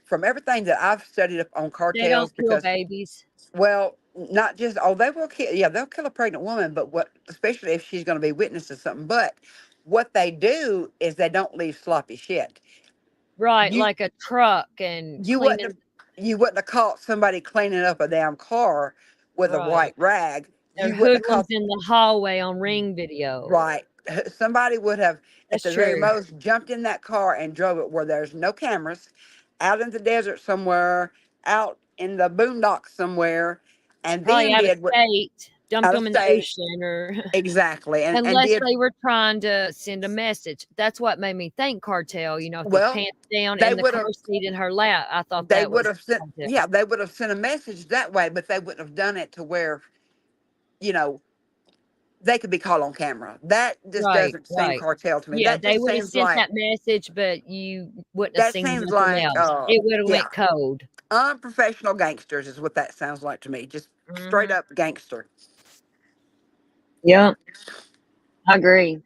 from everything that I've studied up on They cartels, don't kill because, babies. well, not just, they will kill, yeah, they'll kill a pregnant woman, but especially if she's going to be witness to something, but what they do is they don't leave sloppy shit. Right, You, like a truck and you wouldn't cleaning. have, you wouldn't have caught somebody cleaning up a damn car with a Right. white rag. Or You wouldn't have hoodlums caught. in the hallway on Ring video. Right. Somebody would have, at That's the very true. most, jumped in that car and drove it where there's no cameras, out in the desert somewhere, out in the boondocks somewhere, and Probably then out of did what state, dumped out of them in the state ocean, or exactly, and unless did they were trying to send a message. That's what made me think cartel. You know, with the well. pants down They and the would car have seat in her lap. I thought they that would was have sent cartel. yeah they would have sent a message that way, but they wouldn't have done it to where you know they could be caught on camera. That just Right, doesn't seem right. cartel to me. Yeah, That they just would have seems sent like that message, but you wouldn't have seen nothing else. uh It would have yeah went cold. unprofessional gangsters is what that sounds like to me. Just straight Hmm. up gangster. Yeah, I agree.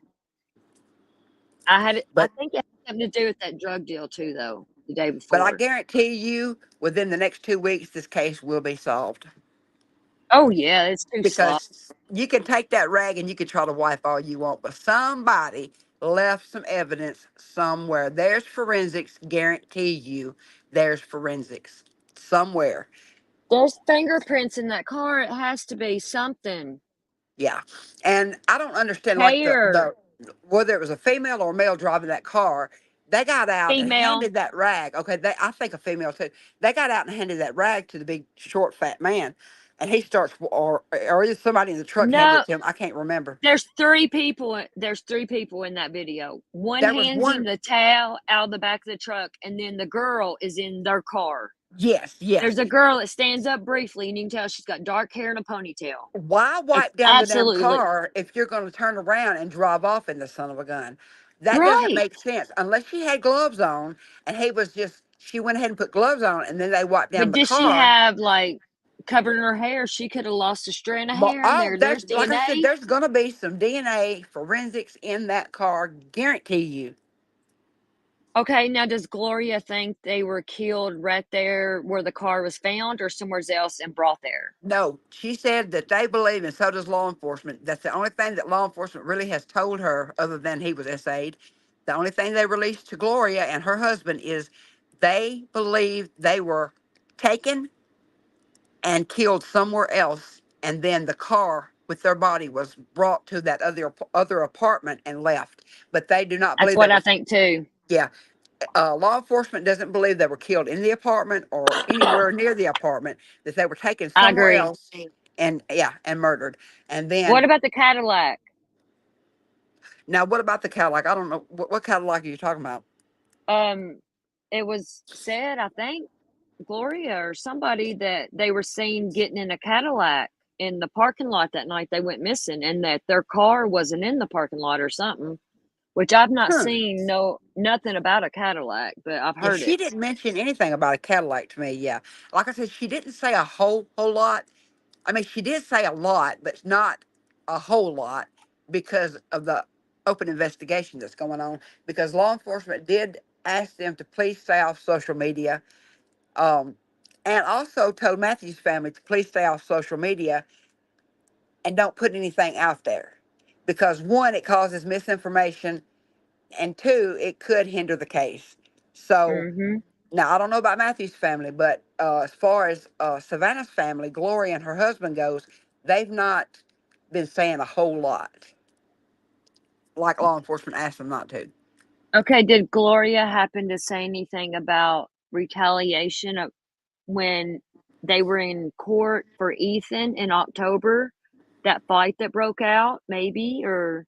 I But think it had something to do with that drug deal too, though, the day but I before. guarantee you, within the next 2 weeks, this case will be solved. Oh yeah, it's too slow. Because you can take that rag and you can try to wipe all you want, but somebody left some evidence somewhere. There's forensics, guarantee you there's forensics somewhere. There's fingerprints in that car. It has to be something. Yeah. And I don't understand like Hair, the whether it was a female or a male driving that car. They got out and female. handed that rag. Okay, I think a female too. They got out and handed that rag to the big short fat man. And he starts or is somebody in the truck handed No, it to him? I can't remember. there's three people. There's three people in that video. One There was hands him one. the towel out of the back of the truck, and then the girl is in their car. Yes, There's yes. a girl that stands up briefly, and you can tell she's got dark hair and a ponytail. Why It's wipe down the damn absolutely car if you're going to turn around and drive off in the son of a gun? That doesn't right. make sense unless she had gloves on and she went ahead and put gloves on and then they wiped down But the did she car. have like covering her hair? She could have lost a strand of But hair in there. there's There's like I said, DNA. there's going to be some DNA forensics in that car, guarantee you. Okay, now does Gloria think they were killed right there where the car was found or somewhere else and brought there? No, she said that they believe, and so does law enforcement. That's the only thing that law enforcement really has told her, other than he was SA'd. The only thing they released to Gloria and her husband is they believe they were taken and killed somewhere else, and then the car with their body was brought to that other apartment and left. But they do not That's believe what that I was. think too. Yeah, law enforcement doesn't believe they were killed in the apartment or anywhere near the apartment, that they were taken I somewhere agree. else and and murdered. And What then about the Cadillac? now what about the Cadillac? I don't know what Cadillac are you talking about? It was said, I think, Gloria or somebody that they were seen getting in a Cadillac in the parking lot that night they went missing, and that their car wasn't in the parking lot or something. Which I've not Huh. seen nothing about a Cadillac, but I've Yeah, heard she it. didn't mention anything about a Cadillac to me. Yeah, like I said, she didn't say a whole lot. I mean, she did say a lot, but not a whole lot because of the open investigation that's going on. Because law enforcement did ask them to please stay off social media, and also told Matthew's family to please stay off social media and don't put anything out there. Because one, it causes misinformation, and two, it could hinder the case. So Mhm. now I don't know about Matthew's family, but as far as Savannah's family, Gloria and her husband goes, they've not been saying a whole lot, like law enforcement asked them not to. Okay, did Gloria happen to say anything about retaliation of when they were in court for Ethan in October? That fight that broke out, maybe, or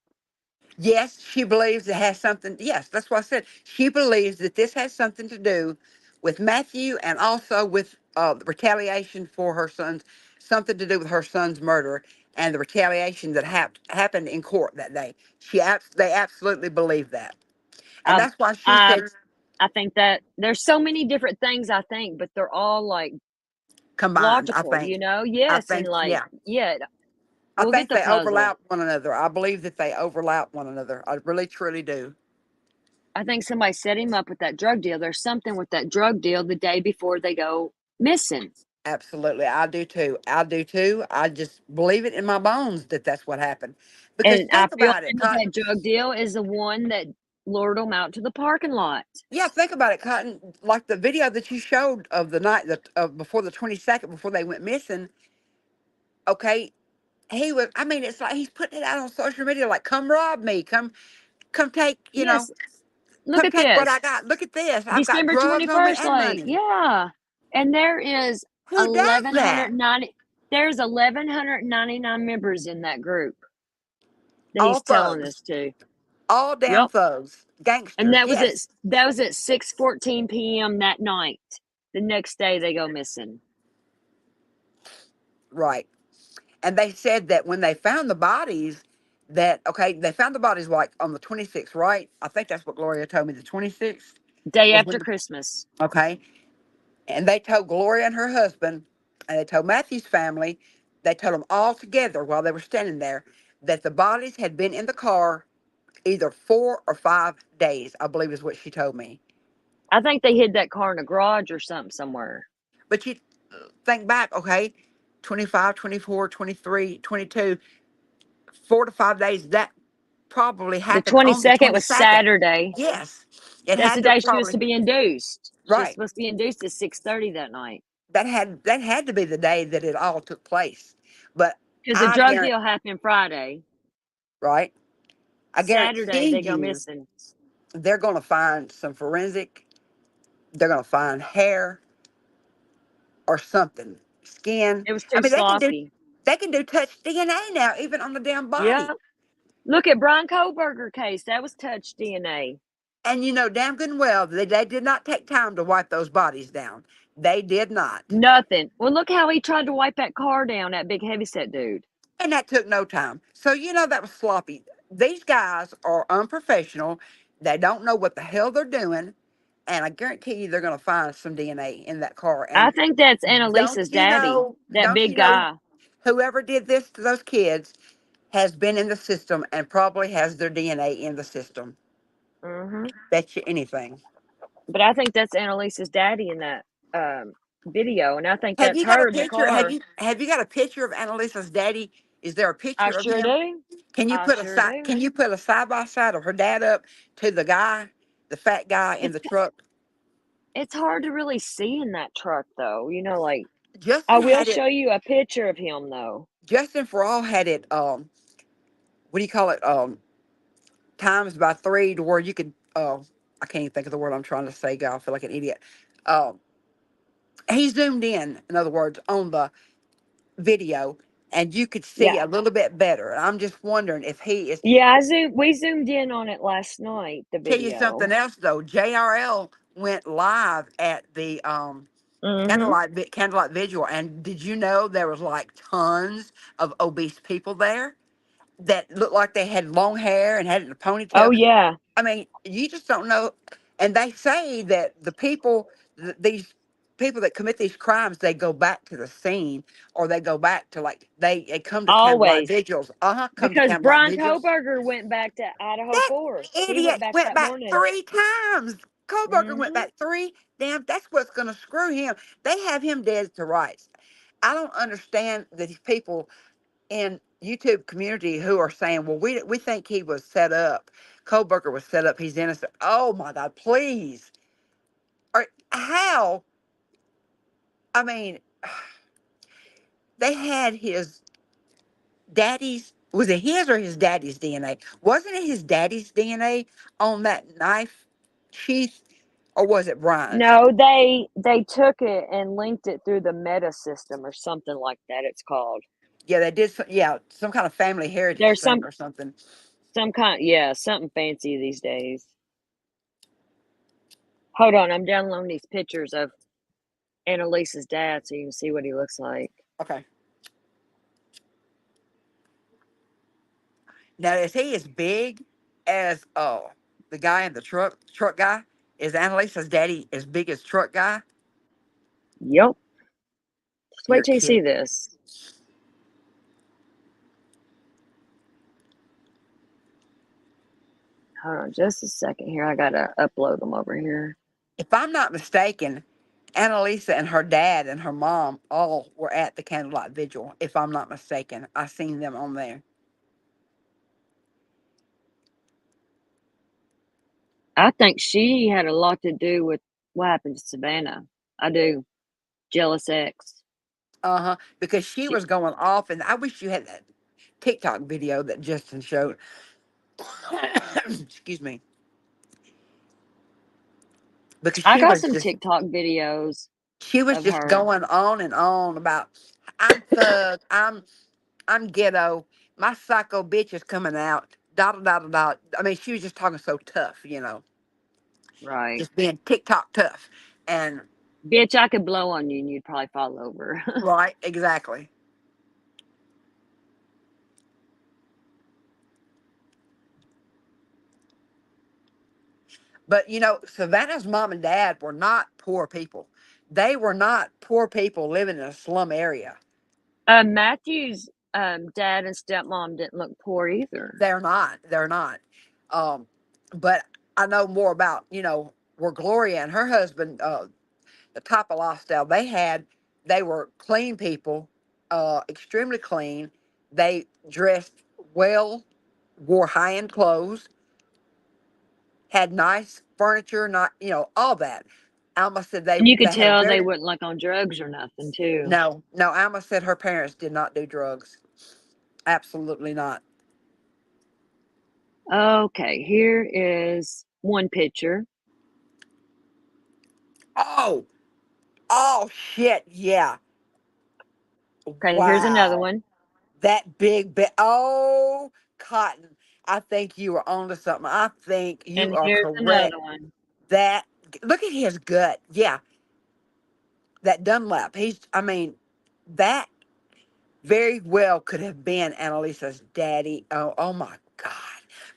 Yes, she believes it has something. Yes, that's what I said. She believes that this has something to do with Matthew and also with the retaliation for her son's, something to do with her son's murder and the retaliation that happened in court that day. They absolutely believe that. And I that's why she I said I think that there's so many different things I think, but they're all like combined, I logical, think. I Yes, and think, like, yeah. yeah, I we'll get think the they puzzle. overlap one another. I believe that they overlap one another. I really, truly do. I think somebody set him up with that drug deal. There's something with that drug deal the day before they go missing. Absolutely. I do too. I do too. I just believe it in my bones that that's what happened. Because And I think feel about it, maybe Cotton. that drug deal is the one that lured them out to the parking lot. Yeah, think about it, Cotton. Like the video that you showed of the night that before the 22nd, before they went missing. Okay, he was. I mean, it's like he's putting it out on social media, like, "Come rob me, come take, Yes, look come at take what I this. got. Look at this. I've got December drugs on me 21st, and like, money." yeah. And there is Who does that? 1,190. There's 1,199 members in that group that All he's telling thugs. us to. All damn Yep. thugs. And Gangsters. Yes. that was at 6:14 p.m. that night. The next day they go missing. Right. And they said that when they found the bodies, they found the bodies like on the 26th, right? I think that's what Gloria told me. The 26th Day was after when. Christmas. Okay. And they told Gloria and her husband, and they told Matthew's family, they told them all together while they were standing there that the bodies had been in the car either 4 or 5 days, I believe is what she told me. I think they hid that car in a garage or something somewhere. But you think back, okay, 25, 24, 23, 22, 4 to 5 days, that probably The happened on the 22nd was 22nd. Saturday. Yes. It That's had the to day she was probably, to be induced. She was right. supposed to be induced at 6:30 that night. That had to be the day that it all took place. But Because the I drug guarantee, deal happened Friday. right? I Saturday guarantee they go you missing. they're going to find some forensic, they're going to find hair or something, skin. It was I too mean, sloppy. they can do touch DNA now, even on the damn body. Yep. Look at Brian Kohlberger case. That was touch DNA. And you know damn good and well they did not take time to wipe those bodies down. They did not. Nothing. Well, look how he tried to wipe that car down, that big heavyset dude. And that took no time. So you know that was sloppy. These guys are unprofessional. They don't know what the hell they're doing. And I guarantee you they're going to find some DNA in that car. I And think that's Annalisa's daddy, that don't big you know, guy. whoever did this to those kids has been in the system and probably has their DNA in the system. Mm-hmm. Bet you anything. But I think that's Annalisa's daddy in that video, and I think Have that's you got a her in the picture? car. Have you got a picture of Annalisa's daddy? Is there a I picture of sure him? do. Can you I put a sure side? do. Can you put a side by side of her dad up to the guy, the fat guy in the truck? It's hard to really see in that truck, though. You know, like I Justin will had it. show you a picture of him, though. Justin for all had it. What do you call it? Times by 3 to where you could. I can't even think of the word I'm trying to say. God, I feel like an idiot. He zoomed in other words, on the video, and you could see Yeah. a little bit better. And I'm just wondering if he is. Yeah, we zoomed in on it last night, the Tell you something video. else though. JRL went live at the Mm-hmm. candlelight vigil, and did you know there was like tons of obese people there that looked like they had long hair and had it in a ponytail? Oh, yeah. I mean, you just don't know. And they say that the people, these people that commit these crimes, they go back to the scene, or they go back to like they come to candlelight Always. vigils. Come to Because candlelight Brian vigils. Kohlberger went back to Idaho That 4. He went idiot back went that back morning. 3 times. Kohlberger went Mm-hmm. back 3. Damn, that's what's going to screw him. They have him dead to rights. I don't understand these people in YouTube community who are saying, well, we think he was set up. Kohlberger was set up. He's innocent. Oh my God, please. Or how? I mean, they had his daddy's, was it his or his daddy's DNA? Wasn't it his daddy's DNA on that knife sheath, or was it Brian's? No, they took it and linked it through the Meta system or something like that. It's called. Yeah, they did. Yeah, some kind of family heritage There's thing or something. something fancy these days. Hold on, I'm downloading these pictures of Annalisa's dad so you can see what he looks like. Okay. Now, is he as big as the guy in the truck guy? Is Annalisa's daddy as big as truck guy? Yep. Just You're wait till you see kidding. this. Hold on just a second here. I gotta upload them over here. If I'm not mistaken, Annalisa and her dad and her mom all were at the candlelight vigil. If I'm not mistaken, I seen them on there. I think she had a lot to do with what happened to Savannah. I do. Jealous ex. Because she was going off, and I wish you had that TikTok video that Justin showed. Excuse me. Because I she got was some just TikTok videos she was of just her. going on and on about I'm thug. I'm ghetto. My psycho bitch is coming out. Dot dot dot dot. I mean, she was just talking so tough, Right. just being TikTok tough. And Bitch, I could blow on you and you'd probably fall over. right, exactly. But Savannah's mom and dad were not poor people. They were not poor people living in a slum area. Matthew's dad and stepmom didn't look poor either. They're not. They're not. But I know more about, where Gloria and her husband, the top of lifestyle they were clean people, extremely clean. They dressed well, wore high-end clothes, had nice furniture, not, all that. Alma said they And you could they had a tell they very wouldn't like on drugs or nothing too. no, Alma said her parents did not do drugs. Absolutely not. Okay, here is one picture. Oh shit, yeah. Okay, here's another Wow. one. That big oh, Cotton. I think you are onto something. I think you And are here's correct. another one. That look at his gut. Yeah. That Dunlap. That very well could have been Annalisa's daddy. Oh my God.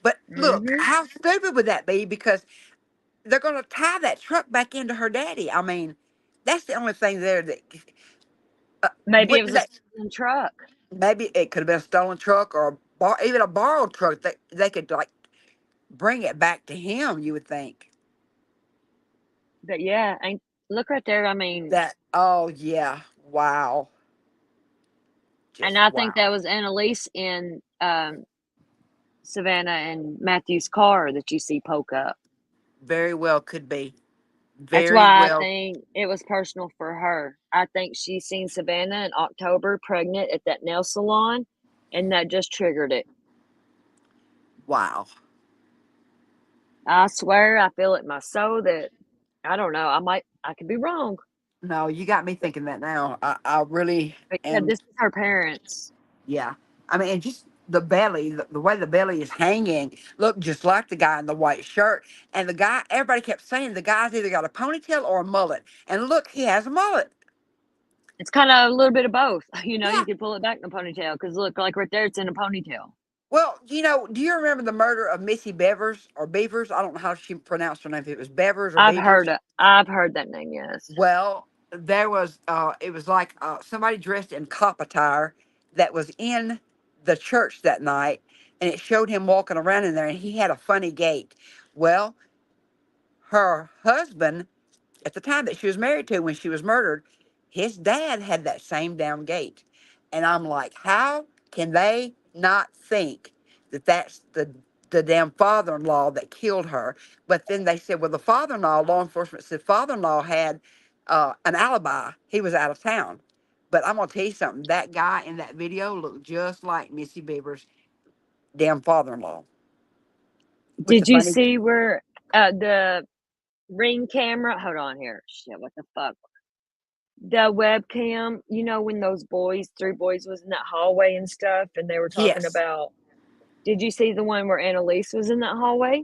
But look, Mm-hmm. how stupid would that be? Because they're going to tie that truck back into her daddy. That's the only thing there that Maybe it wouldn't was a that stolen truck. maybe it could have been a stolen truck or even a borrowed truck. They could like bring it back to him. You would think But yeah, look right there. I mean, that. Oh yeah, wow, and just I think that wow. was Annalise in Savannah and Matthew's car that you see poke up. Very well could be. That's Very why I well. think it was personal for her. I think she seen Savannah in October pregnant at that nail salon, and that just triggered it. Wow. I swear, I feel it in my soul that I don't know. I could be wrong. No, you got me thinking that now. I really But yeah, am. this is her parents. Yeah. And just the belly, the way the belly is hanging, looked just like the guy in the white shirt. And the guy, everybody kept saying the guy's either got a ponytail or a mullet. And look, he has a mullet. It's kind of a little bit of both. Yeah. You could pull it back in a ponytail because look, like right there, it's in a ponytail. Well, do you remember the murder of Missy Bevers or Beavers? I don't know how she pronounced her name. If it was Bevers or I've Beavers. heard that name. Yes. Well, there was it was like somebody dressed in cop attire that was in the church that night, and it showed him walking around in there, and he had a funny gait. Well, her husband, at the time that she was married to when she was murdered, his dad had that same damn gait. And I'm like, how can they not think that that's the damn father-in-law that killed her? But then they said, well, the father-in-law, law enforcement said father-in-law had an alibi. He was out of town. But I'm going to tell you something. That guy in that video looked just like Missy Bieber's damn father-in-law. Did you see where the Ring camera? Hold on here. Shit, what the fuck? The webcam, when those three boys was in that hallway and stuff, and they were talking Yes. about, did you see the one where Annalise was in that hallway?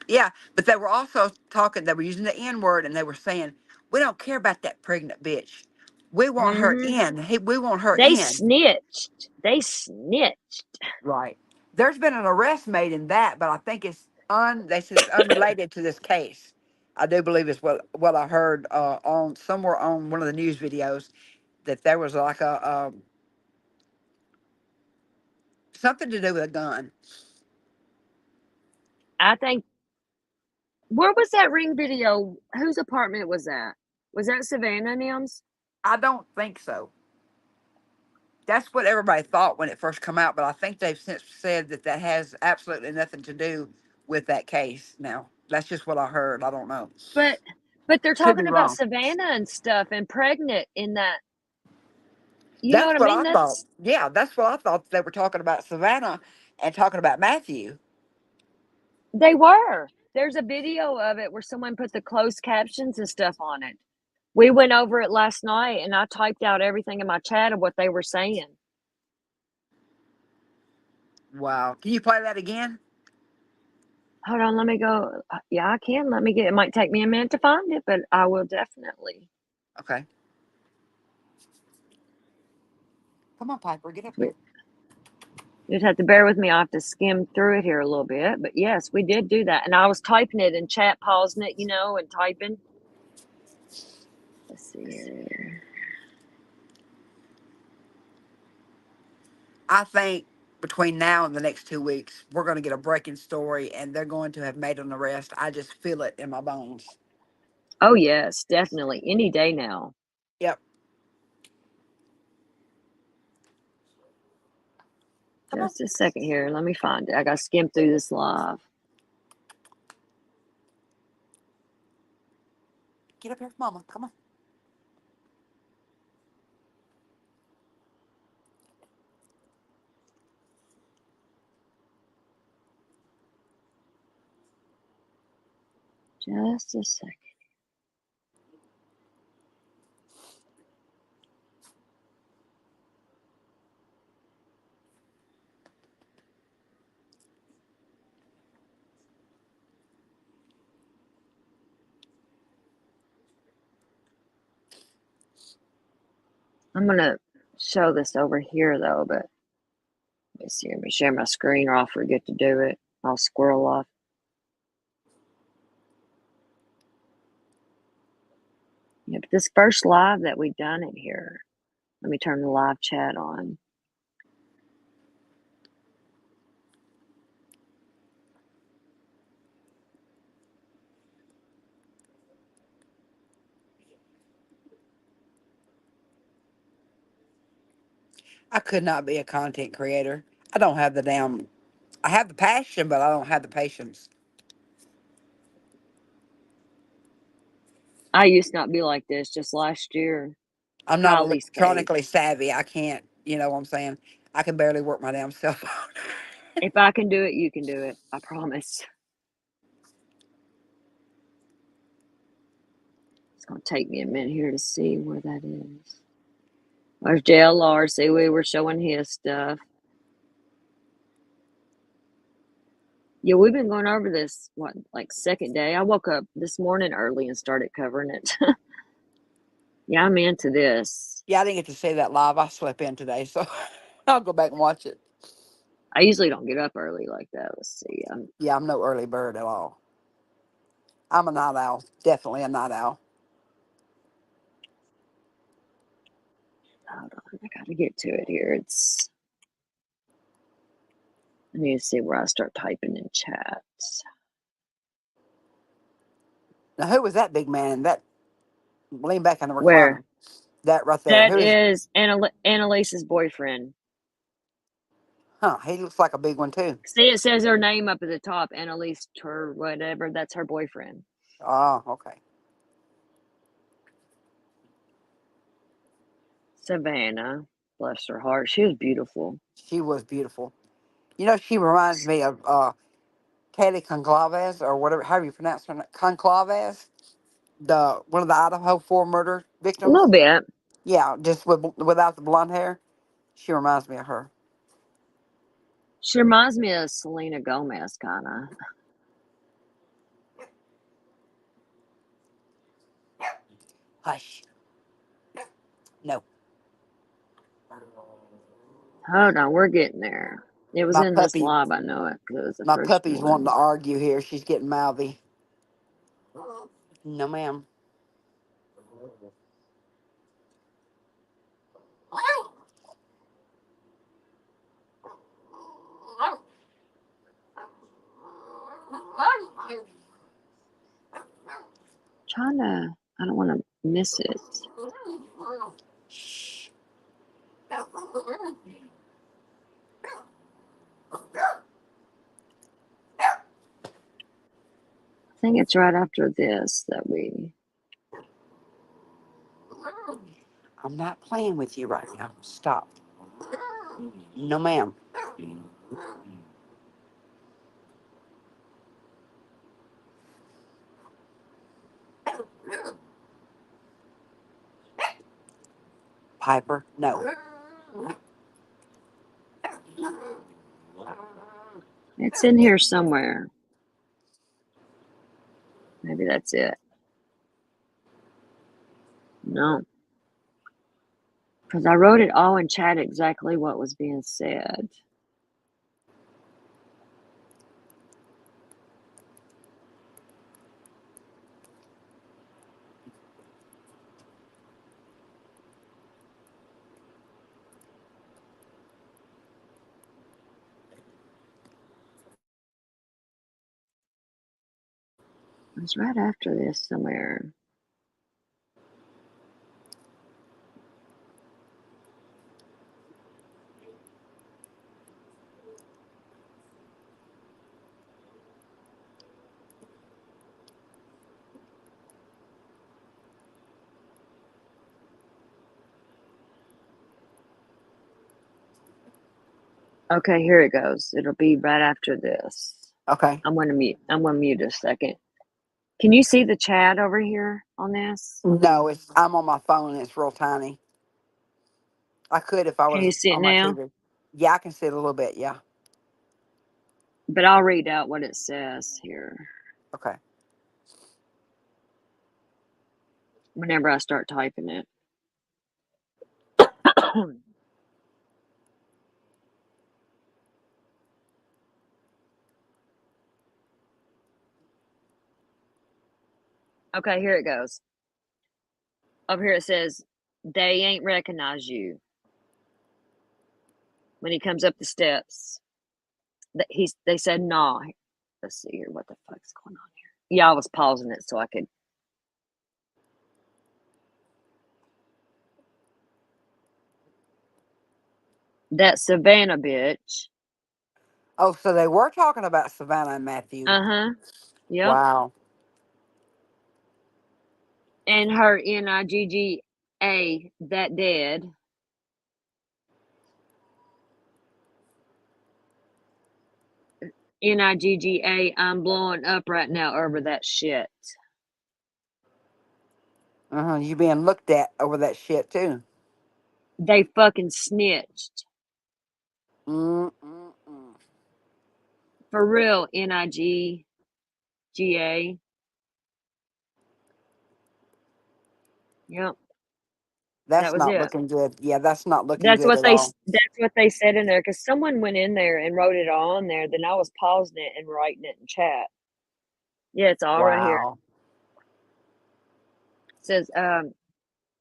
Yeah, but they were also talking, they were using the N word, and they were saying, we don't care about that pregnant bitch. We want her in. We want her They in. snitched. They snitched. Right. There's been an arrest made in that, but I think they said it's unrelated to this case. I do believe it's what I heard on somewhere on one of the news videos, that there was like a something to do with a gun. I think, where was that Ring video? Whose apartment was that? Was that Savannah Nims? I don't think so. That's what everybody thought when it first come out, but I think they've since said that has absolutely nothing to do with that case. Now, that's just what I heard. I don't know. But they're Could be talking about wrong. Savannah and stuff and pregnant in that. You know That's what I what mean? I thought. Yeah, that's what I thought. They were talking about Savannah and talking about Matthew. They were. There's a video of it where someone put the closed captions and stuff on it. We went over it last night, and I typed out everything in my chat of what they were saying. Wow. Can you play that again? Hold on, let me go. Yeah, I can. Let me get. It might take me a minute to find it, but I will definitely. Okay. Come on, Piper, get up We- here. You'd have to bear with me. I have to skim through it here a little bit, but yes, we did do that, and I was typing it in chat, pausing it, and typing. Let's see here. I think between now and the next 2 weeks, we're going to get a breaking story, and they're going to have made an arrest. I just feel it in my bones. Oh yes, definitely. Any day now. Yep. Just a second here. Let me find it. I got to skim through this live. Get up here, Mama. Come on. Just a second. I'm gonna show this over here though, but let me see. Let me share my screen or I'll forget to do it. I'll squirrel off. Yeah, but this first live that we done it here. Let me turn the live chat on. I could not be a content creator. I don't have I have the passion, but I don't have the patience. I used to not be like this just last year. I'm not Highly skate. electronically savvy. I can't, you know what I'm saying? I can barely work my damn cell phone. If I can do it, you can do it. I promise. It's gonna take me a minute here to see where that is. There's JLR. See, we were showing his stuff. Yeah, we've been going over this, like second day. I woke up this morning early and started covering it. Yeah, I'm into this. Yeah, I didn't get to see that live. I slept in today, so I'll go back and watch it. I usually don't get up early like that. Let's see. Yeah, I'm no early bird at all. I'm a night owl. Definitely a night owl. Hold on, I gotta get to it here. I need to see where I start typing in chats. Now, who was that big man? That lean back in the recliner. Where? That right there. That Who is? is Annalise's boyfriend. Huh? He looks like a big one too. See, it says her name up at the top, Annalise or whatever. That's her boyfriend. Oh, okay. Savannah, bless her heart. She was beautiful. She was beautiful. You know, she reminds me of Kaylee Conclaves or whatever. How do you pronounce her? Conclaves, the one of the Idaho 4 murder A victims. little bit. Yeah, just without the blonde hair. She reminds me of her. She reminds me of Selena Gomez, kind of. Hush. No. Hold on, we're getting there. It was My in this puppy, live. I know it because it was the my first puppy's wanting to one. argue here. She's getting mouthy. No, ma'am. Trying to, I don't want to miss it. I think it's right after this that we. I'm not playing with you right now. Stop. No, ma'am. Piper. No. It's in here somewhere. Maybe that's it. No. Because I wrote it all in chat exactly what was being said. It was right after this somewhere. Okay, here it goes. It'll be right after this. Okay. I'm gonna mute a second. Can you see the chat over here on this? No, I'm on my phone and it's real tiny. I could if I Can was you see it on my now? TV. Yeah, I can see it a little bit. Yeah. But I'll read out what it says here Okay. whenever I start typing it. Okay, here it goes. Over here it says, they ain't recognize you. When he comes up the steps, they said, nah. Let's see here. What the fuck's going on here? Yeah, I was pausing it so I could. That Savannah bitch. Oh, so they were talking about Savannah and Matthew. Uh-huh. Yep. Wow. And her NIGGA, that dead. NIGGA, I'm blowing up right now over that shit. You being looked at over that shit too. They fucking snitched. Mm-mm-mm. For real, NIGGA. Yep. That's That was not it. looking good. Yeah, that's not looking That's good what at they all. said in there, because someone went in there and wrote it all on there. Then I was pausing it and writing it in chat. Yeah, it's all right here. Wow. It says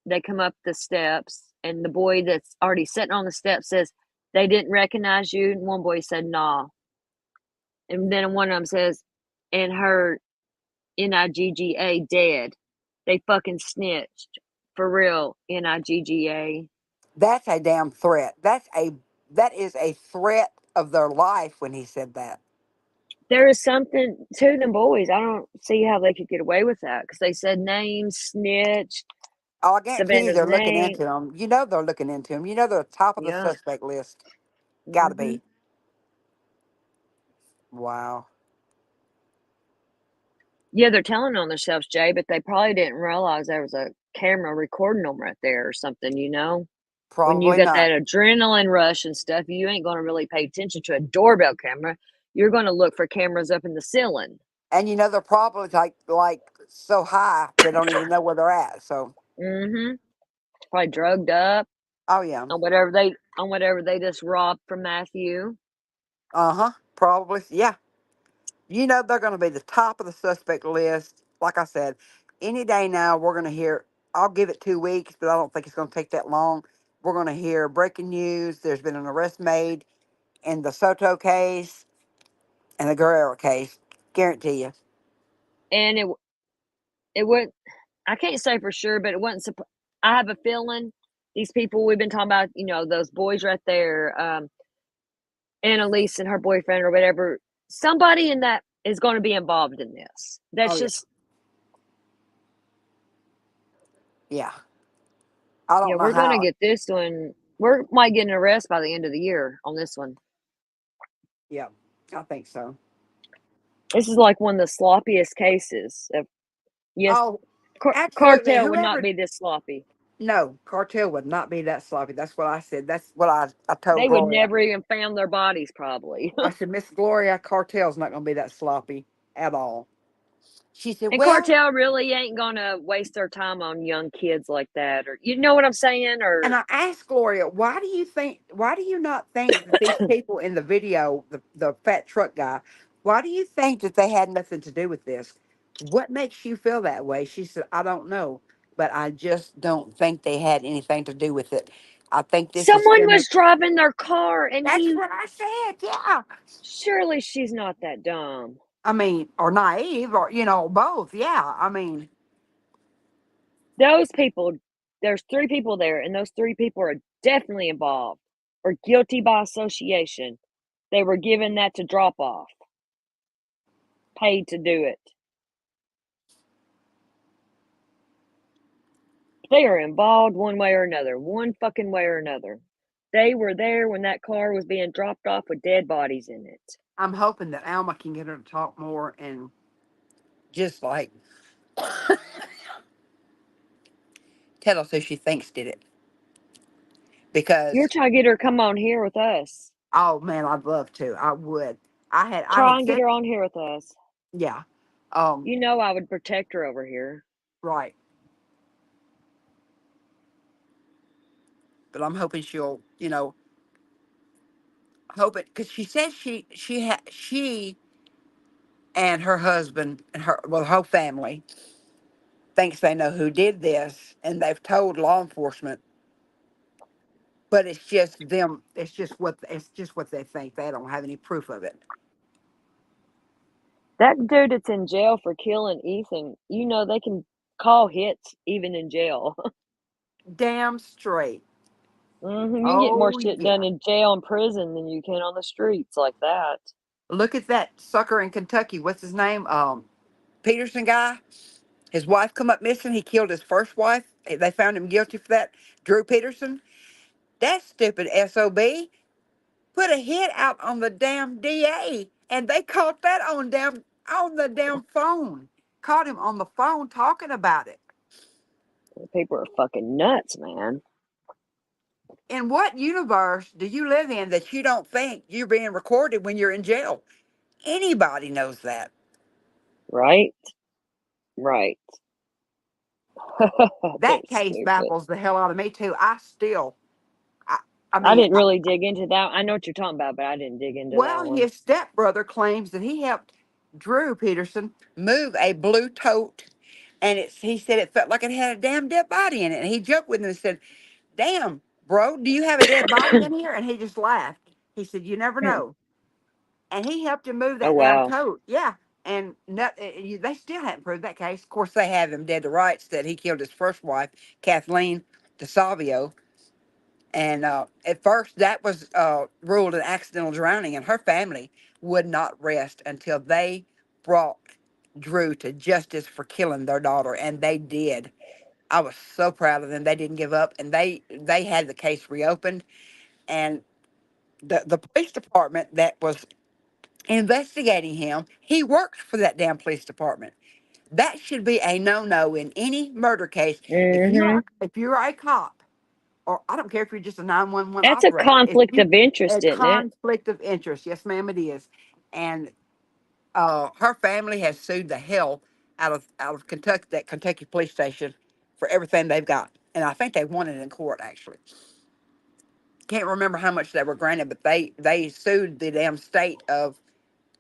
they come up the steps, and the boy that's already sitting on the steps says they didn't recognize you, and one boy said nah. And then one of them says, and her NIGGA dead. They fucking snitched. For real, NIGGA. That's a damn threat. That is a threat of their life when he said that. There is something to them boys. I don't see how they could get away with that, because they said names, snitched, Oh, I guarantee you Savannah's they're looking name. into him. You know they're looking into him. You know they're top of the Yeah. suspect list. Gotta Mhm. be. Wow. Yeah, they're telling on themselves, Jay, but they probably didn't realize there was a camera recording them right there or something, you know? When you Probably got not. that adrenaline rush and stuff, you ain't going to really pay attention to a doorbell camera. You're going to look for cameras up in the ceiling. And you know they're probably like so high they don't even know where they're at. So Mm-hmm. Probably drugged up oh yeah. on whatever they just robbed from Matthew. Uh-huh. Probably. Yeah. You know they're gonna be the top of the suspect list. Like I said, any day now we're gonna hear, I'll give it 2 weeks, but I don't think it's gonna take that long. We're gonna hear breaking news. There's been an arrest made in the Soto case and the Guerrero case. Guarantee you. And it wouldn't, I can't say for sure, but it wasn't. I have a feeling these people we've been talking about, you know, those boys right there, Annalise and her boyfriend or whatever, somebody in that is going to be involved in this. That's Oh yeah. just, Yeah. I yeah, don't know we're going to how. get this one. We might get an arrest by the end of the year on this one. Yeah, I think so. This is like one of the sloppiest cases of, yes, Oh, absolutely. cartel would not Whoever, be this sloppy. No, cartel would not be that sloppy. That's what I said. That's what I told They would Gloria. never even found their bodies, probably. I said, Miss Gloria, cartel's not going to be that sloppy at all. She said, And well, cartel really ain't gonna waste their time on young kids like that, or you know what I'm saying? Or and I asked Gloria, why do you not think that these people in the video, the fat truck guy, why do you think that they had nothing to do with this? What makes you feel that way? She said, I don't know, but I just don't think they had anything to do with it. I think this is someone similar. was driving their car, and That's he. what I said. Yeah. Surely she's not that dumb. I mean, or naive, or both. Yeah. I mean, Those people, there's 3 people there, and those 3 people are definitely involved or guilty by association. They were given that to drop off, paid to do it. They are involved one way or another, one fucking way or another. They were there when that car was being dropped off with dead bodies in it. I'm hoping that Alma can get her to talk more and just like tell us who she thinks did it. Because You're trying to get her to come on here with us. oh man, I'd love to. I would. I Try had and get said her on here with us. yeah. You know I would protect her over here. Right. But I'm hoping she'll, hope it because she said she and her husband and her whole family thinks they know who did this and they've told law enforcement. But it's just them. It's just what they think. They don't have any proof of it. That dude that's in jail for killing Ethan, you know they can call hits even in jail. Damn straight. You can get more Oh shit yeah. done in jail and prison than you can on the streets like that. Look at that sucker in Kentucky. What's his name? Peterson guy. His wife come up missing. He killed his first wife. They found him guilty for that. Drew Peterson. That stupid SOB put a hit out on the damn DA, and they caught that on the damn phone. Caught him on the phone talking about it. People are fucking nuts, man. In what universe do you live in that you don't think you're being recorded when you're in jail? Anybody knows that. Right? Right. That That's case stupid. baffles the hell out of me too. I I mean, didn't really dig into that. I know what you're talking about, but I didn't dig into that well, one. his stepbrother claims that he helped Drew Peterson move a blue tote, and he said it felt like it had a damn dead body in it. And he joked with him and said, "Damn, bro, do you have a dead body in here?" And he just laughed. He said, "You never know." And he helped him move Oh that damn wow. tote. Yeah. And they still haven't proved that case. Of course, they have him dead to rights that he killed his first wife, Kathleen DeSalvio. And at first, that was ruled an accidental drowning, and her family would not rest until they brought Drew to justice for killing their daughter, and they did. I was so proud of them. They didn't give up, and they had the case reopened. And the police department that was investigating him, he worked for that damn police department. That should be a no-no in any murder case. If you're a cop, or I don't care if you're just a 911 That's a operator. If conflict you of interest, a isn't it? conflict of interest, yes, ma'am, it is. And her family has sued the hell out of Kentucky, that Kentucky police station, for everything they've got, and I think they won it in court. Actually, can't remember how much they were granted, but they sued the damn state of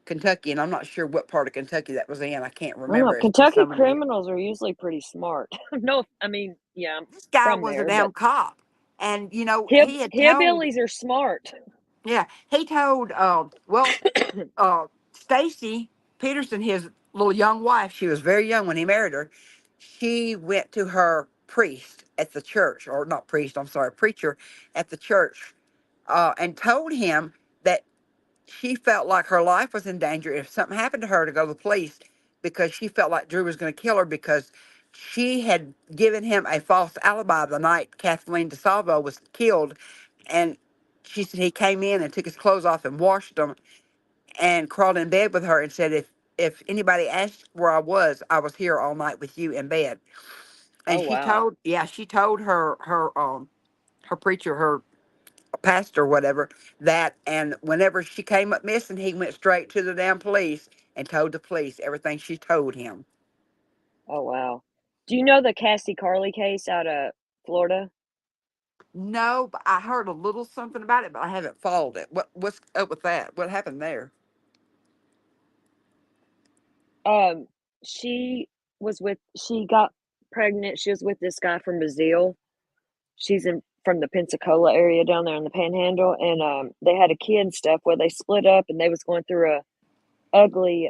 Kentucky, and I'm not sure what part of Kentucky that was in. I can't I don't know. remember. It's been Kentucky so many years. criminals are usually pretty smart. No, I mean, yeah, I'm This guy from was a there, but damn cop, and he had told. hillbillies are smart. Yeah, he told. Stacy Peterson, his little young wife, she was very young when he married her. She went to her priest at the church, or not priest, I'm sorry, preacher at the church, and told him that she felt like her life was in danger if something happened to her, to go to the police, because she felt like Drew was going to kill her, because she had given him a false alibi the night Kathleen DeSalvo was killed. And she said he came in and took his clothes off and washed them and crawled in bed with her and said, if anybody asked where I was here all night with you in bed. And Oh wow. she told her preacher, her pastor, whatever, that. And whenever she came up missing, he went straight to the damn police and told the police everything she told him. Oh wow. Do you know the Cassie Carly case out of Florida? No, but I heard a little something about it, but I haven't followed it. What's up with that? What happened there? Um, she she got pregnant. She was with this guy from Brazil. She's from the Pensacola area down there in the Panhandle, and they had a kid and stuff. Where they split up, and they was going through a ugly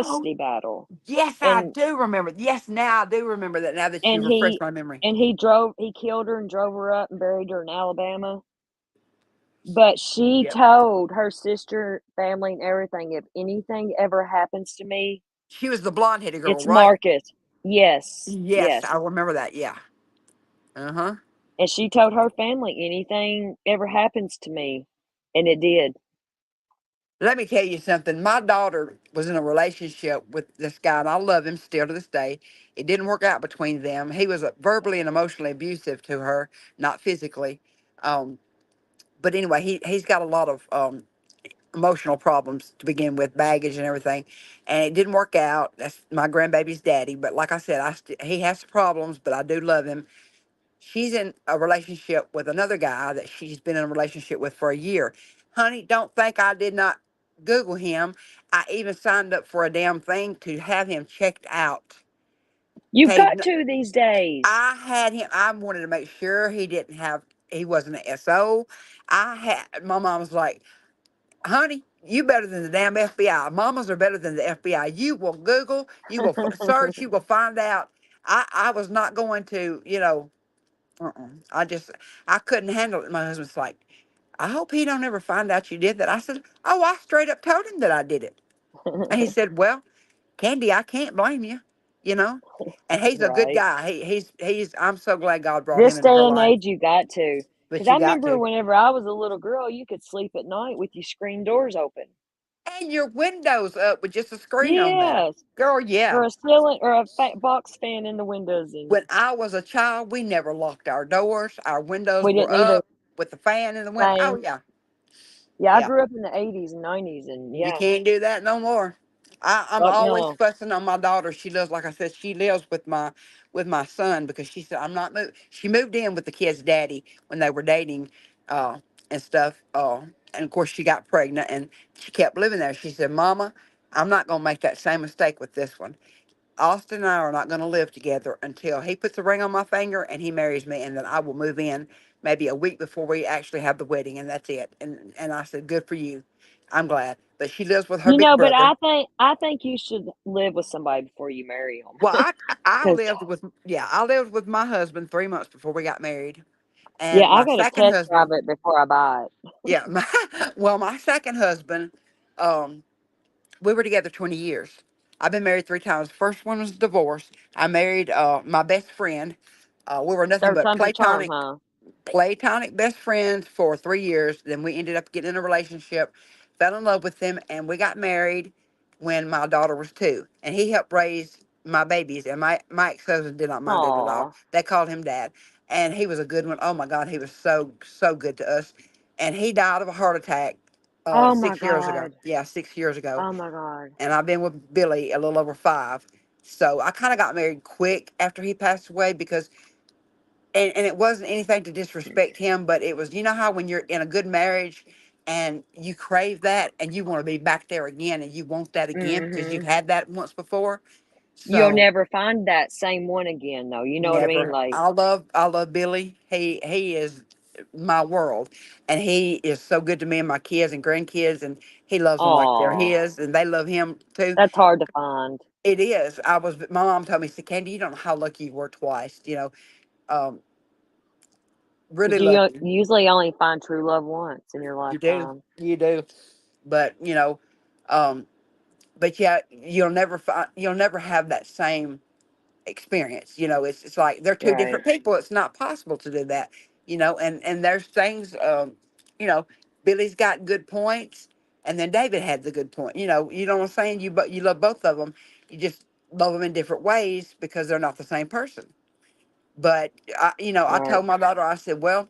Oh, custody battle, yes, I and do remember. Yes, now I do remember that. Now that you and refresh he my memory. and he killed her and drove her up and buried her in Alabama. But she Yep. told her sister, family, and everything, if anything ever happens to me, She was the blonde-headed girl, it's right? Marcus. Yes, Yes, yes. I remember that. Yeah. Uh-huh. And she told her family, anything ever happens to me, and it did. Let me tell you something. My daughter was in a relationship with this guy, and I love him still to this day. It didn't work out between them. He was verbally and emotionally abusive to her, not physically. Um, but anyway, he's got a lot of emotional problems to begin with, baggage and everything, and it didn't work out. That's my grandbaby's daddy. But like I said, he has problems, but I do love him. She's in a relationship with another guy that she's been in a relationship with for a year. Honey, don't think I did not Google him. I even signed up for a damn thing to have him checked out. You've Paid. got to these days. I had him. I wanted to make sure he wasn't an SO. My mom was like, honey, you better than the damn FBI. Mamas are better than the FBI. You will Google, you will search, you will find out. I was not going to, I couldn't handle it. My husband's like, I hope he don't ever find out you did that. I said, oh, I straight up told him that I did it. And he said, well, Candy, I can't blame you, you know. And he's a good Right. guy. I'm so glad God brought him This into day her and life. age, you got to. Because But I you got remember to. whenever I was a little girl, you could sleep at night with your screen doors open. And your windows up with just a screen on there. Yes. Girl, yeah. Or a ceiling or a box fan in the windows, and When I was a child, we never locked our doors. Our windows we were didn't either. up with the fan in the window. Oh, Same. yeah. Yeah, I Yeah. grew up in the 80s and 90s, and You yeah. can't do that no more. I'm Fuck always no. fussing on my daughter. She lives, like I said, she lives with my son because she said I'm not moving. She moved in with the kid's daddy when they were dating, uh, and stuff. And of course she got pregnant and she kept living there. She said, Mama, I'm not gonna make that same mistake with this one. Austin and I are not gonna live together until he puts a ring on my finger and he marries me, and then I will move in maybe a week before we actually have the wedding, and that's it. And I said, good for you. I'm glad. But she lives with her You big know, but brother. I think you should live with somebody before you marry Well, them. I Because lived with I lived with my husband 3 months before we got married, yeah, and I my got to second test drive husband, it before I buy it. yeah, my second husband, um, we were together 20 years. I've been married 3 times. First one was divorce. I married my best friend. We were nothing Third but time's a charm, huh? platonic best friends for 3 years. Then we ended up getting in a relationship, fell in love with him, and we got married when my daughter was 2. And he helped raise my babies. And my ex-husband did not mind it at all. Aw. They called him dad. And he was a good one. Oh my God, he was so good to us. And he died of a heart attack Oh my 6 years ago. God. Yeah, 6 years ago. Oh my God. And I've been with Billy a little over 5. So I kind of got married quick after he passed away because and it wasn't anything to disrespect him, but it was, you know how when you're in a good marriage and you crave that and you want to be back there again and you want that again because you've Mhm. had that once before. You'll So never find that same one again, though. You know what I mean? never. Like, I love Billy. He is my world, and he is so good to me and my kids and grandkids, and he loves them like they're aw, his, and they love him too. that's hard to find. It is. My mom told me, she said, Candy, you don't know how lucky you were twice. Um, really Because you lucky. usually only find true love once in your You do. lifetime. You do. But um, but yeah, you'll never have that same experience. It's like they're two Right. different people. It's not possible to do that. And there's things. You know, Billy's got good points, and then David had the good point. You know what I'm saying. But you love both of them. You just love them in different ways because they're not the same person. But I Right. told my daughter, I said, well,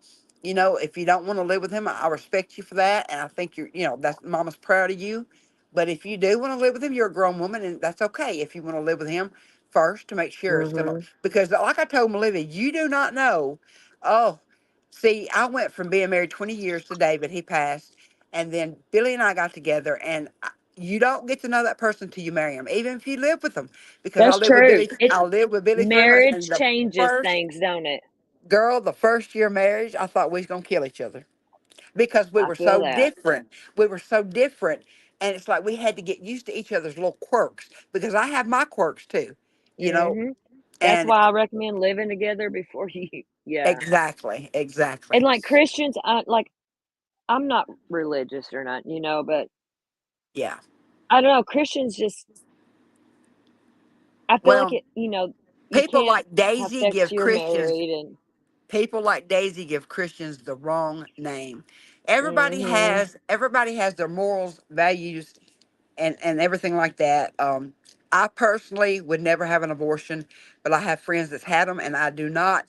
if you don't want to live with him, I respect you for that, and I think that's Mama's proud of you. But if you do want to live with him, you're a grown woman, and that's okay. If you want to live with him first to make sure it's gonna, Mm-hmm. because like I told Olivia, you do not know. Oh, see, I went from being married 20 years to David. He passed, and then Billy and I got together, and you don't get to know that person till you marry him, even if you live with them. Because That's true. I lived with Billy 3 months, Marriage and the changes first things, don't it? girl, the first year of marriage, I thought we was gonna kill each other because we I were feel so that. different. We were so different, and it's like we had to get used to each other's little quirks because I have my quirks too, you know. Mm-hmm. That's And why I recommend living together before you. Yeah. exactly, And exactly, like Christians, I'm not religious or not, but yeah. I don't know. Christians just, I feel like Well, it. You people can't like have Daisy sex give till you're Christians married, and people like Daisy give Christians the wrong name. Everybody mm-hmm. has everybody has their morals, values, and everything like that. I personally would never have an abortion, but I have friends that's had them, and I do not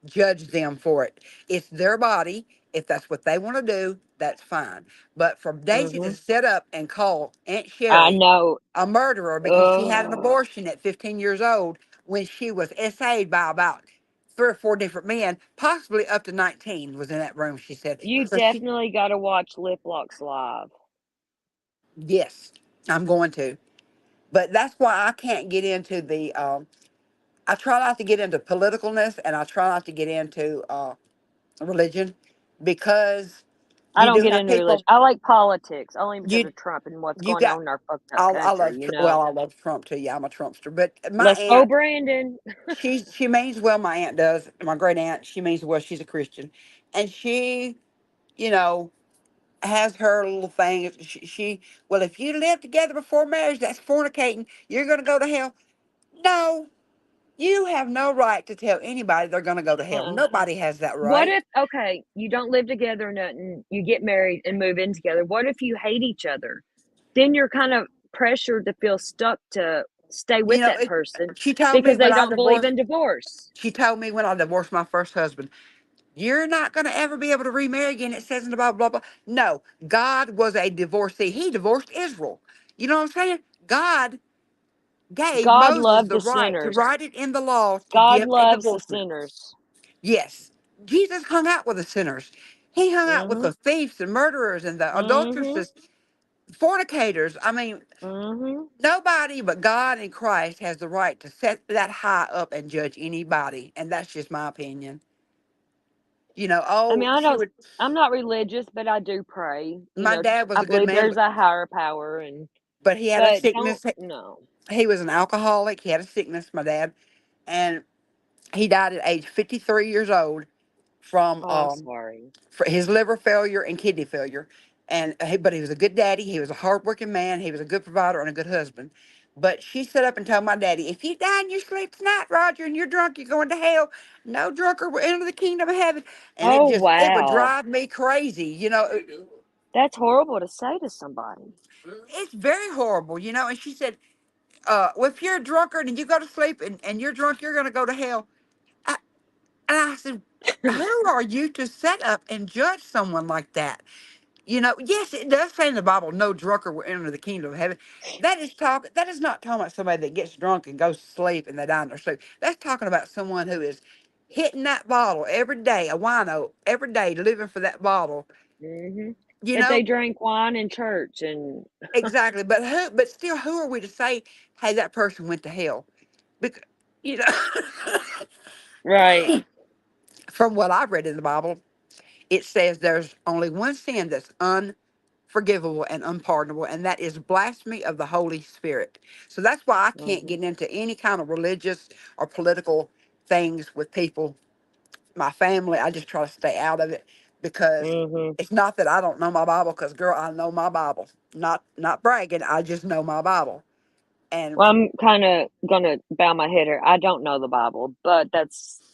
judge them for it. It's their body. If that's what they want to do, that's fine. But for Daisy to Mm-hmm. sit up and call Aunt I Sherry know. a murderer because she had an Oh, abortion at 15 years old when she was SA'd by about 3 or 4 different men, possibly up to 19 was in that room, she said. you So she, definitely got to watch Lip Locks live. yes, I'm going to. But that's why I can't get into the I try not to get into politicalness, and I try not to get into religion because I you don't do get have into religion. people. I like politics only because You of Trump and what's you going got. on in our fucked up I country. love well, I love Trump too. Yeah, I'm a Trumpster. But my Let's go, aunt, Brandon. she means well. My aunt does. My great aunt, she means well. She's a Christian, and she, you know, has her little thing. She well, if you live together before marriage, that's fornicating. You're gonna go to hell. No, you have no right to tell anybody they're going to go to hell. Uh-uh. Nobody has that What right. if, okay, you don't live together or nothing, you get married and move in together. What if you hate each other? Then you're kind of pressured to feel stuck to stay with You know, that person she told me because when they I don't believe divorced. in divorce. She told me when I divorced my first husband, you're not going to ever be able to remarry again. It says in the Bible, blah, blah. No, God was a divorcee. He divorced Israel. You know what I'm saying? God gave God Moses loved the the right to sinners. write it in the law to God give a loves the divorcement. sinners. Yes, Jesus hung out with the sinners. He hung out with Mm-hmm. the thieves and murderers and the Mm-hmm. adulteresses, fornicators. I mean, Mm-hmm. nobody but God and Christ has the right to set that high up and judge anybody. And that's just my opinion. I mean, She would, I'm not religious, but I do pray. my dad was I a good believe man, there's a higher power, and but he had a but don't sickness. no. He was an alcoholic. He had a sickness, my dad. And he died at age 53 years old from Oh, I'm sorry. for his liver failure and kidney failure. But he was a good daddy. He was a hardworking man. He was a good provider and a good husband. But she stood up and told my daddy, "If you die in your sleep tonight, Roger, and you're drunk, you're going to hell. No drunker will enter the kingdom of heaven." And Oh, it would wow. drive me crazy. That's horrible to say to somebody. It's very horrible. And she said, "Well, if you're a drunkard and you go to sleep and you're drunk, you're going to go to hell." And I said, "Who are you to set up and judge someone like that?" Yes, it does say in the Bible, no drunker will enter the kingdom of heaven. That is not talking about somebody that gets drunk and goes to sleep and they die in their sleep. That's talking about someone who is hitting that bottle every day, a wino every day, living for that bottle. Hmm. You That they know, drank wine in church and exactly. But still, who are we to say, hey, that person went to hell? Because, you know, right. from what I've read in the Bible, it says there's only one sin that's unforgivable and unpardonable, and that is blasphemy of the Holy Spirit. So that's why I can't Hmm. get into any kind of religious or political things with people. My family, I just try to stay out of it because Hmm. it's not that I don't know my Bible, because girl, I know my Bible. Not bragging, I just know my Bible. And Well, I'm kind of gonna bow my head here. I don't know the Bible, but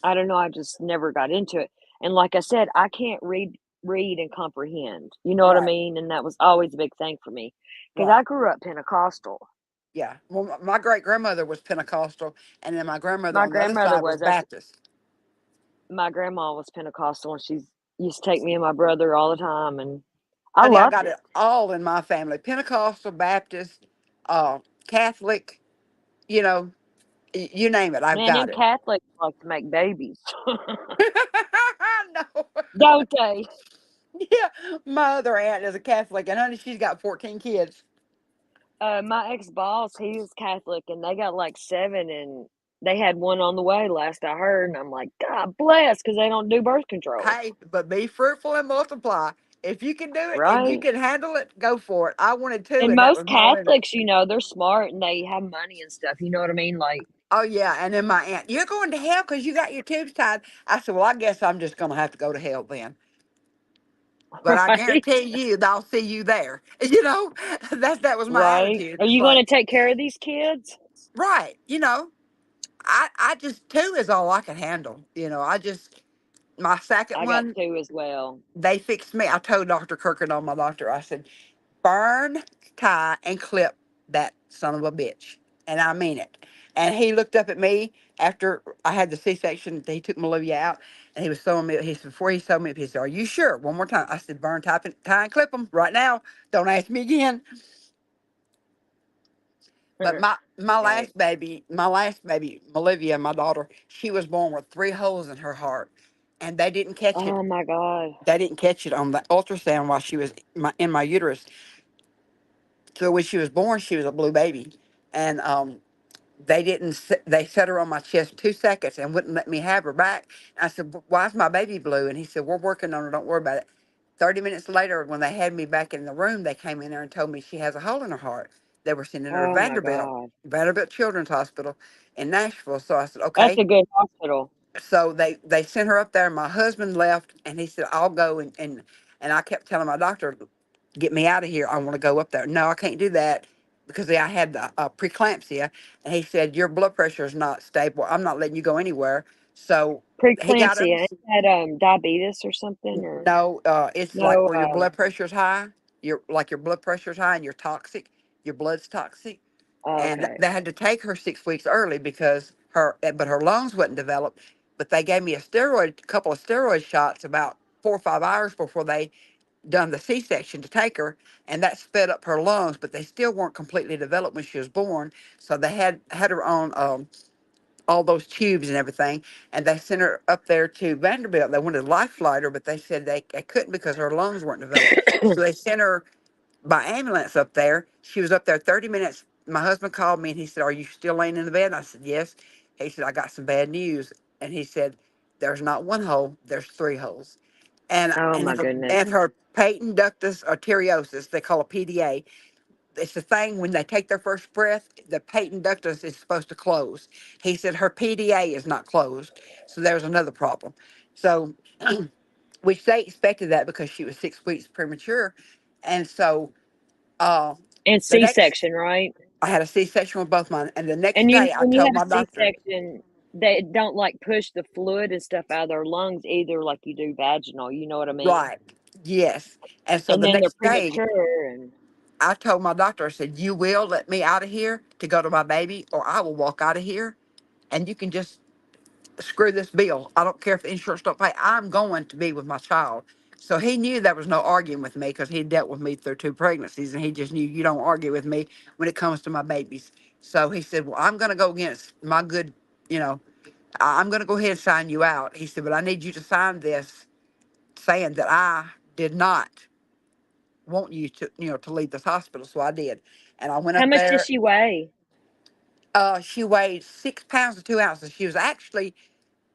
I don't know. I just never got into it. And like I said, I can't read and comprehend. You know what I right, mean? And that was always a big thing for me because right, I grew up Pentecostal. Yeah. Well, my great grandmother was Pentecostal, and then my grandmother My on the other grandmother side was was. That's Baptist. my grandma was Pentecostal, and she used to take me and my brother all the time, and I Honey, I loved got it. it all in my family: Pentecostal, Baptist, Catholic. You know, you name it, I've Man, them got it. Catholics like to make babies, I know. don't they? Yeah, my other aunt is a Catholic, and honey, she's got 14 kids. My ex-boss, he was Catholic, and they got like 7, and they had 1 on the way last I heard, and I'm like, God bless, because they don't do birth control. Hey, but be fruitful and multiply. If you can do it and you Right? can handle it, go for it. I wanted 2, And and that was most my limit. Catholics, they're smart and they have money and stuff, you know what I mean? Like, Oh yeah, and then my aunt, you're going to hell because you got your tubes tied. I said, well, I guess I'm just going to have to go to hell then. But I right? guarantee you, they'll see you there. You know, that was my Right? attitude. Are It's you like, gonna take care of these kids? right, I just 2 is all I can handle. My second I got one, 2 as well. they fixed me. I told Dr. Kirkendall, my doctor, I said, burn, tie, and clip that son of a bitch. And I mean it. And he looked up at me after I had the C-section. He took Olivia out, and he was sewing me. He said, before he sewed me up, he said, "Are you sure?" One more time. I said, "Burn, tie, and clip them right now. Don't ask me again." But Okay. my last baby, Olivia, my daughter, she was born with 3 holes in her heart, and they didn't catch it. Oh my God. They didn't catch it on the ultrasound while she was in my uterus. So when she was born, she was a blue baby, and they didn't. They set her on my chest 2 seconds and wouldn't let me have her back. I said, "Why is my baby blue?" And he said, "We're working on her. Don't worry about it." 30 minutes later, when they had me back in the room, they came in there and told me she has a hole in her heart. They were sending her to Oh my God. Vanderbilt Children's Hospital in Nashville. So I said, That's "Okay." a good hospital. So they sent her up there. My husband left, and he said, "I'll go." And I kept telling my doctor, "Get me out of here. I want to go up there." "No, I can't do that because I had the preeclampsia." And he said, "Your blood pressure is not stable. I'm not letting you go anywhere." So he got her. Preeclampsia. Is that diabetes or something or No, it's like no? where your blood pressure is high. Your blood pressure is high, and you're toxic. Your blood's toxic, and Okay. they had to take her 6 weeks early because but her lungs wasn't developed. But they gave me a couple of steroid shots about 4 or 5 hours before they done the C-section to take her, and that sped up her lungs. But they still weren't completely developed when she was born, so they had her on all those tubes and everything, and they sent her up there to Vanderbilt. They wanted to life flight her, but they said they couldn't because her lungs weren't developed. So they sent her by ambulance up there. She was up there 30 minutes. My husband called me and he said, "Are you still laying in the bed?" And I said, "Yes." He said, "I got some bad news." And he said, "There's not 1 hole, there's 3 holes." And Oh and my her, goodness. and her patent ductus arteriosus, they call it PDA. It's the thing when they take their first breath, the patent ductus is supposed to close. He said her PDA is not closed. So there's another problem. So, which they expected that because she was 6 weeks premature. And so, And the next, C-section, right? I had a C-section with both mine. And the next And day I when you told have my a doctor, C-section, they don't like push the fluid and stuff out of their lungs either, like you do vaginal. You know what I mean? right, yes. And so And the then they're next day premature, and I told my doctor, I said, "You will let me out of here to go to my baby, or I will walk out of here and you can just screw this bill. I don't care if the insurance don't pay. I'm going to be with my child." So he knew there was no arguing with me because he dealt with me through 2 pregnancies, and he just knew you don't argue with me when it comes to my babies. So he said, "Well, I'm going to go against my good, I'm going to go ahead and sign you out." He said, "But I need you to sign this saying that I did not want you to leave this hospital." So I did. And I went how up much does there. she weigh? She weighed 6 pounds and 2 ounces. She was actually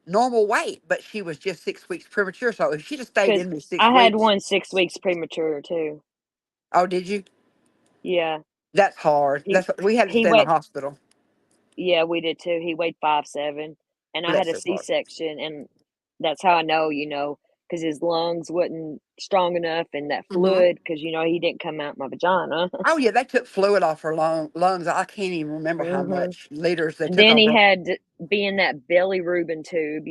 normal weight, but she was just 6 weeks premature. So if she'd have stayed Because in me 6 I had weeks, one 6 weeks premature too. oh, did you? Yeah. That's hard. He We had to he stay in the weighed hospital. Yeah, we did too. He weighed 5'7", and I had Bless a his heart. C-section, and that's how I know, because his lungs wasn't strong enough and that Hmm. fluid, because he didn't come out my vagina. Oh yeah, they took fluid off her lungs. I can't even remember how Mhm. much liters they And took then off he her. had to be in that Billy Rubin tube,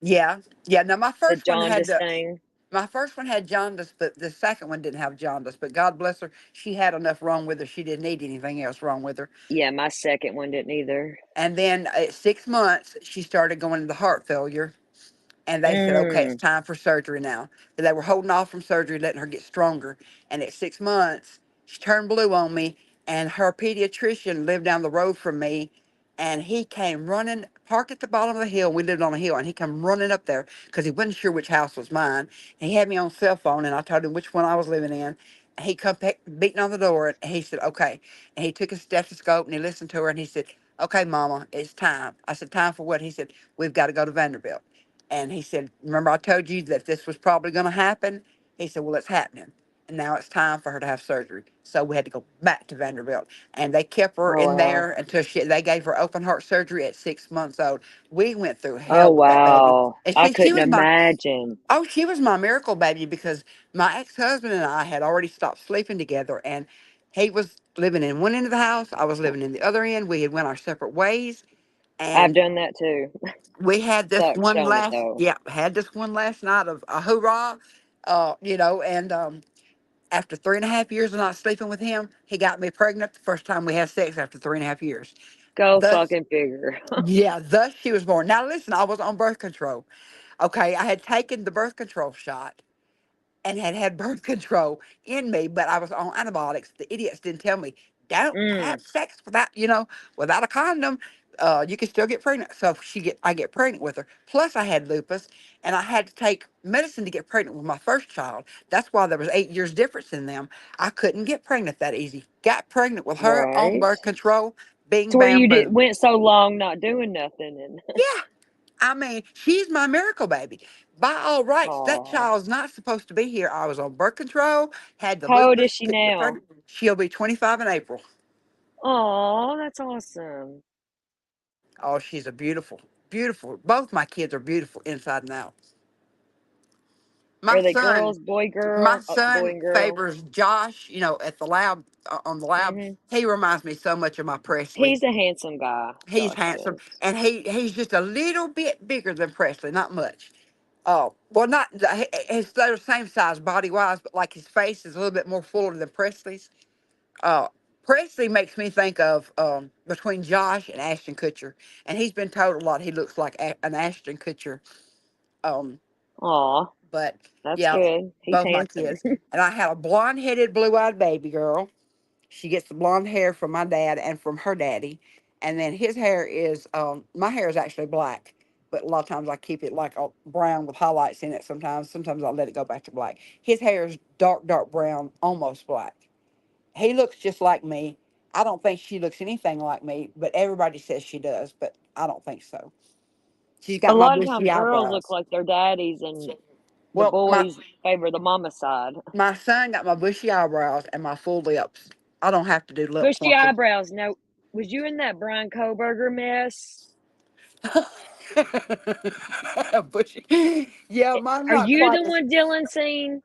Yeah, yeah. Now my the first one had jaundice the thing. My first one had jaundice, but the second one didn't have jaundice. But God bless her, she had enough wrong with her. She didn't need anything else wrong with her. Yeah, my second one didn't either. And then at 6 months, she started going into heart failure. And they said, okay, it's Mm, time for surgery now. But they were holding off from surgery, letting her get stronger. And at 6 months, she turned blue on me. And her pediatrician lived down the road from me. And he came running, parked at the bottom of the hill. We lived on a hill. And he come running up there because he wasn't sure which house was mine. And he had me on cell phone. And I told him which one I was living in. And he come beating on the door. And he said, okay. And he took his stethoscope and he listened to her. And he said, okay, Mama, it's time. I said, time for what? He said, we've got to go to Vanderbilt. And he said, remember I told you that this was probably going to happen? He said, well, it's happening. And now it's time for her to have surgery. So we had to go back to Vanderbilt. And they kept her oh in wow. there until they gave her open heart surgery at 6 months old. We went through Oh hell with that baby. wow. And I see, she couldn't was my, imagine. oh, she was my miracle baby because my ex-husband and I had already stopped sleeping together. And he was living in one end of the house. I was living in the other end. We had went our separate ways. I've And done that too. we had this Sucks, one don't it last though? yeah had this one last night of a hoorah, and after 3.5 years of not sleeping with him, he got me pregnant the first time we had sex after 3.5 years. Go Thus, fucking figure. thus she was born. Now listen, I was on birth control. Okay, I had taken the birth control shot and had birth control in me, but I was on antibiotics. The idiots didn't tell me, don't have Mm, sex without a condom. You can still get pregnant. So I get pregnant with her. Plus I had lupus and I had to take medicine to get pregnant with my first child. That's why there was 8 years difference in them. I couldn't get pregnant that easy. Got pregnant with her on right. birth control. Bing, To where bam, you did boom. went so long not doing nothing and Yeah. I mean, she's my miracle baby. By all rights, that oh. child's not supposed to be here. I was on birth control, had the How old is lupus, she couldn't get now? pregnant. She'll be 25 in April. Oh, that's awesome. Oh, she's a beautiful, beautiful. Both my kids are beautiful inside and out. My Are they son, girls, boy, my girl, boy son and girl? favors Josh, at the lab, on the lab. Hmm. He reminds me so much of my Presley. He's a handsome guy, He's Josh handsome, does. and he's just a little bit bigger than Presley, not much. Oh, well, not they're the same size body wise, but like his face is a little bit more fuller than Presley's. Uh, Presley makes me think of between Josh and Ashton Kutcher, and he's been told a lot he looks like an Ashton Kutcher. Um, Aw, but that's yeah, good. He's both my handsome. kids, and I had a blonde-headed, blue-eyed baby girl. She gets the blonde hair from my dad and from her daddy. And then his hair is, my hair is actually black, but a lot of times I keep it like brown with highlights in it sometimes. Sometimes I'll let it go back to black. His hair is dark, dark brown, almost black. He looks just like me. I don't think she looks anything like me, but everybody says she does, but I don't think so. She's A got my lot of times bushy girls look eyebrows. like their daddies and the Well, boys favor the mama side. my son got my bushy eyebrows and my full lips. I don't have to do lip Bushy plumper. eyebrows. Now, was you in that Brian Koberger mess? Bushy. Yeah, mine Are not you quite the as one Dylan seen?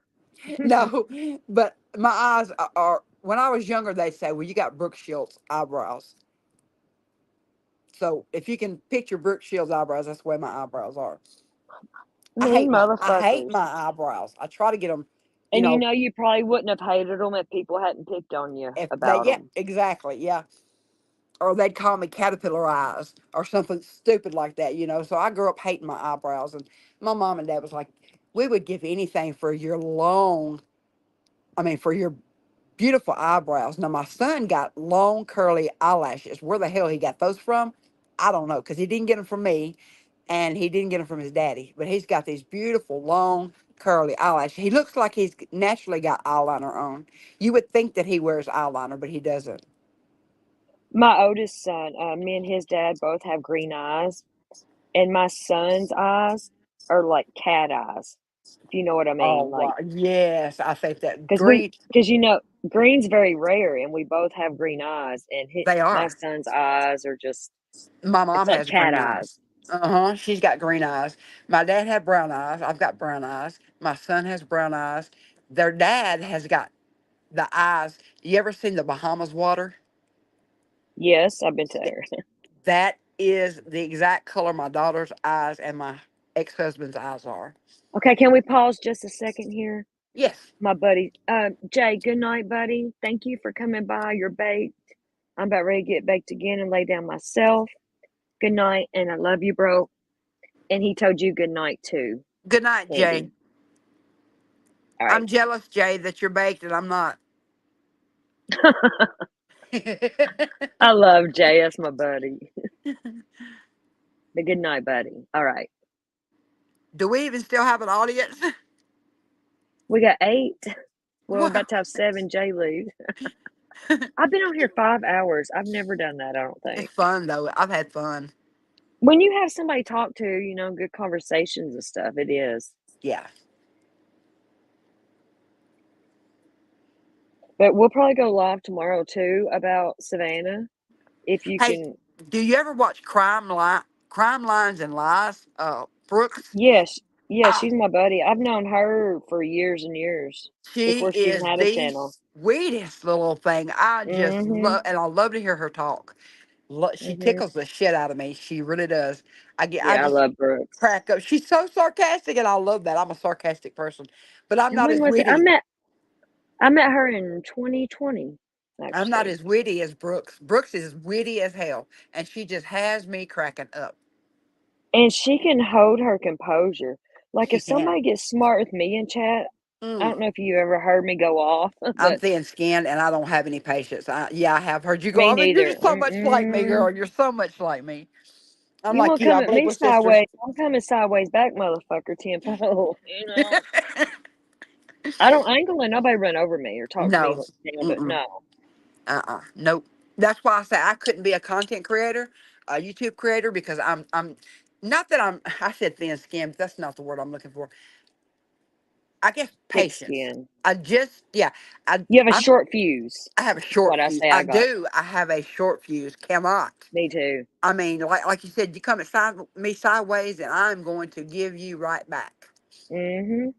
no, but my eyes are. When I was younger, they say, "Well, you got Brooke Shields eyebrows." So if you can picture Brooke Shields eyebrows, that's the way my eyebrows are. Mean I hate motherfuckers. my eyebrows. I try to get them, you And you know, know you probably wouldn't have hated them if people hadn't picked on you if they about yeah, them. exactly, yeah. Or they'd call me caterpillar eyes or something stupid like that. So I grew up hating my eyebrows, and my mom and dad was like, "We would give anything for your for your beautiful eyebrows." Now my son got long curly eyelashes. Where the hell he got those from? I don't know, because he didn't get them from me, and he didn't get them from his daddy. But he's got these beautiful long curly eyelashes. He looks like he's naturally got eyeliner on. You would think that he wears eyeliner, but he doesn't. My oldest son, me and his dad both have green eyes, and my son's eyes are like cat eyes, if you know what I Oh mean. wow, yes, I think that green. Because green's very rare, and we both have green eyes, and They my are. son's eyes are just, My it's mom like has cat green eyes. eyes. She's got green eyes. My dad had brown eyes. I've got brown eyes. My son has brown eyes. Their dad has got the eyes. You ever seen the Bahamas water? Yes, I've been to there. That is the exact color of my daughter's eyes and my ex-husband's eyes are. Okay, can we pause just a second here? Yes. My buddy, Jay, good night, buddy. Thank you for coming by. You're baked. I'm about ready to get baked again and lay down myself. Good night, and I love you, bro. And he told you good night too. Good night, Jay. Candy. All right. I'm jealous, Jay, that you're baked and I'm not. I love Jay. That's my buddy. But good night, buddy. All right. Do we even still have an audience? We got 8. Well, we're Wow. about to have 7. Jay leaves. I've been on here 5 hours. I've never done that, I don't think. It's fun, though. I've had fun. When you have somebody to talk to, you know, good conversations and stuff, it is. Yeah. But we'll probably go live tomorrow too about Savannah. If you Hey, can. do you ever watch Crime Lines and Lies? Brooks? Yes. Yeah, Ah, she's my buddy. I've known her for years and years she before she even is had a the channel. sweetest little thing. I just Mm-hmm. love, and I love to hear her talk. She Mm-hmm. tickles the shit out of me. She really does. I Yeah, I just love Brooks. crack up. She's so sarcastic, and I love that. I'm a sarcastic person, but I'm And not when as was it? I witty. met her in 2020, I'm not actually. as witty as Brooks. Brooks is witty as hell, and she just has me cracking up. And she can hold her composure. Like She if somebody can. gets smart with me in chat, I don't know if you ever heard me go off, I'm but thin-skinned, and I don't have any patience. I have heard you go. me I mean, you're neither. just so much like me, Mm-mm. girl. You're so much like me. I'm You like want to you. come I at believe me we're sisters. sideways? I'm coming sideways back, motherfucker. Tempo. You know, I ain't gonna let nobody run over me or talk to me No. like that, but Mm-mm. no. Nope. That's why I say I couldn't be a content creator, a YouTube creator, because I'm not that I said thin-skinned, but that's not the word I'm looking for. I guess Thick patience. skin. Yeah. You have a I'm short fuse. I have a That's short what I fuse. say. I I got. do. I have a short fuse. Cannot. Me too. I mean, like you said, you come at me sideways, and I'm going to give you right back. Mm-hmm.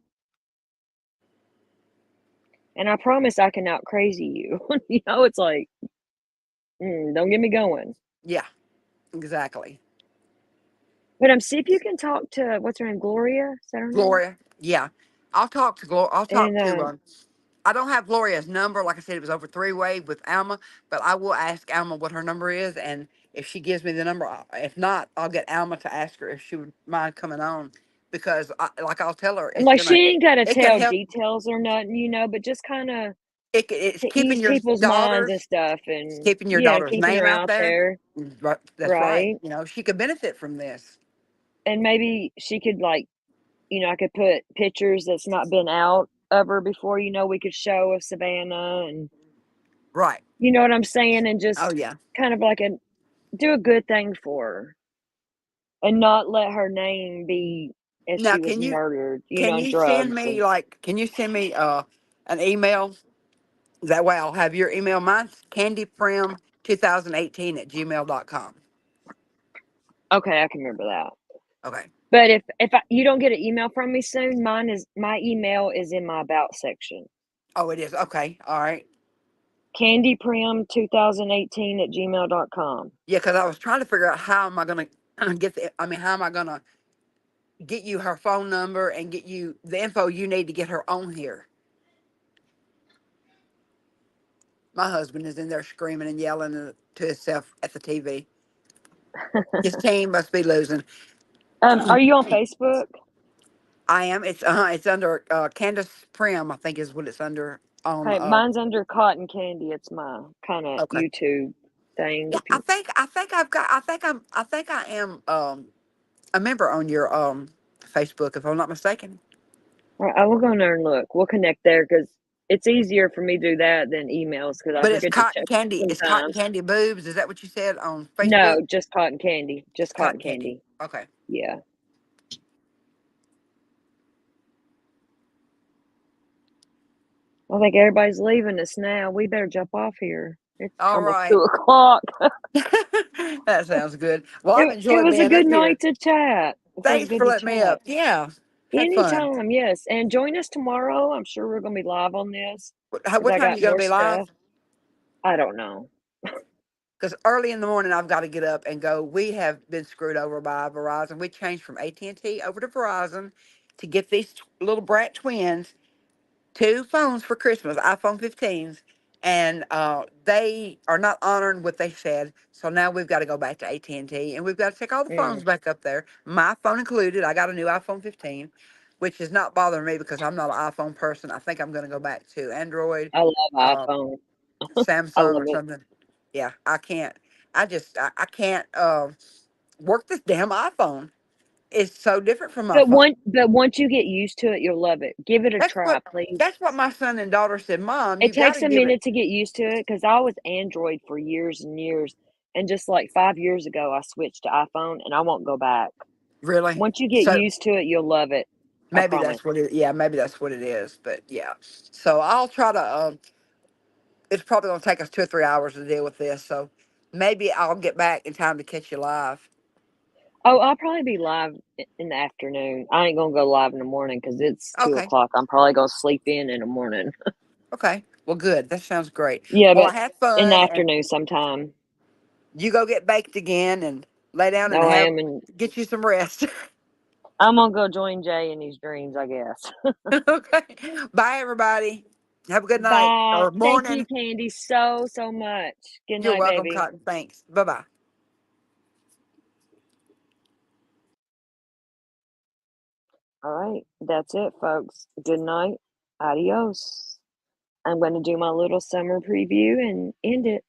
And I promise I can out crazy you. You know, it's like, don't get me going. Yeah, exactly. But see if you can talk to what's her name, Gloria. Is that her name? Gloria. Yeah, I'll talk to Gloria. I'll talk And to. I don't have Gloria's number. Like I said, it was over three-way with Alma, but I will ask Alma what her number is, and if she gives me the number, if not, I'll get Alma to ask her if she would mind coming on, because I'll tell her like she ain't gotta it could tell help. details or nothing, you know, but just kind of It's to keeping ease your people's minds and daughter's stuff, it's and keeping your yeah, daughter's keeping name her out out there. there, Right, that's right. right? You know, she could benefit from this. And maybe she could like, you know, I could put pictures that's not been out of her before, you know, we could show of Savannah and Right. you know what I'm saying, and Oh just yeah. kind of like do a good thing for her and not let her name be as Now, she was murdered, you know, can on you send drugs me and an email? That way I'll have your email. Mine's candyprim2018@gmail.com. okay, I can remember that. Okay. But if you don't get an email from me soon, my email is in my about section. Oh, it is. Okay. All right. candyprim2018@gmail.com. Yeah, because I was trying to figure out how am I going to how am I going to get you her phone number and get you the info you need to get her on here. My husband is in there screaming and yelling to himself at the TV. His team must be losing. Are you on Facebook? I am. It's under Candace Prim, I think is what it's under on. Okay, mine's under Cotton Candy. It's my kind of Okay. YouTube thing. Yeah, If you, I think I am a member on your Facebook, if I'm not mistaken. I will go in there and look. We'll connect there because it's easier for me to do that than emails because I But it's forget to cotton check candy. It's cotton sometimes. candy boobs. Is that what you said on Facebook? No, just Cotton Candy. Just Just cotton Cotton candy. Candy. Okay. Yeah. I think everybody's leaving us now. We better jump off here. It's All almost right. 2:00. That sounds good. Well, I've It enjoyed was a being good up here. night to chat. It feels Thanks good for to letting me chat. up. Yeah. Had fun. Anytime, yes. And join us tomorrow. I'm sure we're going to be live on this because What I time got you gonna more be live? stuff. I don't know. Because early in the morning, I've got to get up and go. We have been screwed over by Verizon. We changed from AT&T over to Verizon to get these little brat twins 2 phones for Christmas, iPhone 15s, and they are not honoring what they said. So now we've got to go back to AT&T, and we've got to take all the phones back up there, my phone included. I got a new iPhone 15, which is not bothering me because I'm not an iPhone person. I think I'm going to go back to Android, I love uh, iPhone. I Samsung, love or it. something. Yeah, I can't. I can't work this damn iPhone. It's so different from my phone. But once you get used to it, you'll love it. Give it a That's try, what please. that's what my son and daughter said. Mom, It you got takes to a give it. minute to get used to it because I was Android for years and years, and just like 5 years ago, I switched to iPhone, and I won't go back. Really? Once you get So used to it, you'll love it. I maybe promise. that's what it. Yeah, maybe that's what it is. But yeah, so I'll try to. It's probably gonna take us 2 or 3 hours to deal with this. So maybe I'll get back in time to catch you live. Oh, I'll probably be live in the afternoon. I ain't gonna go live in the morning because it's two Okay. o'clock. I'm probably gonna sleep in the morning. Okay. Well, good. That sounds great. Yeah, Well, I but had in the fun, and afternoon sometime. you go get baked again and lay down and No, I have am, and get you some rest. I'm gonna go join Jay in his dreams, I guess. Okay. Bye, everybody. Have a good night Bye. or Thank you, morning. Candy, so much. Good You're night, welcome, baby. Cotton. Thanks. Bye bye. All right, that's it, folks. Good night. Adios. I'm going to do my little summer preview and end it.